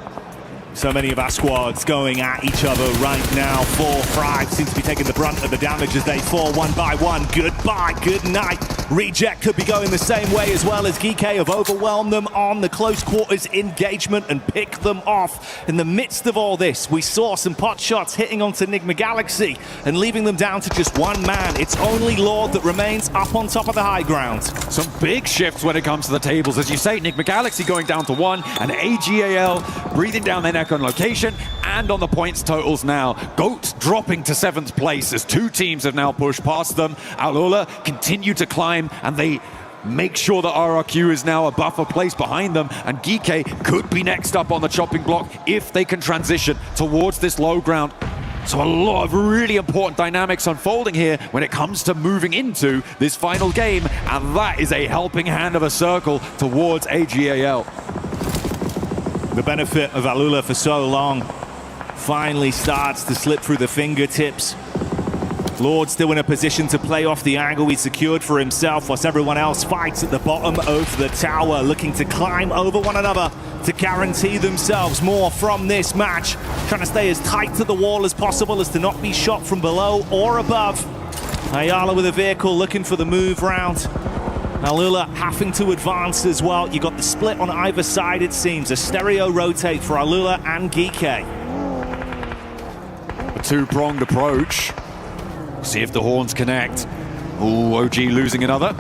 So many of our squads going at each other right now. 4 Fribes seems to be taking the brunt of the damage as they fall one by one. Goodbye, good night. Reject could be going the same way as well, as Geeky have overwhelmed them on the close quarters engagement and picked them off. In the midst of all this, we saw some pot shots hitting onto Enigma Galaxy and leaving them down to just one man. It's only Lord that remains up on top of the high ground. Some big shifts when it comes to the tables. As you say, Enigma Galaxy going down to 1, and AGAL breathing down their neck on location and on the points totals now. GOAT dropping to 7th place as 2 teams have now pushed past them. Alula continue to climb, and they make sure that RRQ is now a buffer place behind them, and Geeky could be next up on the chopping block if they can transition towards this low ground. So a lot of really important dynamics unfolding here when it comes to moving into this final game, and that is a helping hand of a circle towards AGAL. The benefit of Alula for so long finally starts to slip through the fingertips. Lord still in a position to play off the angle he secured for himself, whilst everyone else fights at the bottom of the tower, looking to climb over one another to guarantee themselves more from this match, trying to stay as tight to the wall as possible as to not be shot from below or above. Ayala with a vehicle looking for the move round. Alula having to advance as well. You got the split on either side, it seems. A stereo rotate for Alula and Geeky. A two-pronged approach. See if the horns connect. Ooh, OG losing another.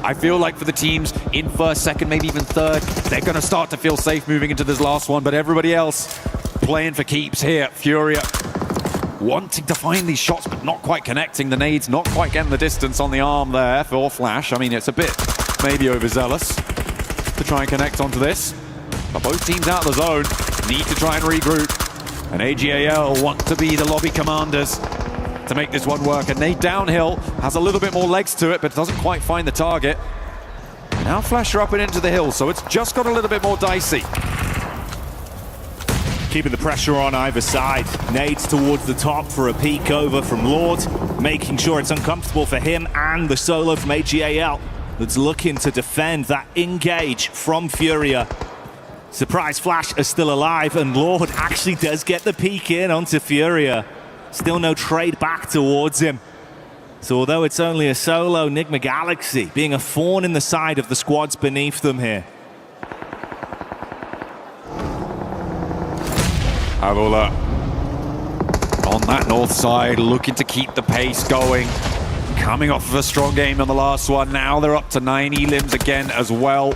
I feel like for the teams in first, second, maybe even third, they're going to start to feel safe moving into this last one, but everybody else playing for keeps here. Furia wanting to find these shots, but not quite connecting. The nades not quite getting the distance on the arm there for Flash. I mean, it's a bit maybe overzealous to try and connect onto this, but both teams out of the zone need to try and regroup, and AGAL want to be the lobby commanders to make this one work. And nade downhill has a little bit more legs to it, but doesn't quite find the target. Now Flash are up and into the hill, so it's just got a little bit more dicey. Keeping the pressure on either side. Nades towards the top for a peek over from Lord, making sure it's uncomfortable for him, and the solo from AGAL that's looking to defend that engage from Furia. Surprise Flash is still alive, and Lord actually does get the peek in onto Furia. Still no trade back towards him. So although it's only a solo, Enigma Galaxy being a thorn in the side of the squads beneath them here. Alula on that north side, looking to keep the pace going. Coming off of a strong game on the last one. Now they're up to 9 elims again as well.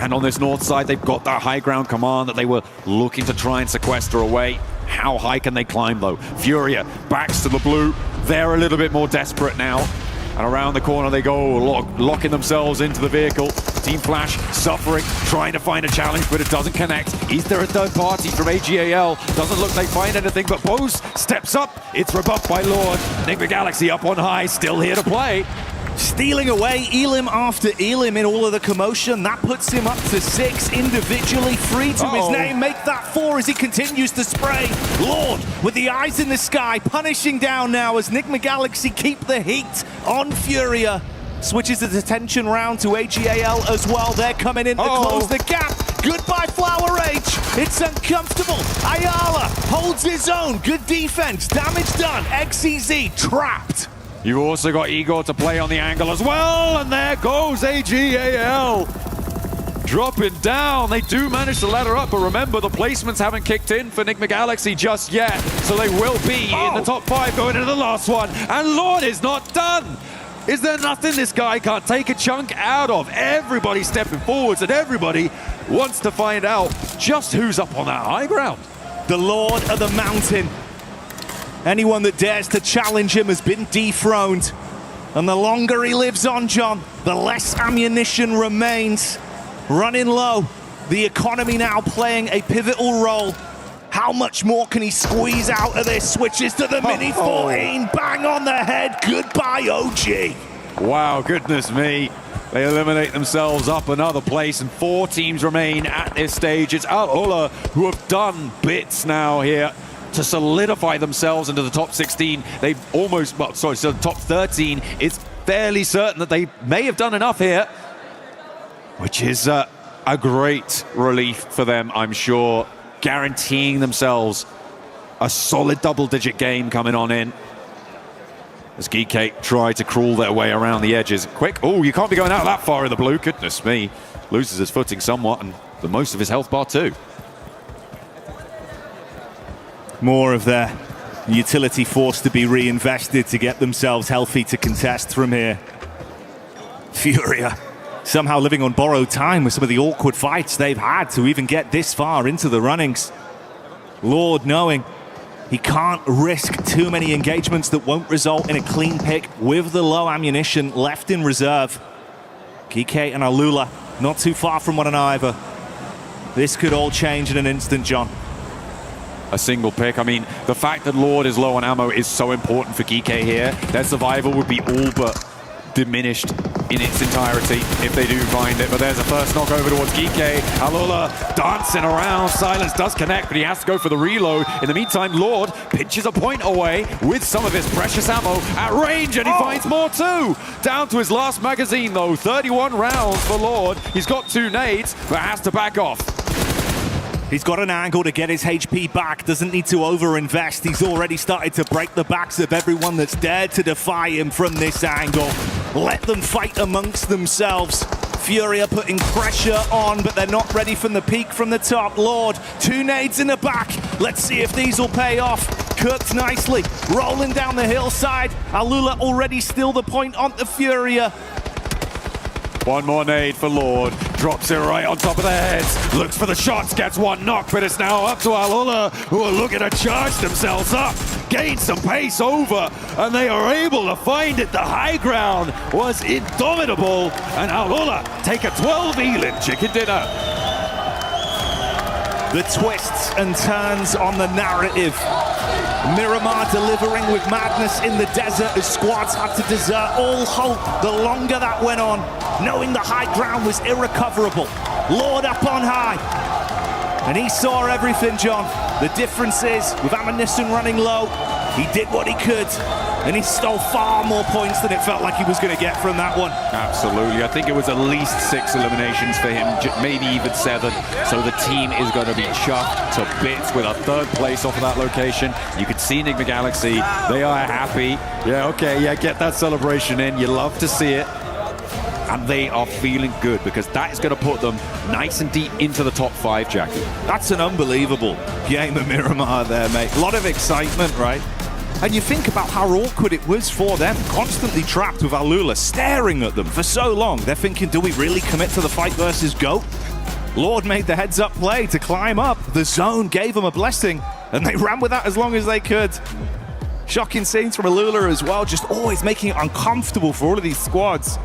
And on this north side, they've got that high ground command that they were looking to try and sequester away. How high can they climb, though? Furia backs to the blue. They're a little bit more desperate now. And around the corner they go, locking themselves into the vehicle. Team Flash suffering, trying to find a challenge, but it doesn't connect. Is there a third party from AGAL? Doesn't look they find anything, but Bose steps up. It's rebuffed by Lord. Enigma Galaxy up on high, still here to play. Stealing away elim after elim in all of the commotion. That puts him up to 6 individually. 3 to his name. Make that 4 as he continues to spray. Lord with the eyes in the sky, punishing down now as Enigma Galaxy keep the heat on Furia. Switches the detention round to AGAL as well. They're coming in to close the gap. Goodbye Flower Age. It's uncomfortable. Ayala holds his own. Good defense. Damage done. XEZ trapped. You've also got Igor to play on the angle as well, and there goes AGAL. Dropping down. They do manage to ladder up, but remember, the placements haven't kicked in for Enigma Galaxy just yet, so they will be in the top 5 going into the last one, and Lord is not done. Is there nothing this guy can't take a chunk out of? Everybody stepping forwards, and everybody wants to find out just who's up on that high ground. The Lord of the Mountain. Anyone that dares to challenge him has been dethroned. And the longer he lives on, John, the less ammunition remains. Running low, the economy now playing a pivotal role. How much more can he squeeze out of this? Switches to the Mini 14, bang on the head, goodbye OG. Wow, goodness me. They eliminate themselves up another place, and 4 teams remain at this stage. It's Alula who have done bits now here to solidify themselves into the top 16. They've almost, so the top 13. It's fairly certain that they may have done enough here, which is a great relief for them, I'm sure, guaranteeing themselves a solid double-digit game coming on in. as Geekate try to crawl their way around the edges. Quick, oh, you can't be going out that far in the blue. Goodness me. Loses his footing somewhat and the most of his health bar too. More of their utility force to be reinvested to get themselves healthy to contest from here. Furia somehow living on borrowed time with some of the awkward fights they've had to even get this far into the runnings. Lord knowing he can't risk too many engagements that won't result in a clean pick with the low ammunition left in reserve. Kike and Alula not too far from one another. This could all change in an instant, John. A single pick. I mean, the fact that Lord is low on ammo is so important for Kike here. Their survival would be all but diminished in its entirety if they do find it. But there's a first knock over towards Kike. Alula dancing around. Silence does connect, but he has to go for the reload. In the meantime, Lord pinches a point away with some of his precious ammo at range, and he finds more too. Down to his last magazine though. 31 rounds for Lord. He's got 2 nades, but has to back off. He's got an angle to get his HP back, doesn't need to over-invest. He's already started to break the backs of everyone that's dared to defy him from this angle. Let them fight amongst themselves. Furia putting pressure on, but they're not ready from the peak from the top. Lord, 2 nades in the back. Let's see if these will pay off. Cooked nicely, rolling down the hillside. Alula already still the point on the Furia. One more nade for Lord. Drops it right on top of their heads. Looks for the shots, gets 1 knock, but it's now up to Alula, who are looking to charge themselves up. Gain some pace over, and they are able to find it. The high ground was indomitable, and Alula take a 12 Elin chicken dinner. The twists and turns on the narrative. Miramar delivering with madness in the desert as squads had to desert all hope the longer that went on, knowing the high ground was irrecoverable. Lord up on high. And he saw everything, John. The difference is, with ammunition running low, he did what he could, and he stole far more points than it felt like he was going to get from that one. Absolutely. I think it was at least 6 eliminations for him, maybe even 7. So the team is going to be chuffed to bits with a 3rd place off of that location. You can see Enigma Galaxy. They are happy. Yeah, okay, yeah, get that celebration in. You love to see it. And they are feeling good because that is going to put them nice and deep into the top 5, Jackie. That's an unbelievable game of Miramar there, mate. A lot of excitement, right? And you think about how awkward it was for them, constantly trapped with Alula staring at them for so long. They're thinking, do we really commit to the fight versus GOAT? Lord made the heads-up play to climb up. The zone gave them a blessing, and they ran with that as long as they could. Shocking scenes from Alula as well, just always making it uncomfortable for all of these squads.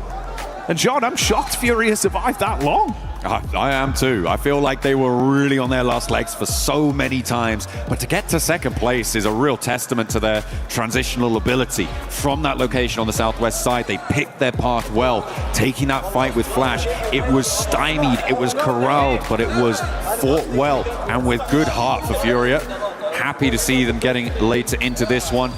And John, I'm shocked Furia survived that long. I am too. I feel like they were really on their last legs for so many times. But to get to 2nd place is a real testament to their transitional ability. From that location on the southwest side, they picked their path well, taking that fight with Flash. It was stymied, it was corralled, but it was fought well and with good heart for Furia. Happy to see them getting later into this one.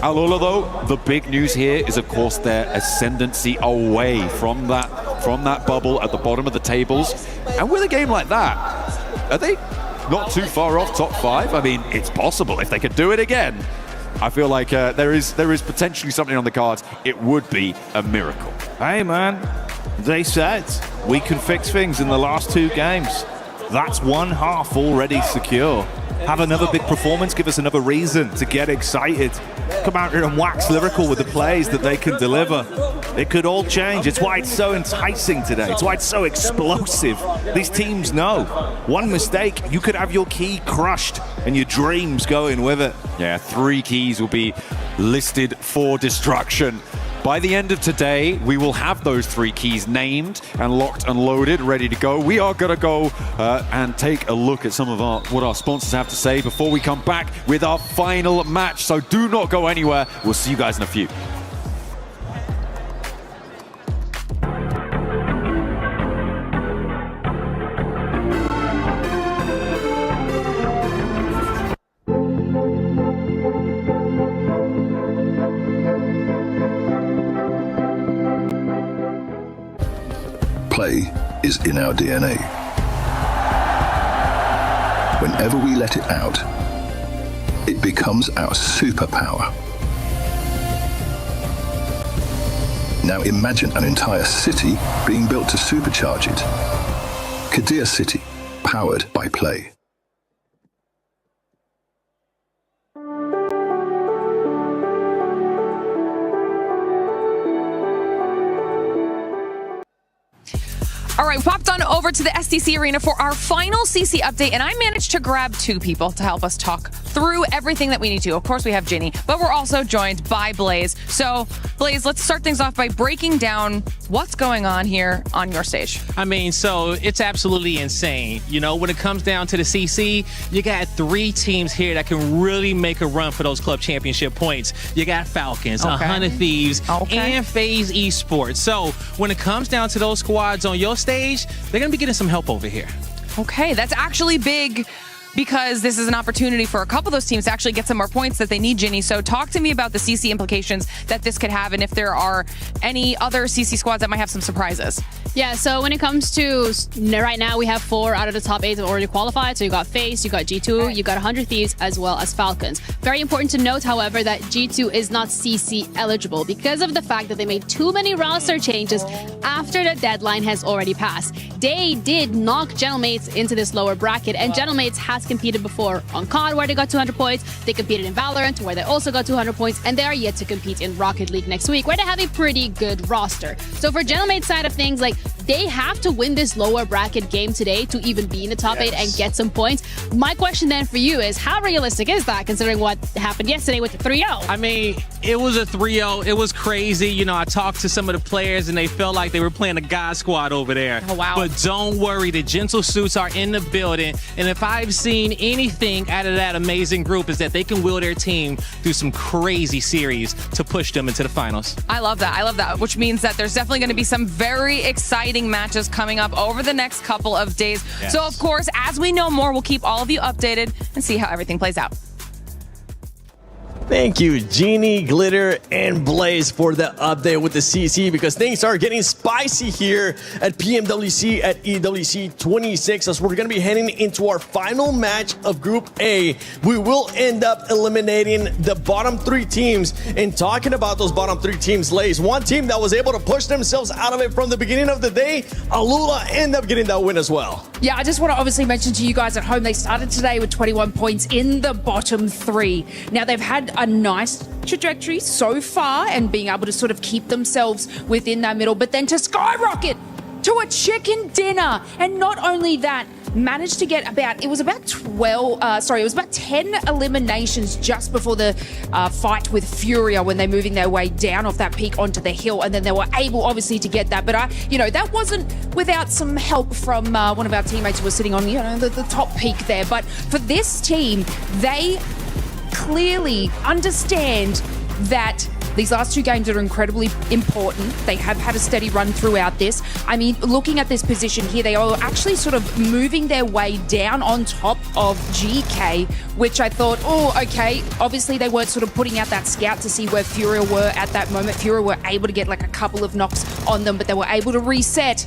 Alula, though, the big news here is, of course, their ascendancy away from that bubble at the bottom of the tables. And with a game like that, are they not too far off top 5? I mean, it's possible if they could do it again. I feel like there is potentially something on the cards. It would be a miracle. Hey, man, they said we can fix things in the last 2 games. That's 1 half already secure. Have another big performance, give us another reason to get excited. Come out here and wax lyrical with the plays that they can deliver. It could all change. It's why it's so enticing today. It's why it's so explosive. These teams know. One mistake, you could have your key crushed and your dreams going with it. Yeah, 3 keys will be listed for destruction. By the end of today, we will have those 3 keys named and locked and loaded, ready to go. We are going to go and take a look at some of what our sponsors have to say before we come back with our final match. So do not go anywhere. We'll see you guys in a few. Play is in our DNA. Whenever we let it out, it becomes our superpower. Now imagine an entire city being built to supercharge it. Kadir City, powered by Play. All right, we popped on over to the SDC Arena for our final CC update, and I managed to grab two people to help us talk through everything that we need to. Of course, we have Ginny, but we're also joined by Blaze. So, Blaze, let's start things off by breaking down what's going on here on your stage. I mean, so it's absolutely insane. You know, when it comes down to the CC, you got 3 teams here that can really make a run for those club championship points. You got Falcons, 100 Thieves, and FaZe Esports. So when it comes down to those squads on your stage, they're going to be getting some help over here. Okay, that's actually big because this is an opportunity for a couple of those teams to actually get some more points that they need, Ginny. So talk to me about the CC implications that this could have and if there are any other CC squads that might have some surprises. Yeah, so when it comes to right now, we have 4 out of the top 8 that already qualified. So you got FaZe, you got G2, you got 100 Thieves, as well as Falcons. Very important to note, however, that G2 is not CC eligible because of the fact that they made too many roster changes after the deadline has already passed. They did knock Gentlemates into this lower bracket, and Gentlemates has competed before on COD, where they got 200 points. They competed in Valorant, where they also got 200 points, and they are yet to compete in Rocket League next week, where they have a pretty good roster. So for Gentlemates' side of things, like, they have to win this lower bracket game today to even be in the top 8 and get some points. My question then for you is, how realistic is that, considering what happened yesterday with the 3-0? I mean, it was a 3-0. It was crazy. You know, I talked to some of the players, and they felt like they were playing a God squad over there. Oh, wow. But don't worry, the Gentle Suits are in the building, and if I've seen anything out of that amazing group is that they can wheel their team through some crazy series to push them into the finals. I love that. I love that, which means that there's definitely going to be some very exciting matches coming up over the next couple of days. Yes. So, of course, as we know more, we'll keep all of you updated and see how everything plays out. Thank you, Genie, Glitter, and Blaze for the update with the CC, because things are getting spicy here at PMWC at EWC 26 as we're going to be heading into our final match of Group A. We will end up eliminating the bottom 3 teams. And talking about those bottom 3 teams, Lays, one team that was able to push themselves out of it from the beginning of the day, Alula ended up getting that win as well. Yeah, I just want to obviously mention to you guys at home, they started today with 21 points in the bottom 3. Now, they've had a nice trajectory so far and being able to sort of keep themselves within that middle, but then to skyrocket to a chicken dinner. And not only that, managed to get about 10 eliminations just before the fight with Furia when they're moving their way down off that peak onto the hill, and then they were able obviously to get that. But that wasn't without some help from one of our teammates who was sitting on the top peak there. But for this team, they clearly understand that these last 2 games are incredibly important. They have had a steady run throughout this. I mean, looking at this position here, they are actually sort of moving their way down on top of GK, which I thought, oh, okay. Obviously, they weren't sort of putting out that scout to see where Furia were at that moment. Furia were able to get like a couple of knocks on them, but they were able to reset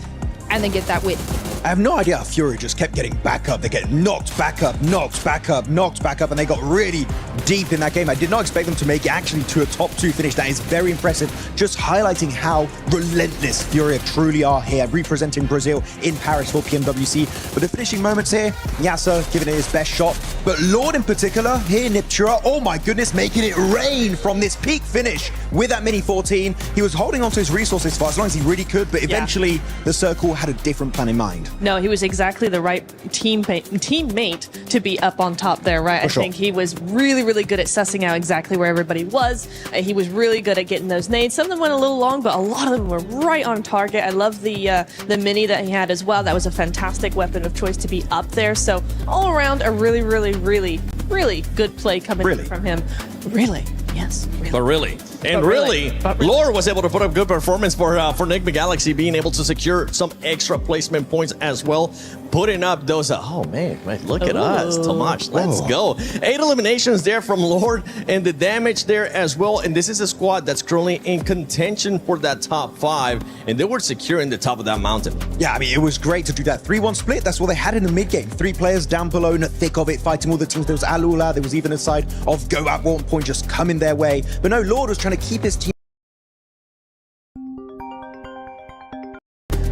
and then get that win. I have no idea how Fury just kept getting back up. They get knocked back up, knocked back up, knocked back up, and they got really deep in that game. I did not expect them to make it actually to a top 2 finish. That is very impressive. Just highlighting how relentless Fury truly are here, representing Brazil in Paris for PMWC. But the finishing moments here, Yasa giving it his best shot. But Lord in particular, here Niptura, oh my goodness, making it rain from this peak finish with that mini 14. He was holding on to his resources for as long as he really could, but eventually the circle had a different plan in mind. No, he was exactly the right teammate to be up on top there, right? I think he was really, really good at sussing out exactly where everybody was. He was really good at getting those nades. Some of them went a little long, but a lot of them were right on target. I love the mini that he had as well. That was a fantastic weapon of choice to be up there. So all around, a really, really, really, really good play coming from him. Really? Yes. Really. But really. And really, Lore was able to put up good performance for Enigma Galaxy, being able to secure some extra placement points as well, putting up those, oh man, look at us, Tomash, let's go. 8 eliminations there from Lord, and the damage there as well, and this is a squad that's currently in contention for that top 5, and they were securing the top of that mountain. Yeah, I mean, it was great to do that 3-1 split. That's what they had in the mid game. 3 players down below in the thick of it, fighting all the teams. There was Alula, there was even a side of Go at one point just coming their way. But no, Lord was trying to keep his team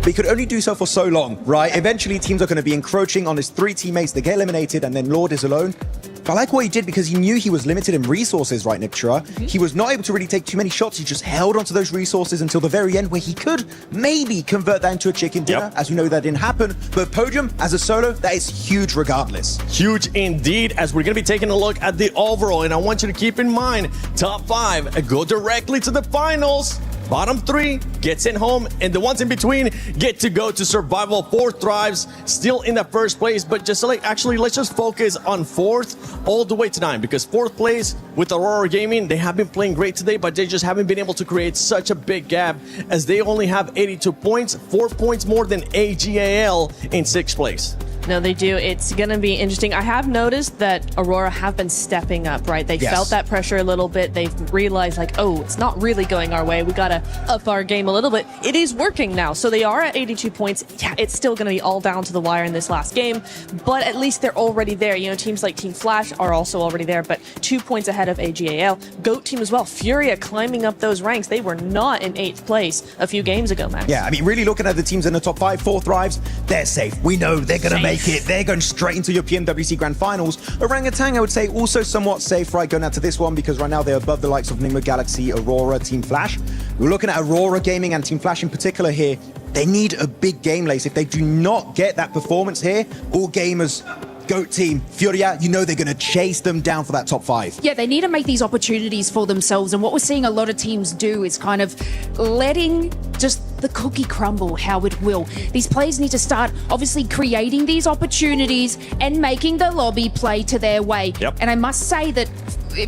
but he could only do so for so long, right? Eventually, teams are going to be encroaching on his 3 teammates. They get eliminated, and then Lord is alone. I like what he did because he knew he was limited in resources, right, Niptura? He was not able to really take too many shots. He just held onto those resources until the very end, where he could maybe convert that into a chicken dinner. As we know, that didn't happen. But podium, as a solo, that is huge regardless. Huge indeed, as we're going to be taking a look at the overall. And I want you to keep in mind, top 5 go directly to the finals. Bottom 3 gets in home, and the ones in between get to go to survival. 4th thrives, still in the first place, but just like let's just focus on 4th all the way to 9, because 4th place with Aurora Gaming, they have been playing great today, but they just haven't been able to create such a big gap, as they only have 82 points, 4 points more than AGAL in 6th place. No, they do. It's going to be interesting. I have noticed that Aurora have been stepping up, right? They felt that pressure a little bit. They've realized, like, oh, it's not really going our way. We got to up our game a little bit. It is working now. So they are at 82 points. Yeah, it's still going to be all down to the wire in this last game, but at least they're already there. You know, teams like Team Flash are also already there, but 2 points ahead of AGAL. GOAT team as well. Furia climbing up those ranks. They were not in 8th place a few games ago, Max. Yeah, I mean, really looking at the teams in the top 5, 4 thrives, they're safe. We know they're going to make it. They're going straight into your PMWC Grand Finals. Orangutan, I would say, also somewhat safe, right, going out to this one, because right now they're above the likes of Nigma Galaxy, Aurora, Team Flash. We're looking at Aurora Gaming and Team Flash in particular here. They need a big game, Lace. If they do not get that performance here, all gamers, GOAT team, Furia, you know they're going to chase them down for that top 5. Yeah, they need to make these opportunities for themselves. And what we're seeing a lot of teams do is kind of letting just the cookie crumble how it will. These players need to start obviously creating these opportunities and making the lobby play to their way. And I must say that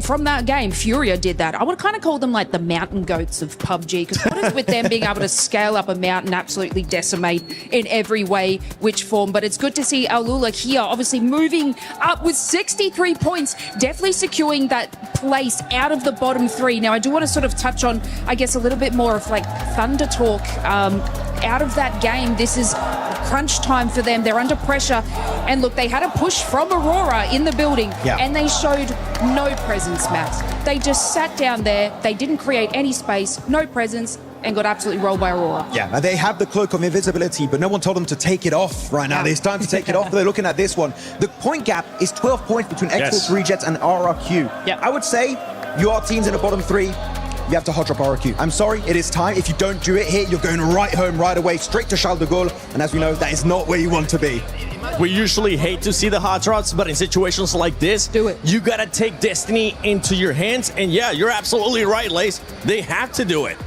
from that game, Furia did that. I would kind of call them like the mountain goats of PUBG, because what is with them being able to scale up a mountain, absolutely decimate in every way, which form. But it's good to see Alula here, obviously moving up with 63 points, definitely securing that place out of the bottom 3. Now, I do want to sort of touch on, I guess, a little bit more of like Thunder talk. Out of that game, this is crunch time for them. They're under pressure. And look, they had a push from Aurora in the building, and they showed no presence, Max. They just sat down there. They didn't create any space, no presence, and got absolutely rolled by Aurora. Yeah, they have the cloak of invisibility, but no one told them to take it off right now. It's time to take it off. They're looking at this one. The point gap is 12 points between X-Force Rejets and RRQ. I would say you are teams in the bottom 3. You have to hot drop RRQ. I'm sorry, it is time. If you don't do it here, you're going right home right away, straight to Charles de Gaulle. And as we know, that is not where you want to be. We usually hate to see the hot drops, but in situations like this, you gotta take destiny into your hands. And yeah, you're absolutely right, Lace. They have to do it.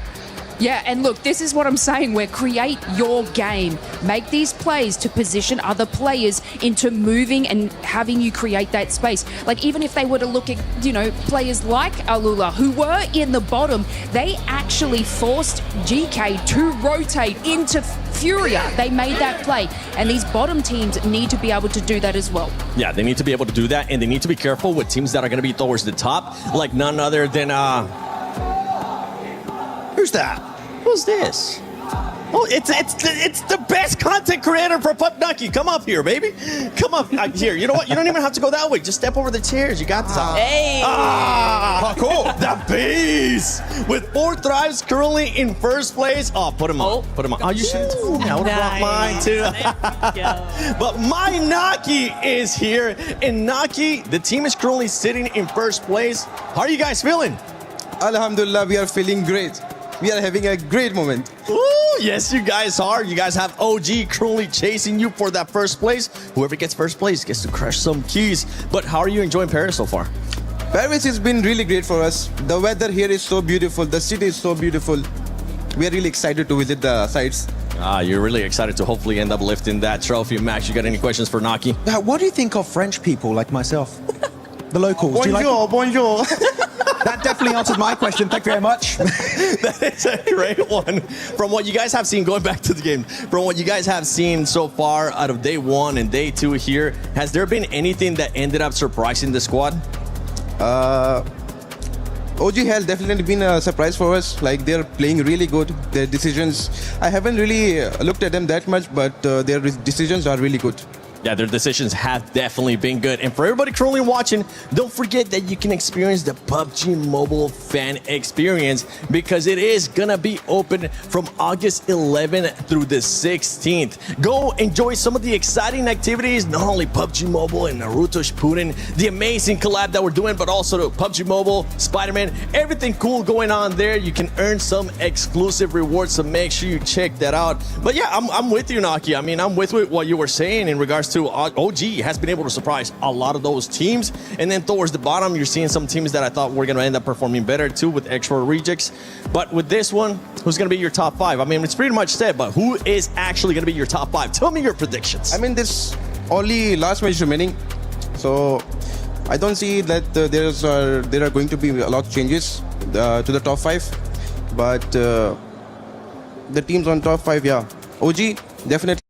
Yeah, and look, this is what I'm saying, where create your game. Make these plays to position other players into moving and having you create that space. Like, even if they were to look at, you know, players like Alula, who were in the bottom, they actually forced GK to rotate into Furia. They made that play. And these bottom teams need to be able to do that as well. Yeah, they need to be able to do that, and they need to be careful with teams that are going to be towards the top, like none other than, who's that? Who's this? Oh, it's the best content creator for PUBG. Come up here, baby. Come up here. You know what? You don't even have to go that way. Just step over the chairs. You got this. Hey. Parkour. The beast. With 4 thrives currently in first place. Oh, put him on. Put him on. Oh, you should. I would have brought mine too. But my Naki is here. And Naki, the team is currently sitting in first place. How are you guys feeling? Alhamdulillah, we are feeling great. We are having a great moment. Ooh, yes, you guys are. You guys have OG currently chasing you for that first place. Whoever gets first place gets to crush some keys. But how are you enjoying Paris so far? Paris has been really great for us. The weather here is so beautiful. The city is so beautiful. We are really excited to visit the sites. You're really excited to hopefully end up lifting that trophy. Max, you got any questions for Naki? What do you think of French people like myself? The locals. Bonjour, bonjour. That definitely answers my question. Thank you very much. That is a great one. From what you guys have seen, going back to the game, from what you guys have seen so far out of day 1 and day 2 here, has there been anything that ended up surprising the squad? OG has definitely been a surprise for us. Like, they're playing really good. Their decisions, I haven't really looked at them that much, but their decisions are really good. Yeah, their decisions have definitely been good. And for everybody currently watching, don't forget that you can experience the PUBG Mobile fan experience because it is gonna be open from August 11th through the 16th. Go enjoy some of the exciting activities, not only PUBG Mobile and Naruto Shippuden, the amazing collab that we're doing, but also the PUBG Mobile, Spider-Man, everything cool going on there. You can earn some exclusive rewards, so make sure you check that out. But yeah, I'm with you, Naki. I mean, I'm with what you were saying in regards to OG has been able to surprise a lot of those teams. And then towards the bottom, you're seeing some teams that I thought were going to end up performing better too with extra rejects. But with this one, who's going to be your top 5? I mean, it's pretty much said, but who is actually going to be your top 5? Tell me your predictions. I mean, this only last match remaining. So I don't see that there are going to be a lot of changes to the top 5. But the teams on top 5, yeah. OG, definitely.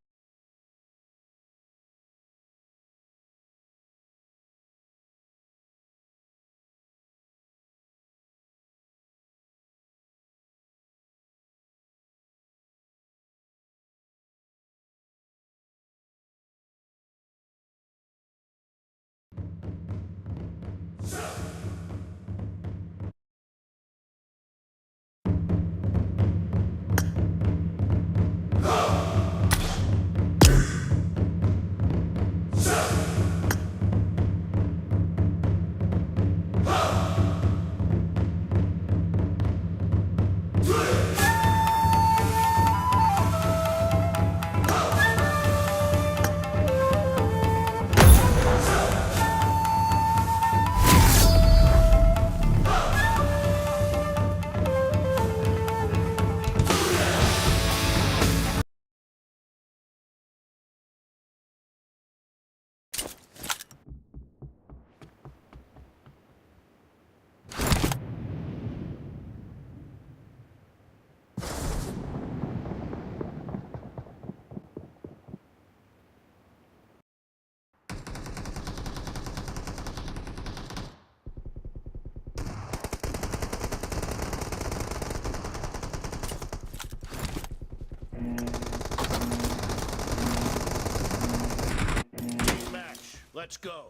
Let's go.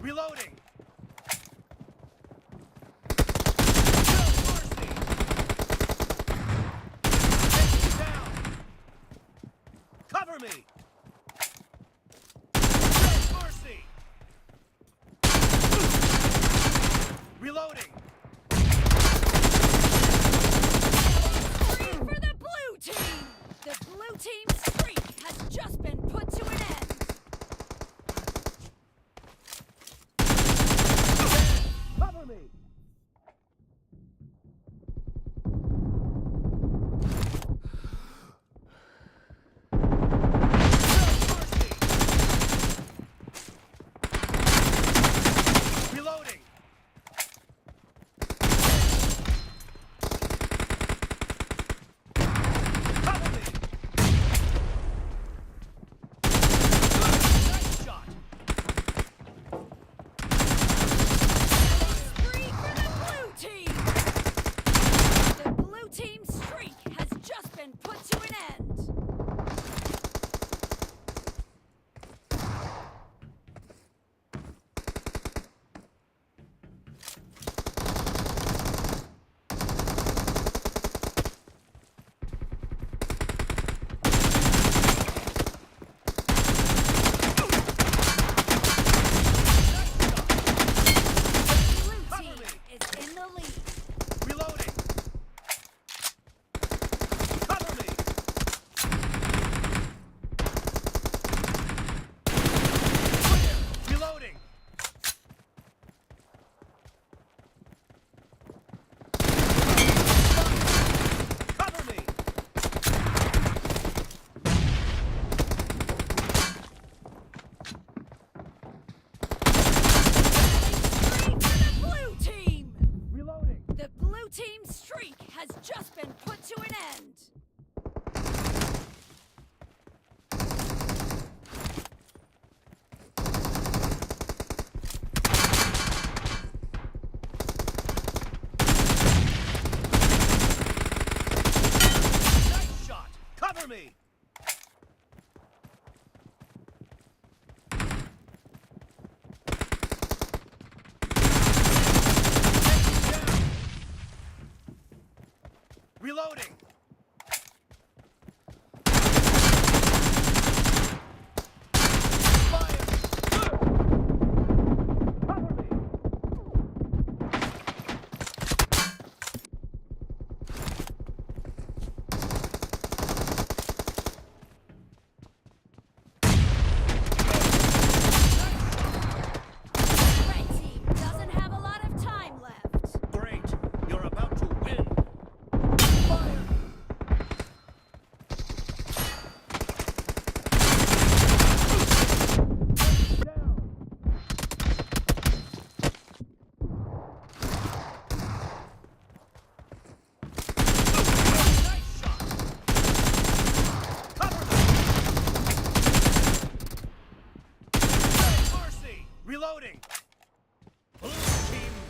Reloading. Cover me. Reloading! Free for the blue team! The blue team's streak has just been put to an end!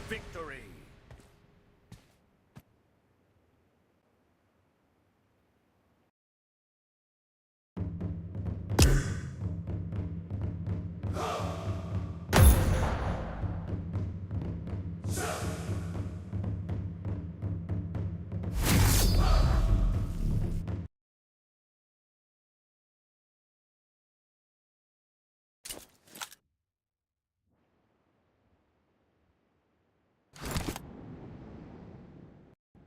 victory.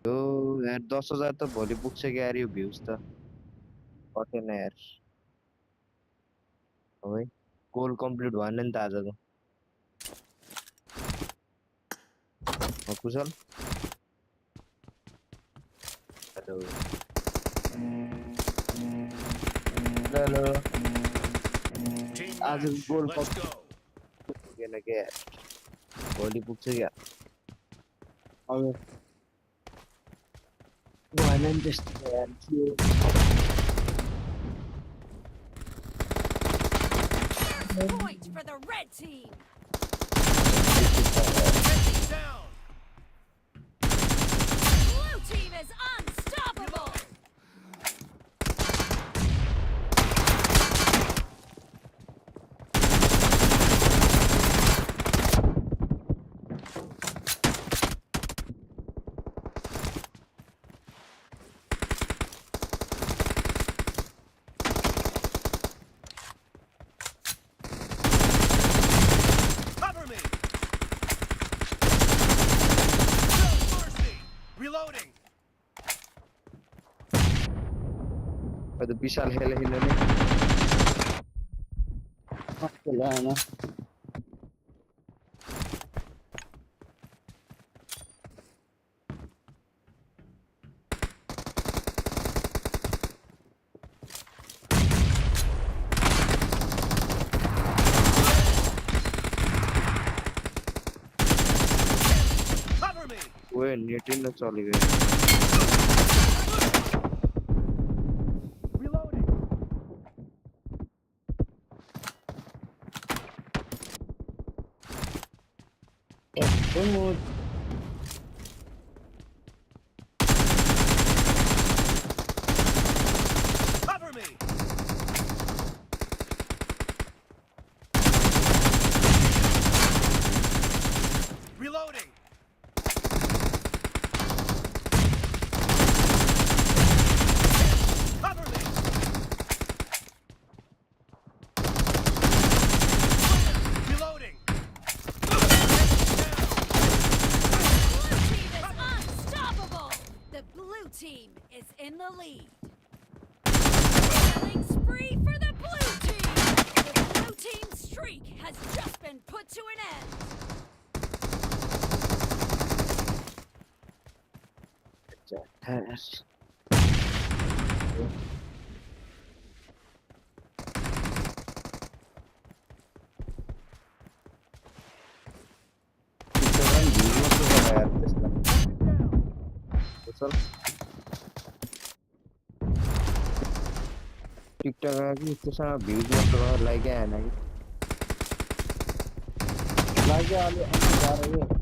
यो यार 10,000 त भोलि पुग्छ कि यार यो views त कटेन यार हो है गोल कम्प्लिट भएन नि त आज त कुशल हेलो हेलो आज गोल पुगेन क्या यार भोलि पुग्छ क्या अब भएन नि त्यस्तो यार Point for the red team. Blue team is unstoppable. Cover me. No mercy. Reloading. ಅದು ವಿಶಾಲ್ ಹೇಳ ಹಿಲ್ಲನೆ ಮಕ್ಕಳ ಅಣ್ಣ Cover me. ओए नेट न चली गयो Cover me. Reloading. Cover me. Reloading. Blue team is unstoppable. The blue team is in the lead. Killing spree for the blue team. The blue team's streak has just been put to an end. TikTok आएगी त्यसमा भ्यूज मात्र like आएन कि like आले जा रहे हैं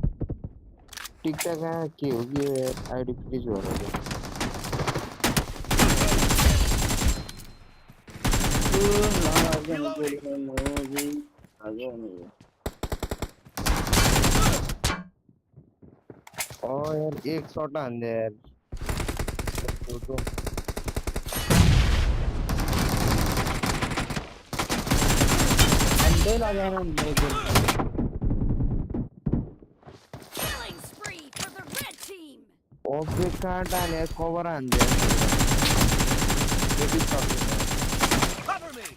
TikTok आ के हो कि आईडी फ्रीज हो रहा है और यार एक शॉट आंदे यार तो अंदे लगा ना मेरे को Killing spree for the red team. Of the card आने कवर आंदे ये भी shot Cover me.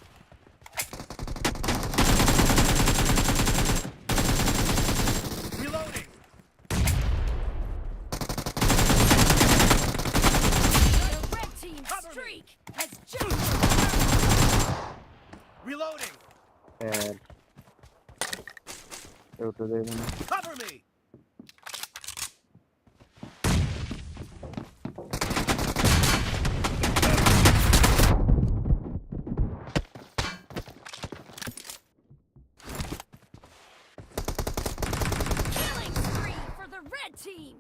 Reloading. The red team's streak has just Reloading. यार तो दे मैंने Cover me. killing spree red team.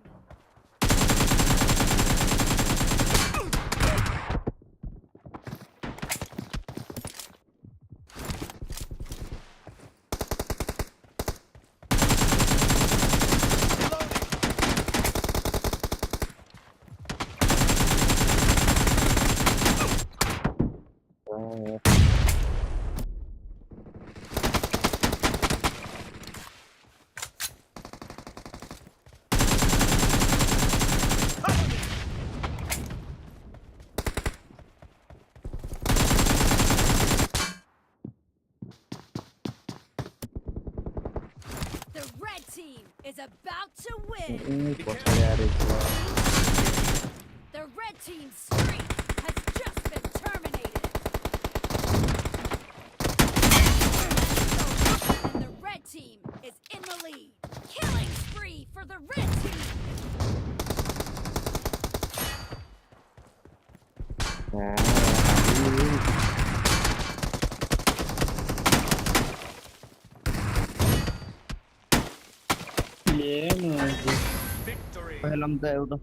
The red team is about to win. The red team's streak has just been terminated. And the red team is in the lead. Killing spree for the red team. पहला हम तो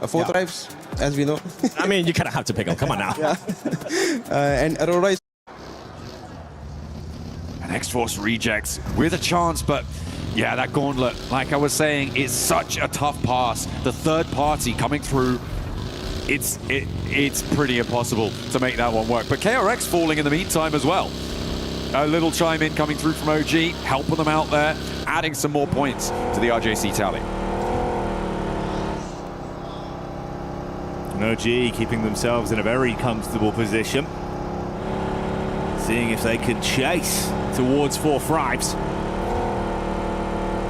Four drives, as we know. I mean, you kind of have to pick them. Come on now. And Aurora is. And X-Force rejects with a chance, but yeah, that gauntlet, like I was saying, it's such a tough pass. The third party coming through, it's pretty impossible to make that one work. But KRX falling in the meantime as well. A little chime in coming through from OG, helping them out there, adding some more points to the RJC tally. And OG keeping themselves in a very comfortable position. Seeing if they can chase towards 4 fives.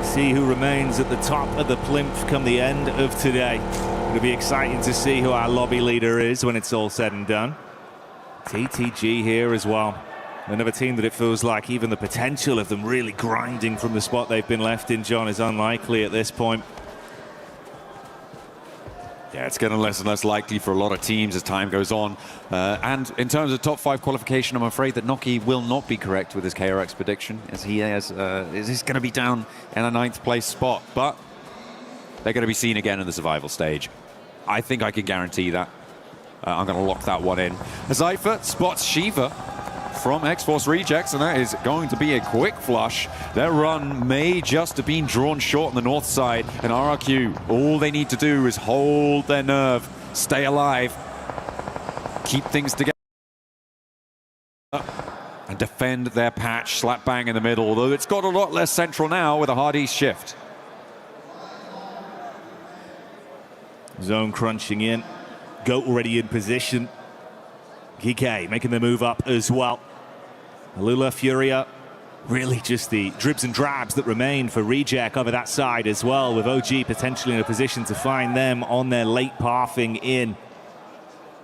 See who remains at the top of the plinth come the end of today. It'll be exciting to see who our lobby leader is when it's all said and done. TTG here as well. Another team that it feels like even the potential of them really grinding from the spot they've been left in, John, is unlikely at this point. Yeah, it's getting less and less likely for a lot of teams as time goes on. And in terms of top 5 qualification, I'm afraid that Noki will not be correct with his KRX prediction, as he is going to be down in a 9th place spot. But they're going to be seen again in the survival stage. I think I can guarantee that. I'm going to lock that one in. Zypher spots Shiva from X-Force Rejects, and that is going to be a quick flush. Their run may just have been drawn short on the north side, and RRQ, all they need to do is hold their nerve, stay alive, keep things together, and defend their patch slap bang in the middle, although it's got a lot less central now with a hard east shift. Zone crunching in. Goat already in position. Kike making the move up as well. Alula, Furia, really just the dribs and drabs that remain for Reject over that side as well, with OG potentially in a position to find them on their late pathing in.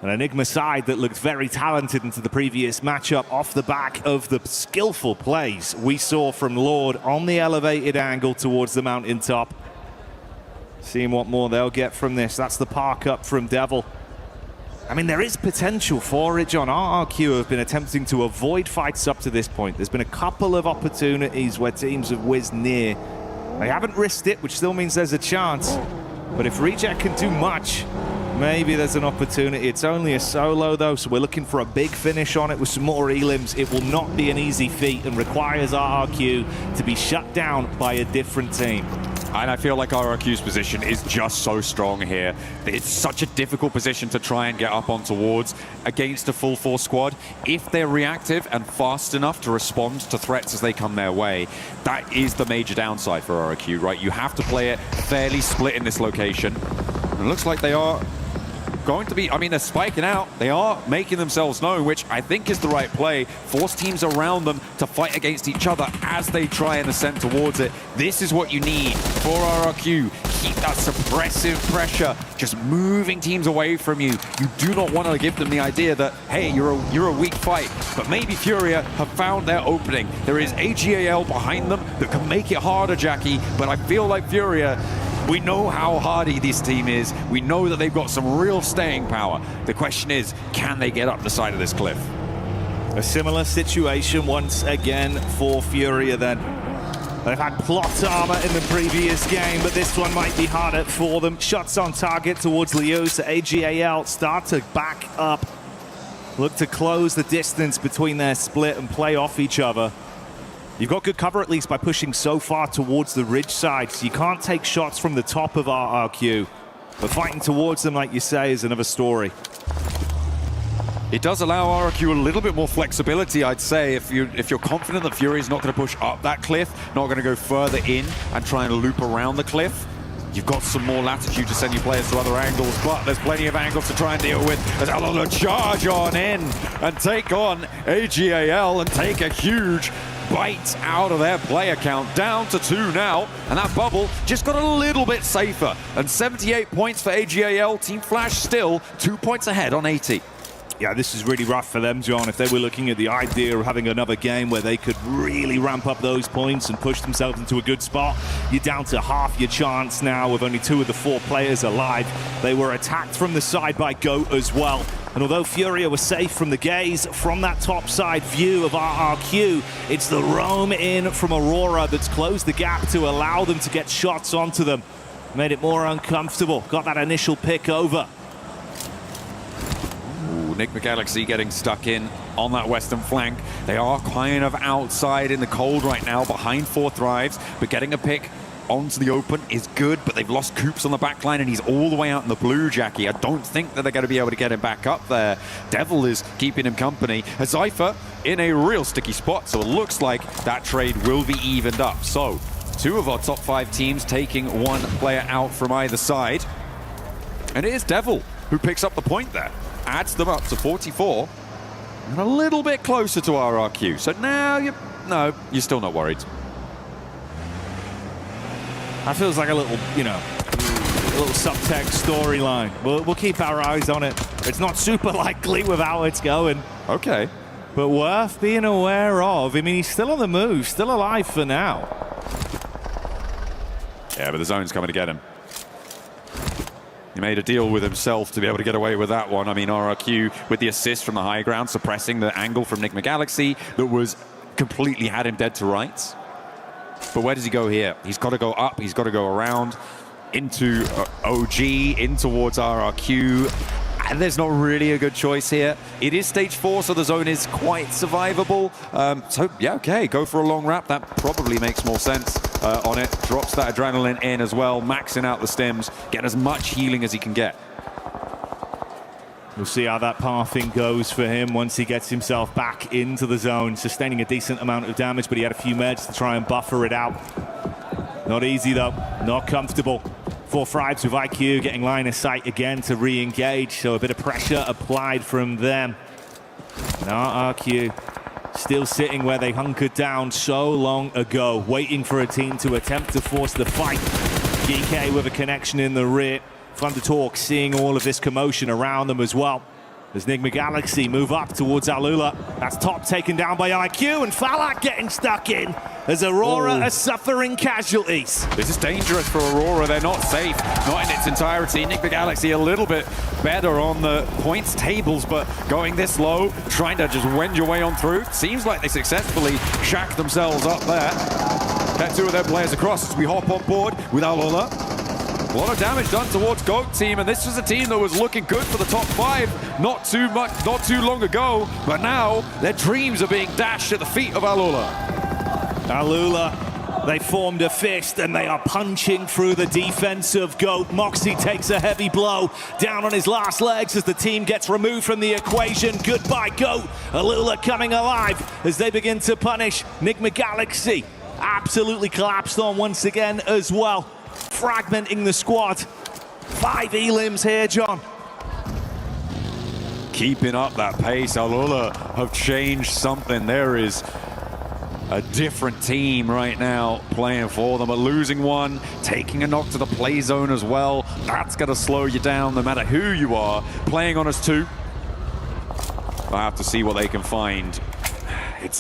An Enigma side that looked very talented into the previous matchup off the back of the skillful plays we saw from Lord on the elevated angle towards the mountaintop. Seeing what more they'll get from this. That's the park up from Devil. I mean, there is potential for it, John. RRQ have been attempting to avoid fights up to this point. There's been a couple of opportunities where teams have whizzed near. They haven't risked it, which still means there's a chance. But if Reject can do much, maybe there's an opportunity. It's only a solo, though, so we're looking for a big finish on it with some more elims. It will not be an easy feat and requires RRQ to be shut down by a different team. And I feel like RRQ's position is just so strong here. It's such a difficult position to try and get up on towards against a full force squad. If they're reactive and fast enough to respond to threats as they come their way, that is the major downside for RRQ, right? You have to play it fairly split in this location. And it looks like they are going to be, I mean, they're spiking out. They are making themselves known, which I think is the right play. Force teams around them to fight against each other as they try and ascend towards it. This is what you need for RRQ. Keep that suppressive pressure, just moving teams away from you. You do not want to give them the idea that, hey, you're a weak fight. But maybe Furia have found their opening. There is AGAL behind them that can make it harder, Jackie, but I feel like Furia, we know how hardy this team is. We know that they've got some real staying power. The question is, can they get up the side of this cliff? A similar situation once again for Furia then. They've had plot armor in the previous game, but this one might be harder for them. Shots on target towards Liu, so AGAL start to back up. Look to close the distance between their split and play off each other. You've got good cover at least by pushing so far towards the ridge side, so you can't take shots from the top of RRQ. But fighting towards them, like you say, is another story. It does allow RRQ a little bit more flexibility, I'd say, if you're confident that Fury is not going to push up that cliff, not going to go further in and try and loop around the cliff. You've got some more latitude to send your players to other angles, but there's plenty of angles to try and deal with as Alula charge on in and take on AGAL and take a huge bite out of their player count, down to 2 now, and that bubble just got a little bit safer. And 78 points for AGAL. Team Flash still 2 points ahead on 80. Yeah, this is really rough for them, John. If they were looking at the idea of having another game where they could really ramp up those points and push themselves into a good spot, you're down to half your chance now with only 2 of the 4 players alive. They were attacked from the side by GOAT as well. And although Furia was safe from the gaze from that top side view of RRQ, it's the roam in from Aurora that's closed the gap to allow them to get shots onto them. Made it more uncomfortable. Got that initial pick over. Enigma Galaxy getting stuck in on that western flank. They are kind of outside in the cold right now, behind 4 Thrives, but getting a pick onto the open is good, but they've lost Coops on the back line, and he's all the way out in the blue, Jackie. I don't think that they're going to be able to get him back up there. Devil is keeping him company. Zypher in a real sticky spot, so it looks like that trade will be evened up. So 2 of our top 5 teams taking 1 player out from either side, and it is Devil who picks up the point there. Adds them up to 44 and a little bit closer to RRQ. So now you're still not worried. That feels like a little, a little subtext storyline. We'll keep our eyes on it. It's not super likely with how it's going. Okay. But worth being aware of. I mean, he's still on the move, still alive for now. Yeah, but the zone's coming to get him. He made a deal with himself to be able to get away with that one. I mean, RRQ with the assist from the high ground, suppressing the angle from Enigma Galaxy that was completely had him dead to rights. But where does he go here? He's got to go up, he's got to go around into OG, in towards RRQ. And there's not really a good choice here. It is stage 4, so the zone is quite survivable. So yeah, okay, go for a long wrap. That probably makes more sense on it. Drops that adrenaline in as well, maxing out the stims, get as much healing as he can get. We'll see how that pathing goes for him once he gets himself back into the zone, sustaining a decent amount of damage, but he had a few meds to try and buffer it out. Not easy though, not comfortable. 4 Thrives with IQ getting line of sight again to re-engage, so a bit of pressure applied from them. And RRQ still sitting where they hunkered down so long ago, waiting for a team to attempt to force the fight. GK with a connection in the rear. Fun to talk, seeing all of this commotion around them as well. As Enigma Galaxy move up towards Alula. That's top taken down by IQ, and Falak getting stuck in as Aurora are suffering casualties. This is dangerous for Aurora. They're not safe, not in its entirety. Enigma Galaxy a little bit better on the points tables, but going this low, trying to just wend your way on through. Seems like they successfully shack themselves up there. Get 2 of their players across as we hop on board with Alula. A lot of damage done towards GOAT team, and this was a team that was looking good for the top 5 not too long ago, but now their dreams are being dashed at the feet of Alula. Alula, they formed a fist and they are punching through the defense of GOAT. Moxie takes a heavy blow down on his last legs as the team gets removed from the equation. Goodbye GOAT. Alula coming alive as they begin to punish Enigma Galaxy. Absolutely collapsed on once again as well. Fragmenting the squad. 5 elims here, John. keeping up that pace. Alula have changed something. There is a different team right now playing for them, but losing one, taking a knock to the play zone as well, that's going to slow you down no matter who you are. Playing on us too. I have to see what they can find.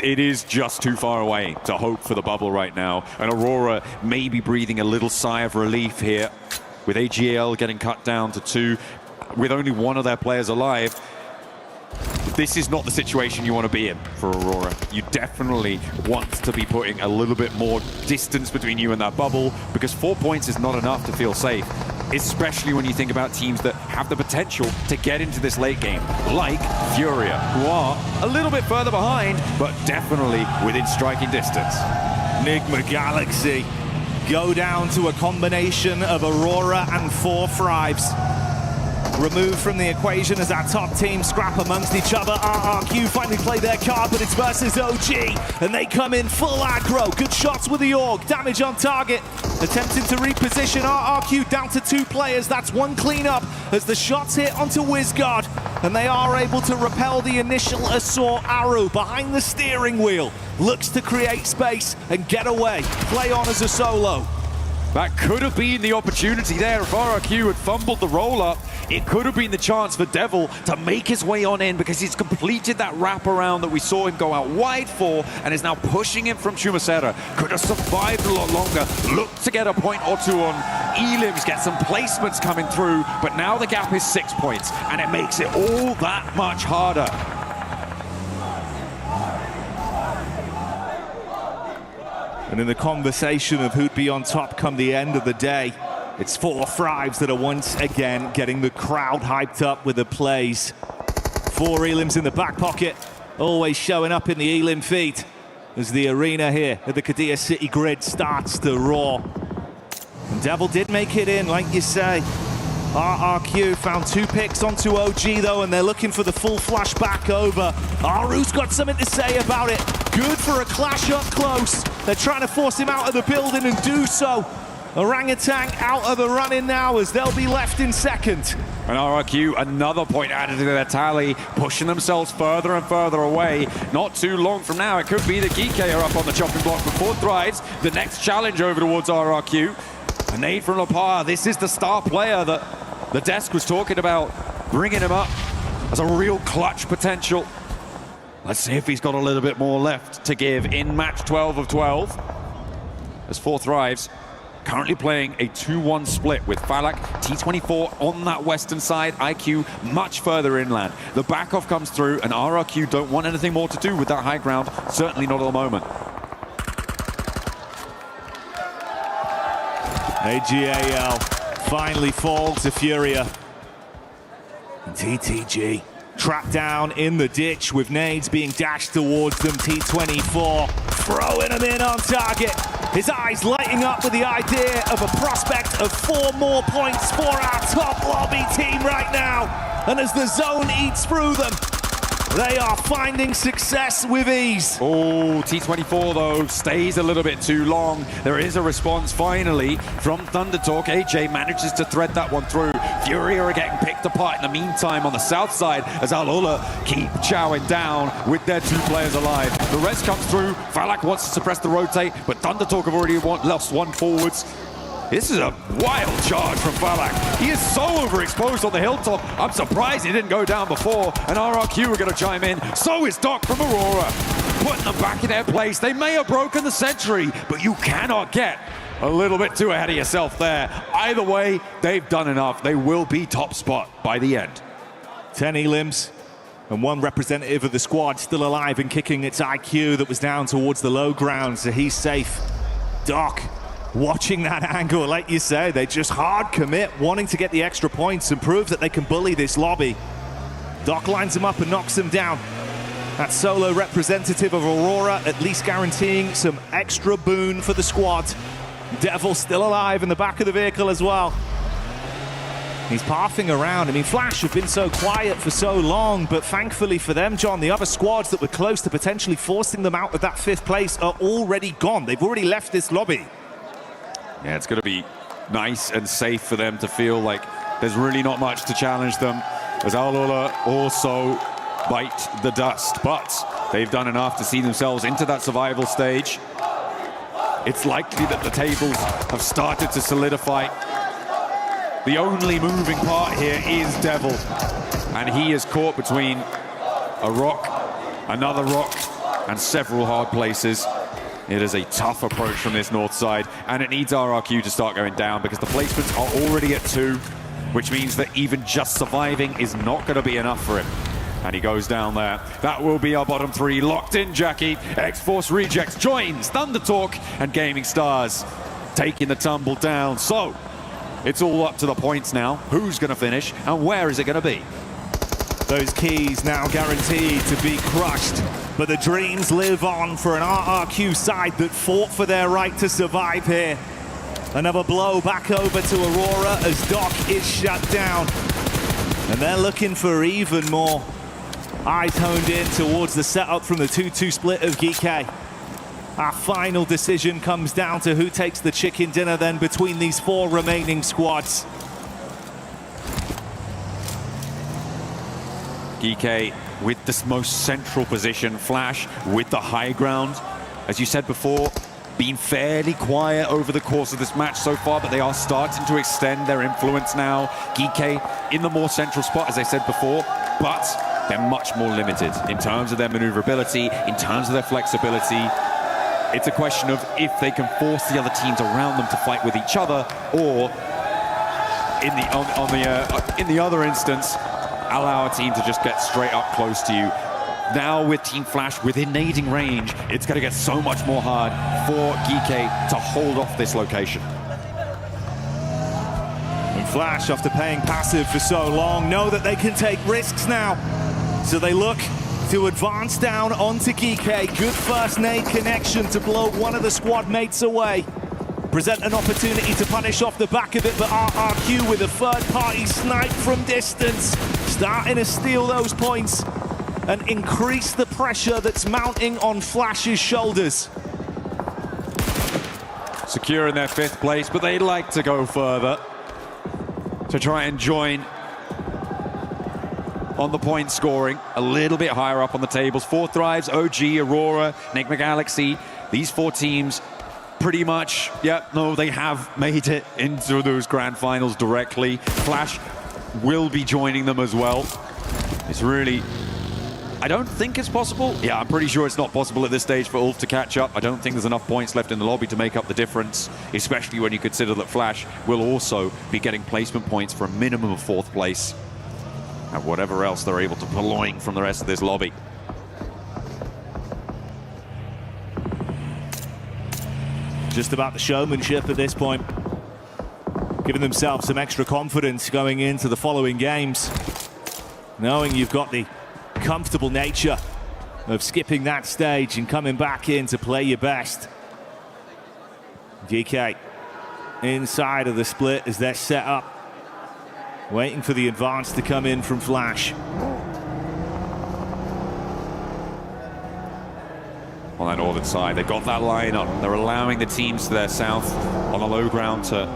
It is just too far away to hope for the bubble right now. And Aurora may be breathing a little sigh of relief here with AGL getting cut down to 2 with only one of their players alive. This is not the situation you want to be in for Aurora. You definitely want to be putting a little bit more distance between you and that bubble, because 4 points is not enough to feel safe, especially when you think about teams that have the potential to get into this late game, like Furia, who are a little bit further behind, but definitely within striking distance. Enigma Galaxy go down to a combination of Aurora and 4 Thrives. Removed from the equation as our top team scrap amongst each other. RRQ finally play their card, but it's versus OG, and they come in full aggro. Good shots with the AUG, damage on target. Attempting to reposition RRQ down to 2 players. That's 1 cleanup as the shots hit onto Wizgard, and they are able to repel the initial assault. Aru behind the steering wheel looks to create space and get away. Play on as a solo. That could have been the opportunity there. If RRQ had fumbled the roll-up, it could have been the chance for Devil to make his way on in, because he's completed that wraparound that we saw him go out wide for and is now pushing him from Chumacera. Could have survived a lot longer. Looked to get a point or 2 on Elims, get some placements coming through, but now the gap is 6 points, and it makes it all that much harder. And in the conversation of who'd be on top come the end of the day, it's 4 Thrives that are once again getting the crowd hyped up with the plays. 4 Elims in the back pocket, always showing up in the Elim feed as the arena here at the Qiddiya City grid starts to roar. And Devil did make it in, like you say. RRQ found 2 picks onto OG though, and they're looking for the full flash back over. Aru's got something to say about it. Good for a clash up close. They're trying to force him out of the building and do so. Orangutan out of the running now as they'll be left in second. And RRQ, another point added to their tally, pushing themselves further and further away. Not too long from now, it could be the Geekay are up on the chopping block before Thrives. The next challenge over towards RRQ. A nade from Lapar. This is the star player that the desk was talking about, bringing him up as a real clutch potential. Let's see if he's got a little bit more left to give in match 12 of 12. As 4 Thrives currently playing a 2-1 split with Falak, T24 on that western side, IQ much further inland. The back off comes through, and RRQ don't want anything more to do with that high ground, certainly not at the moment. AGAL finally fall to Furia. And TTG trapped down in the ditch with nades being dashed towards them. T24 throwing them in on target. His eyes lighting up with the idea of a prospect of 4 more points for our top lobby team right now. And as the zone eats through them, they are finding success with ease. Oh, T24 though stays a little bit too long. There is a response finally from Thunder Talk. AJ manages to thread that one through. Fury are getting picked apart in the meantime on the south side as Alola keep chowing down with their 2 players alive. The rest comes through. Falak wants to suppress the rotate, but Thunder Talk have already lost 1 forwards. This is a wild charge from Falak. He is so overexposed on the hilltop. I'm surprised he didn't go down before. And RRQ are going to chime in. So is Doc from Aurora. Putting them back in their place. They may have broken the sentry, but you cannot get a little bit too ahead of yourself there. Either way, they've done enough. They will be top spot by the end. 10 Elims and 1 representative of the squad still alive and kicking its IQ that was down towards the low ground, so he's safe. Doc watching that angle, like you say, they just hard commit, wanting to get the extra points and prove that they can bully this lobby. Doc lines him up and knocks him down. That solo representative of Aurora at least guaranteeing some extra boon for the squad. Devil still alive in the back of the vehicle as well. He's pathing around. I mean, Flash have been so quiet for so long, but thankfully for them, John, the other squads that were close to potentially forcing them out of that 5th place are already gone. They've already left this lobby. Yeah, it's going to be nice and safe for them to feel like there's really not much to challenge them. as Al-Ula also bite the dust, but they've done enough to see themselves into that survival stage. It's likely that the tables have started to solidify. The only moving part here is Devil, and he is caught between a rock, another rock, and several hard places. It is a tough approach from this north side, and it needs RRQ to start going down because the placements are already at 2, which means that even just surviving is not going to be enough for him. And he goes down there. That will be our bottom 3. Locked in, Jackie. X-Force Rejects joins Thunder Talk and Gaming Stars taking the tumble down. So it's all up to the points now. Who's going to finish and where is it going to be? Those keys now guaranteed to be crushed, but the dreams live on for an RRQ side that fought for their right to survive here. Another blow back over to Aurora as Doc is shut down. And they're looking for even more. Eyes honed in towards the setup from the 2-2 split of GK. Our final decision comes down to who takes the chicken dinner then between these 4 remaining squads. GK with this most central position, Flash with the high ground. As you said before, been fairly quiet over the course of this match so far, but they are starting to extend their influence now. GK in the more central spot, as I said before, but they're much more limited in terms of their maneuverability, in terms of their flexibility. It's a question of if they can force the other teams around them to fight with each other, or in the other instance, allow a team to just get straight up close to you. Now with Team Flash within nading range, it's going to get so much more hard for GK to hold off this location. And Flash, after paying passive for so long, know that they can take risks now. So they look to advance down onto GK. Good first nade connection to blow one of the squad mates away. Present an opportunity to punish off the back of it, but RRQ with a third-party snipe from distance, starting to steal those points and increase the pressure that's mounting on Flash's shoulders. Secure in their 5th place, but they'd like to go further to try and join on the point scoring, a little bit higher up on the tables. 4 Thrives, OG, Aurora, Enigma Galaxy, these 4 teams pretty much, they have made it into those grand finals directly. Flash will be joining them as well. It's really, I don't think it's possible. Yeah, I'm pretty sure it's not possible at this stage for Ulf to catch up. I don't think there's enough points left in the lobby to make up the difference, especially when you consider that Flash will also be getting placement points for a minimum of 4th place. And whatever else they're able to purloin from the rest of this lobby. Just about the showmanship at this point. Giving themselves some extra confidence going into the following games. Knowing you've got the comfortable nature of skipping that stage and coming back in to play your best. GK inside of the split as they're set up. Waiting for the advance to come in from Flash. On that northern side, they've got that line on. They're allowing the teams to their south on the low ground to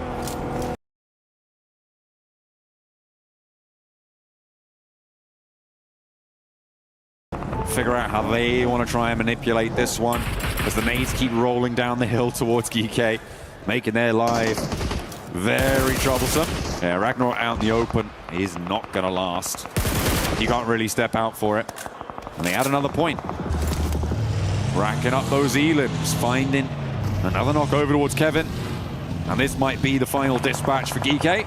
figure out how they want to try and manipulate this one as the nades keep rolling down the hill towards GK, making their life very troublesome. Yeah, Ragnar out in the open is not going to last. You can't really step out for it. And they add another point. Racking up those elims, finding another knock over towards Kevin. And this might be the final dispatch for GK,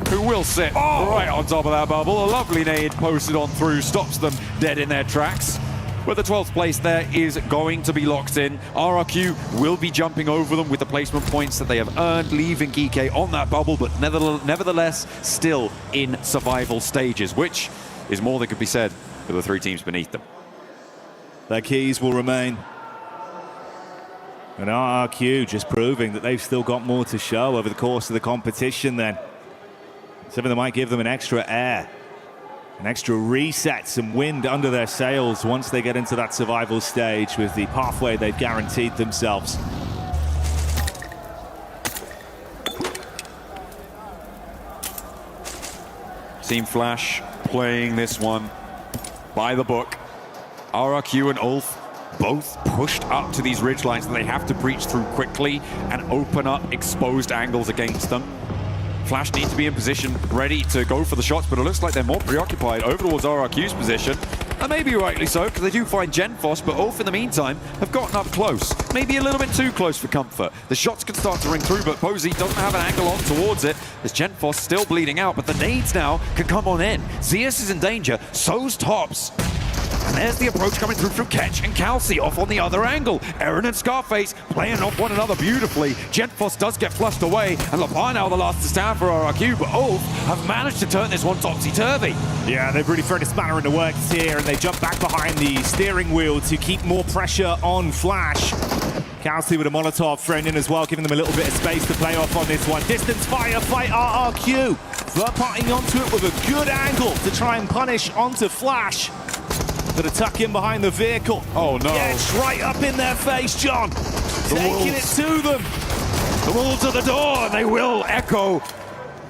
who will sit right on top of that bubble. A lovely nade posted on through, stops them dead in their tracks. But the 12th place there is going to be locked in. RRQ will be jumping over them with the placement points that they have earned, leaving GK on that bubble, but nevertheless still in survival stages, which is more than could be said for the 3 teams beneath them. Their keys will remain. And RRQ just proving that they've still got more to show over the course of the competition then. Something that might give them an extra air, an extra reset, some wind under their sails once they get into that survival stage with the pathway they've guaranteed themselves. Team Flash playing this one by the book. RRQ and Ulf both pushed up to these ridge lines that they have to breach through quickly and open up exposed angles against them. Flash need to be in position, ready to go for the shots, but it looks like they're more preoccupied over towards RRQ's position. And maybe rightly so, because they do find Genfos, but Ulf in the meantime have gotten up close. Maybe a little bit too close for comfort. The shots can start to ring through, but Posey doesn't have an angle on towards it, as Genfos still bleeding out, but the nades now can come on in. Zeus is in danger, so's Tops. And there's the approach coming through from Ketch and Calci off on the other angle. Aaron and Scarface playing off one another beautifully. Genfos does get flushed away, and Lapar now the last to stand for RRQ, but Ulf have managed to turn this one topsy-turvy. Yeah, they've really thrown a spanner in the works here, and they jump back behind the steering wheel to keep more pressure on Flash. Calci with a Molotov thrown in as well, giving them a little bit of space to play off on this one. Distance firefight RRQ. Verpotting onto it with a good angle to try and punish onto Flash. Got to tuck in behind the vehicle. Oh no. Yeah, it's right up in their face, John. Taking it to them. The wolves at the door, and they will echo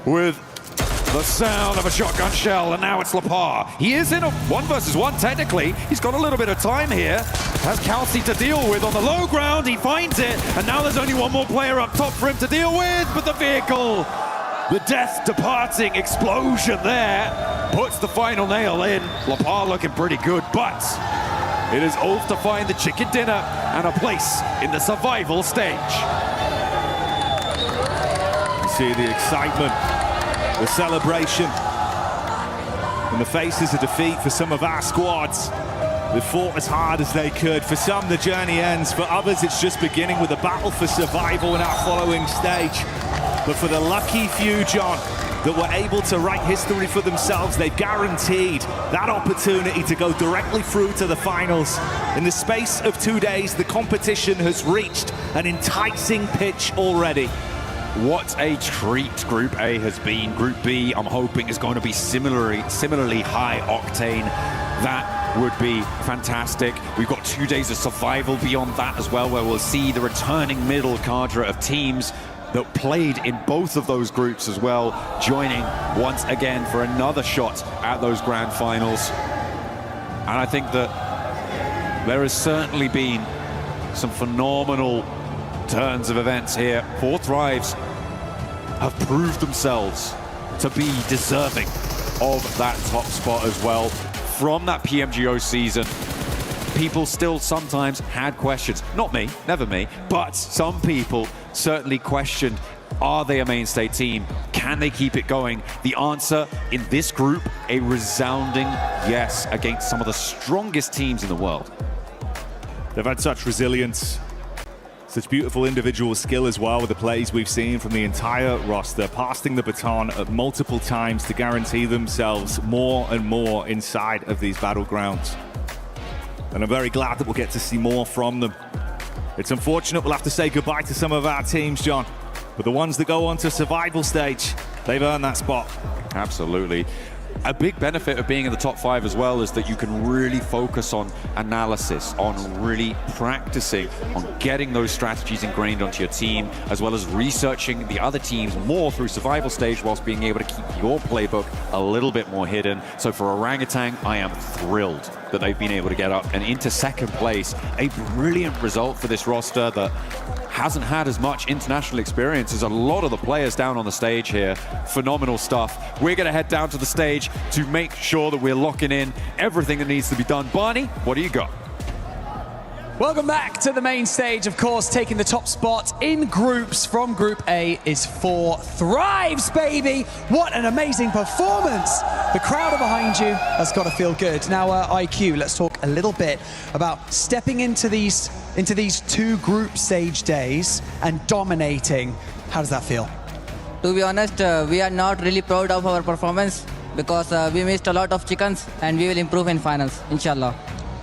with the sound of a shotgun shell, and now it's Lapar. He is in a 1 versus 1 technically. He's got a little bit of time here. Has Calci to deal with on the low ground. He finds it, and now there's only one more player up top for him to deal with, but the vehicle, the death departing explosion there, puts the final nail in. Lapar looking pretty good, but it is Ulf to find the chicken dinner and a place in the survival stage. You see the excitement, the celebration, and the faces of defeat for some of our squads. They fought as hard as they could. For some, the journey ends. For others, it's just beginning with a battle for survival in our following stage. But for the lucky few, John, that were able to write history for themselves, they've guaranteed that opportunity to go directly through to the finals. In the space of 2 days, the competition has reached an enticing pitch already. What a treat Group A has been. Group B, I'm hoping, is going to be similarly high octane. That would be fantastic. We've got 2 days of survival beyond that as well, where we'll see the returning middle cadre of teams that played in both of those groups as well, joining once again for another shot at those grand finals. And I think that there has certainly been some phenomenal turns of events here. Four Thrives have proved themselves to be deserving of that top spot as well. From that PMGO season, people still sometimes had questions. Not me, never me, but some people certainly questioned, are they a mainstay team? Can they keep it going? The answer in this group, a resounding yes against some of the strongest teams in the world. They've had such resilience, such beautiful individual skill as well with the plays we've seen from the entire roster, passing the baton at multiple times to guarantee themselves more and more inside of these battlegrounds. And I'm very glad that we'll get to see more from them. It's unfortunate we'll have to say goodbye to some of our teams, John, but the ones that go on to survival stage, they've earned that spot. Absolutely. A big benefit of being in the top 5 as well is that you can really focus on analysis, on really practicing, on getting those strategies ingrained onto your team, as well as researching the other teams more through survival stage, whilst being able to keep your playbook a little bit more hidden. So for Orangutan, I am thrilled that they've been able to get up and into second place. A brilliant result for this roster that hasn't had as much international experience as a lot of the players down on the stage here. Phenomenal stuff. We're going to head down to the stage to make sure that we're locking in everything that needs to be done. Barney, what do you got? Welcome back to the main stage. Of course, taking the top spot in groups from Group A is 4 Thrives, baby. What an amazing performance. The crowd are behind you. That's got to feel good. Now, IQ, let's talk a little bit about stepping into these 2 group stage days and dominating. How does that feel? To be honest, we are not really proud of our performance because we missed a lot of chickens, and we will improve in finals, inshallah.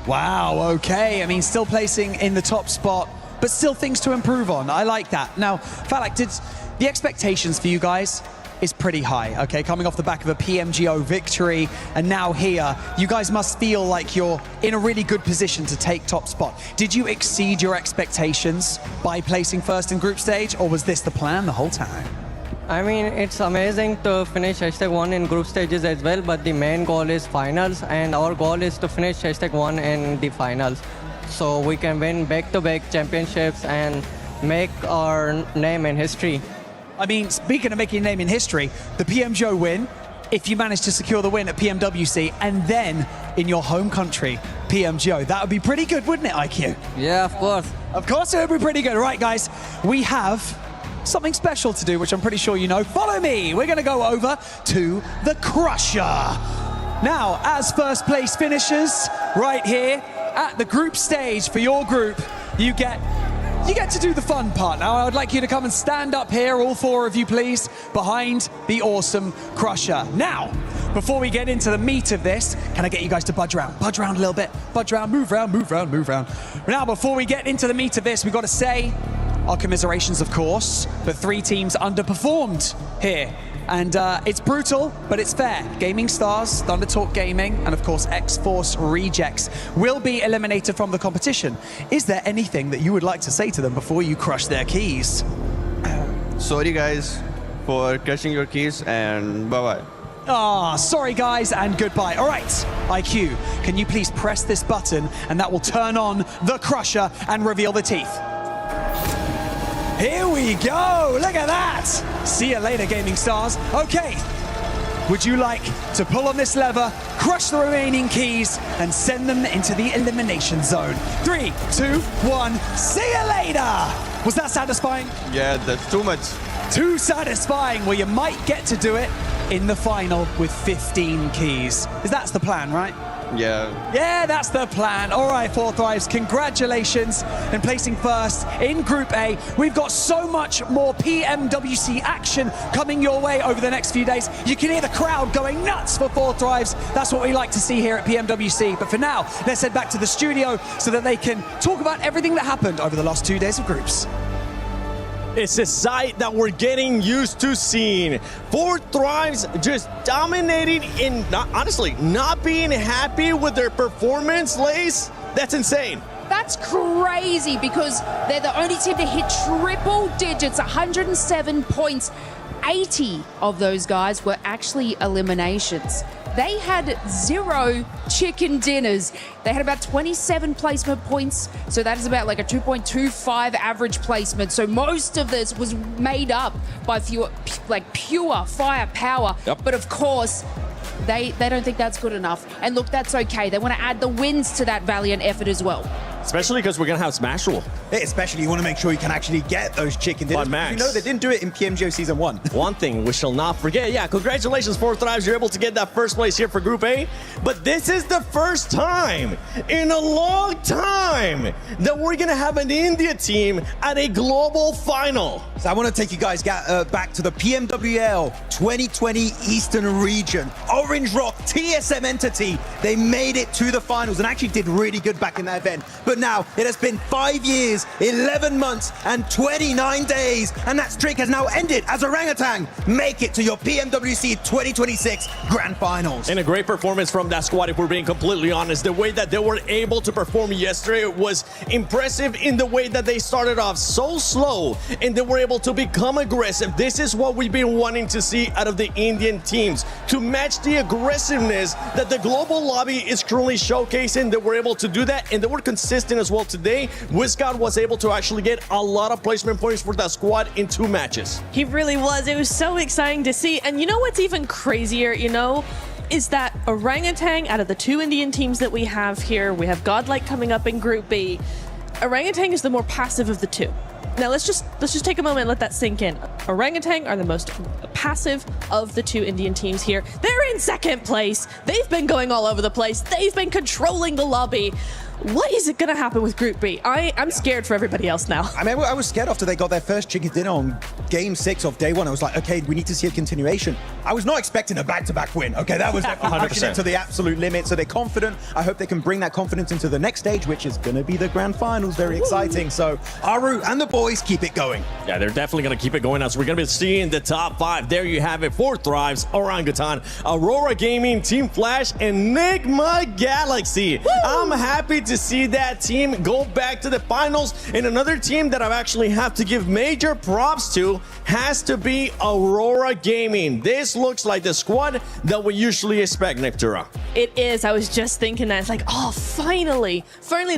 Wow, okay. I mean, still placing in the top spot, but still things to improve on. I like that. Now, Falak, the expectations for you guys is pretty high, okay? Coming off the back of a PMGO victory, and now here, you guys must feel like you're in a really good position to take top spot. Did you exceed your expectations by placing first in group stage, or was this the plan the whole time? I mean, it's amazing to finish #1 in group stages as well, but the main goal is finals, and our goal is to finish #1 in the finals. So we can win back-to-back championships and make our name in history. I mean, speaking of making a name in history, the PMGO win, if you manage to secure the win at PMWC and then in your home country, PMGO, that would be pretty good, wouldn't it, IQ? Yeah, of course. Of course it would be pretty good. Right, guys, we have something special to do, which I'm pretty sure you know. Follow me. We're going to go over to the Crusher. Now, as first place finishers, right here at the group stage for your group, you get to do the fun part. Now, I would like you to come and stand up here, all four of you, please, behind the awesome Crusher. Now, before we get into the meat of this, can I get you guys to budge around? Budge around a little bit. Budge around, move around, move around, move around. Now, before we get into the meat of this, we've got to say our commiserations, of course, but 3 teams underperformed here. And it's brutal, but it's fair. Gaming Stars, Thunder Talk Gaming, and of course X-Force Rejects will be eliminated from the competition. Is there anything that you would like to say to them before you crush their keys? Sorry guys for crushing your keys, and bye-bye. Ah, sorry guys, and goodbye. All right, IQ, can you please press this button and that will turn on the Crusher and reveal the teeth? Here we go, look at that. See you later, Gaming Stars. Okay, would you like to pull on this lever, crush the remaining keys, and send them into the elimination zone? 3, 2, 1, see you later. Was that satisfying? Yeah, that's too much. Too satisfying. Well, you might get to do it in the final with 15 keys. That's the plan, right? Yeah. Yeah, that's the plan. All right, Four Thrives, congratulations in placing first in Group A. We've got so much more PMWC action coming your way over the next few days. You can hear the crowd going nuts for Four Thrives. That's what we like to see here at PMWC. But for now, let's head back to the studio so that they can talk about everything that happened over the last 2 days of groups. It's a sight that we're getting used to seeing. Four Thrives just dominating in, honestly, not being happy with their performance, Lace. That's insane. That's crazy because they're the only team to hit triple digits, 107 points. 80 of those guys were actually eliminations. They had 0 chicken dinners. They had about 27 placement points, so that is about like a 2.25 average placement. So most of this was made up by pure firepower. Yep. But of course, they don't think that's good enough. And look, that's okay. They want to add the wins to that valiant effort as well. Especially because we're going to have Smash Rule. Especially you want to make sure you can actually get those chicken dinners. Max. You know they didn't do it in PMGO Season 1. One thing we shall not forget. Yeah, congratulations, Four Thrives. You're able to get that first place here for Group A. But this is the first time in a long time that we're going to have an India team at a global final. So I want to take you guys back to the PMWL 2020 Eastern Region. Orange Rock TSM entity. They made it to the finals and actually did really good back in that event. But now it has been 5 years, 11 months, and 29 days, and that streak has now ended as Orangutan make it to your PMWC 2026 Grand Finals. And a great performance from that squad, if we're being completely honest. The way that they were able to perform yesterday was impressive in the way that they started off so slow, and they were able to become aggressive. This is what we've been wanting to see out of the Indian teams, to match the aggressiveness that the global lobby is currently showcasing. They were able to do that, and they were consistent as well today. WizGod was able to actually get a lot of placement points for that squad in 2 matches. He really was. It was so exciting to see. And you know what's even crazier, is that Orangutan, out of the 2 Indian teams that we have here, we have Godlike coming up in Group B. Orangutan is the more passive of the 2. Now let's just take a moment and let that sink in. Orangutan are the most passive of the 2 Indian teams here. They're in 2nd place. They've been going all over the place. They've been controlling the lobby. What is it going to happen with Group B? I'm scared for everybody else now. I mean, I was scared after they got their first chicken dinner on Game 6 of day 1. I was like, okay, we need to see a continuation. I was not expecting a back-to-back win. Okay, that was definitely pushing it to the absolute limit. So they're confident. I hope they can bring that confidence into the next stage, which is going to be the Grand Finals. Very exciting. So Aru and the boys keep it going. Yeah, they're definitely going to keep it going as we're going to be seeing the top 5. There you have it. Four Thrives, Orangutan, Aurora Gaming, Team Flash, and Enigma Galaxy. Woo! I'm happy to see that team go back to the finals. And another team that I actually have to give major props to has to be Aurora Gaming. This looks like the squad that we usually expect, Neptura. It is. I was just thinking that. It's like, oh, finally,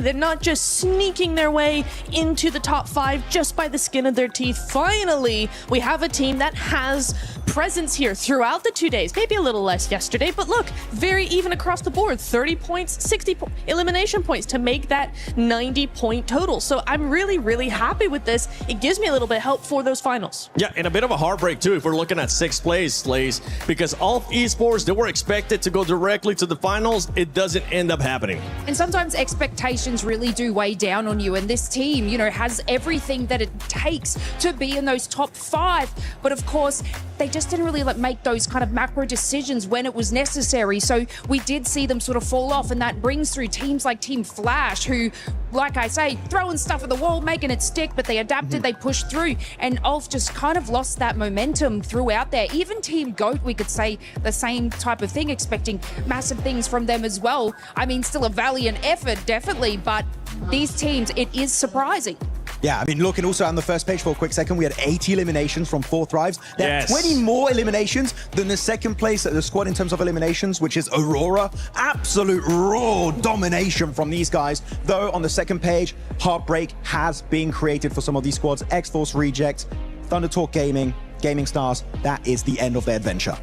they're not just sneaking their way into the top 5 just by the skin of their teeth. Finally, we have a team that has presence here throughout the 2 days. Maybe a little less yesterday, but look, very even across the board. 30 points, 60 elimination points to make that 90-point total. So I'm really, really happy with this. It gives me a little bit of help for those finals. Yeah, and a bit of a heartbreak too if we're looking at 6th place, Slays, because all esports, they were expected to go directly to the finals. It doesn't end up happening. And sometimes expectations really do weigh down on you. And this team, you know, has everything that it takes to be in those top 5. But of course, they just didn't really make those kind of macro decisions when it was necessary. So we did see them sort of fall off, and that brings through teams like Team Flash, who, like I say, throwing stuff at the wall, making it stick, but they adapted, they pushed through, and Ulf just kind of lost that momentum throughout there. Even Team GOAT, we could say the same type of thing, expecting massive things from them as well. I mean, still a valiant effort, definitely, but these teams, it is surprising. Yeah, I mean, looking also on the first page for a quick second, we had 80 eliminations from 4 Thrives. They have 20 more eliminations than the second place at the squad in terms of eliminations, which is Aurora. Absolute raw domination from these guys. Though on the second page, heartbreak has been created for some of these squads. X-Force Reject, Thunder Talk Gaming, Gaming Stars. That is the end of their adventure.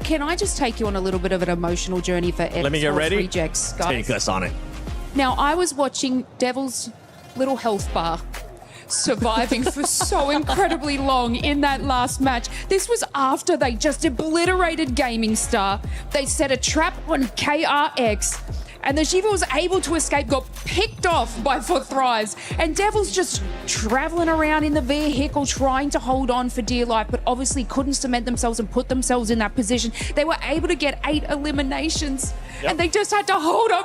Can I just take you on a little bit of an emotional journey for X-Force Let me get ready. Rejects, guys? Take us on it. Now, I was watching Devil's little health bar surviving for so incredibly long in that last match. This was after they just obliterated Gaming Star. They set a trap on KRX, and the Shiva was able to escape, got picked off by 4 Thrives, and Devil's just traveling around in the vehicle trying to hold on for dear life, but obviously couldn't cement themselves and put themselves in that position. They were able to get 8 eliminations, and they just had to hold on